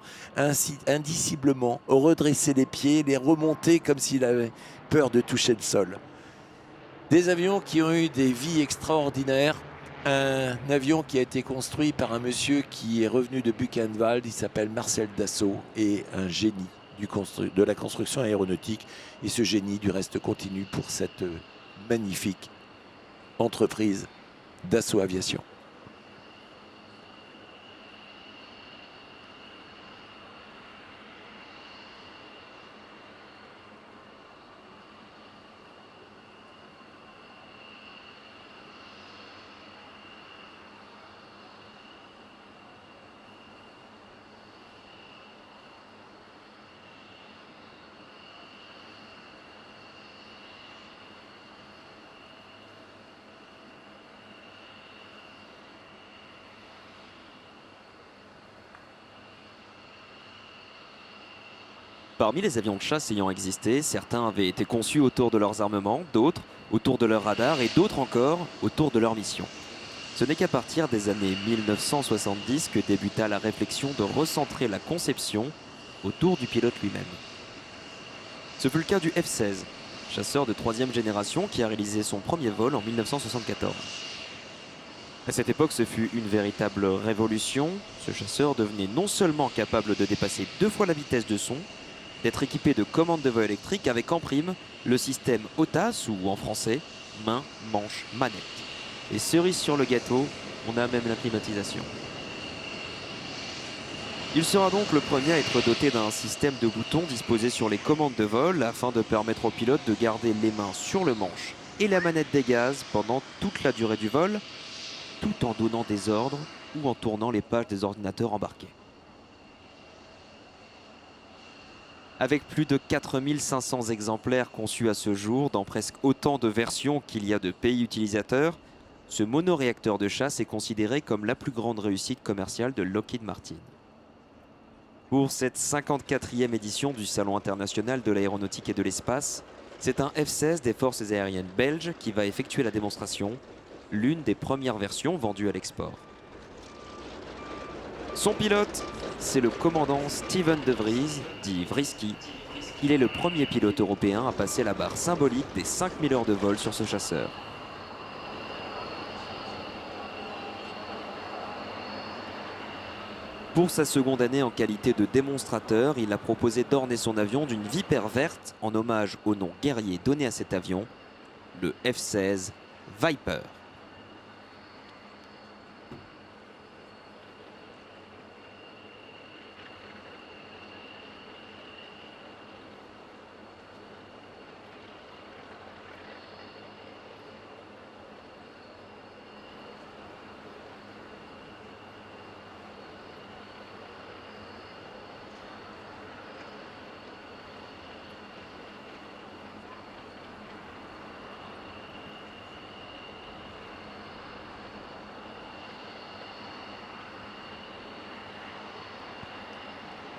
indiciblement redresser les pieds, les remonter comme s'il avait peur de toucher le sol. Des avions qui ont eu des vies extraordinaires. Un avion qui a été construit par un monsieur qui est revenu de Buchenwald, il s'appelle Marcel Dassault, et un génie de la construction aéronautique. Et ce génie, du reste, continue pour cette magnifique entreprise Dassault Aviation. Parmi les avions de chasse ayant existé, certains avaient été conçus autour de leurs armements, d'autres autour de leurs radars et d'autres encore autour de leur mission. Ce n'est qu'à partir des années 1970 que débuta la réflexion de recentrer la conception autour du pilote lui-même. Ce fut le cas du F-16, chasseur de 3e génération qui a réalisé son premier vol en 1974. À cette époque, ce fut une véritable révolution. Ce chasseur devenait non seulement capable de dépasser 2 fois la vitesse de son, d'être équipé de commandes de vol électrique avec en prime le système OTAS ou en français main, manche, manette. Et cerise sur le gâteau, on a même la climatisation. Il sera donc le premier à être doté d'un système de boutons disposé sur les commandes de vol afin de permettre au pilote de garder les mains sur le manche et la manette des gaz pendant toute la durée du vol, tout en donnant des ordres ou en tournant les pages des ordinateurs embarqués. Avec plus de 4500 exemplaires conçus à ce jour, dans presque autant de versions qu'il y a de pays utilisateurs, ce monoréacteur de chasse est considéré comme la plus grande réussite commerciale de Lockheed Martin. Pour cette 54e édition du Salon international de l'aéronautique et de l'espace, c'est un F-16 des forces aériennes belges qui va effectuer la démonstration, l'une des premières versions vendues à l'export. Son pilote, c'est le commandant Steven De Vries, dit Vrisky. Il est le premier pilote européen à passer la barre symbolique des 5000 heures de vol sur ce chasseur. Pour sa seconde année en qualité de démonstrateur, il a proposé d'orner son avion d'une vipère verte en hommage au nom guerrier donné à cet avion, le F-16 Viper.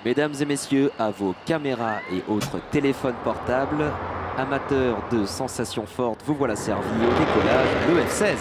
Mesdames et messieurs, à vos caméras et autres téléphones portables, amateurs de sensations fortes, vous voilà servi au décollage, le F-16.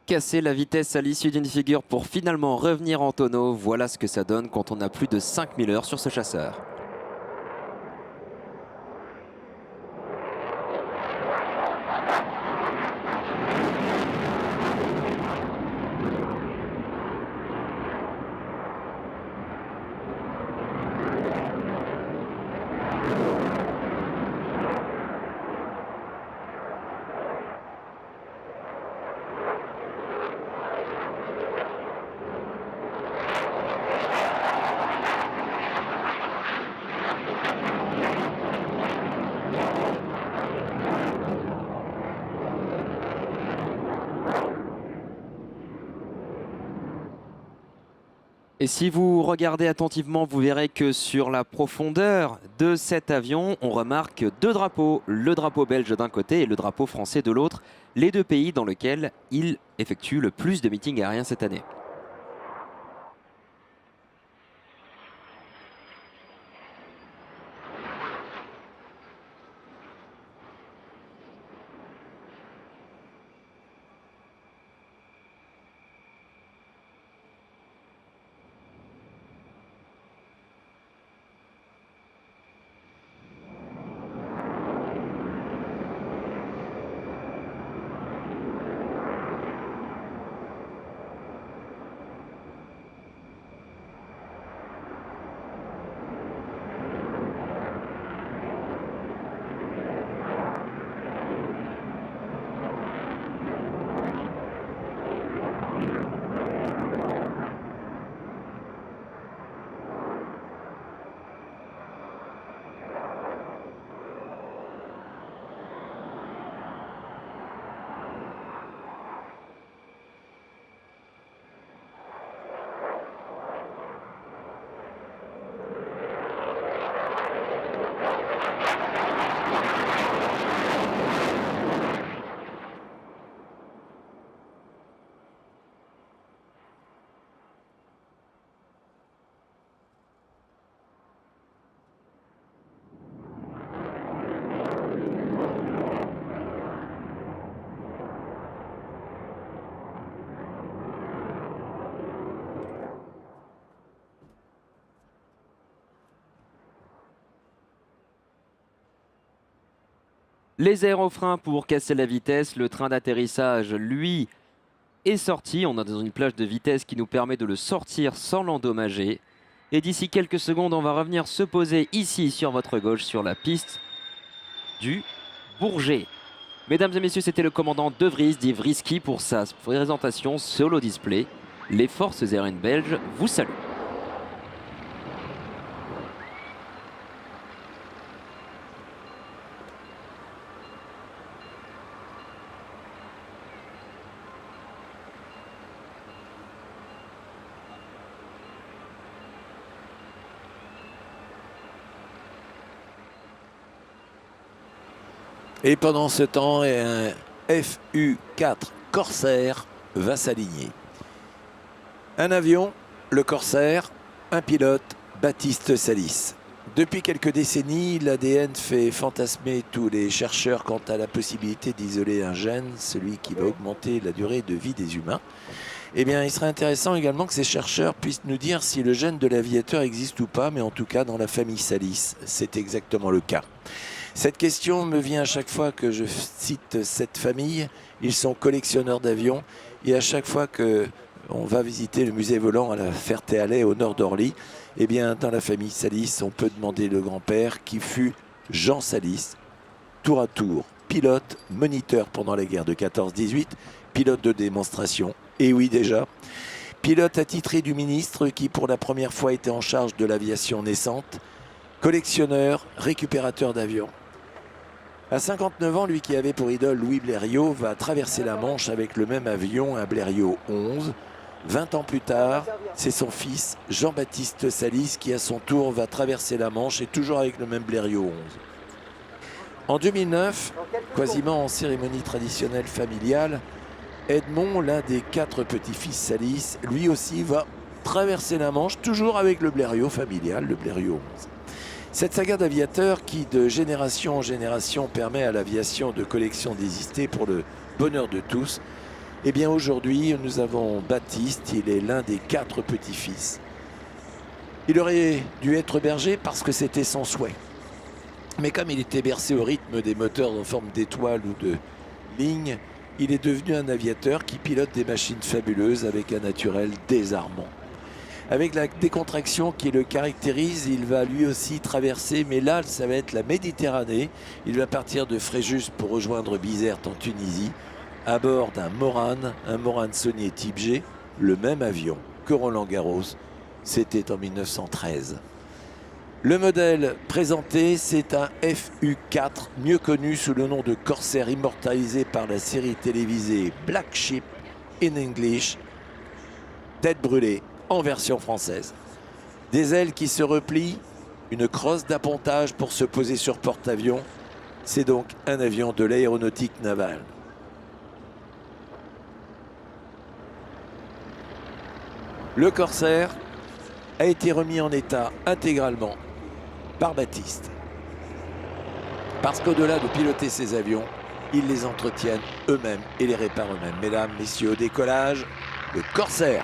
casser la vitesse à l'issue d'une figure pour finalement revenir en tonneau. Voilà ce que ça donne quand on a plus de 5000 heures sur ce chasseur. Et si vous regardez attentivement, vous verrez que sur la profondeur de cet avion, on remarque deux drapeaux, le drapeau belge d'un côté et le drapeau français de l'autre, les deux pays dans lesquels il effectue le plus de meetings aériens cette année. Les aérofreins pour casser la vitesse, le train d'atterrissage, lui, est sorti. On est dans une plage de vitesse qui nous permet de le sortir sans l'endommager. Et d'ici quelques secondes, on va revenir se poser ici, sur votre gauche, sur la piste du Bourget. Mesdames et messieurs, c'était le commandant De Vries, dit Vriski, pour sa présentation solo display. Les forces aériennes belges vous saluent. Et pendant ce temps, un FU-4 Corsair va s'aligner. Un avion, le Corsair, un pilote, Baptiste Salis. Depuis quelques décennies, l'ADN fait fantasmer tous les chercheurs quant à la possibilité d'isoler un gène, celui qui va augmenter la durée de vie des humains. Eh bien, il serait intéressant également que ces chercheurs puissent nous dire si le gène de l'aviateur existe ou pas, mais en tout cas, dans la famille Salis, c'est exactement le cas. Cette question me vient à chaque fois que je cite cette famille. Ils sont collectionneurs d'avions et à chaque fois qu'on va visiter le musée volant à la Ferté-Alais au nord d'Orly, eh bien, dans la famille Salis, on peut demander le grand-père qui fut Jean Salis, tour à tour, pilote, moniteur pendant la guerre de 14-18, pilote de démonstration, et oui déjà, pilote attitré du ministre qui pour la première fois était en charge de l'aviation naissante, collectionneur, récupérateur d'avions. À 59 ans, lui qui avait pour idole Louis Blériot va traverser la Manche avec le même avion, un Blériot 11. 20 ans plus tard, c'est son fils Jean-Baptiste Salis qui à son tour va traverser la Manche et toujours avec le même Blériot 11. En 2009, quasiment en cérémonie traditionnelle familiale, Edmond, l'un des 4 petits-fils Salis, lui aussi va traverser la Manche, toujours avec le Blériot familial, le Blériot 11. Cette saga d'aviateurs qui, de génération en génération, permet à l'aviation de collection d'exister pour le bonheur de tous, Eh bien aujourd'hui, nous avons Baptiste, il est l'un des 4 petits-fils. Il aurait dû être berger parce que c'était son souhait. Mais comme il était bercé au rythme des moteurs en forme d'étoile ou de ligne, il est devenu un aviateur qui pilote des machines fabuleuses avec un naturel désarmant. Avec la décontraction qui le caractérise, il va lui aussi traverser, mais là, ça va être la Méditerranée. Il va partir de Fréjus pour rejoindre Bizerte en Tunisie, à bord d'un Morane, un Morane Saunier Type G, le même avion que Roland Garros. C'était en 1913. Le modèle présenté, c'est un FU4, mieux connu sous le nom de Corsair, immortalisé par la série télévisée Black Sheep in English, tête brûlée en version française. Des ailes qui se replient, une crosse d'appontage pour se poser sur porte-avions. C'est donc un avion de l'aéronautique navale. Le Corsair a été remis en état intégralement par Baptiste. Parce qu'au-delà de piloter ces avions, ils les entretiennent eux-mêmes et les réparent eux-mêmes. Mesdames, messieurs, au décollage, le Corsair.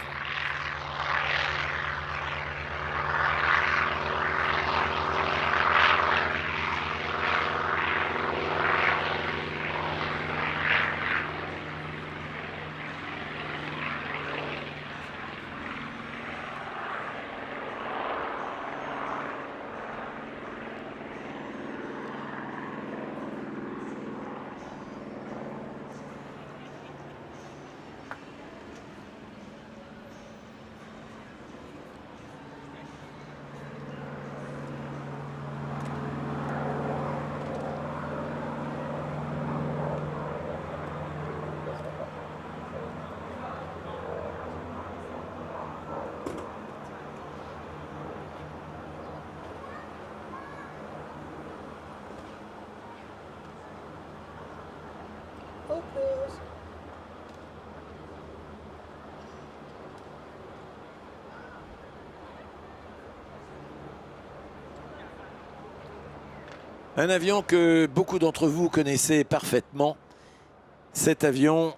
Un avion que beaucoup d'entre vous connaissez parfaitement. Cet avion,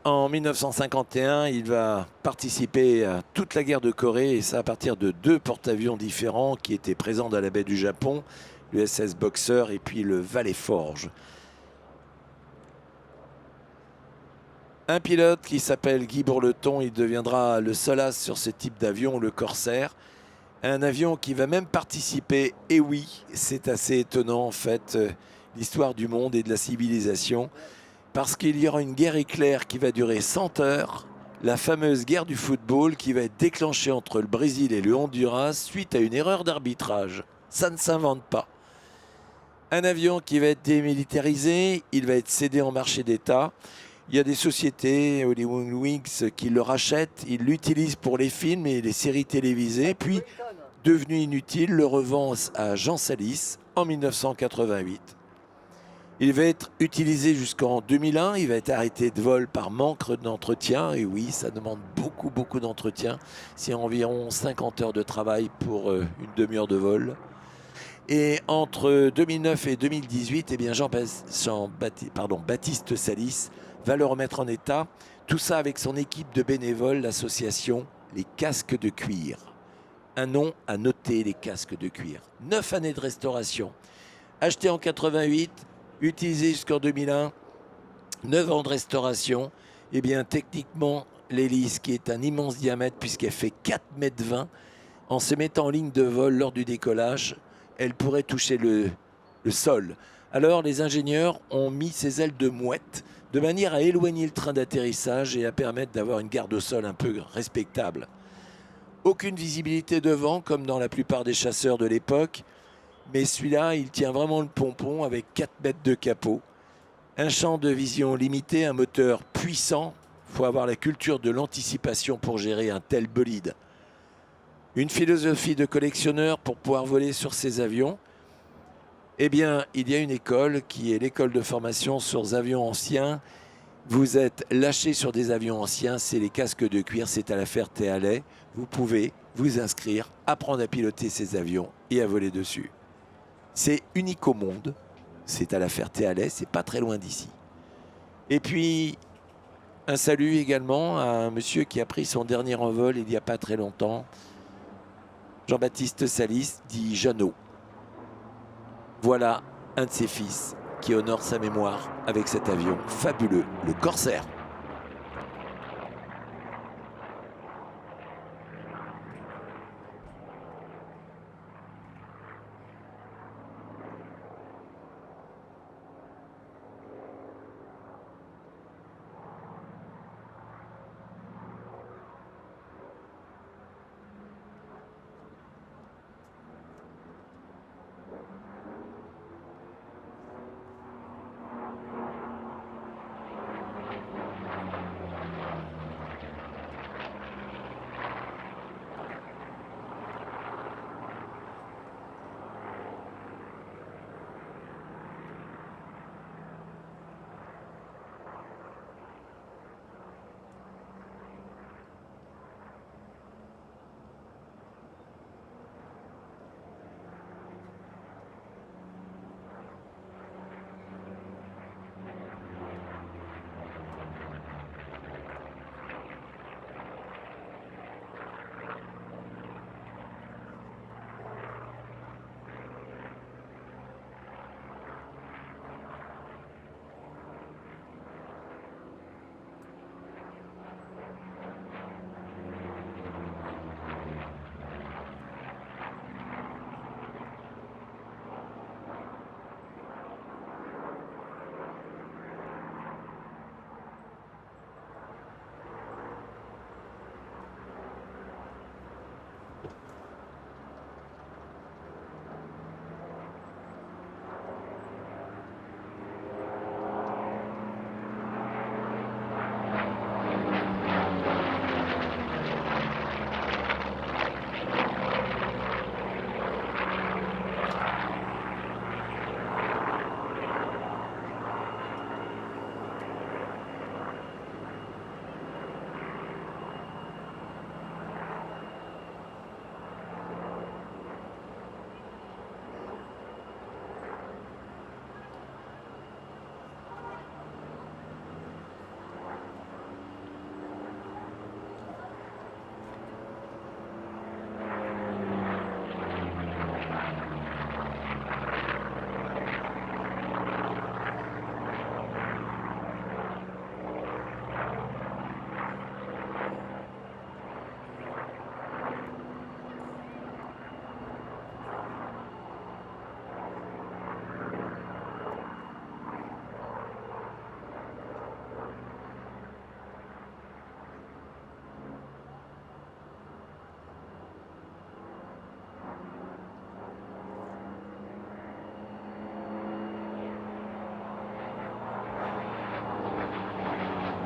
en 1951, il va participer à toute la guerre de Corée, et ça à partir de 2 porte-avions différents qui étaient présents dans la baie du Japon, l'USS Boxer et puis le Valley Forge. Un pilote qui s'appelle Guy Bourleton, il deviendra le seul as sur ce type d'avion, le Corsair. Un avion qui va même participer, et oui, c'est assez étonnant en fait, l'histoire du monde et de la civilisation, parce qu'il y aura une guerre éclair qui va durer 100 heures, la fameuse guerre du football qui va être déclenchée entre le Brésil et le Honduras suite à une erreur d'arbitrage. Ça ne s'invente pas. Un avion qui va être démilitarisé, il va être cédé en marché d'État. Il y a des sociétés, Hollywood Wings, qui le rachètent, ils l'utilisent pour les films et les séries télévisées, puis, devenu inutile, le revend à Jean Salis en 1988. Il va être utilisé jusqu'en 2001, il va être arrêté de vol par manque d'entretien, et oui, ça demande beaucoup d'entretien, c'est environ 50 heures de travail pour une demi-heure de vol. Et entre 2009 et 2018, eh bien Baptiste Salis va le remettre en état. Tout ça avec son équipe de bénévoles, l'association Les Casques de Cuir. Un nom à noter, les casques de cuir. 9 années de restauration. Acheté en 88, utilisé jusqu'en 2001, 9 ans de restauration. Eh bien, techniquement, l'hélice, qui est un immense diamètre puisqu'elle fait 4,20 m, en se mettant en ligne de vol lors du décollage, elle pourrait toucher le sol. Alors, les ingénieurs ont mis ces ailes de mouette de manière à éloigner le train d'atterrissage et à permettre d'avoir une garde au sol un peu respectable. Aucune visibilité devant, comme dans la plupart des chasseurs de l'époque, mais celui-là, il tient vraiment le pompon avec 4 mètres de capot. Un champ de vision limité, un moteur puissant. Il faut avoir la culture de l'anticipation pour gérer un tel bolide. Une philosophie de collectionneur pour pouvoir voler sur ces avions. Eh bien, il y a une école qui est l'école de formation sur les avions anciens. Vous êtes lâché sur des avions anciens, c'est les casques de cuir, c'est à la Ferté-Alais. Vous pouvez vous inscrire, apprendre à piloter ces avions et à voler dessus. C'est unique au monde, c'est à la Ferté-Alais, c'est pas très loin d'ici. Et puis, Un salut également à un monsieur qui a pris son dernier envol il n'y a pas très longtemps. Jean-Baptiste Salis, dit Jeannot. Voilà un de ses fils qui honore sa mémoire avec cet avion fabuleux, le Corsair.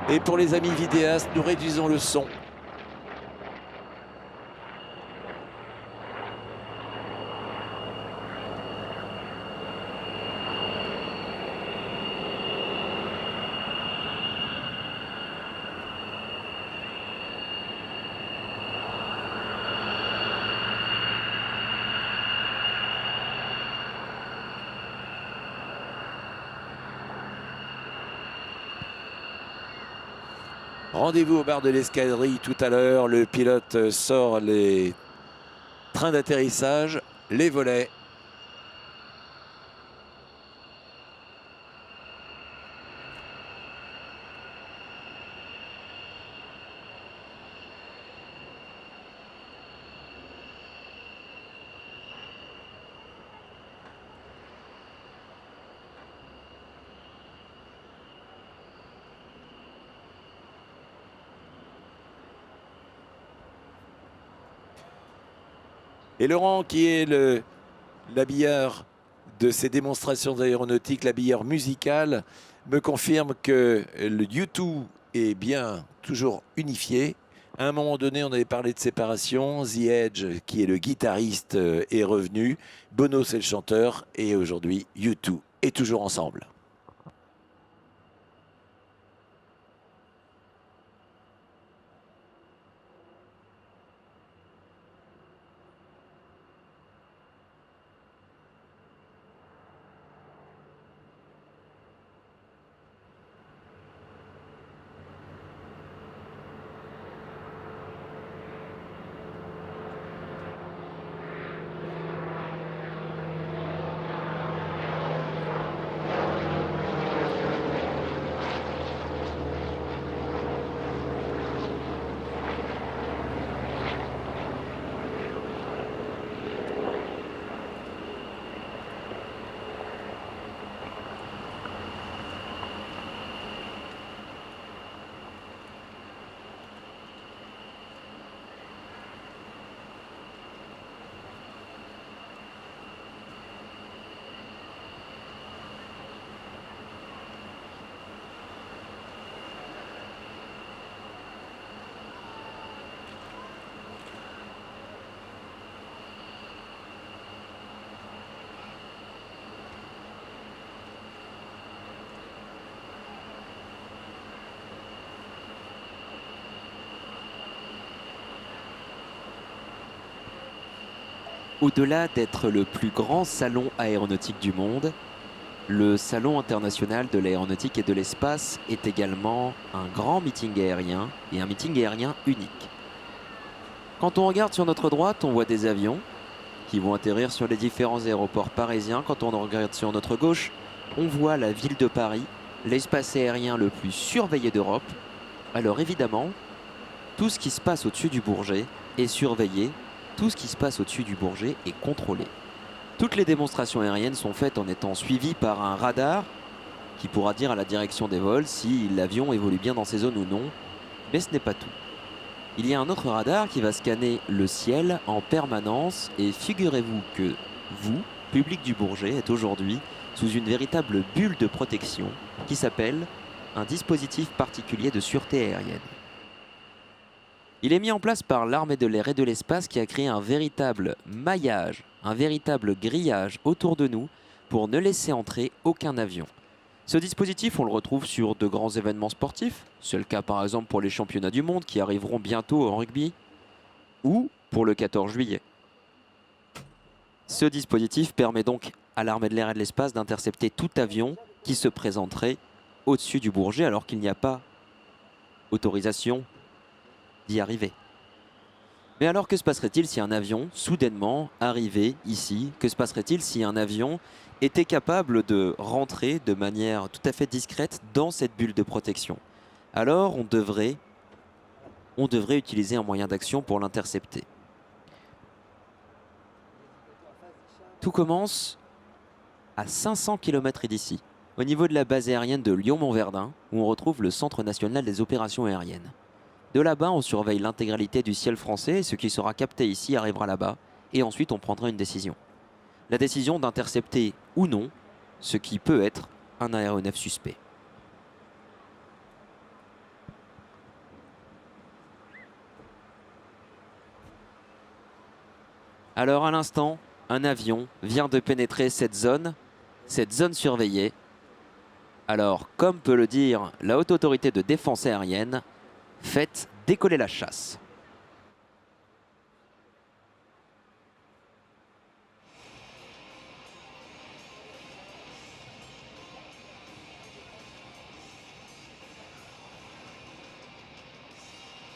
Et pour les amis vidéastes, nous réduisons le son. Rendez-vous au bar de l'escadrille tout à l'heure. Le pilote sort les trains d'atterrissage, les volets. Et Laurent, qui est l'habilleur de ces démonstrations aéronautiques, l'habilleur musical, me confirme que le U2 est bien toujours unifié. À un moment donné, on avait parlé de séparation. The Edge, qui est le guitariste, est revenu. Bono, c'est le chanteur. Et aujourd'hui, U2 est toujours ensemble. Au-delà d'être le plus grand salon aéronautique du monde, le Salon international de l'aéronautique et de l'espace est également un grand meeting aérien et un meeting aérien unique. Quand on regarde sur notre droite, on voit des avions qui vont atterrir sur les différents aéroports parisiens. Quand on regarde sur notre gauche, on voit la ville de Paris, l'espace aérien le plus surveillé d'Europe. Alors évidemment, tout ce qui se passe au-dessus du Bourget est surveillé, tout ce qui se passe au-dessus du Bourget est contrôlé. Toutes les démonstrations aériennes sont faites en étant suivies par un radar qui pourra dire à la direction des vols si l'avion évolue bien dans ces zones ou non, mais ce n'est pas tout. Il y a un autre radar qui va scanner le ciel en permanence et figurez-vous que vous, public du Bourget, êtes aujourd'hui sous une véritable bulle de protection qui s'appelle un dispositif particulier de sûreté aérienne. Il est mis en place par l'armée de l'air et de l'espace qui a créé un véritable maillage, un véritable grillage autour de nous pour ne laisser entrer aucun avion. Ce dispositif, on le retrouve sur de grands événements sportifs. C'est le cas par exemple pour les championnats du monde qui arriveront bientôt en rugby ou pour le 14 juillet. Ce dispositif permet donc à l'armée de l'air et de l'espace d'intercepter tout avion qui se présenterait au-dessus du Bourget alors qu'il n'y a pas autorisation d'y arriver. Mais alors que se passerait-il si un avion, soudainement, arrivait ici? Que se passerait-il si un avion était capable de rentrer de manière tout à fait discrète dans cette bulle de protection? Alors on devrait utiliser un moyen d'action pour l'intercepter. Tout commence à 500 km d'ici, au niveau de la base aérienne de Lyon-Montverdun, où on retrouve le Centre national des opérations aériennes. De là-bas, on surveille l'intégralité du ciel français et ce qui sera capté ici arrivera là-bas et ensuite on prendra une décision. La décision d'intercepter ou non ce qui peut être un aéronef suspect. Alors à l'instant, un avion vient de pénétrer cette zone surveillée. Alors, comme peut le dire la Haute Autorité de Défense Aérienne, faites décoller la chasse.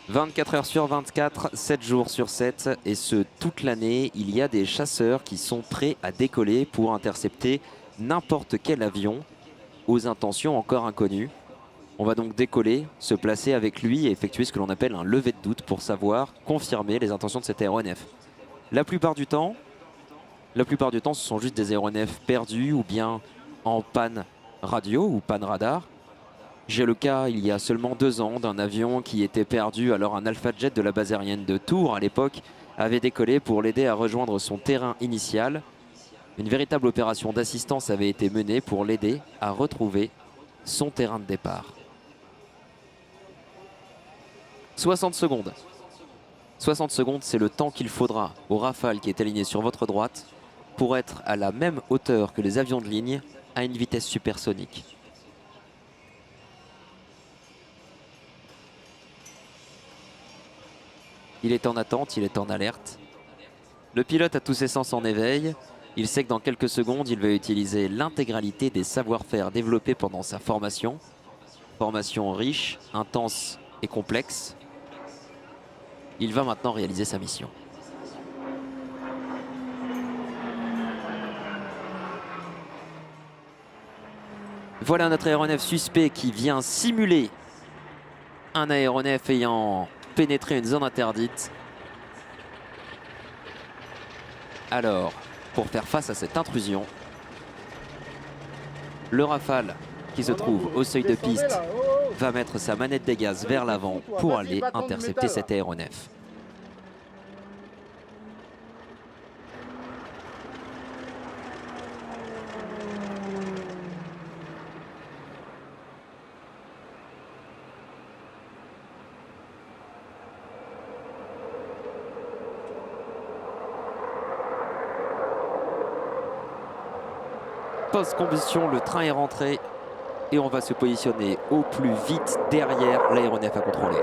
« 24 heures sur 24, 7 jours sur 7, et ce toute l'année, il y a des chasseurs qui sont prêts à décoller pour intercepter n'importe quel avion aux intentions encore inconnues. On va donc décoller, se placer avec lui et effectuer ce que l'on appelle un lever de doute pour savoir, confirmer les intentions de cet aéronef. La plupart du temps, ce sont juste des aéronefs perdus ou bien en panne radio ou panne radar. J'ai le cas, il y a seulement 2 ans, d'un avion qui était perdu. Alors un Alpha Jet de la base aérienne de Tours, à l'époque, avait décollé pour l'aider à rejoindre son terrain initial. Une véritable opération d'assistance avait été menée pour l'aider à retrouver son terrain de départ. 60 secondes. 60 secondes, c'est le temps qu'il faudra au Rafale qui est aligné sur votre droite pour être à la même hauteur que les avions de ligne à une vitesse supersonique. Il est en attente, il est en alerte. Le pilote a tous ses sens en éveil. Il sait que dans quelques secondes, il va utiliser l'intégralité des savoir-faire développés pendant sa formation. Formation riche, intense et complexe. Il va maintenant réaliser sa mission. Voilà notre aéronef suspect qui vient simuler un aéronef ayant pénétré une zone interdite. Alors, pour faire face à cette intrusion, le Rafale qui se trouve au seuil de piste va mettre sa manette des gaz vers l'avant pour aller intercepter cet aéronef. Post-combustion, le train est rentré et on va se positionner au plus vite derrière l'aéronef à contrôler.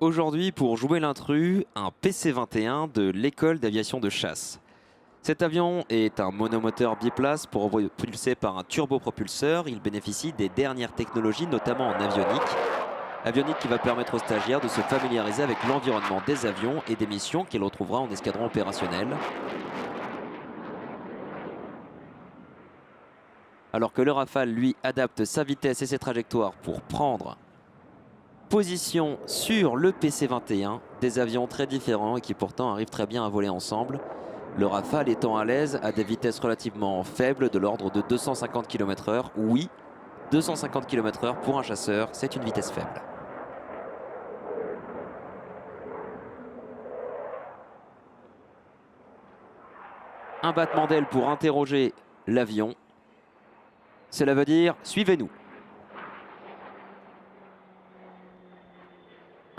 aujourd'hui pour jouer l'intrus un PC-21 de l'école d'aviation de chasse. Cet avion est un monomoteur biplace propulsé par un turbopropulseur. Il bénéficie des dernières technologies, notamment en avionique. Avionique qui va permettre aux stagiaires de se familiariser avec l'environnement des avions et des missions qu'il retrouvera en escadron opérationnel. Alors que le Rafale, lui, adapte sa vitesse et ses trajectoires pour prendre position sur le PC-21, des avions très différents et qui pourtant arrivent très bien à voler ensemble. Le Rafale étant à l'aise à des vitesses relativement faibles de l'ordre de 250 km/h. Oui, 250 km/h pour un chasseur, c'est une vitesse faible. Un battement d'aile pour interroger l'avion. Cela veut dire « Suivez-nous ».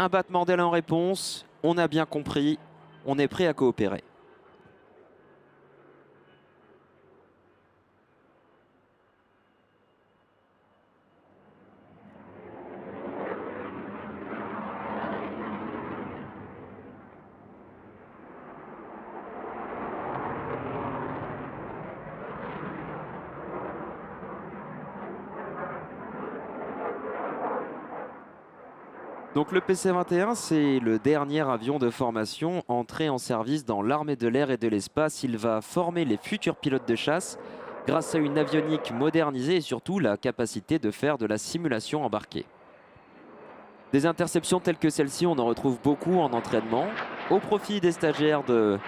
Un battement d'aile en réponse, on a bien compris, on est prêt à coopérer. Donc le PC-21, c'est le dernier avion de formation entré en service dans l'armée de l'air et de l'espace. Il va former les futurs pilotes de chasse grâce à une avionique modernisée et surtout la capacité de faire de la simulation embarquée. Des interceptions telles que celle-ci, on en retrouve beaucoup en entraînement, au profit des stagiaires de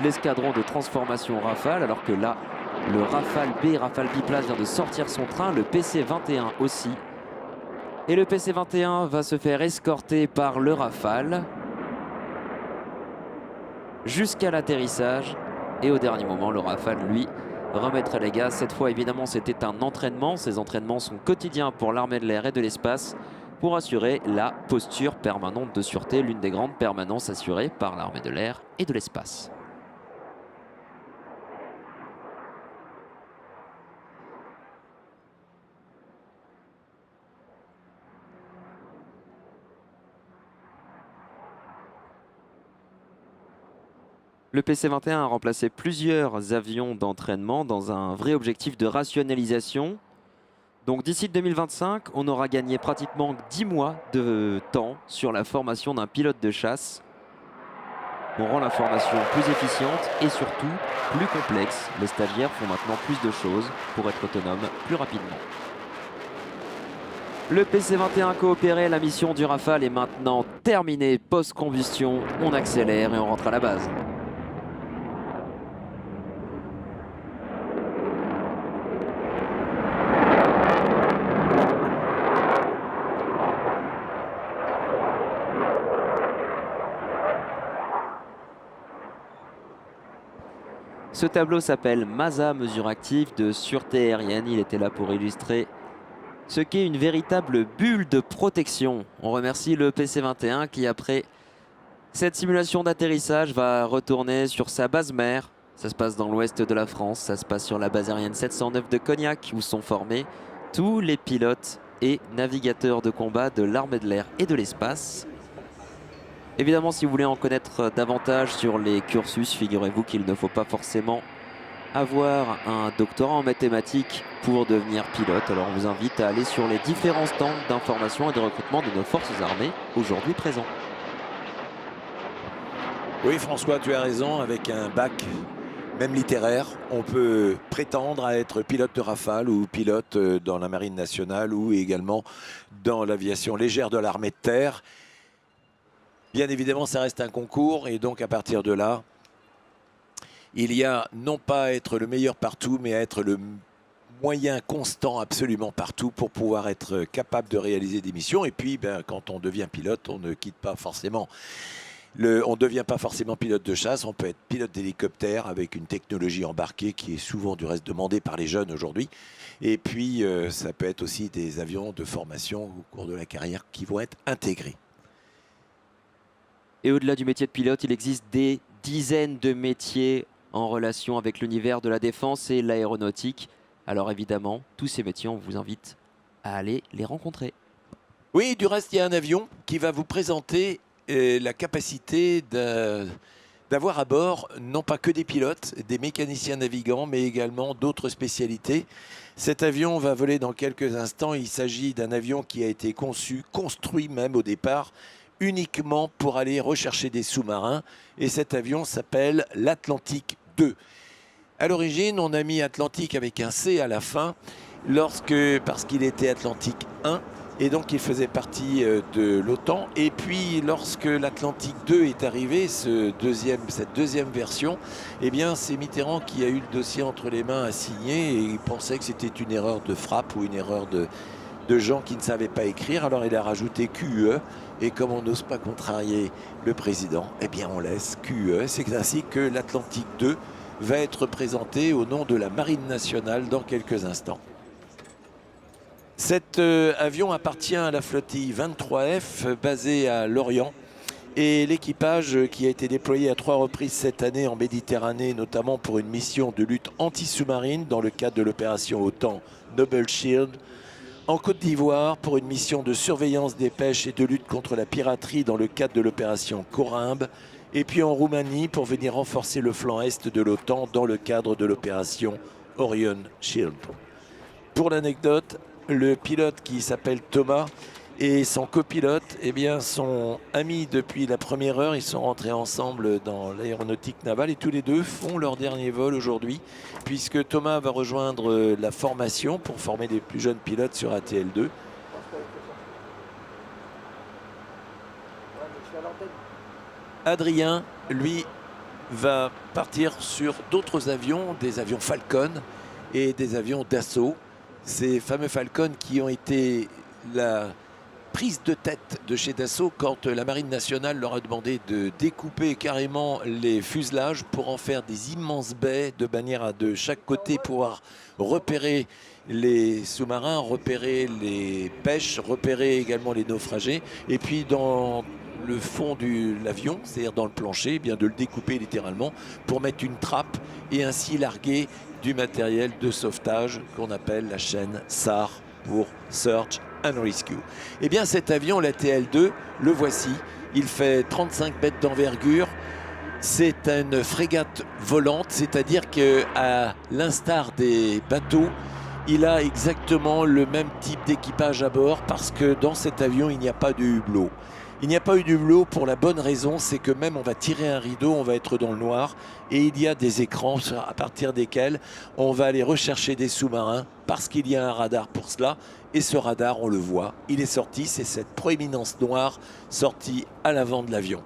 l'escadron de transformation Rafale, alors que là, le Rafale B, Rafale biplace vient de sortir son train, le PC-21 aussi. Et le PC-21 va se faire escorter par le Rafale jusqu'à l'atterrissage. Et au dernier moment, le Rafale, lui, remettra les gaz. Cette fois, évidemment, c'était un entraînement. Ces entraînements sont quotidiens pour l'armée de l'air et de l'espace pour assurer la posture permanente de sûreté, l'une des grandes permanences assurées par l'armée de l'air et de l'espace. Le PC-21 a remplacé plusieurs avions d'entraînement dans un vrai objectif de rationalisation. Donc d'ici 2025, on aura gagné pratiquement 10 mois de temps sur la formation d'un pilote de chasse. On rend la formation plus efficiente et surtout plus complexe. Les stagiaires font maintenant plus de choses pour être autonomes plus rapidement. Le PC-21 coopéré, la mission du Rafale est maintenant terminée. Post-combustion, on accélère et on rentre à la base. Ce tableau s'appelle MASA, mesure active de sûreté aérienne. Il était là pour illustrer ce qu'est une véritable bulle de protection. On remercie le PC-21 qui, après cette simulation d'atterrissage, va retourner sur sa base mère. Ça se passe dans l'ouest de la France, ça se passe sur la base aérienne 709 de Cognac, où sont formés tous les pilotes et navigateurs de combat de l'armée de l'air et de l'espace. Évidemment, si vous voulez en connaître davantage sur les cursus, figurez-vous qu'il ne faut pas forcément avoir un doctorat en mathématiques pour devenir pilote. Alors on vous invite à aller sur les différents stands d'information et de recrutement de nos forces armées aujourd'hui présents. Oui François, tu as raison, avec un bac, même littéraire, on peut prétendre à être pilote de Rafale ou pilote dans la marine nationale ou également dans l'aviation légère de l'armée de terre. Bien évidemment, ça reste un concours et donc à partir de là, il y a non pas à être le meilleur partout, mais à être le moyen constant absolument partout pour pouvoir être capable de réaliser des missions. Et puis, quand on devient pilote, on ne quitte pas forcément. On ne devient pas forcément pilote de chasse, on peut être pilote d'hélicoptère avec une technologie embarquée qui est souvent du reste demandée par les jeunes aujourd'hui. Et puis, ça peut être aussi des avions de formation au cours de la carrière qui vont être intégrés. Et au-delà du métier de pilote, il existe des dizaines de métiers en relation avec l'univers de la défense et l'aéronautique. Alors évidemment, tous ces métiers, on vous invite à aller les rencontrer. Oui, du reste, il y a un avion qui va vous présenter la capacité d'avoir à bord non pas que des pilotes, des mécaniciens navigants, mais également d'autres spécialités. Cet avion va voler dans quelques instants. Il s'agit d'un avion qui a été conçu, construit même au départ, uniquement pour aller rechercher des sous-marins. Et cet avion s'appelle l'Atlantique 2. À l'origine, on a mis Atlantique avec un C à la fin, parce qu'il était Atlantique 1. Et donc, il faisait partie de l'OTAN. Et puis, lorsque l'Atlantique 2 est arrivé, cette deuxième version, eh bien, c'est Mitterrand qui a eu le dossier entre les mains à signer. Et il pensait que c'était une erreur de frappe ou une erreur de gens qui ne savaient pas écrire. Alors, il a rajouté QE. Et comme on n'ose pas contrarier le président, eh bien, on laisse QE. C'est ainsi que l'Atlantique 2 va être présenté au nom de la Marine nationale dans quelques instants. Cet avion appartient à la flottille 23F basée à Lorient et l'équipage qui a été déployé à 3 reprises cette année en Méditerranée, notamment pour une mission de lutte anti-sous-marine dans le cadre de l'opération OTAN Noble Shield, en Côte d'Ivoire pour une mission de surveillance des pêches et de lutte contre la piraterie dans le cadre de l'opération Corimbe, et puis en Roumanie pour venir renforcer le flanc est de l'OTAN dans le cadre de l'opération Orion Shield. Pour l'anecdote, le pilote qui s'appelle Thomas et son copilote eh bien, sont amis depuis la première heure. Ils sont rentrés ensemble dans l'aéronautique navale et tous les deux font leur dernier vol aujourd'hui, puisque Thomas va rejoindre la formation pour former les plus jeunes pilotes sur ATL2. Adrien, lui, va partir sur d'autres avions, des avions Falcon et des avions d'assaut. Ces fameux Falcon qui ont été la prise de tête de chez Dassault quand la Marine nationale leur a demandé de découper carrément les fuselages pour en faire des immenses baies de manière à de chaque côté pouvoir repérer les sous-marins, repérer les pêches, repérer également les naufragés et puis dans le fond de l'avion, c'est-à-dire dans le plancher, eh bien de le découper littéralement pour mettre une trappe et ainsi larguer du matériel de sauvetage qu'on appelle la chaîne SAR pour Search and Rescue. Eh bien cet avion, la TL2, le voici. Il fait 35 mètres d'envergure. C'est une frégate volante, c'est-à-dire qu'à l'instar des bateaux, il a exactement le même type d'équipage à bord parce que dans cet avion, il n'y a pas de hublot. Il n'y a pas eu de hublot pour la bonne raison, c'est que même on va tirer un rideau, on va être dans le noir et il y a des écrans à partir desquels on va aller rechercher des sous-marins parce qu'il y a un radar pour cela et ce radar, on le voit, il est sorti, c'est cette proéminence noire sortie à l'avant de l'avion.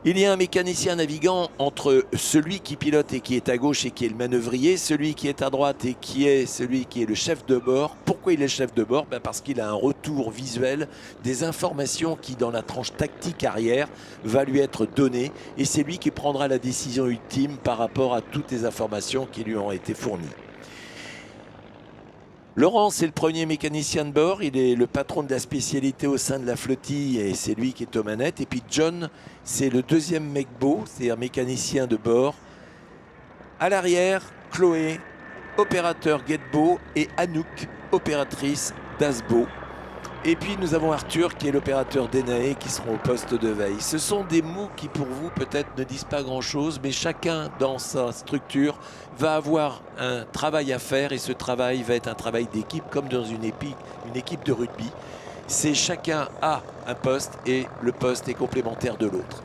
Il y a un mécanicien navigant entre celui qui pilote et qui est à gauche et qui est le manœuvrier, celui qui est à droite et qui est celui qui est le chef de bord. Pourquoi il est le chef de bord? Parce qu'il a un retour visuel des informations qui, dans la tranche tactique arrière, va lui être donnée. Et c'est lui qui prendra la décision ultime par rapport à toutes les informations qui lui ont été fournies. Laurent, c'est le premier mécanicien de bord, il est le patron de la spécialité au sein de la flottille et c'est lui qui est aux manettes. Et puis John, c'est le deuxième mec-beau, c'est un mécanicien de bord. À l'arrière, Chloé, opérateur Guetbeau et Anouk, opératrice d'Asbo. Et puis nous avons Arthur qui est l'opérateur d'Enae qui seront au poste de veille. Ce sont des mots qui pour vous peut-être ne disent pas grand-chose, mais chacun dans sa structure va avoir un travail à faire et ce travail va être un travail d'équipe comme dans une équipe de rugby. C'est chacun a un poste et le poste est complémentaire de l'autre.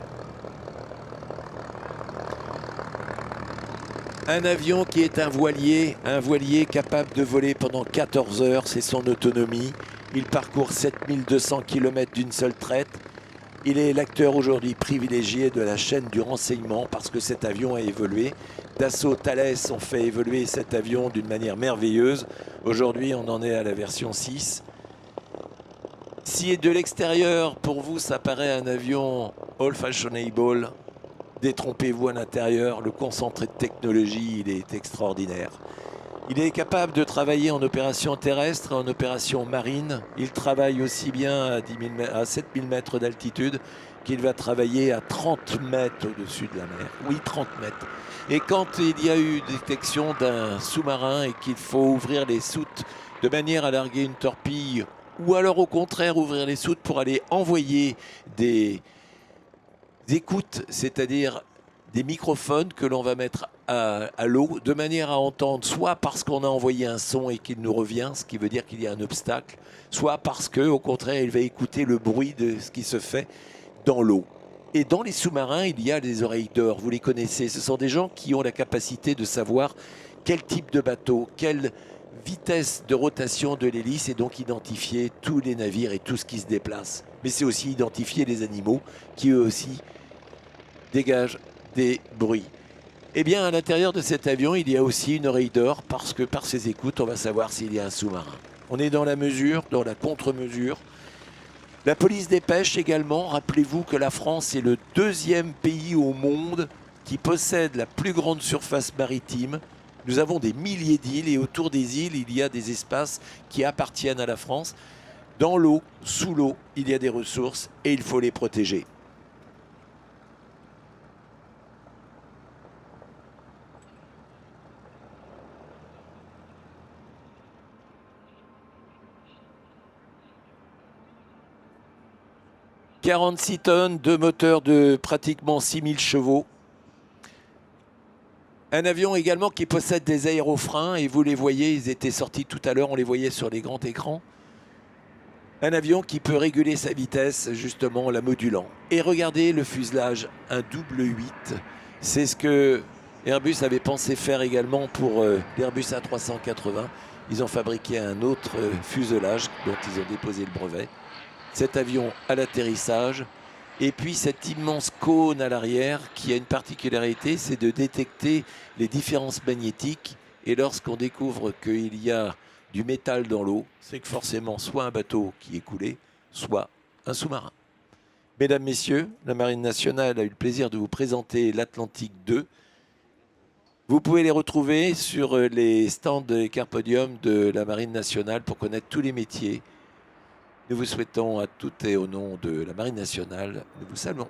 Un avion qui est un voilier capable de voler pendant 14 heures, c'est son autonomie. Il parcourt 7200 km d'une seule traite. Il est l'acteur aujourd'hui privilégié de la chaîne du renseignement parce que cet avion a évolué. Dassault Thales ont fait évoluer cet avion d'une manière merveilleuse. Aujourd'hui, on en est à la version 6. Si de l'extérieur, pour vous, ça paraît un avion old-fashionable, détrompez-vous à l'intérieur. Le concentré de technologie, il est extraordinaire. Il est capable de travailler en opération terrestre et en opération marine. Il travaille aussi bien à 7000 mètres d'altitude qu'il va travailler à 30 mètres au-dessus de la mer. Oui, 30 mètres. Et quand il y a eu détection d'un sous-marin et qu'il faut ouvrir les soutes de manière à larguer une torpille ou alors au contraire ouvrir les soutes pour aller envoyer des écoutes, c'est-à-dire des microphones que l'on va mettre à l'eau de manière à entendre, soit parce qu'on a envoyé un son et qu'il nous revient, ce qui veut dire qu'il y a un obstacle, soit parce que, au contraire, il va écouter le bruit de ce qui se fait dans l'eau. Et dans les sous-marins, il y a des oreilles d'or, vous les connaissez. Ce sont des gens qui ont la capacité de savoir quel type de bateau, quelle vitesse de rotation de l'hélice, et donc identifier tous les navires et tout ce qui se déplace. Mais c'est aussi identifier les animaux qui, eux aussi, dégagent des bruits. Eh bien, à l'intérieur de cet avion, il y a aussi une oreille d'or, parce que par ses écoutes, on va savoir s'il y a un sous-marin. On est dans la mesure, dans la contre-mesure. La police des pêches également. Rappelez-vous que la France est le 2e pays au monde qui possède la plus grande surface maritime. Nous avons des milliers d'îles et autour des îles, il y a des espaces qui appartiennent à la France. Dans l'eau, sous l'eau, il y a des ressources et il faut les protéger. « 46 tonnes, 2 moteurs de pratiquement 6000 chevaux. Un avion également qui possède des aérofreins, et vous les voyez, ils étaient sortis tout à l'heure, on les voyait sur les grands écrans. Un avion qui peut réguler sa vitesse, justement, en la modulant. Et regardez le fuselage, un double 8. C'est ce que Airbus avait pensé faire également pour l'Airbus A380. Ils ont fabriqué un autre fuselage dont ils ont déposé le brevet. Cet avion à l'atterrissage, et puis cet immense cône à l'arrière qui a une particularité, c'est de détecter les différences magnétiques. Et lorsqu'on découvre qu'il y a du métal dans l'eau, c'est que forcément soit un bateau qui est coulé, soit un sous-marin. Mesdames, Messieurs, la Marine nationale a eu le plaisir de vous présenter l'Atlantique 2. Vous pouvez les retrouver sur les stands de Carpodium de la Marine nationale pour connaître tous les métiers. Nous vous souhaitons à toutes et au nom de la Marine nationale, nous vous saluons.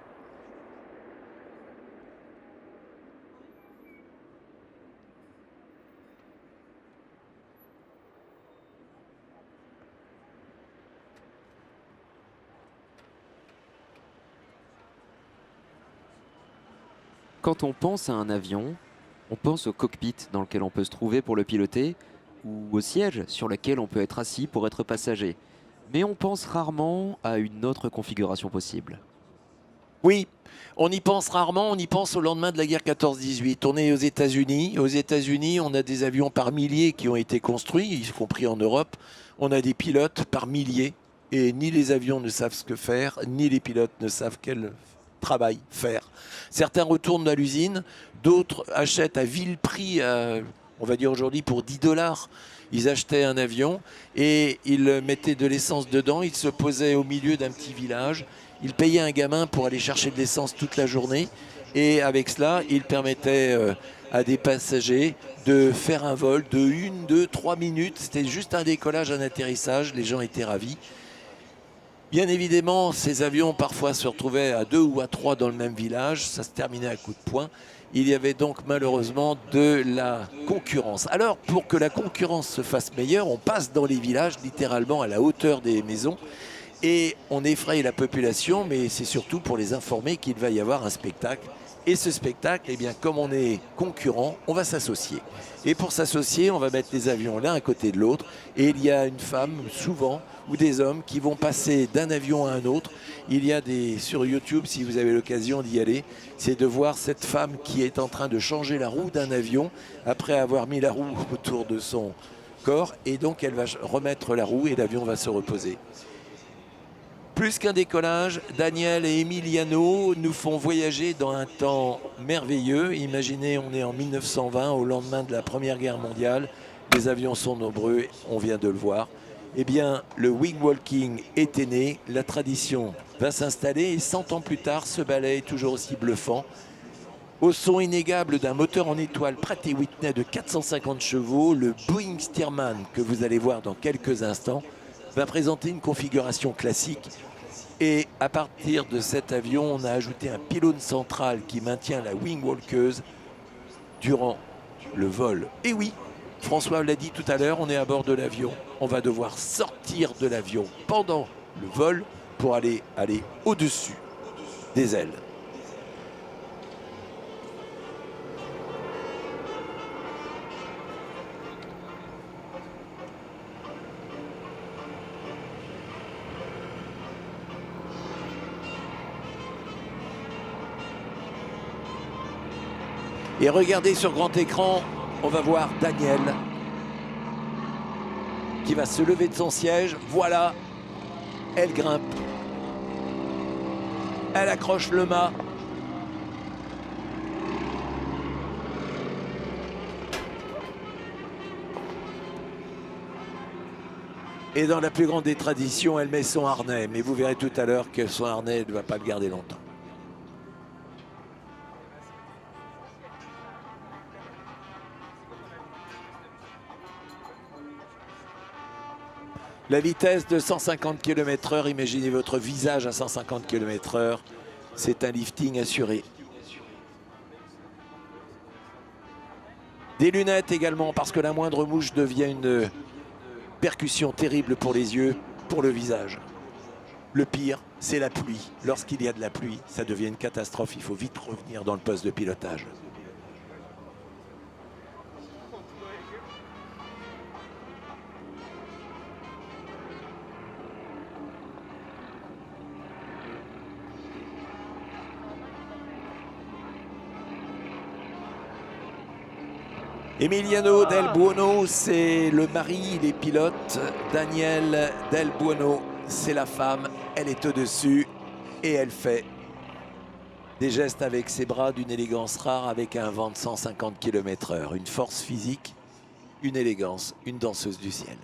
Quand on pense à un avion, on pense au cockpit dans lequel on peut se trouver pour le piloter, ou au siège sur lequel on peut être assis pour être passager. Mais on pense rarement à une autre configuration possible. Oui, on y pense rarement, on y pense au lendemain de la guerre 14-18. On est aux États-Unis. Aux États-Unis, on a des avions par milliers qui ont été construits, y compris en Europe. On a des pilotes par milliers, et ni les avions ne savent ce que faire, ni les pilotes ne savent quel travail faire. Certains retournent à l'usine, d'autres achètent à vil prix, on va dire aujourd'hui pour 10 $. Ils achetaient un avion et ils mettaient de l'essence dedans, ils se posaient au milieu d'un petit village, ils payaient un gamin pour aller chercher de l'essence toute la journée, et avec cela, ils permettaient à des passagers de faire un vol de 1, 2, 3 minutes. C'était juste un décollage, un atterrissage, les gens étaient ravis. Bien évidemment, ces avions parfois se retrouvaient à 2 ou à 3 dans le même village, ça se terminait à coups de poing. Il y avait donc malheureusement de la concurrence. Alors, pour que la concurrence se fasse meilleure, on passe dans les villages, littéralement à la hauteur des maisons, et on effraie la population, mais c'est surtout pour les informer qu'il va y avoir un spectacle. Et ce spectacle, eh bien, comme on est concurrent, on va s'associer. Et pour s'associer, on va mettre les avions l'un à côté de l'autre. Et il y a une femme, souvent, ou des hommes qui vont passer d'un avion à un autre. Il y a sur YouTube, si vous avez l'occasion d'y aller, c'est de voir cette femme qui est en train de changer la roue d'un avion après avoir mis la roue autour de son corps. Et donc, elle va remettre la roue et l'avion va se reposer. Plus qu'un décollage, Daniel et Emiliano nous font voyager dans un temps merveilleux. Imaginez, on est en 1920, au lendemain de la Première Guerre mondiale. Les avions sont nombreux, on vient de le voir. Eh bien, le wing walking était né, la tradition va s'installer, et 100 ans plus tard, ce ballet est toujours aussi bluffant. Au son inégable d'un moteur en étoile Pratt & Whitney de 450 chevaux, le Boeing Stearman, que vous allez voir dans quelques instants, va présenter une configuration classique. Et à partir de cet avion, on a ajouté un pylône central qui maintient la wing walkeuse durant le vol. Et oui, François l'a dit tout à l'heure, on est à bord de l'avion. On va devoir sortir de l'avion pendant le vol pour aller au-dessus des ailes. Et regardez sur grand écran, on va voir Daniel qui va se lever de son siège. Voilà, elle grimpe. Elle accroche le mât. Et dans la plus grande des traditions, elle met son harnais. Mais vous verrez tout à l'heure que son harnais ne va pas le garder longtemps. La vitesse de 150 km/h, imaginez votre visage à 150 km/h, c'est un lifting assuré. Des lunettes également, parce que la moindre mouche devient une percussion terrible pour les yeux, pour le visage. Le pire, c'est la pluie. Lorsqu'il y a de la pluie, ça devient une catastrophe. Il faut vite revenir dans le poste de pilotage. Emiliano Del Buono, c'est le mari, il est pilote. Daniel Del Buono, c'est la femme. Elle est au-dessus et elle fait des gestes avec ses bras d'une élégance rare avec un vent de 150 km/h. Une force physique, une élégance, une danseuse du ciel.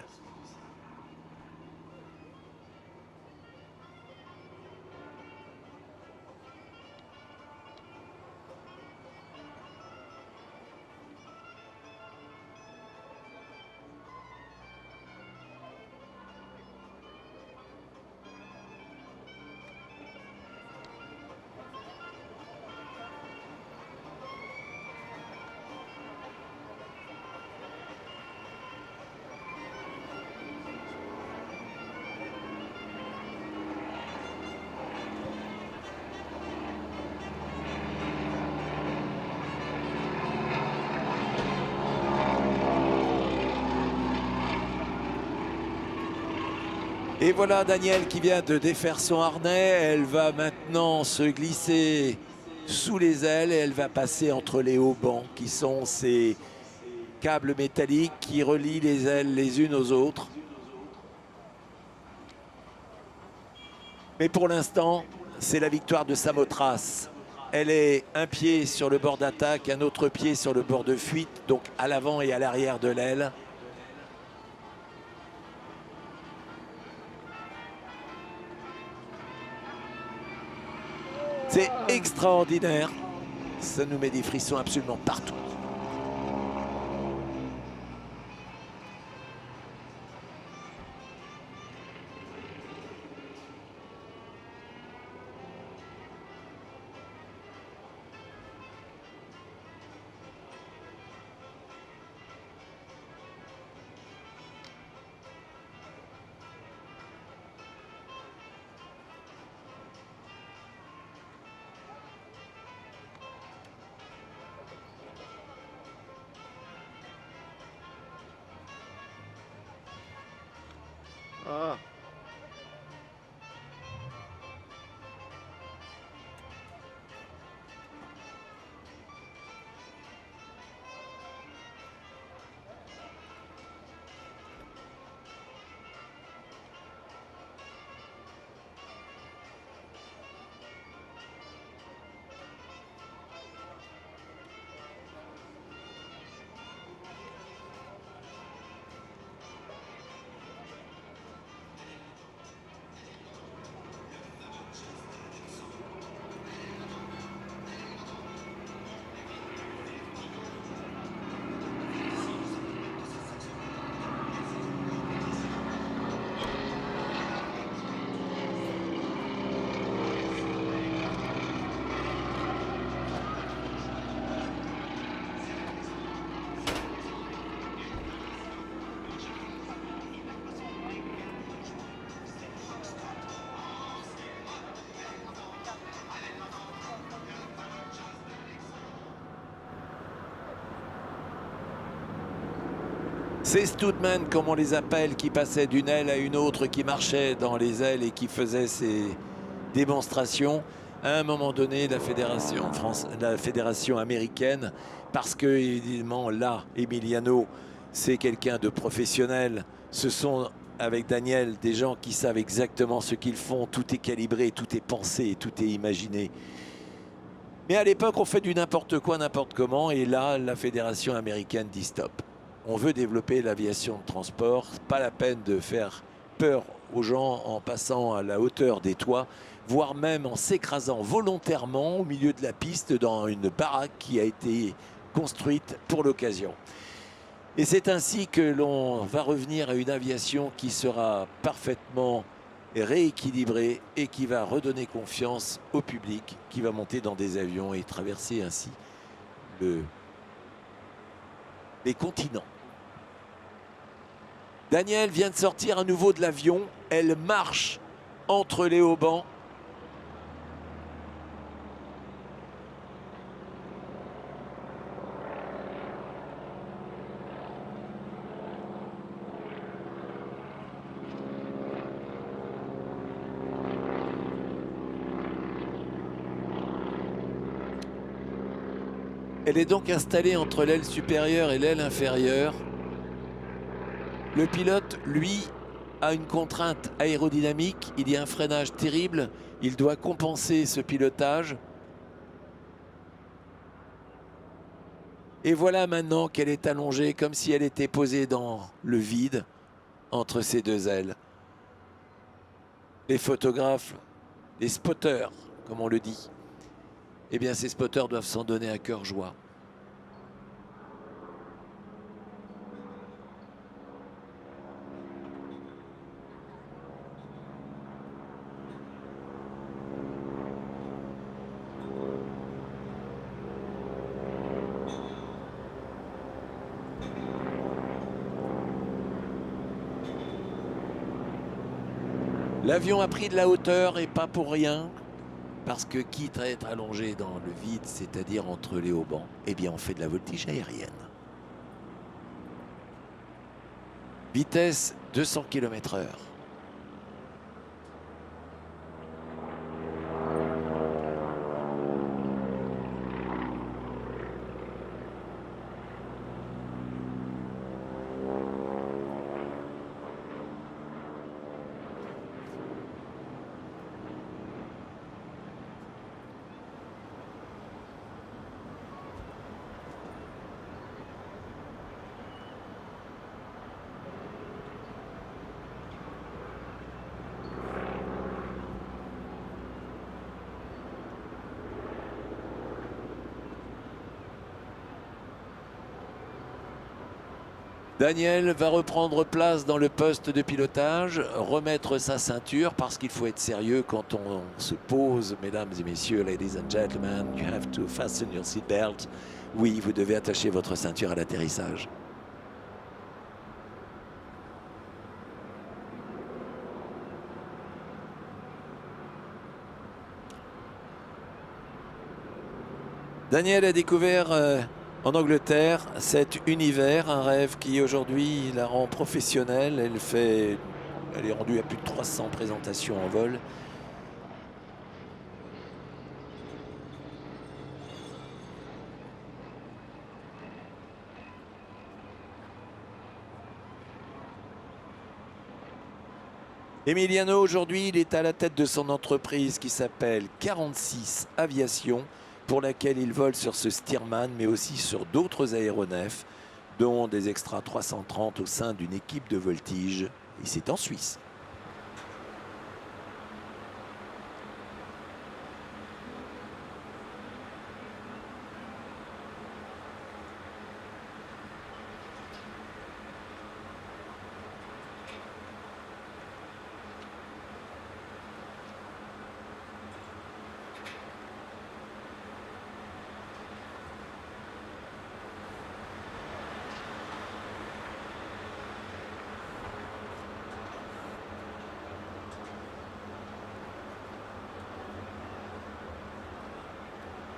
Et voilà Daniel qui vient de défaire son harnais. Elle va maintenant se glisser sous les ailes et elle va passer entre les haubans qui sont ces câbles métalliques qui relient les ailes les unes aux autres. Mais pour l'instant, c'est la victoire de Samothrace. Elle est un pied sur le bord d'attaque, un autre pied sur le bord de fuite, donc à l'avant et à l'arrière de l'aile. C'est extraordinaire. Ça nous met des frissons absolument partout. Ah. Ces stuntmen, comme on les appelle, qui passaient d'une aile à une autre, qui marchaient dans les ailes et qui faisaient ces démonstrations, à un moment donné, la fédération américaine, parce que évidemment là, Emiliano, c'est quelqu'un de professionnel. Ce sont, avec Daniel, des gens qui savent exactement ce qu'ils font. Tout est calibré, tout est pensé, tout est imaginé. Mais à l'époque, on fait du n'importe quoi, n'importe comment. Et là, la fédération américaine dit stop. On veut développer l'aviation de transport. Pas la peine de faire peur aux gens en passant à la hauteur des toits, voire même en s'écrasant volontairement au milieu de la piste dans une baraque qui a été construite pour l'occasion. Et c'est ainsi que l'on va revenir à une aviation qui sera parfaitement rééquilibrée et qui va redonner confiance au public, qui va monter dans des avions et traverser ainsi les continents. Daniel vient de sortir à nouveau de l'avion. Elle marche entre les haubans. Elle est donc installée entre l'aile supérieure et l'aile inférieure. Le pilote, lui, a une contrainte aérodynamique. Il y a un freinage terrible. Il doit compenser ce pilotage. Et voilà maintenant qu'elle est allongée comme si elle était posée dans le vide entre ces deux ailes. Les photographes, les spotters, comme on le dit, eh bien ces spotters doivent s'en donner à cœur joie. L'avion a pris de la hauteur et pas pour rien, parce que quitte à être allongé dans le vide, c'est-à-dire entre les haubans, eh bien on fait de la voltige aérienne. Vitesse 200 km/h. Daniel va reprendre place dans le poste de pilotage, remettre sa ceinture parce qu'il faut être sérieux quand on se pose, mesdames et messieurs, ladies and gentlemen, you have to fasten your seatbelt. Oui, vous devez attacher votre ceinture à l'atterrissage. Daniel a découvert en Angleterre cet univers, un rêve qui aujourd'hui la rend professionnelle. Elle est rendue à plus de 300 présentations en vol. Emiliano, aujourd'hui, il est à la tête de son entreprise qui s'appelle 46 Aviation, pour laquelle il vole sur ce Stearman, mais aussi sur d'autres aéronefs, dont des Extra 330 au sein d'une équipe de voltige. Et c'est en Suisse.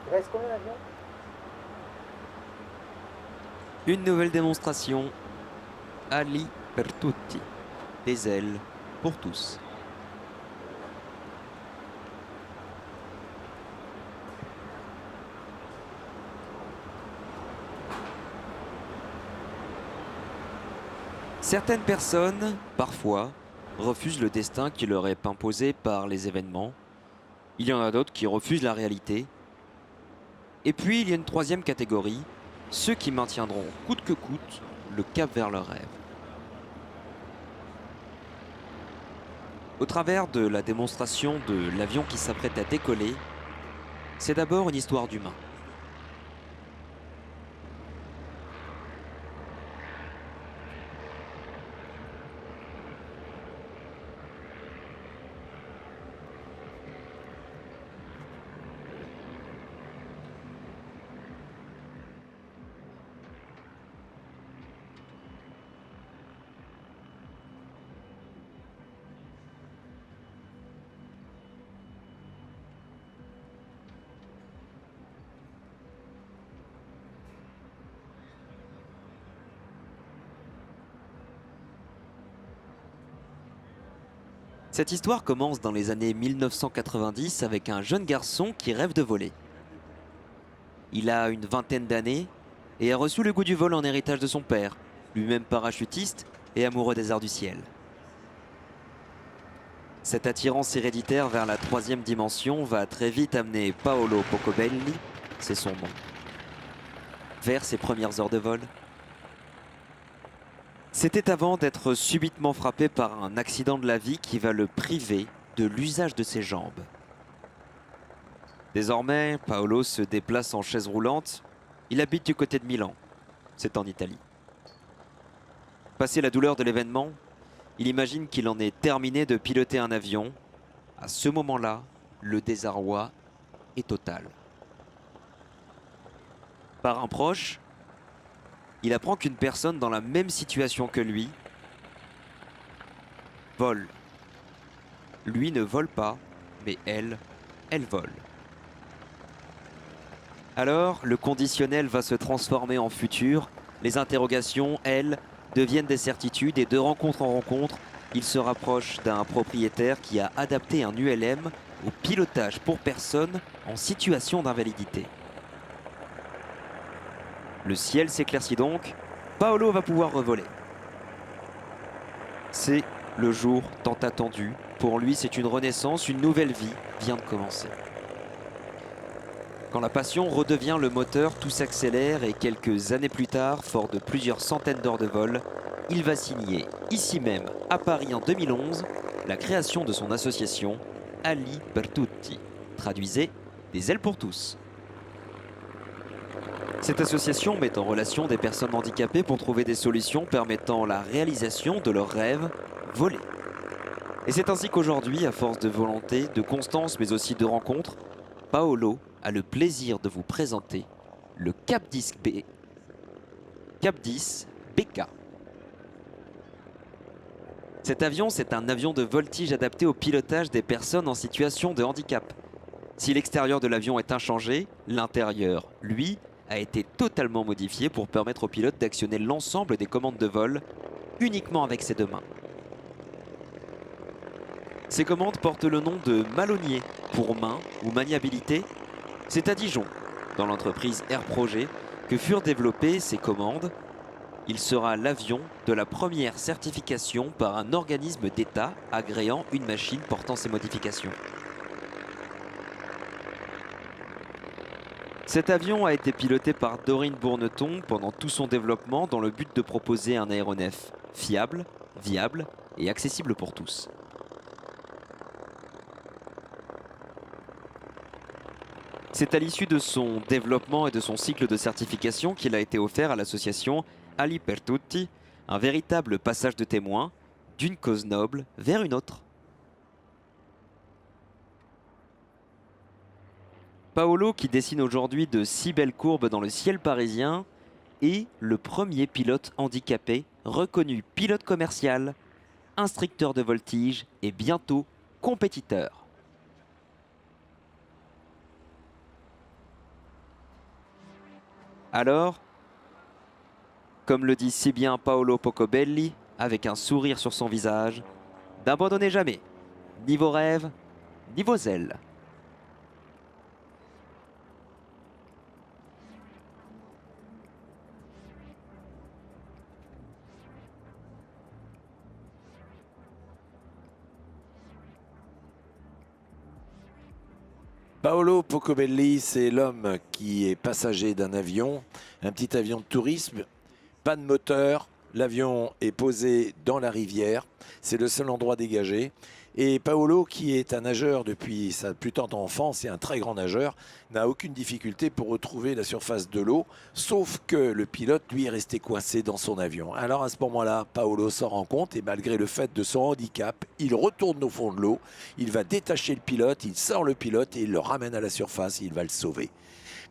Il reste combien d'avions ? Une nouvelle démonstration Ali per tutti, des ailes pour tous. Certaines personnes, parfois, refusent le destin qui leur est imposé par les événements. Il y en a d'autres qui refusent la réalité. Et puis, il y a une troisième catégorie, ceux qui maintiendront coûte que coûte le cap vers leur rêve. Au travers de la démonstration de l'avion qui s'apprête à décoller, c'est d'abord une histoire d'humain. Cette histoire commence dans les années 1990 avec un jeune garçon qui rêve de voler. Il a une vingtaine d'années et a reçu le goût du vol en héritage de son père, lui-même parachutiste et amoureux des arts du ciel. Cette attirance héréditaire vers la troisième dimension va très vite amener Paolo Pocobelli, c'est son nom, vers ses premières heures de vol. C'était avant d'être subitement frappé par un accident de la vie qui va le priver de l'usage de ses jambes. Désormais, Paolo se déplace en chaise roulante. Il habite du côté de Milan. C'est en Italie. Passé la douleur de l'événement, il imagine qu'il en est terminé de piloter un avion. À ce moment-là, le désarroi est total. Par un proche, il apprend qu'une personne dans la même situation que lui vole. Lui ne vole pas, mais elle vole. Alors, le conditionnel va se transformer en futur. Les interrogations, elles, deviennent des certitudes et de rencontre en rencontre, il se rapproche d'un propriétaire qui a adapté un ULM au pilotage pour personnes en situation d'invalidité. Le ciel s'éclaircit donc, Paolo va pouvoir revoler. C'est le jour tant attendu. Pour lui, c'est une renaissance, une nouvelle vie vient de commencer. Quand la passion redevient le moteur, tout s'accélère et quelques années plus tard, fort de plusieurs centaines d'heures de vol, il va signer, ici même, à Paris en 2011, la création de son association Ali per tutti. Traduisez, des ailes pour tous. Cette association met en relation des personnes handicapées pour trouver des solutions permettant la réalisation de leurs rêves, voler. Et c'est ainsi qu'aujourd'hui, à force de volonté, de constance mais aussi de rencontres, Paolo a le plaisir de vous présenter le Cap 10 BK. Cet avion, c'est un avion de voltige adapté au pilotage des personnes en situation de handicap. Si l'extérieur de l'avion est inchangé, l'intérieur, lui, a été totalement modifié pour permettre au pilote d'actionner l'ensemble des commandes de vol uniquement avec ses deux mains. Ces commandes portent le nom de malonnier pour main ou maniabilité. C'est à Dijon, dans l'entreprise Air Projet, que furent développées ces commandes. Il sera l'avion de la première certification par un organisme d'État agréant une machine portant ces modifications. Cet avion a été piloté par Dorine Bourneton pendant tout son développement dans le but de proposer un aéronef fiable, viable et accessible pour tous. C'est à l'issue de son développement et de son cycle de certification qu'il a été offert à l'association Ali per tutti, un véritable passage de témoin d'une cause noble vers une autre. Paolo, qui dessine aujourd'hui de si belles courbes dans le ciel parisien, est le premier pilote handicapé reconnu pilote commercial, instructeur de voltige et bientôt compétiteur. Alors, Comme le dit si bien Paolo Pocobelli, avec un sourire sur son visage, n'abandonnez jamais, ni vos rêves, ni vos ailes. Paolo Pocobelli, c'est l'homme qui est passager d'un avion, un petit avion de tourisme, pas de moteur, l'avion est posé dans la rivière, c'est le seul endroit dégagé. Et Paolo, qui est un nageur depuis sa plus tendre enfance et un très grand nageur, n'a aucune difficulté pour retrouver la surface de l'eau, sauf que le pilote, lui, est resté coincé dans son avion. Alors à ce moment-là, Paolo s'en rend compte et malgré le fait de son handicap, il retourne au fond de l'eau, il va détacher le pilote, il sort le pilote et il le ramène à la surface, il va le sauver.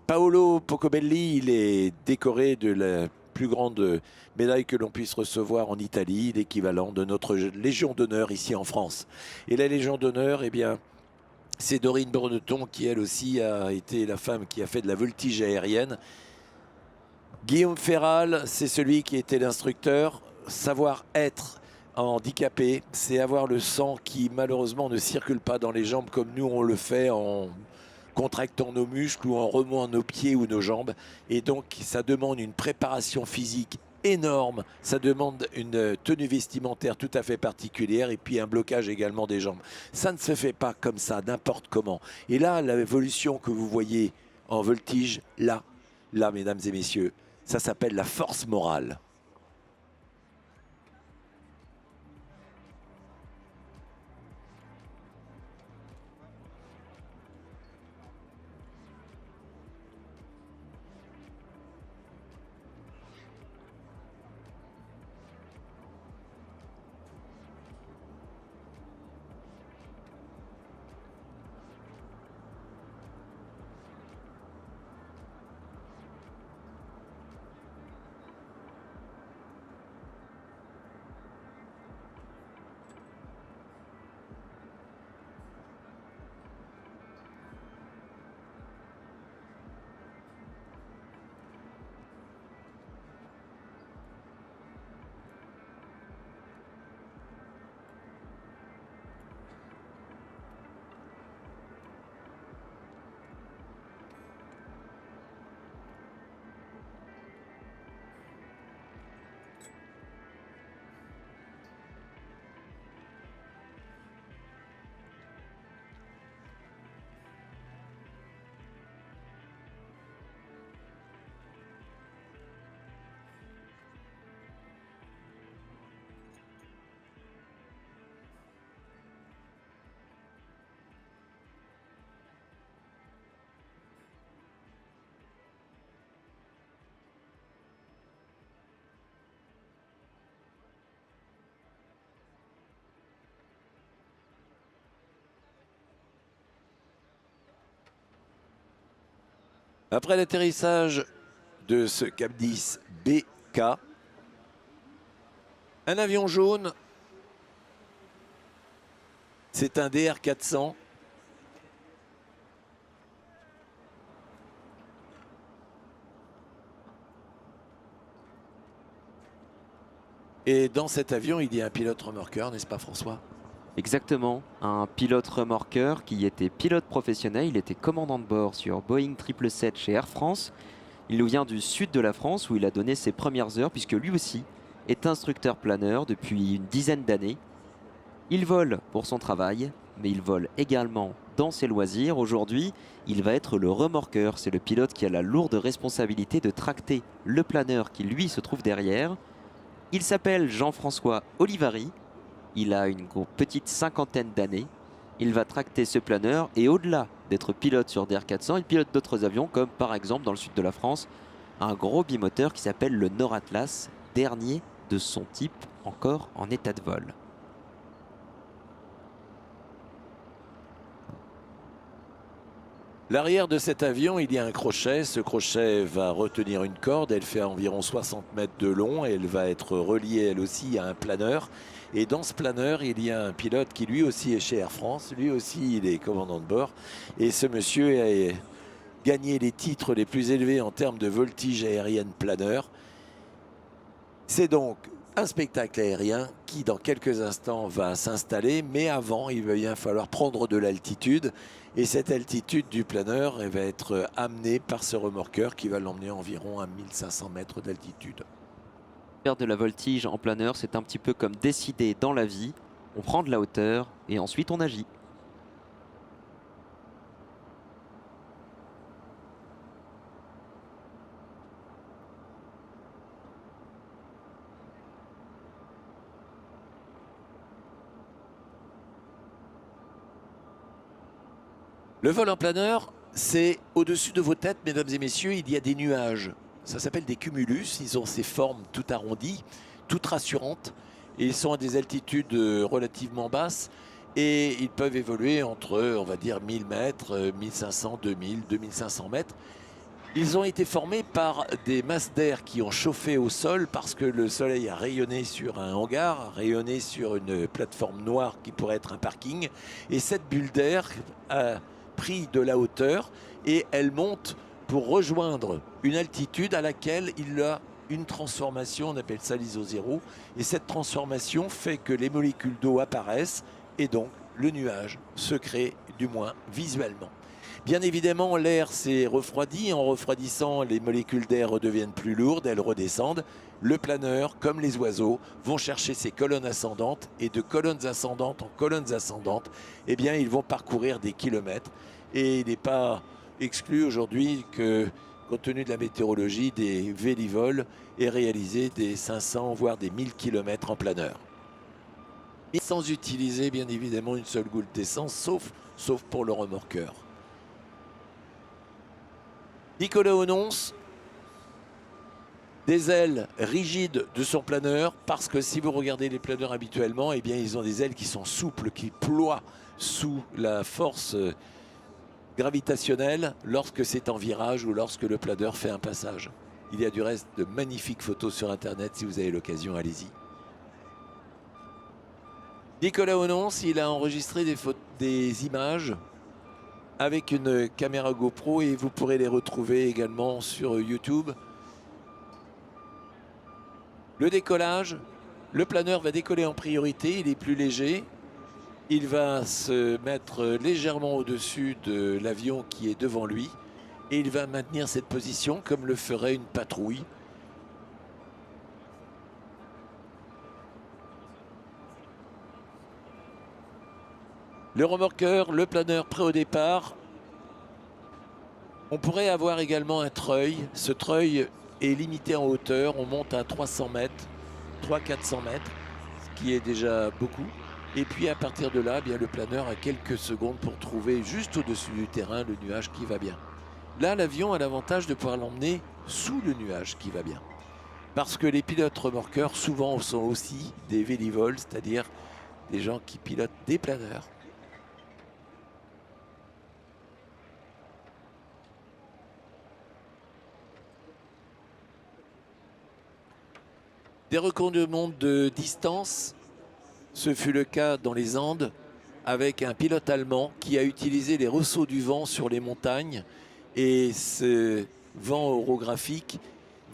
Paolo Pocobelli, il est décoré de la plus grande médaille que l'on puisse recevoir en Italie, l'équivalent de notre Légion d'honneur ici en France. Et la Légion d'honneur, eh bien, c'est Dorine Breneton qui elle aussi a été la femme qui a fait de la voltige aérienne. Guillaume Ferral, c'est celui qui était l'instructeur. Savoir être handicapé, c'est avoir le sang qui malheureusement ne circule pas dans les jambes comme nous on le fait en contractant nos muscles ou en remuant nos pieds ou nos jambes. Et donc ça demande une préparation physique énorme, ça demande une tenue vestimentaire tout à fait particulière et puis un blocage également des jambes. Ça ne se fait pas comme ça, n'importe comment. Et là, l'évolution que vous voyez en voltige, là, mesdames et messieurs, ça s'appelle la force morale. Après l'atterrissage de ce Cap 10 BK, un avion jaune, c'est un DR400. Et dans cet avion, il y a un pilote remorqueur, n'est-ce pas François ? Exactement, un pilote remorqueur qui était pilote professionnel, il était commandant de bord sur Boeing 777 chez Air France. Il nous vient du sud de la France où il a donné ses premières heures puisque lui aussi est instructeur planeur depuis une dizaine d'années. Il vole pour son travail, mais il vole également dans ses loisirs. Aujourd'hui, il va être le remorqueur. C'est le pilote qui a la lourde responsabilité de tracter le planeur qui lui se trouve derrière. Il s'appelle Jean-François Olivari. Il a une petite cinquantaine d'années. Il va tracter ce planeur et au-delà d'être pilote sur DR400, il pilote d'autres avions comme par exemple dans le sud de la France, un gros bimoteur qui s'appelle le Nord Atlas, dernier de son type encore en état de vol. L'arrière de cet avion, il y a un crochet. Ce crochet va retenir une corde. Elle fait environ 60 mètres de long. Elle va être reliée, elle aussi, à un planeur. Et dans ce planeur, il y a un pilote qui, lui aussi, est chez Air France. Lui aussi, il est commandant de bord. Et ce monsieur a gagné les titres les plus élevés en termes de voltige aérienne planeur. C'est donc un spectacle aérien qui dans quelques instants va s'installer, mais avant il va bien falloir prendre de l'altitude et cette altitude du planeur elle va être amenée par ce remorqueur qui va l'emmener environ à 1500 mètres d'altitude. Faire de la voltige en planeur, c'est un petit peu comme décider dans la vie, on prend de la hauteur et ensuite on agit. Le vol en planeur, c'est au-dessus de vos têtes, mesdames et messieurs, il y a des nuages. Ça s'appelle des cumulus, ils ont ces formes tout arrondies, toutes rassurantes, et ils sont à des altitudes relativement basses, et ils peuvent évoluer entre, on va dire, 1000 mètres, 1500, 2000, 2500 mètres. Ils ont été formés par des masses d'air qui ont chauffé au sol parce que le soleil a rayonné sur un hangar, a rayonné sur une plateforme noire qui pourrait être un parking, et cette bulle d'air a pris de la hauteur et elle monte pour rejoindre une altitude à laquelle il a une transformation, on appelle ça l'ISO 0, et cette transformation fait que les molécules d'eau apparaissent et donc le nuage se crée, du moins visuellement. Bien évidemment, l'air s'est refroidi. En refroidissant, les molécules d'air redeviennent plus lourdes, elles redescendent. Le planeur, comme les oiseaux, vont chercher ces colonnes ascendantes et de colonnes ascendantes en colonnes ascendantes, eh bien, ils vont parcourir des kilomètres. Et il n'est pas exclu aujourd'hui que, compte tenu de la météorologie, des vélivols aient réalisé des 500 voire des 1000 km en planeur. Sans utiliser bien évidemment une seule goutte d'essence, sauf pour le remorqueur. Nicolas Ononce, des ailes rigides de son planeur, parce que si vous regardez les planeurs habituellement, eh bien, ils ont des ailes qui sont souples, qui ploient sous la force gravitationnelle lorsque c'est en virage ou lorsque le planeur fait un passage. Il y a du reste de magnifiques photos sur Internet, si vous avez l'occasion, allez-y. Nicolas Ononce, il a enregistré des images avec une caméra GoPro et vous pourrez les retrouver également sur YouTube. Le décollage, le planeur va décoller en priorité, il est plus léger. Il va se mettre légèrement au-dessus de l'avion qui est devant lui et il va maintenir cette position comme le ferait une patrouille. Le remorqueur, le planeur prêt au départ. On pourrait avoir également un treuil. Ce treuil est limité en hauteur. On monte à 300 mètres, 300-400 mètres, ce qui est déjà beaucoup. Et puis à partir de là, bien, le planeur a quelques secondes pour trouver juste au-dessus du terrain le nuage qui va bien. Là, l'avion a l'avantage de pouvoir l'emmener sous le nuage qui va bien. Parce que les pilotes remorqueurs souvent sont aussi des vélivols, c'est-à-dire des gens qui pilotent des planeurs. Des records du monde de distance, ce fut le cas dans les Andes avec un pilote allemand qui a utilisé les ressauts du vent sur les montagnes et ce vent orographique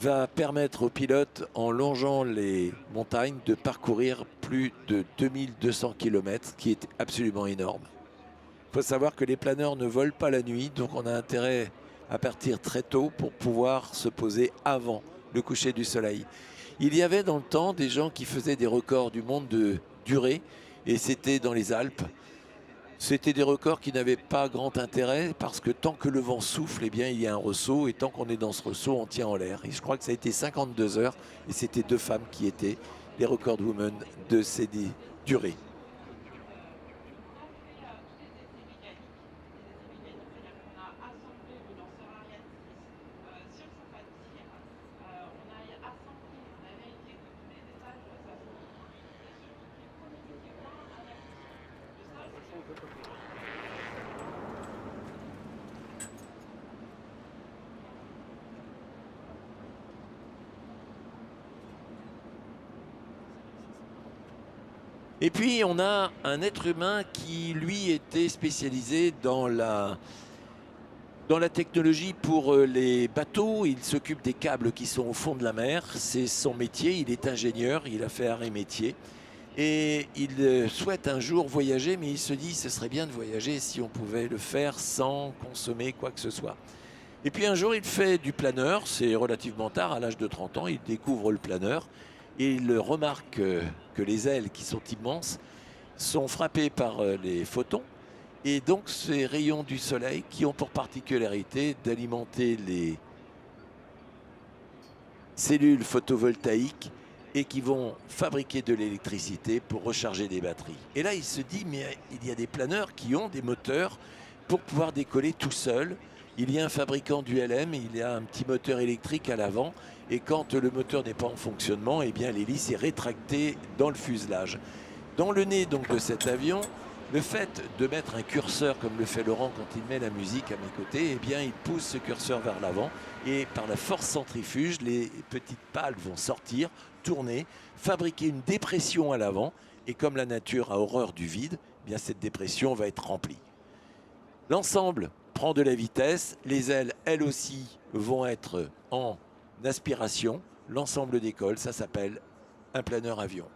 va permettre aux pilotes, en longeant les montagnes, de parcourir plus de 2200 km, ce qui est absolument énorme. Il faut savoir que les planeurs ne volent pas la nuit, donc on a intérêt à partir très tôt pour pouvoir se poser avant le coucher du soleil. Il y avait dans le temps des gens qui faisaient des records du monde de durée, et c'était dans les Alpes. C'était des records qui n'avaient pas grand intérêt parce que tant que le vent souffle, eh bien, il y a un ressaut, et tant qu'on est dans ce ressaut, on tient en l'air. Et je crois que ça a été 52 heures, et c'était 2 femmes qui étaient les record women de ces durées. Et puis on a un être humain qui lui était spécialisé dans la Dans la technologie pour les bateaux, il s'occupe des câbles qui sont au fond de la mer. C'est son métier, il est ingénieur, il a fait arts et métiers. Et il souhaite un jour voyager, mais il se dit ce serait bien de voyager si on pouvait le faire sans consommer quoi que ce soit. Et puis un jour, il fait du planeur, c'est relativement tard, à l'âge de 30 ans, il découvre le planeur. Et il remarque que les ailes, qui sont immenses, sont frappées par les photons. Et donc ces rayons du soleil qui ont pour particularité d'alimenter les cellules photovoltaïques et qui vont fabriquer de l'électricité pour recharger des batteries. Et là il se dit mais il y a des planeurs qui ont des moteurs pour pouvoir décoller tout seul. Il y a un fabricant d'ULM, il y a un petit moteur électrique à l'avant et quand le moteur n'est pas en fonctionnement, eh bien l'hélice est rétractée dans le fuselage. Dans le nez donc de cet avion, le fait de mettre un curseur comme le fait Laurent quand il met la musique à mes côtés, eh bien il pousse ce curseur vers l'avant et par la force centrifuge, les petites pales vont sortir, tourner, fabriquer une dépression à l'avant et comme la nature a horreur du vide, eh bien cette dépression va être remplie. L'ensemble prend de la vitesse, les ailes elles aussi vont être en aspiration, l'ensemble décolle, ça s'appelle un planeur avion.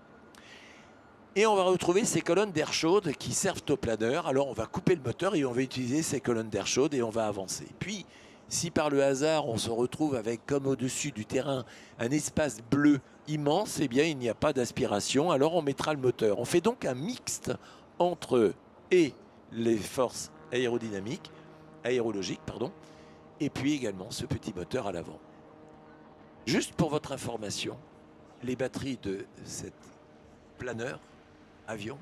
Et on va retrouver ces colonnes d'air chaude qui servent au planeur. Alors on va couper le moteur et on va utiliser ces colonnes d'air chaude et on va avancer. Puis, si par le hasard on se retrouve avec, comme au-dessus du terrain, un espace bleu immense, eh bien il n'y a pas d'aspiration, alors on mettra le moteur. On fait donc un mixte entre et les forces aérodynamiques, aérologiques, pardon, et puis également ce petit moteur à l'avant. Juste pour votre information, les batteries de cet planeur avion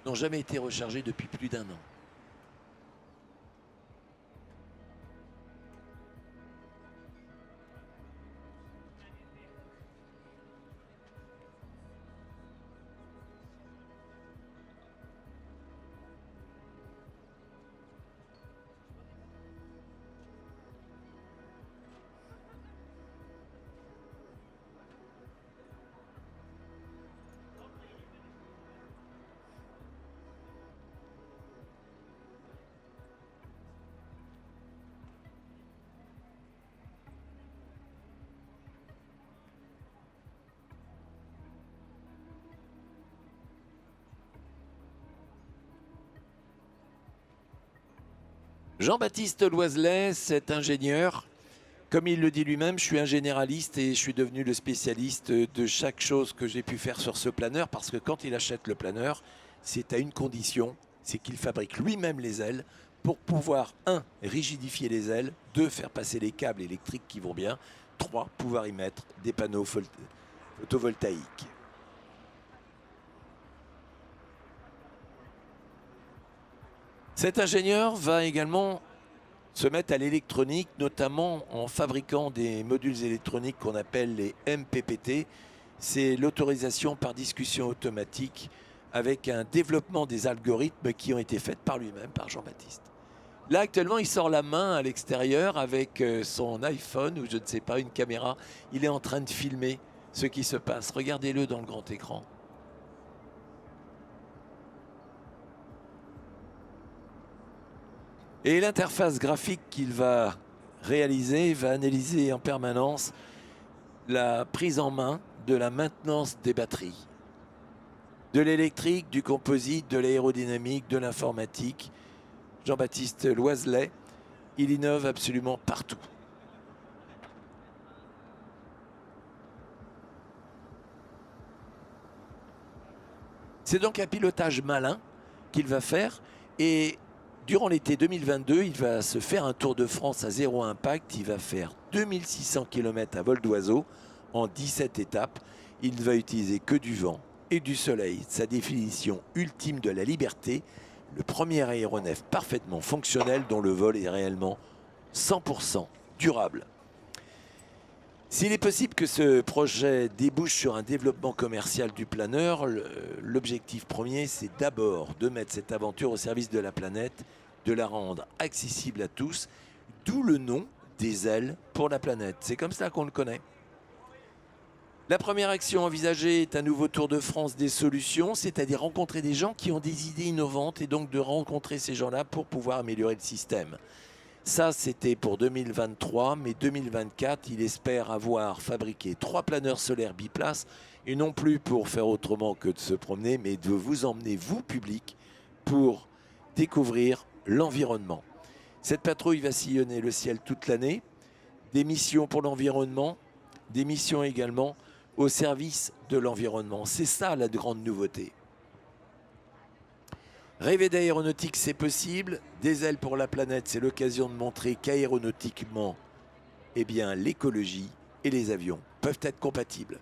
n'ont jamais été rechargés depuis plus d'1 an. Jean-Baptiste Loiselet, cet ingénieur, comme il le dit lui-même, je suis un généraliste et je suis devenu le spécialiste de chaque chose que j'ai pu faire sur ce planeur parce que quand il achète le planeur, c'est à une condition, c'est qu'il fabrique lui-même les ailes pour pouvoir, 1, rigidifier les ailes, 2, faire passer les câbles électriques qui vont bien, 3, pouvoir y mettre des panneaux photovoltaïques. Cet ingénieur va également se mettre à l'électronique, notamment en fabriquant des modules électroniques qu'on appelle les MPPT. C'est l'autorisation par discussion automatique avec un développement des algorithmes qui ont été faits par lui-même, par Jean-Baptiste. Là, actuellement, il sort la main à l'extérieur avec son iPhone ou je ne sais pas, une caméra. Il est en train de filmer ce qui se passe. Regardez-le dans le grand écran. Et l'interface graphique qu'il va réaliser va analyser en permanence la prise en main de la maintenance des batteries. De l'électrique, du composite, de l'aérodynamique, de l'informatique. Jean-Baptiste Loiselet, il innove absolument partout. C'est donc un pilotage malin qu'il va faire et durant l'été 2022, il va se faire un tour de France à zéro impact. Il va faire 2600 km à vol d'oiseau en 17 étapes. Il ne va utiliser que du vent et du soleil. Sa définition ultime de la liberté, le premier aéronef parfaitement fonctionnel dont le vol est réellement 100% durable. S'il est possible que ce projet débouche sur un développement commercial du planeur, l'objectif premier, c'est d'abord de mettre cette aventure au service de la planète, de la rendre accessible à tous, d'où le nom des ailes pour la planète. C'est comme ça qu'on le connaît. La première action envisagée est un nouveau tour de France des solutions, c'est-à-dire rencontrer des gens qui ont des idées innovantes et donc de rencontrer ces gens-là pour pouvoir améliorer le système. Ça, c'était pour 2023, mais 2024, il espère avoir fabriqué 3 planeurs solaires biplaces, et non plus pour faire autrement que de se promener, mais de vous emmener, vous, public, pour découvrir l'environnement. Cette patrouille va sillonner le ciel toute l'année, des missions pour l'environnement, des missions également au service de l'environnement. C'est ça la grande nouveauté. Rêver d'aéronautique, c'est possible. Des ailes pour la planète, c'est l'occasion de montrer qu'aéronautiquement, eh bien, l'écologie et les avions peuvent être compatibles.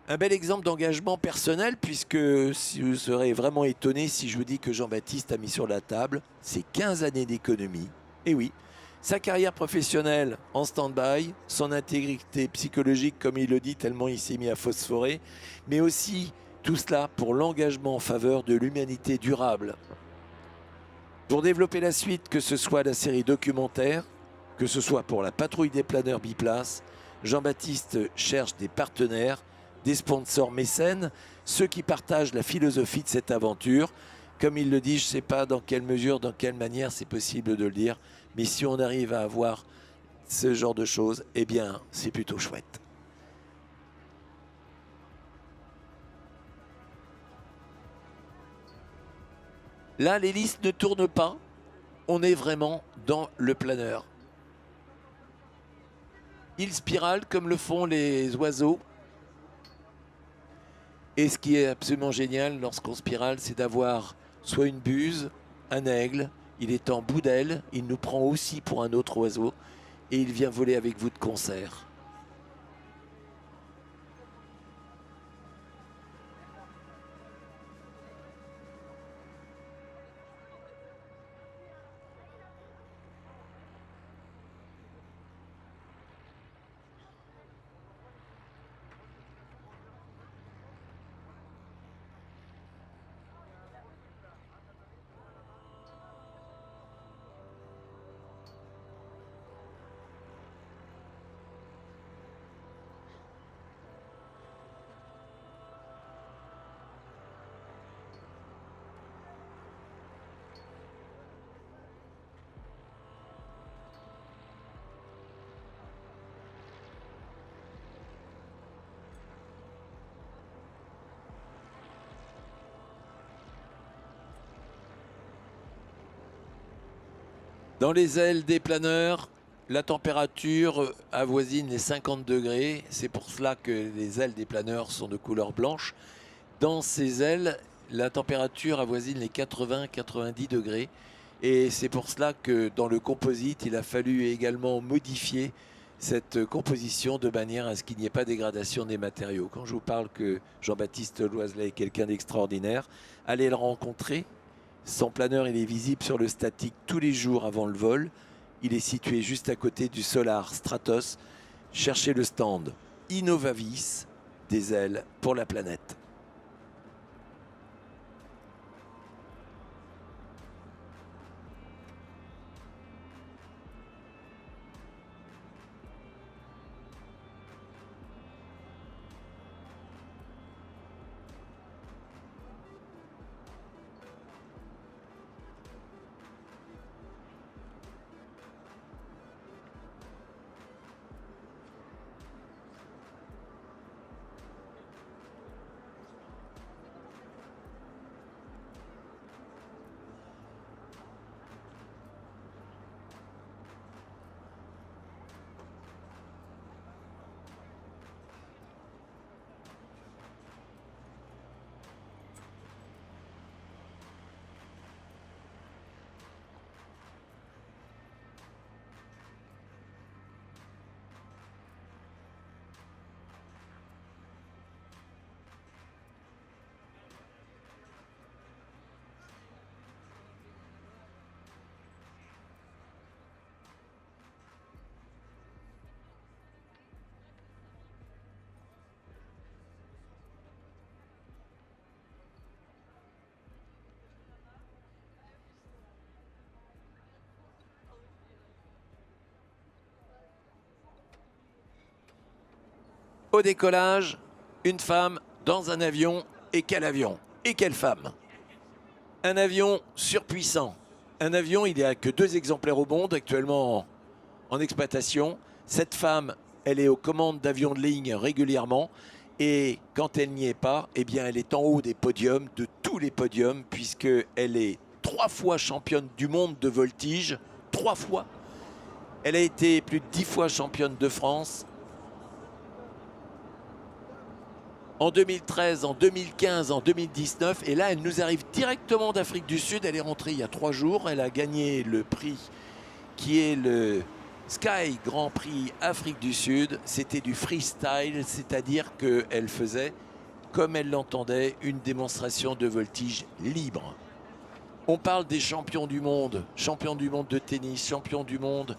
Un bel exemple d'engagement personnel, puisque vous serez vraiment étonné si je vous dis que Jean-Baptiste a mis sur la table ses 15 années d'économie. Et oui, sa carrière professionnelle en stand-by, son intégrité psychologique, comme il le dit, tellement il s'est mis à phosphorer, mais aussi tout cela pour l'engagement en faveur de l'humanité durable. Pour développer la suite, que ce soit la série documentaire, que ce soit pour la patrouille des planeurs biplaces, Jean-Baptiste cherche des partenaires, des sponsors mécènes, ceux qui partagent la philosophie de cette aventure. Comme il le dit, je ne sais pas dans quelle mesure, dans quelle manière c'est possible de le dire, mais si on arrive à avoir ce genre de choses, eh bien, c'est plutôt chouette. Là, l'hélice ne tourne pas. On est vraiment dans le planeur. Il spirale comme le font les oiseaux. Et ce qui est absolument génial lorsqu'on spirale, c'est d'avoir soit une buse, un aigle. Il est en bout d'aile. Il nous prend aussi pour un autre oiseau. Et il vient voler avec vous de concert. Dans les ailes des planeurs, la température avoisine les 50 degrés. C'est pour cela que les ailes des planeurs sont de couleur blanche. Dans ces ailes, la température avoisine les 80-90 degrés. Et c'est pour cela que dans le composite, il a fallu également modifier cette composition de manière à ce qu'il n'y ait pas dégradation des matériaux. Quand je vous parle que Jean-Baptiste Loiselet est quelqu'un d'extraordinaire, allez le rencontrer. Son planeur, il est visible sur le statique tous les jours avant le vol. Il est situé juste à côté du Solar Stratos. Cherchez le stand Innovavis, des ailes pour la planète. Au décollage, une femme dans un avion. Et quel avion? Et quelle femme? Un avion surpuissant, un avion, il n'y a que 2 exemplaires au monde actuellement en exploitation. Cette femme, elle est aux commandes d'avions de ligne régulièrement. Et quand elle n'y est pas, eh bien, elle est en haut des podiums, de tous les podiums, puisqu'elle est 3 fois championne du monde de voltige. 3 fois. Elle a été plus de 10 fois championne de France. En 2013, en 2015, en 2019. Et là, elle nous arrive directement d'Afrique du Sud. Elle est rentrée il y a 3 jours. Elle a gagné le prix qui est le Sky Grand Prix Afrique du Sud. C'était du freestyle, c'est-à-dire qu'elle faisait, comme elle l'entendait, une démonstration de voltige libre. On parle des champions du monde de tennis, champions du monde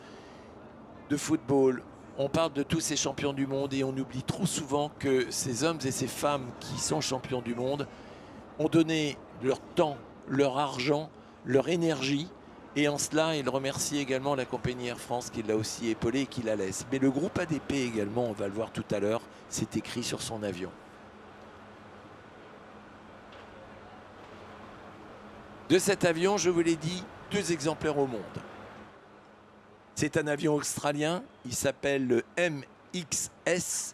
de football. On parle de tous ces champions du monde et on oublie trop souvent que ces hommes et ces femmes qui sont champions du monde ont donné leur temps, leur argent, leur énergie. Et en cela, il remercie également la compagnie Air France qui l'a aussi épaulé et qui la laisse. Mais le groupe ADP également, on va le voir tout à l'heure, c'est écrit sur son avion. De cet avion, je vous l'ai dit, 2 exemplaires au monde. C'est un avion australien, il s'appelle le MXS.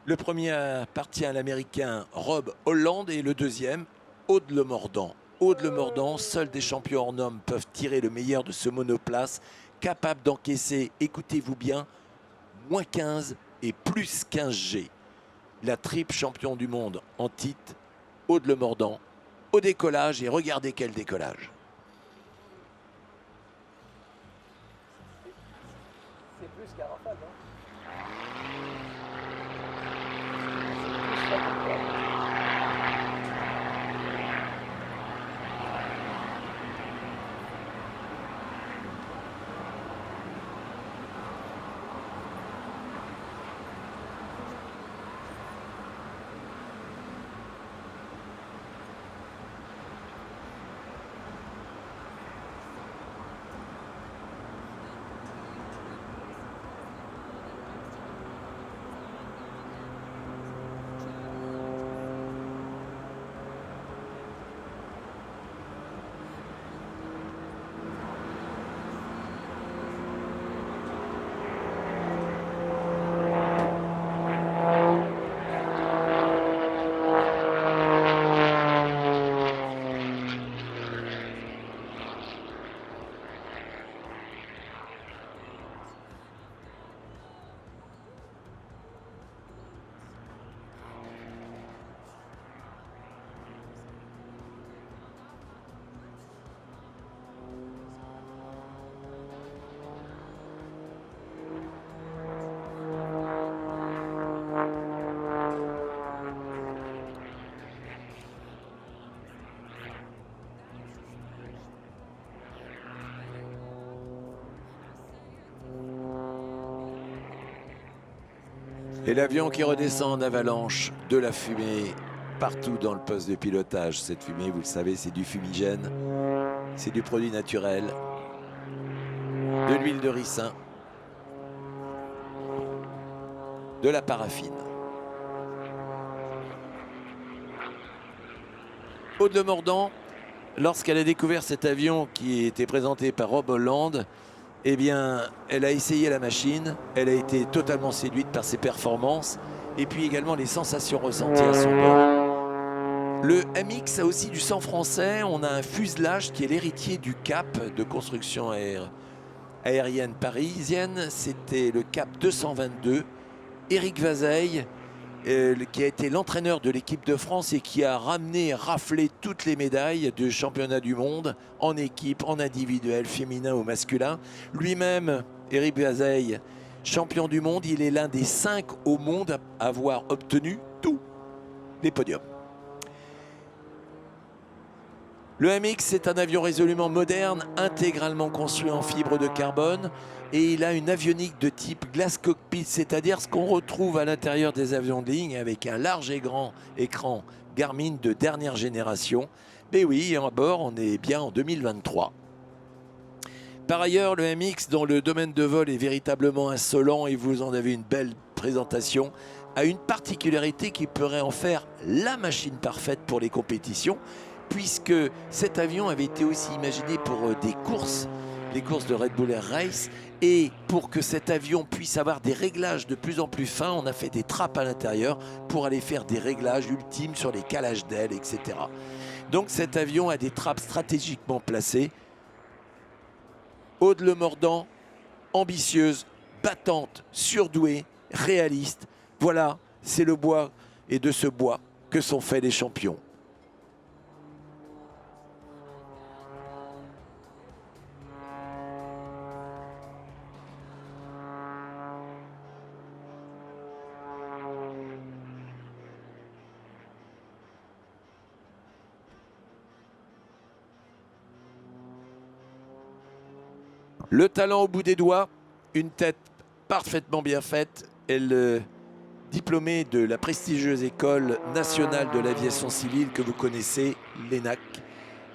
Le premier appartient à l'américain Rob Holland et le deuxième, Aude Le Mordant. Aude Le Mordant, seuls des champions hors normes peuvent tirer le meilleur de ce monoplace, capable d'encaisser, écoutez-vous bien, moins 15 et plus 15 G. La triple champion du monde en titre, Aude Le Mordant, au décollage, et regardez quel décollage. C'est plus qu'un rafale, non? Et l'avion qui redescend en avalanche, de la fumée partout dans le poste de pilotage. Cette fumée, vous le savez, c'est du fumigène, c'est du produit naturel, de l'huile de ricin, de la paraffine. Aude Le Mordant, lorsqu'elle a découvert cet avion qui était présenté par Rob Holland, eh bien, elle a essayé la machine, elle a été totalement séduite par ses performances et puis également les sensations ressenties à son bord. Le MX a aussi du sang français, on a un fuselage qui est l'héritier du Cap de construction aérienne parisienne, c'était le Cap 222. Éric Vazeille, qui a été l'entraîneur de l'équipe de France et qui a raflé toutes les médailles du championnat du monde en équipe, en individuel, féminin ou masculin. Lui-même, Éric Vazeille, champion du monde, il est l'un des 5 au monde à avoir obtenu tous les podiums. Le MX, c'est un avion résolument moderne, intégralement construit en fibre de carbone, et il a une avionique de type glass cockpit, c'est-à-dire ce qu'on retrouve à l'intérieur des avions de ligne avec un large et grand écran Garmin de dernière génération. Mais oui, à bord, on est bien en 2023. Par ailleurs, le MX, dont le domaine de vol est véritablement insolent, et vous en avez une belle présentation, a une particularité qui pourrait en faire la machine parfaite pour les compétitions, puisque cet avion avait été aussi imaginé pour des courses, les courses de Red Bull Air Race, et pour que cet avion puisse avoir des réglages de plus en plus fins, on a fait des trappes à l'intérieur pour aller faire des réglages ultimes sur les calages d'ailes, etc. Donc cet avion a des trappes stratégiquement placées. Aude Le Mordant, ambitieuse, battante, surdouée, réaliste. Voilà, c'est le bois et de ce bois que sont faits les champions. Le talent au bout des doigts, une tête parfaitement bien faite. Elle diplômée de la prestigieuse école nationale de l'aviation civile que vous connaissez, l'ENAC.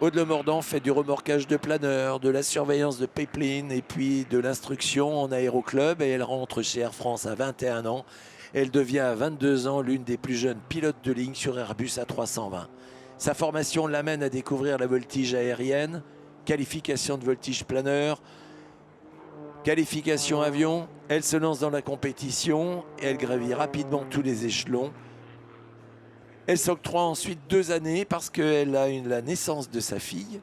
Aude Le Mordant fait du remorquage de planeurs, de la surveillance de pipeline et puis de l'instruction en aéroclub. Et elle rentre chez Air France à 21 ans. Elle devient à 22 ans l'une des plus jeunes pilotes de ligne sur Airbus A320. Sa formation l'amène à découvrir la voltige aérienne, qualification de voltige planeur, qualification avion. Elle se lance dans la compétition et elle gravit rapidement tous les échelons. Elle s'octroie ensuite 2 années parce qu'elle a la naissance de sa fille.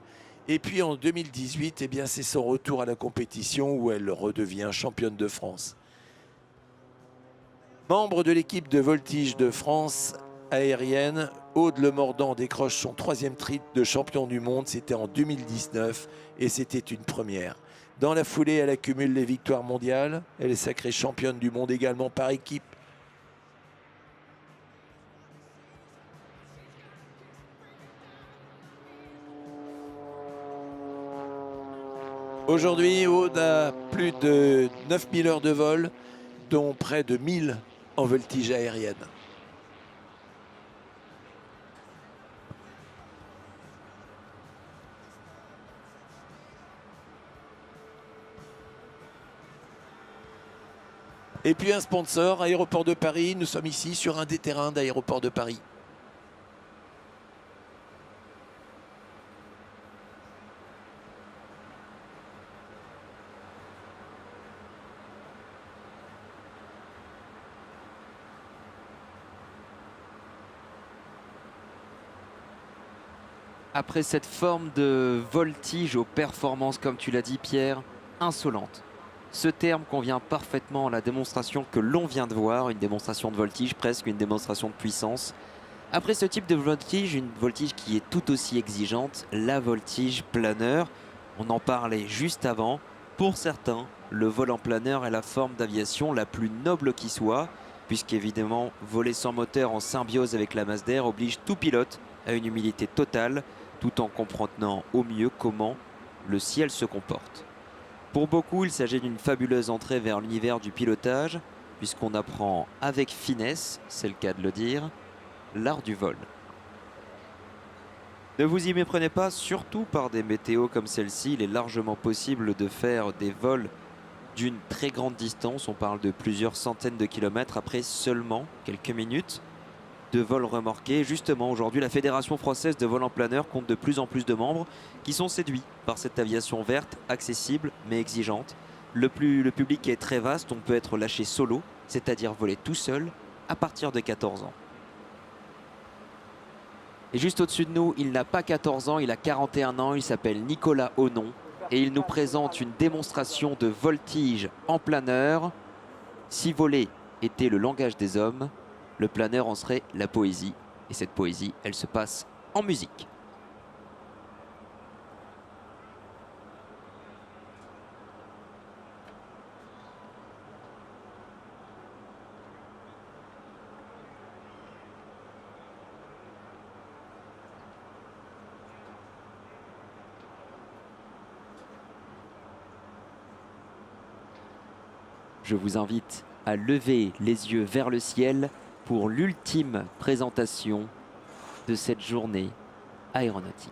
Et puis en 2018, eh bien, c'est son retour à la compétition où elle redevient championne de France. Membre de l'équipe de voltige de France aérienne, Aude Le Mordant décroche son 3e titre de champion du monde. C'était en 2019 et c'était une première. Dans la foulée, elle accumule les victoires mondiales. Elle est sacrée championne du monde également par équipe. Aujourd'hui, Aude a plus de 9000 heures de vol, dont près de 1000 en voltige aérienne. Et puis un sponsor, Aéroport de Paris. Nous sommes ici sur un des terrains d'Aéroport de Paris. Après cette forme de voltige aux performances, comme tu l'as dit Pierre, insolente. Ce terme convient parfaitement à la démonstration que l'on vient de voir, une démonstration de voltige, presque une démonstration de puissance. Après ce type de voltige, une voltige qui est tout aussi exigeante, la voltige planeur. On en parlait juste avant. Pour certains, le vol en planeur est la forme d'aviation la plus noble qui soit, puisqu'évidemment, voler sans moteur en symbiose avec la masse d'air oblige tout pilote à une humilité totale, tout en comprenant au mieux comment le ciel se comporte. Pour beaucoup, il s'agit d'une fabuleuse entrée vers l'univers du pilotage, puisqu'on apprend avec finesse, c'est le cas de le dire, l'art du vol. Ne vous y méprenez pas, surtout par des météos comme celle-ci, il est largement possible de faire des vols d'une très grande distance, on parle de plusieurs centaines de kilomètres après seulement quelques minutes de vol remorqué. Justement, aujourd'hui, la Fédération française de vol en planeur compte de plus en plus de membres qui sont séduits par cette aviation verte, accessible mais exigeante. Le public est très vaste, on peut être lâché solo, c'est-à-dire voler tout seul à partir de 14 ans. Et juste au-dessus de nous, il n'a pas 14 ans, il a 41 ans, il s'appelle Nicolas Onon et il nous présente une démonstration de voltige en planeur. Si voler était le langage des hommes, le planeur en serait la poésie. Et cette poésie, elle se passe en musique. Je vous invite à lever les yeux vers le ciel pour l'ultime présentation de cette journée aéronautique.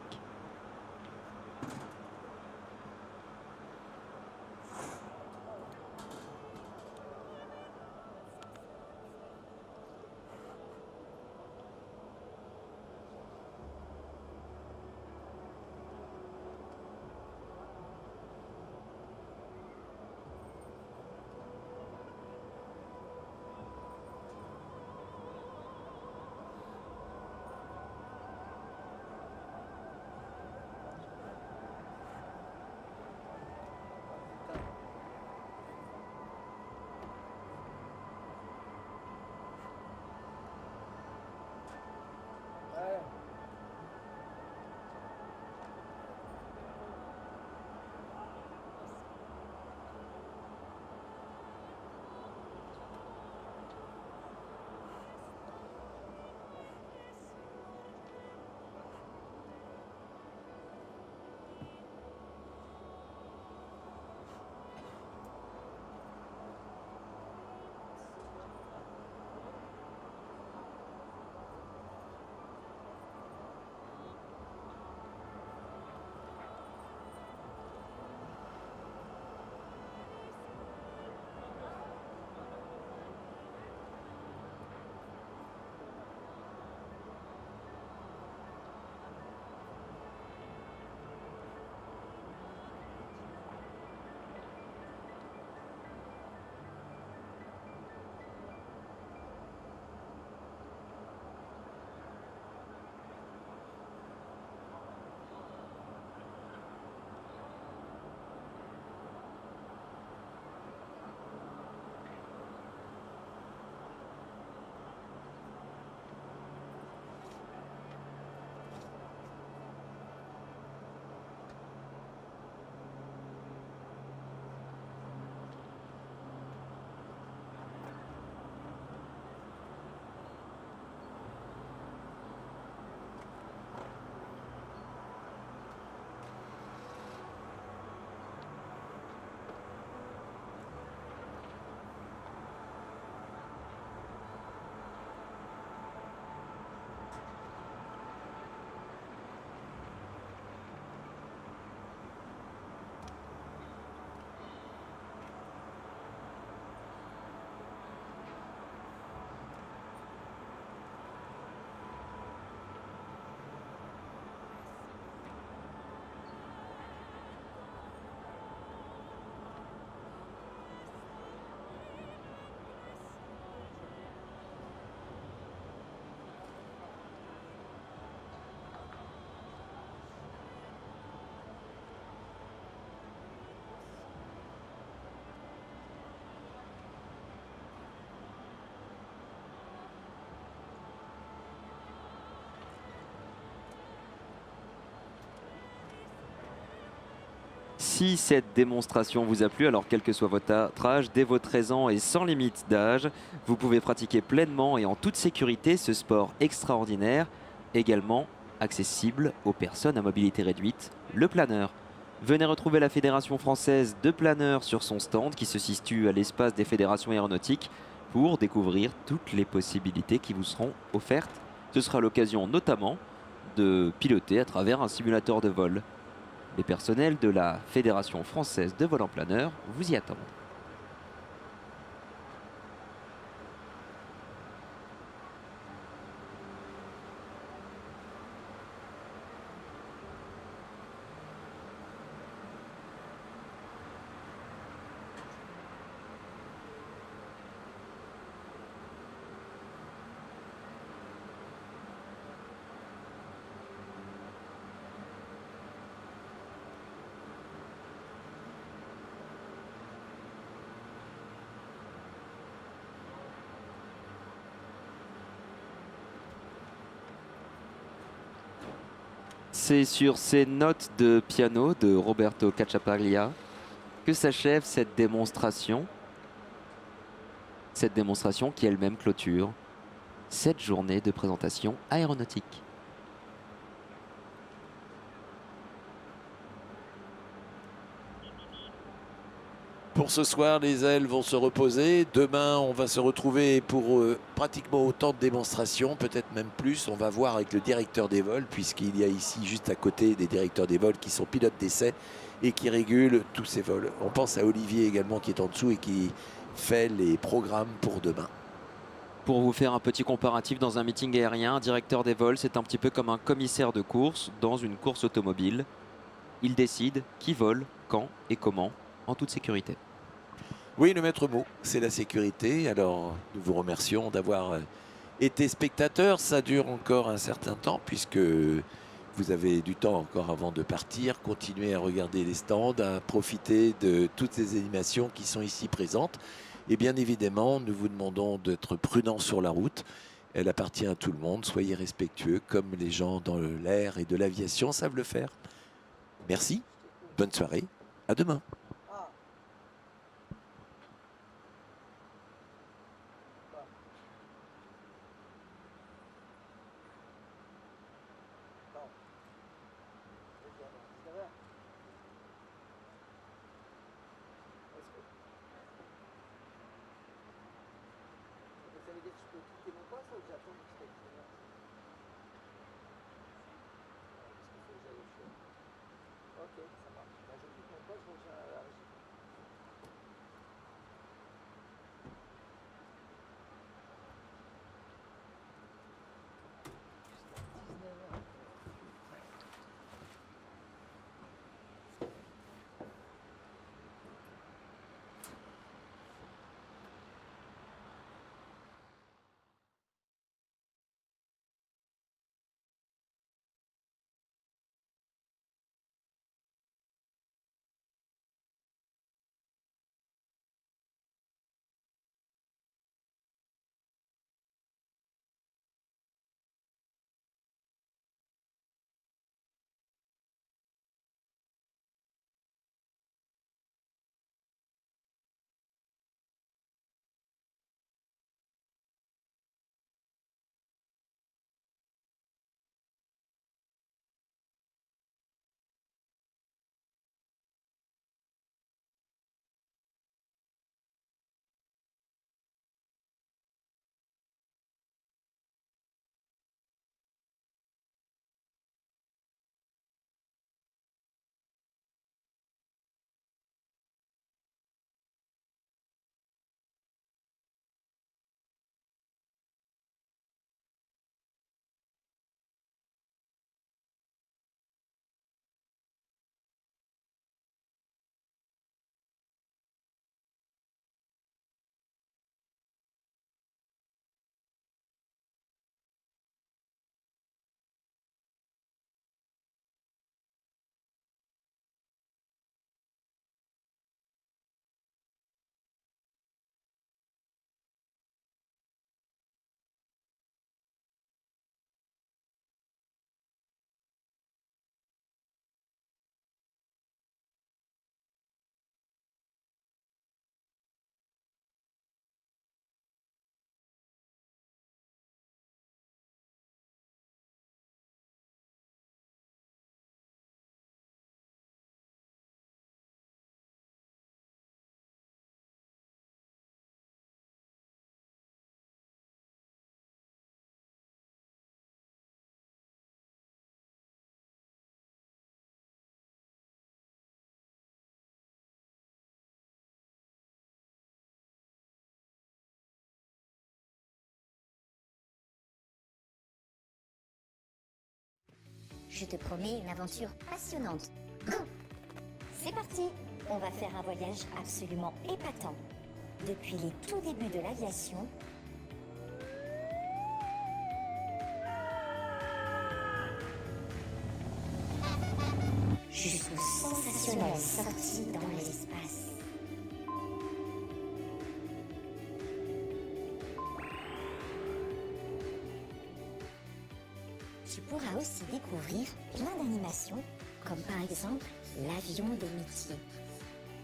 Si cette démonstration vous a plu, alors quel que soit votre âge, dès vos 13 ans et sans limite d'âge, vous pouvez pratiquer pleinement et en toute sécurité ce sport extraordinaire, également accessible aux personnes à mobilité réduite, le planeur. Venez retrouver la Fédération française de planeurs sur son stand qui se situe à l'espace des fédérations aéronautiques pour découvrir toutes les possibilités qui vous seront offertes. Ce sera l'occasion notamment de piloter à travers un simulateur de vol. Les personnels de la Fédération française de vol en planeur vous y attendent. C'est sur ces notes de piano de Roberto Cacciapaglia que s'achève cette démonstration qui elle-même clôture cette journée de présentation aéronautique. Pour ce soir, les ailes vont se reposer. Demain, on va se retrouver pour pratiquement autant de démonstrations, peut-être même plus. On va voir avec le directeur des vols, puisqu'il y a ici, juste à côté, des directeurs des vols qui sont pilotes d'essai et qui régulent tous ces vols. On pense à Olivier également qui est en dessous et qui fait les programmes pour demain. Pour vous faire un petit comparatif, dans un meeting aérien, un directeur des vols, c'est un petit peu comme un commissaire de course dans une course automobile. Il décide qui vole, quand et comment, en toute sécurité. Oui, le maître mot, c'est la sécurité. Alors, nous vous remercions d'avoir été spectateurs. Ça dure encore un certain temps puisque vous avez du temps encore avant de partir. Continuez à regarder les stands, à profiter de toutes les animations qui sont ici présentes. Et bien évidemment, nous vous demandons d'être prudents sur la route. Elle appartient à tout le monde. Soyez respectueux comme les gens dans l'air et de l'aviation savent le faire. Merci, bonne soirée, à demain. Ça veut dire que je peux quitter mon poste ou que j'attends jusqu'à 19h? Parce qu'il faut que j'aille au chien. Ok, ça marche. Ben, je quitte mon poste, je reviens à Je te promets une aventure passionnante. Go! C'est parti! On va faire un voyage absolument épatant. Depuis les tout débuts de l'aviation, jusqu'aux sensationnelles sorties dans l'espace. Tu pourras aussi découvrir plein d'animations, comme par exemple l'avion des métiers.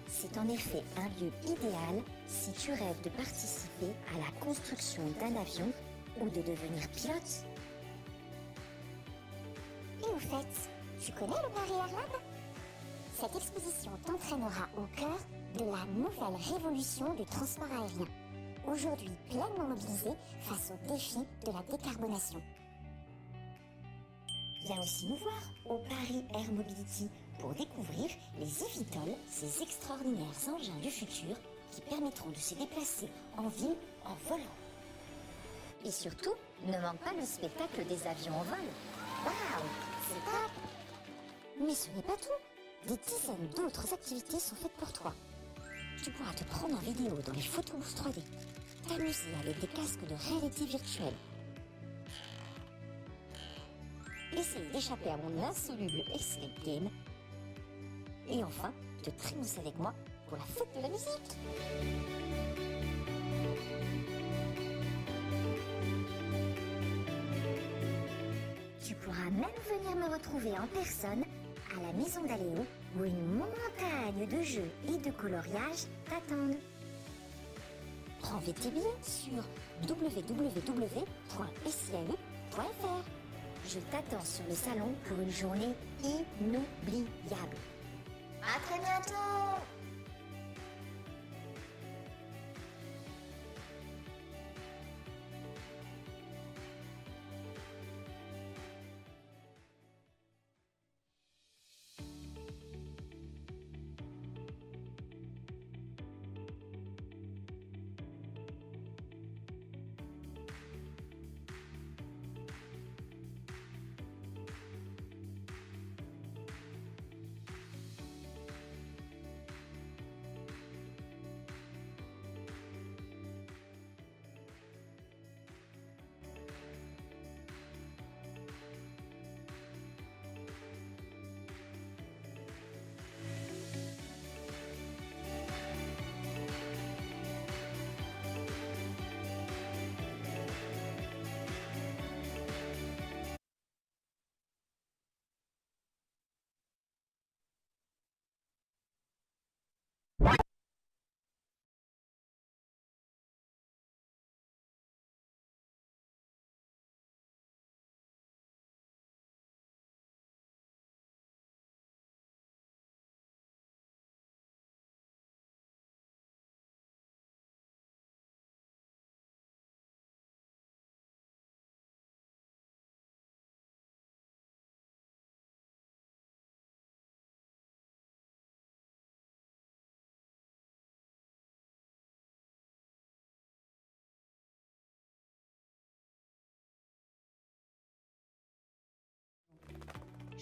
C'est en effet un lieu idéal si tu rêves de participer à la construction d'un avion ou de devenir pilote. Et au fait, tu connais le Paris Airlab? Cette exposition t'entraînera au cœur de la nouvelle révolution du transport aérien, aujourd'hui pleinement mobilisé face aux défis de la décarbonation. Viens aussi nous voir au Paris Air Mobility pour découvrir les eVTOL, ces extraordinaires engins du futur qui permettront de se déplacer en ville en volant. Et surtout, ne manque pas le spectacle des avions en vol. Waouh, c'est top! Mais ce n'est pas tout. Des dizaines d'autres activités sont faites pour toi. Tu pourras te prendre en vidéo dans les photobooths 3D, t'amuser avec des casques de réalité virtuelle, essayer d'échapper à mon insoluble escape game, et enfin, te trémousser avec moi pour la fête de la musique. Tu pourras même venir me retrouver en personne à la maison d'Aléo où une montagne de jeux et de coloriage t'attendent. Prends vite tes billets sur www.sciu.fr. Je t'attends sur le salon pour une journée inoubliable. À très bientôt!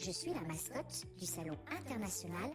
Je suis la mascotte du Salon international